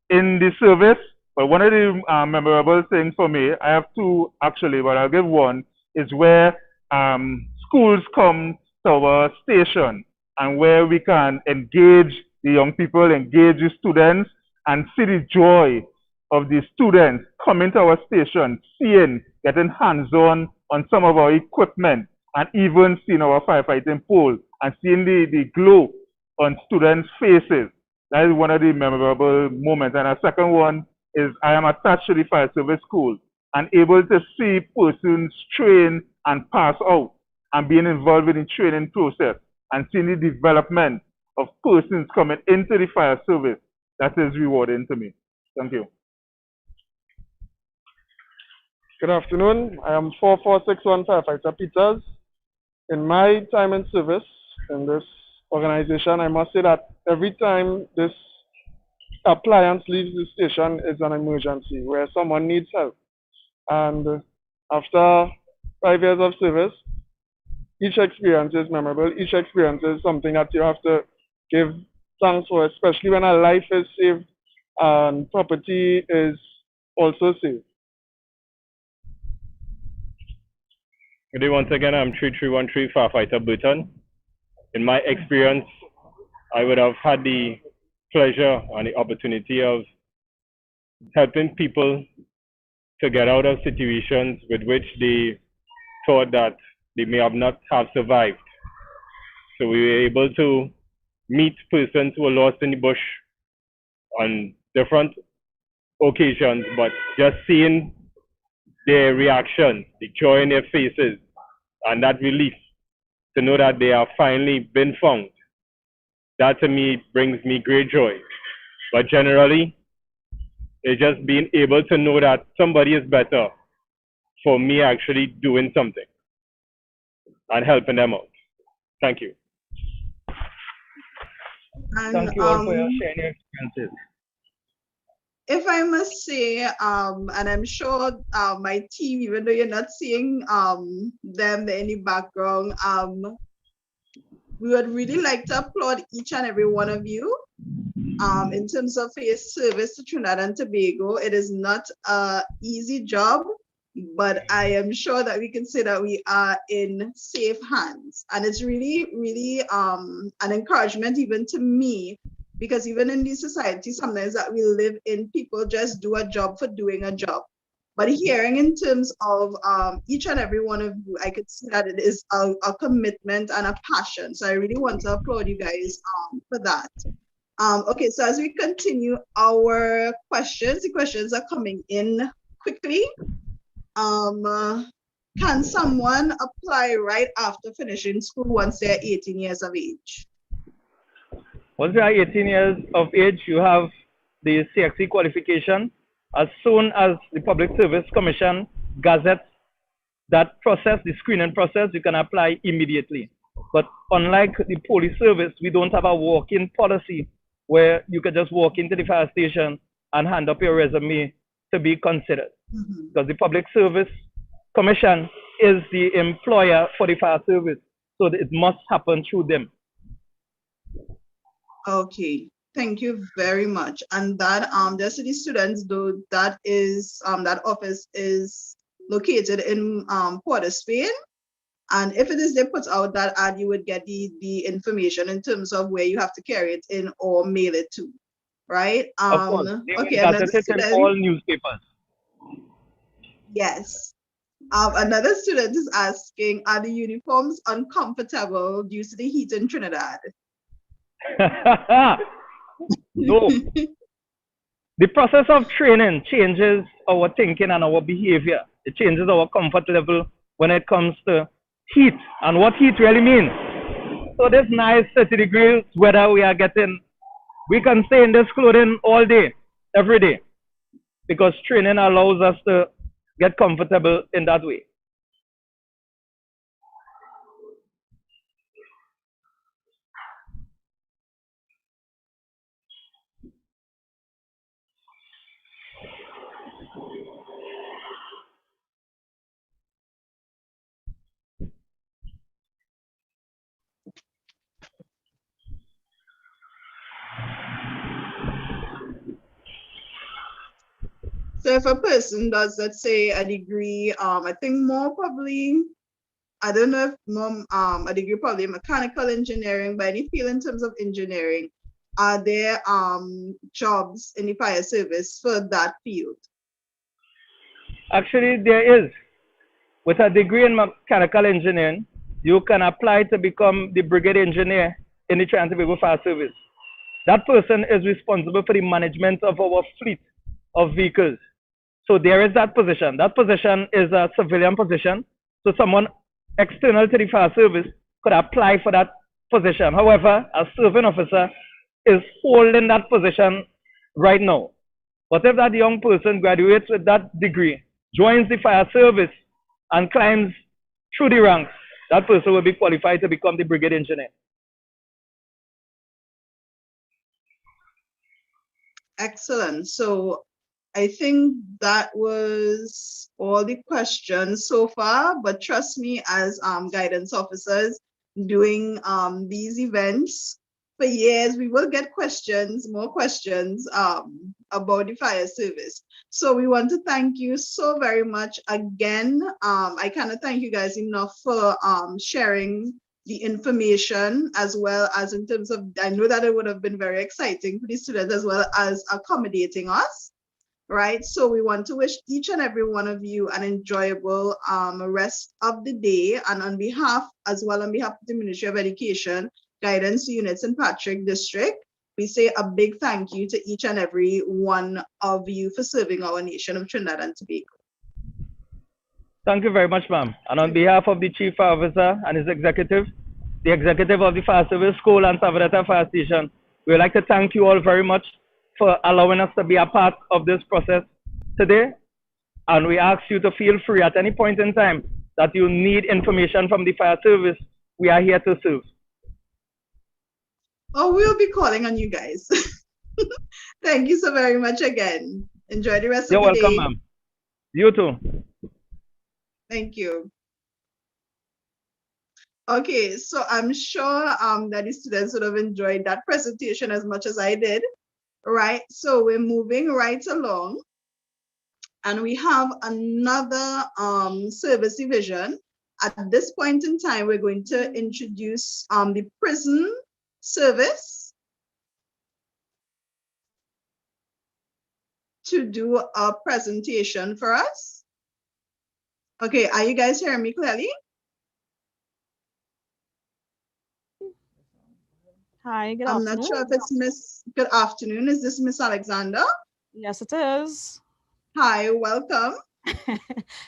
in the service. But one of the memorable things for me, I have two actually, but I'll give one, is where schools come to our station and where we can engage the young people, engage the students, and see the joy of the students coming to our station, seeing, getting hands-on on some of our equipment, and even seeing our firefighting pole and seeing the glow on students' faces. That is one of the memorable moments. And a second one is I am attached to the fire service school and able to see persons train and pass out and being involved in the training process and seeing the development of persons coming into the fire service. that is rewarding to me. Thank you. Good afternoon. I am 4461 Firefighter Peters. In my time in service in this organization, I must say that every time this appliance leaves the station is an emergency where someone needs help. And after 5 years of service, each experience is memorable. Each experience is something that you have to give thanks for, especially when a life is saved and property is also saved. Good day once again. I'm 3313 Firefighter Burton. In my experience, I would have had the pleasure and the opportunity of helping people to get out of situations with which they thought that they may have not have survived. So we were able to meet persons who were lost in the bush on different occasions, but just seeing their reaction, the joy in their faces, and that relief to know that they have finally been found, that to me brings me great joy. But generally, it's just being able to know that somebody is better for me actually doing something and helping them out. Thank you. And, thank you all for your sharing your experiences. If I must say, and I'm sure my team, even though you're not seeing them in the background, we would really like to applaud each and every one of you in terms of your service to Trinidad and Tobago. It is not an easy job, but I am sure that we can say that we are in safe hands. And it's really, really an encouragement even to me, because even in this society, sometimes that we live in, people just do a job for doing a job. But hearing in terms of each and every one of you, I could see that it is a commitment and a passion. So I really want to applaud you guys for that. Okay, so as we continue our questions, the questions are coming in quickly. Can someone apply right after finishing school once they're 18 years of age? Once you are 18 years of age, you have the CXC qualification. As soon as the Public Service Commission gazettes that process, the screening process, you can apply immediately. But unlike the police service, we don't have a walk-in policy where you can just walk into the fire station and hand up your resume to be considered. Because the Public Service Commission is the employer for the fire service, so it must happen through them. Okay, thank you very much. And that just to the students, though, that is that office is located in Port of Spain. And if it is they put out that ad, you would get the information in terms of where you have to carry it in or mail it to, right? Of course. Okay, Another student, in all newspapers. Yes. Another student is asking, are the uniforms uncomfortable due to the heat in Trinidad? No. The process of training changes our thinking and our behavior. It changes our comfort level when it comes to heat and what heat really means. So this nice 30 degrees weather we are getting, we can stay in this clothing all day, every day, because training allows us to get comfortable in that way. So if a person does, let's say, a degree, I think more probably, I don't know if more, a degree probably in mechanical engineering, but any field in terms of engineering, are there jobs in the fire service for that field? Actually, there is. With a degree in mechanical engineering, you can apply to become the brigade engineer in the Trinidad and Tobago Fire Service. That person is responsible for the management of our fleet of vehicles. So there is that position. That position is a civilian position. So someone external to the fire service could apply for that position. However, a serving officer is holding that position right now. What if that young person graduates with that degree, joins the fire service, and climbs through the ranks? That person will be qualified to become the brigade engineer. Excellent. So I think that was all the questions so far, but trust me, as guidance officers doing these events for years, we will get questions, more questions about the fire service. So we want to thank you so very much again. I cannot thank you guys enough for sharing the information, as well as in terms of, I know that it would have been very exciting for the students, as well as accommodating us, right? So we want to wish each and every one of you an enjoyable rest of the day. And on behalf, as well on behalf of the Ministry of Education, Guidance Units in Patrick District, we say a big thank you to each and every one of you for serving our nation of Trinidad and Tobago. Thank you very much, ma'am. And on behalf of the Chief Fire Officer and his executive, the executive of the Fire Service School and Savaretta Fire Station, we would like to thank you all very much for allowing us to be a part of this process today. And we ask you to feel free at any point in time that you need information from the fire service. We are here to serve. Oh, we'll be calling on you guys. Thank you so very much again. Enjoy the rest of the day. You're welcome, ma'am. You too. Thank you. Okay, so I'm sure that the students would have enjoyed that presentation as much as I did, right? So we're moving right along, and we have another service division. At this point in time, we're going to introduce the prison service to do a presentation for us. Okay, are you guys hearing me clearly? Hi, good I'm afternoon. not sure if it's Miss, good afternoon. Is this Miss Alexander? Yes, it is. Hi, welcome.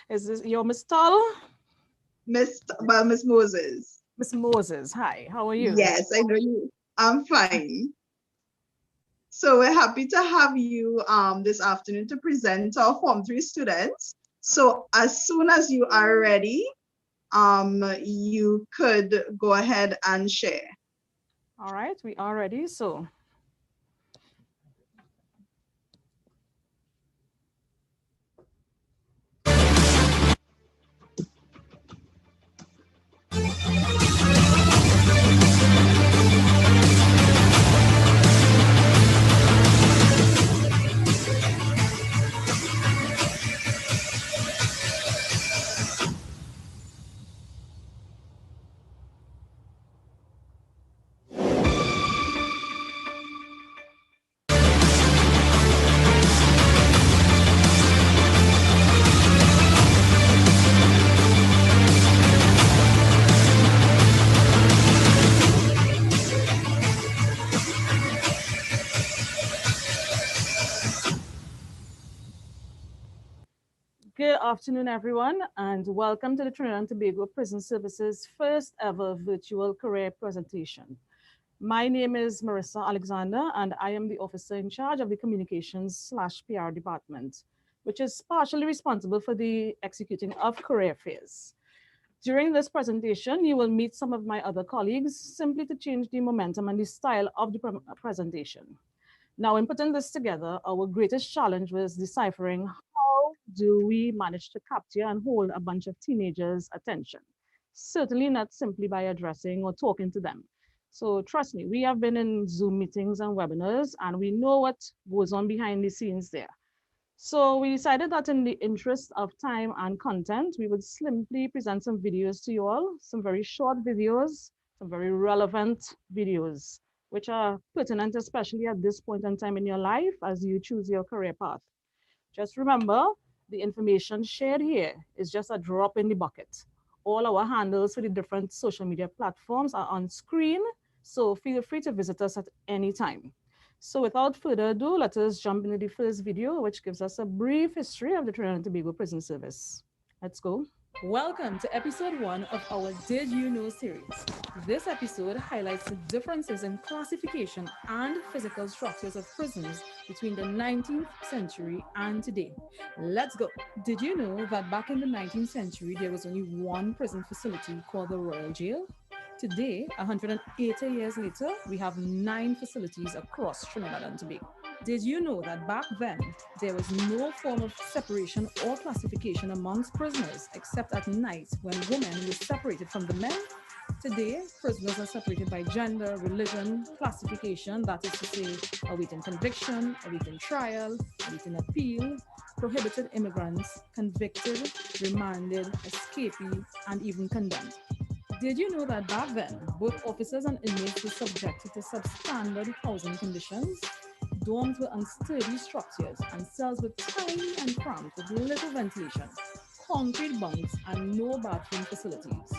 Is this your Miss Tull? Miss Moses. Miss Moses, hi, how are you? Yes, I know you. I'm fine. So we're happy to have you this afternoon to present our Form 3 students. So as soon as you are ready, you could go ahead and share. All right, we are ready. So good afternoon, everyone, and welcome to the Trinidad and Tobago Prison Service's first ever virtual career presentation. My name is Marissa Alexander, and I am the officer in charge of the Communications/PR department, which is partially responsible for the executing of career fairs. During this presentation, you will meet some of my other colleagues simply to change the momentum and the style of the presentation. Now, in putting this together, our greatest challenge was deciphering how do we manage to capture and hold a bunch of teenagers' attention. Certainly not simply by addressing or talking to them. So trust me, we have been in Zoom meetings and webinars, and we know what goes on behind the scenes there. So we decided that in the interest of time and content, we would simply present some videos to you all, some very short videos, some very relevant videos, which are pertinent, especially at this point in time in your life as you choose your career path. Just remember, the information shared here is just a drop in the bucket. All our handles for the different social media platforms are on screen, so feel free to visit us at any time. So without further ado, let us jump into the first video, which gives us a brief history of the Trinidad and Tobago Prison Service. Let's go. Welcome to episode 1 of our Did You Know series. This episode highlights the differences in classification and physical structures of prisons between the 19th century and today. Let's go. Did you know that back in the 19th century, there was only one prison facility called the Royal Jail? Today, 180 years later, we have 9 facilities across Trinidad and Tobago. Did you know that back then, there was no form of separation or classification amongst prisoners except at night when women were separated from the men? Today, prisoners are separated by gender, religion, classification, that is to say, awaiting conviction, awaiting trial, awaiting appeal, prohibited immigrants, convicted, remanded, escapee, and even condemned. Did you know that back then, both officers and inmates were subjected to substandard housing conditions? Dorms were unsturdy structures and cells were tiny and cramped with little ventilation, concrete bunks, and no bathroom facilities.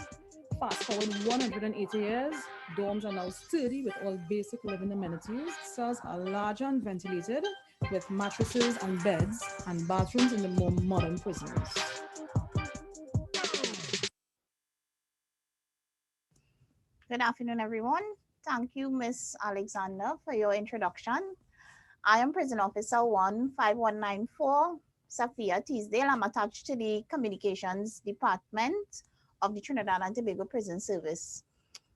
Fast forward 180 years, dorms are now sturdy with all basic living amenities, cells are larger and ventilated with mattresses and beds, and bathrooms in the more modern prisons. Good afternoon, everyone. Thank you, Ms. Alexander, for your introduction. I am Prison Officer 15194, Sophia Teasdale. I'm attached to the Communications Department of the Trinidad and Tobago Prison Service.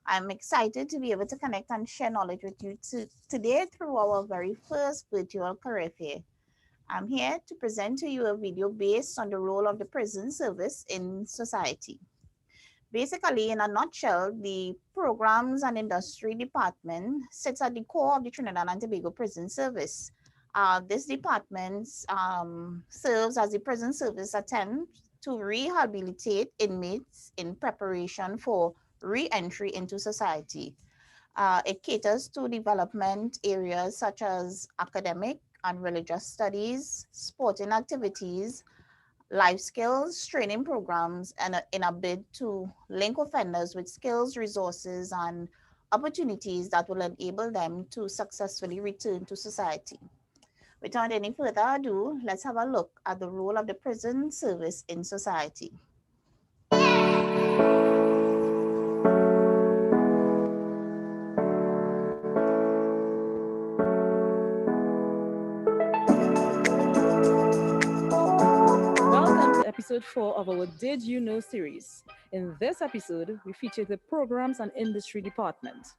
I'm excited to be able to connect and share knowledge with you today through our very first virtual career fair. I'm here to present to you a video based on the role of the prison service in society. Basically, in a nutshell, the Programs and Industry Department sits at the core of the Trinidad and Tobago Prison Service. This department serves as the prison service attempt to rehabilitate inmates in preparation for re-entry into society. It caters to development areas such as academic and religious studies, sporting activities, life skills, training programs, and in a bid to link offenders with skills, resources, and opportunities that will enable them to successfully return to society. Without any further ado, let's have a look at the role of the prison service in society. Episode 4 of our Did You Know series. In this episode, we feature the Programs and Industry Department.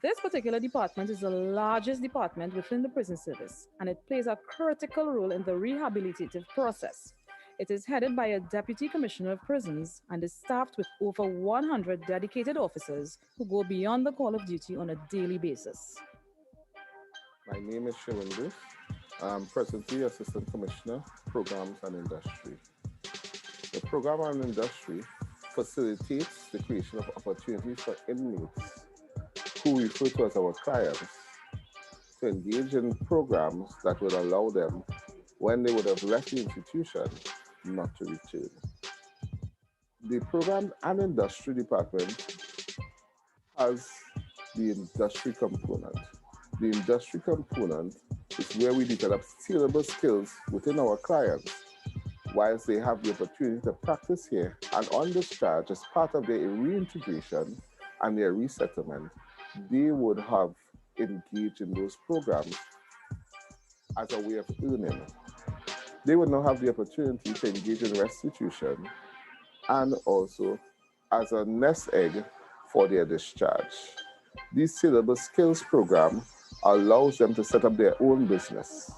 This particular department is the largest department within the prison service, and it plays a critical role in the rehabilitative process. It is headed by a Deputy Commissioner of Prisons and is staffed with over 100 dedicated officers who go beyond the call of duty on a daily basis. My name is Shivandu. I'm presently Assistant Commissioner, Programs and Industry. The Program and Industry facilitates the creation of opportunities for inmates, who we refer to as our clients, to engage in programs that would allow them, when they would have left the institution, not to return. The Program and Industry Department has the industry component. The industry component is where we develop scalable skills within our clients, whilst they have the opportunity to practice here and on discharge as part of their reintegration and their resettlement, they would have engaged in those programs as a way of earning. They would now have the opportunity to engage in restitution and also as a nest egg for their discharge. This scalable skills program allows them to set up their own business.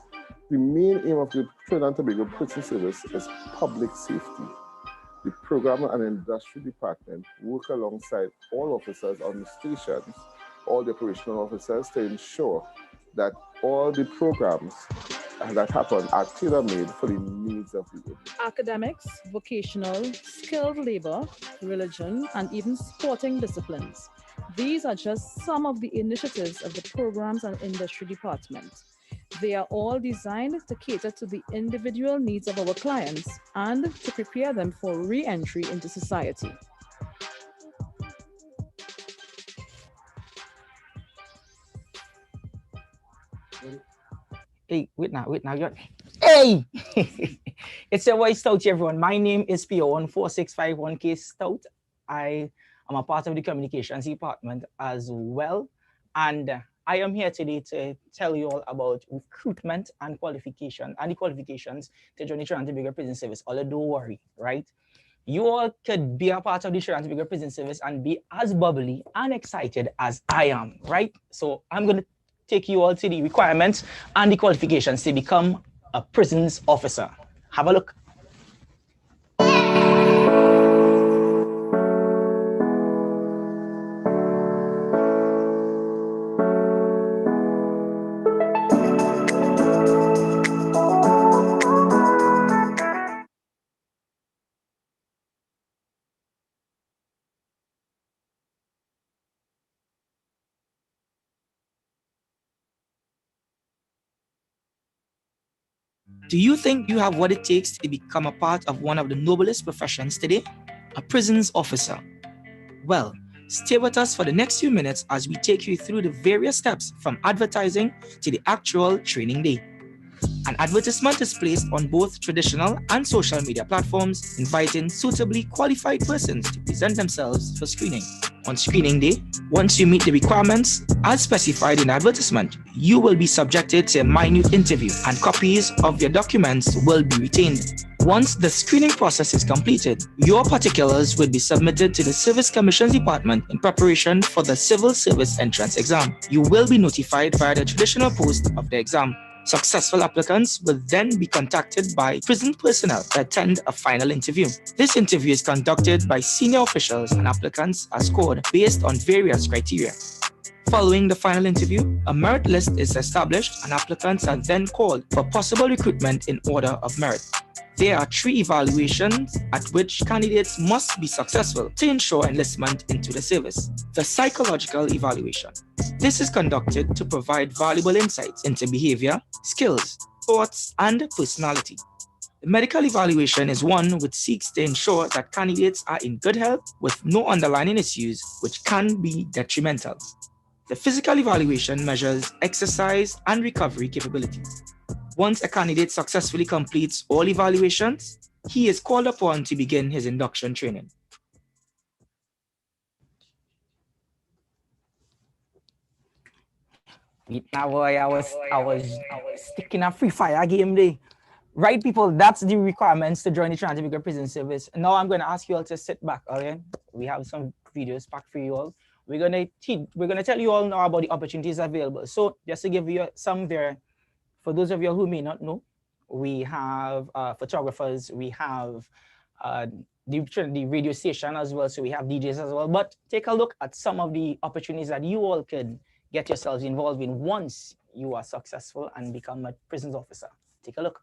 The main aim of the Trinidad and Tobago Prison Service is public safety. The Program and Industry Department work alongside all officers on the stations, all the operational officers, to ensure that all the programs that happen are tailor-made for the needs of the inmates. Academics, vocational, skilled labor, religion, and even sporting disciplines. These are just some of the initiatives of the Programs and Industry Department. They are all designed to cater to the individual needs of our clients and to prepare them for re-entry into society. Hey, wait now, hey! It's your voice Stout, everyone. My name is PO14651K Stout. I am a part of the communications department as well. And I am here today to tell you all about recruitment and qualification and the qualifications to join the Trinidad and Tobago Prison Service. Although don't worry, right? You all could be a part of the Trinidad and Tobago Prison Service and be as bubbly and excited as I am, right? So I'm going to take you all to the requirements and the qualifications to become a prisons officer. Have a look. Do you think you have what it takes to become a part of one of the noblest professions today? A prisons officer. Well, stay with us for the next few minutes as we take you through the various steps from advertising to the actual training day. An advertisement is placed on both traditional and social media platforms, inviting suitably qualified persons to present themselves for screening. On screening day, once you meet the requirements as specified in the advertisement, you will be subjected to a minute interview and copies of your documents will be retained. Once the screening process is completed, your particulars will be submitted to the Service Commissions Department in preparation for the Civil Service Entrance Exam. You will be notified via the traditional post of the exam. Successful applicants will then be contacted by prison personnel to attend a final interview. This interview is conducted by senior officials and applicants are scored based on various criteria. Following the final interview, a merit list is established and applicants are then called for possible recruitment in order of merit. There are 3 evaluations at which candidates must be successful to ensure enlistment into the service. The psychological evaluation. This is conducted to provide valuable insights into behavior, skills, thoughts, and personality. The medical evaluation is one which seeks to ensure that candidates are in good health with no underlying issues which can be detrimental. The physical evaluation measures exercise and recovery capabilities. Once a candidate successfully completes all evaluations, he is called upon to begin his induction training. Now boy, I was sticking a free fire game there. Right, people, that's the requirements to join the Trinidad and Tobago Prison Service. Now I'm going to ask you all to sit back, okay? We have some videos packed for you all. We're going to tell you all now about the opportunities available. So just to give you some there, for those of you who may not know, we have photographers, we have the radio station as well, so we have DJs as well. But take a look at some of the opportunities that you all could get yourselves involved in once you are successful and become a prisons officer. Take a look.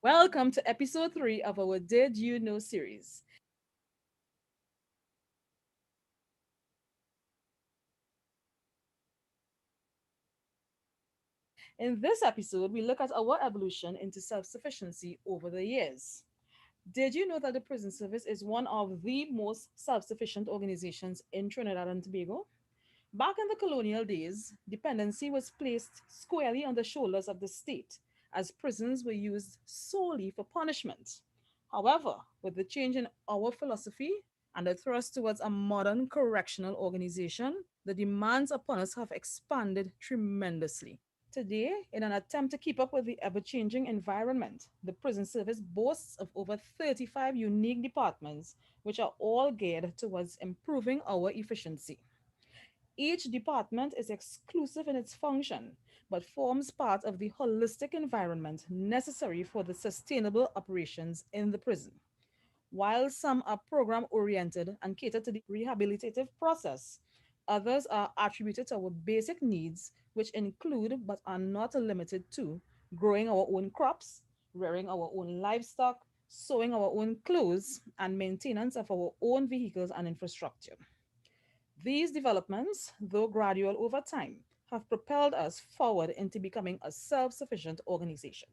Welcome to episode 3 of our Did You Know series. In this episode, we look at our evolution into self-sufficiency over the years. Did you know that the prison service is one of the most self-sufficient organizations in Trinidad and Tobago? Back in the colonial days, dependency was placed squarely on the shoulders of the state, as prisons were used solely for punishment. However, with the change in our philosophy and the thrust towards a modern correctional organization, the demands upon us have expanded tremendously. Today, in an attempt to keep up with the ever-changing environment, the prison service boasts of over 35 unique departments, which are all geared towards improving our efficiency. Each department is exclusive in its function, but forms part of the holistic environment necessary for the sustainable operations in the prison. While some are program oriented and cater to the rehabilitative process, others are attributed to our basic needs, which include but are not limited to growing our own crops, rearing our own livestock, sewing our own clothes, and maintenance of our own vehicles and infrastructure. These developments, though gradual over time, have propelled us forward into becoming a self sufficient organization.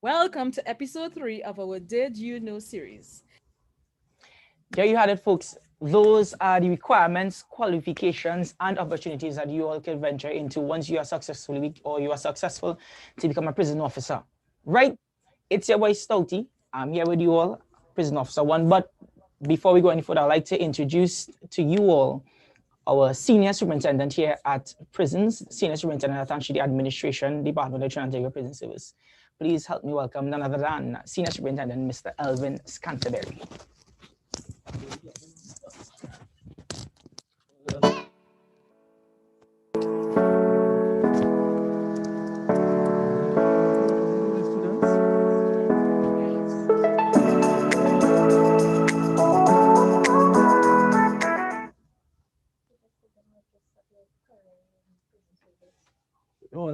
Welcome to episode 3 of our Did You Know series. There you had it, folks. Those are the requirements, qualifications, and opportunities that you all can venture into once you are successful to become a prison officer. Right? It's your boy Stouty. I'm here with you all, Prison Officer 1. But before we go any further, I'd like to introduce to you all our senior superintendent here at prisons, senior superintendent at the administration department of Trinidad Prison Service. Please help me welcome none other than senior superintendent Mr. Elvin Scanterbury.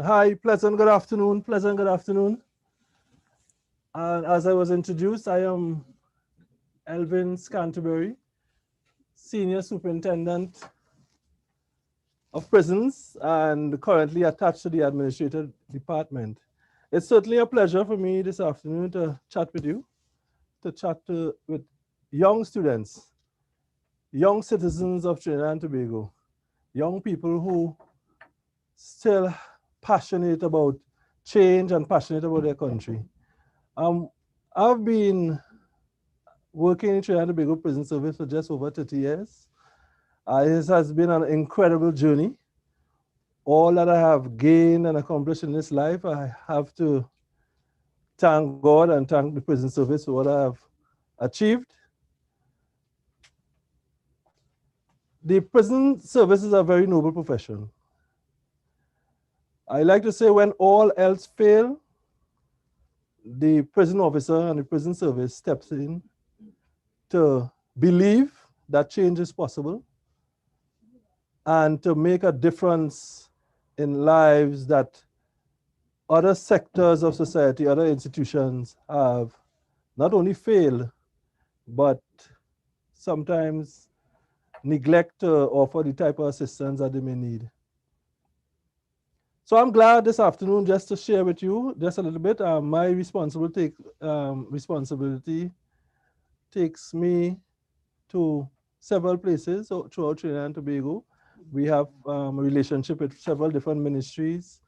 Hi, pleasant good afternoon, pleasant good afternoon. And as I was introduced, I am Elvin Scanterbury, Senior Superintendent of Prisons and currently attached to the Administrative Department. It's certainly a pleasure for me this afternoon to chat with you, with young students, young citizens of Trinidad and Tobago, young people who still passionate about change and passionate about their country. I've been working in Trinidad and Tobago Prison Service for just over 30 years. It has been an incredible journey. All that I have gained and accomplished in this life, I have to thank God and thank the prison service for what I have achieved. The prison service is a very noble profession. I like to say when all else fail, the prison officer and the prison service steps in to believe that change is possible and to make a difference in lives that other sectors of society, other institutions have not only failed, but sometimes neglect to offer the type of assistance that they may need. So I'm glad this afternoon just to share with you just a little bit. My responsibility takes me to several places throughout Trinidad and Tobago. We have a relationship with several different ministries.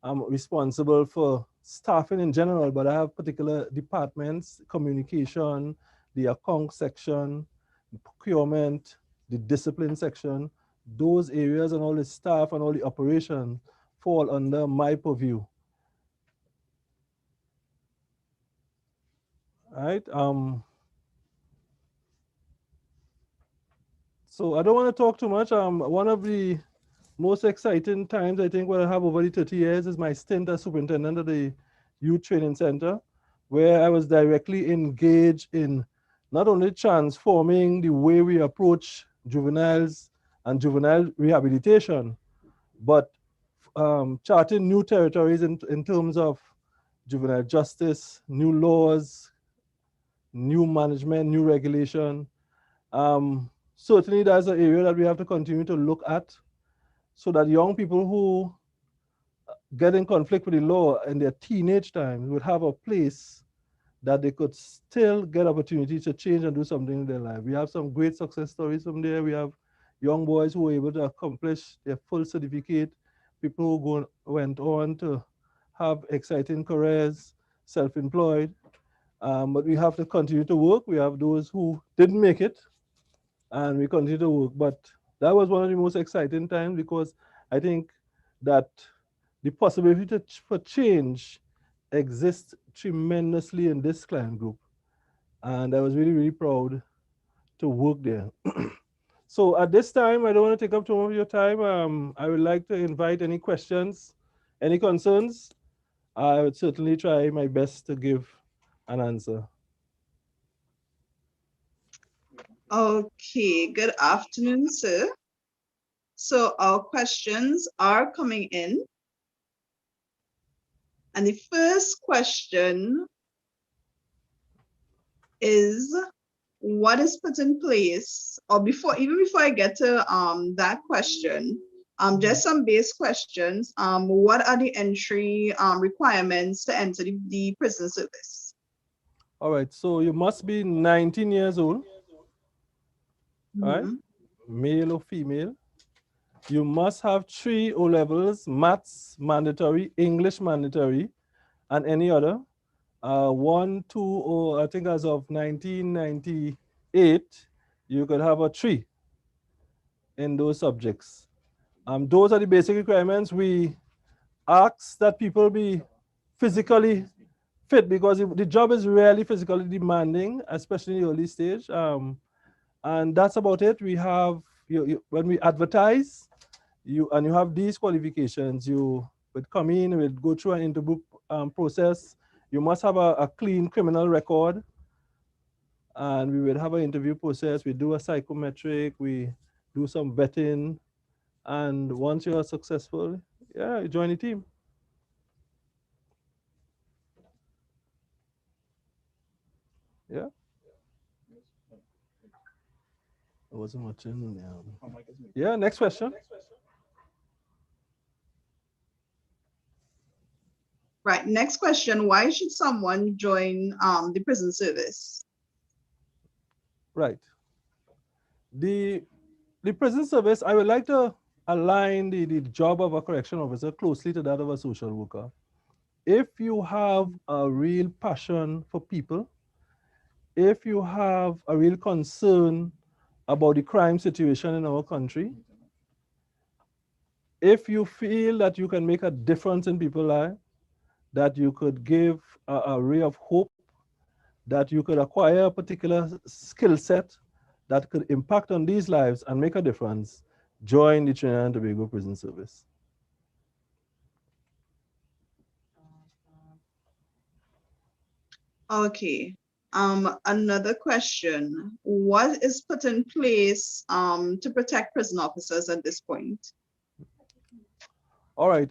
I'm responsible for staffing in general, but I have particular departments, communication, the account section, the procurement, the discipline section. Those areas and all the staff and all the operation fall under my purview. All right. So I don't want to talk too much. One of the most exciting times I think what I have over the 30 years is my stint as superintendent of the Youth Training Center, where I was directly engaged in not only transforming the way we approach juveniles and juvenile rehabilitation, but charting new territories in terms of juvenile justice, new laws, new management, new regulation. Certainly that's an area that we have to continue to look at so that young people who get in conflict with the law in their teenage times would have a place that they could still get opportunities to change and do something in their life. We have some great success stories from there. We have young boys who were able to accomplish their full certificate, people who went on to have exciting careers, self-employed. But we have to continue to work. We have those who didn't make it, and we continue to work. But that was one of the most exciting times because I think that the possibility for change exists tremendously in this client group. And I was really, really proud to work there. So at this time, I don't want to take up too much of your time. I would like to invite any questions, any concerns. I would certainly try my best to give an answer. Okay, good afternoon, sir. So our questions are coming in. And the first question is, what is put in place, or even before I get to that question, just some base questions. What are the entry requirements to enter the prison service? All right, so you must be 19 years old, right? Male or female. You must have 3 O levels, maths mandatory, English mandatory, and any other. 1, 2, or I think as of 1998, you could have a 3 in those subjects. Those are the basic requirements. We ask that people be physically fit because the job is really physically demanding, especially in the early stage. And that's about it. We have, when we advertise, you have these qualifications. You would come in, would go through an interview process. You must have a clean criminal record. And we would have an interview process. We do a psychometric, we do some vetting. And once you are successful, yeah, you join the team. Yeah. I wasn't watching. Yeah, next question. Right, next question. Why should someone join the prison service? Right. The prison service, I would like to align the job of a correction officer closely to that of a social worker. If you have a real passion for people, if you have a real concern about the crime situation in our country, if you feel that you can make a difference in people's lives, that you could give a ray of hope, that you could acquire a particular skill set that could impact on these lives and make a difference, join the Trinidad and Tobago Prison Service. Okay. Another question. What is put in place to protect prison officers at this point? All right.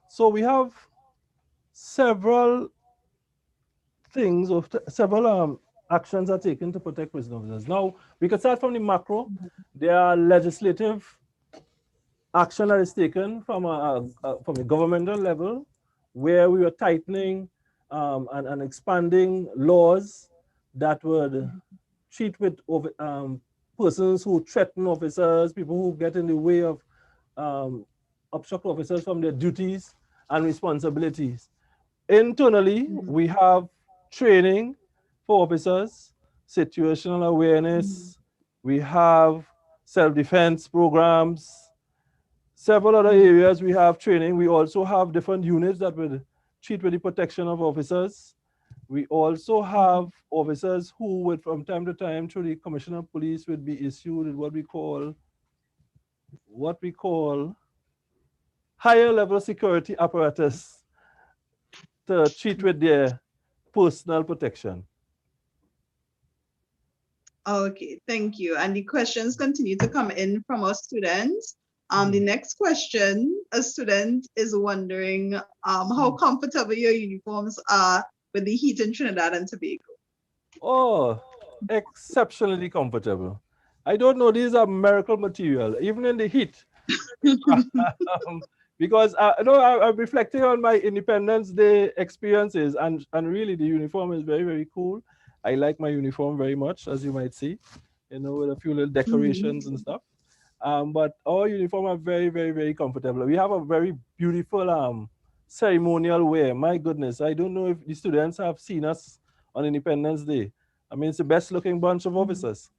So we have several things of several actions are taken to protect prison officers. Now, we can start from the macro. There are legislative action that is taken from a governmental level, where we are tightening and expanding laws that would treat with persons who threaten officers, people who get in the way of obstruct officers from their duties and responsibilities. Internally, we have training for officers, situational awareness, we have self-defense programs, several other areas we have training. We also have different units that would treat with the protection of officers. We also have officers who would, from time to time, through the Commissioner of Police, would be issued with what we call higher level security apparatus to treat with their personal protection. Okay, thank you. And the questions continue to come in from our students. The next question, a student is wondering how comfortable your uniforms are with the heat in Trinidad and Tobago. Oh, exceptionally comfortable. I don't know, these are miracle material, even in the heat. Because I'm reflecting on my Independence Day experiences, and really the uniform is very, very cool. I like my uniform very much, as you might see, with a few little decorations and stuff. But our uniform are very, very, very comfortable. We have a very beautiful ceremonial wear. My goodness, I don't know if the students have seen us on Independence Day. I mean, it's the best looking bunch of officers.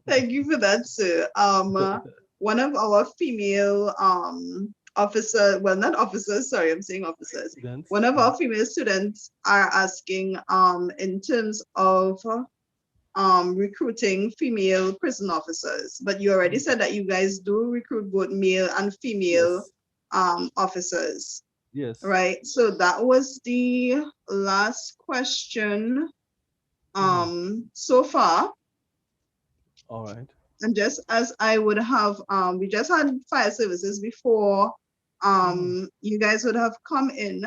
Thank you for that, sir. One of our female officer, well, not officers, sorry, I'm saying officers. Students. One of our female students are asking in terms of recruiting female prison officers, but you already said that you guys do recruit both male and female officers. Yes. Right. So that was the last question so far. All right. And just as I would have, we just had fire services before you guys would have come in.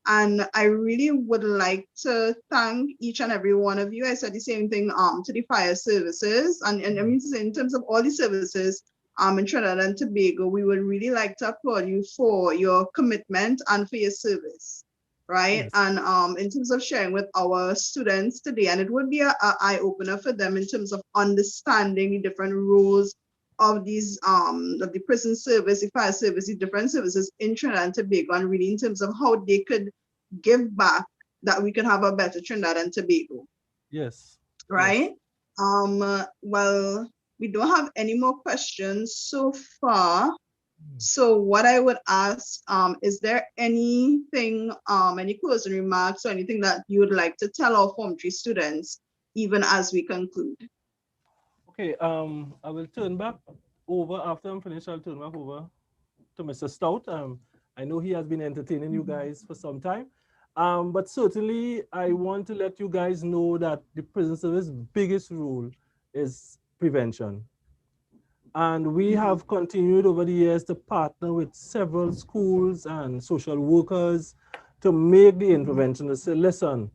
And I really would like to thank each and every one of you. I said the same thing to the fire services. And I mean, in terms of all the services in Trinidad and Tobago, we would really like to applaud you for your commitment and for your service. Right. Yes. And in terms of sharing with our students today, and it would be an eye-opener for them in terms of understanding the different roles of these of the prison service, the fire service, the different services in Trinidad and Tobago, and really in terms of how they could give back, that we could have a better Trinidad and Tobago. Yes. Right. Yes. Well, we don't have any more questions so far. So what I would ask, is there anything, any closing remarks or anything that you would like to tell our Form 3 students, even as we conclude? Okay, I will turn back over, after I'm finished, I'll turn back over to Mr. Stout. I know he has been entertaining you guys for some time, but certainly I want to let you guys know that the prison service biggest role is prevention. And we have continued over the years to partner with several schools and social workers to make the intervention, to say, listen,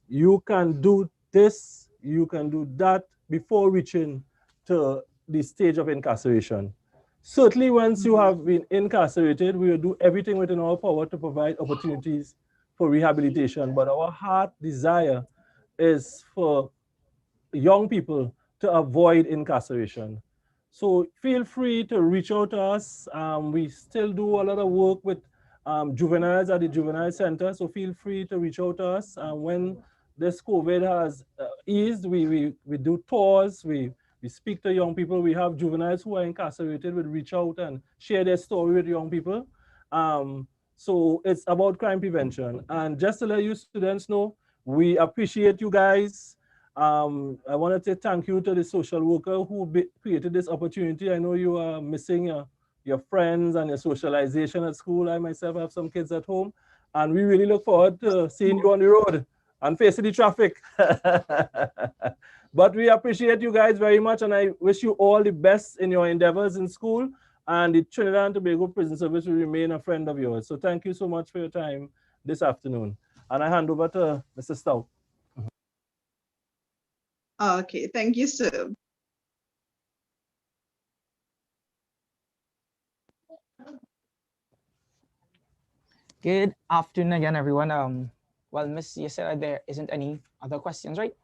you can do this, you can do that before reaching to the stage of incarceration. Certainly, once you have been incarcerated, we will do everything within our power to provide opportunities for rehabilitation. But our heart desire is for young people to avoid incarceration. So feel free to reach out to us. We still do a lot of work with juveniles at the juvenile center. So feel free to reach out to us. When this COVID has eased, we do tours, we speak to young people. We have juveniles who are incarcerated, we reach out and share their story with young people. So it's about crime prevention. And just to let you students know, we appreciate you guys. I want to say thank you to the social worker who created this opportunity. I know you are missing your friends and your socialization at school. I myself have some kids at home, and we really look forward to seeing you on the road and facing the traffic. But we appreciate you guys very much, and I wish you all the best in your endeavors in school, and the Trinidad and Tobago Prison Service will remain a friend of yours. So thank you so much for your time this afternoon. And I hand over to Mr. Stout. Okay, thank you, sir. Good afternoon again, everyone. Well, Miss, you said there isn't any other questions, right?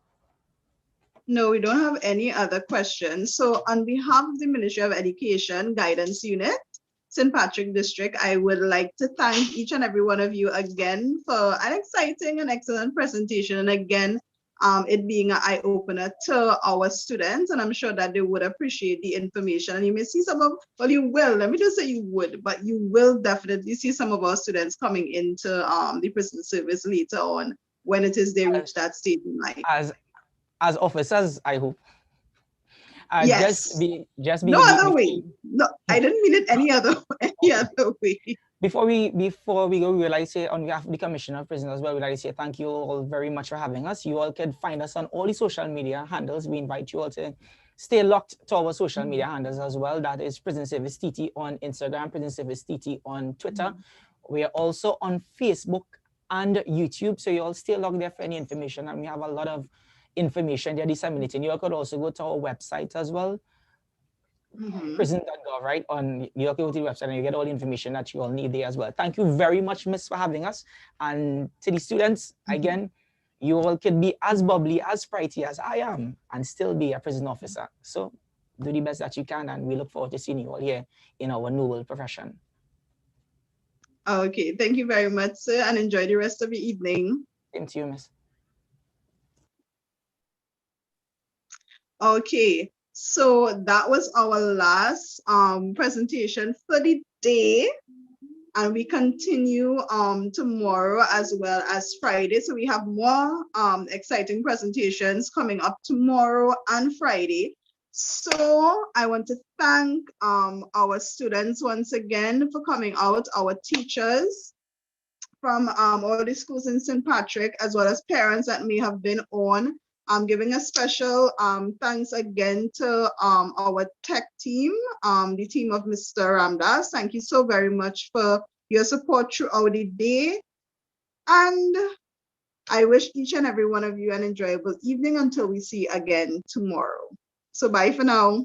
No, we don't have any other questions. So on behalf of the Ministry of Education Guidance Unit, St. Patrick District, I would like to thank each and every one of you again for an exciting and excellent presentation. And again, it being an eye-opener to our students, and I'm sure that they would appreciate the information. And you may see some of, well, you will, let me just say you would, but you will definitely see some of our students coming into the prison service later on when it is they reach that stage in life. As officers, I hope. Yes. Just be no other way. No, I didn't mean it any other way. Before we go, we would like to say on behalf of the Commissioner of Prisons as well, we'd like to say thank you all very much for having us. You all can find us on all the social media handles. We invite you all to stay locked to our social media handles as well. That is Prison Service TT on Instagram, Prison Service TT on Twitter. We are also on Facebook and YouTube. So you all stay logged there for any information. And we have a lot of information they're disseminating. You all could also go to our website as well. Prison.gov, right? On you all go to the website and you get all the information that you all need there as well. Thank you very much, Miss, for having us. And to the students, again, you all can be as bubbly, as sprightly as I am and still be a prison officer. So do the best that you can, and we look forward to seeing you all here in our noble profession. Okay, thank you very much, sir, and enjoy the rest of your evening. Same to you, Miss. Okay, so that was our last presentation for the day. And we continue tomorrow as well as Friday. So we have more exciting presentations coming up tomorrow and Friday. So I want to thank our students once again for coming out, our teachers from all the schools in St. Patrick, as well as parents that may have been on. I'm giving a special thanks again to our tech team, the team of Mr. Ramdas. Thank you so very much for your support throughout the day. And I wish each and every one of you an enjoyable evening until we see again tomorrow. So bye for now.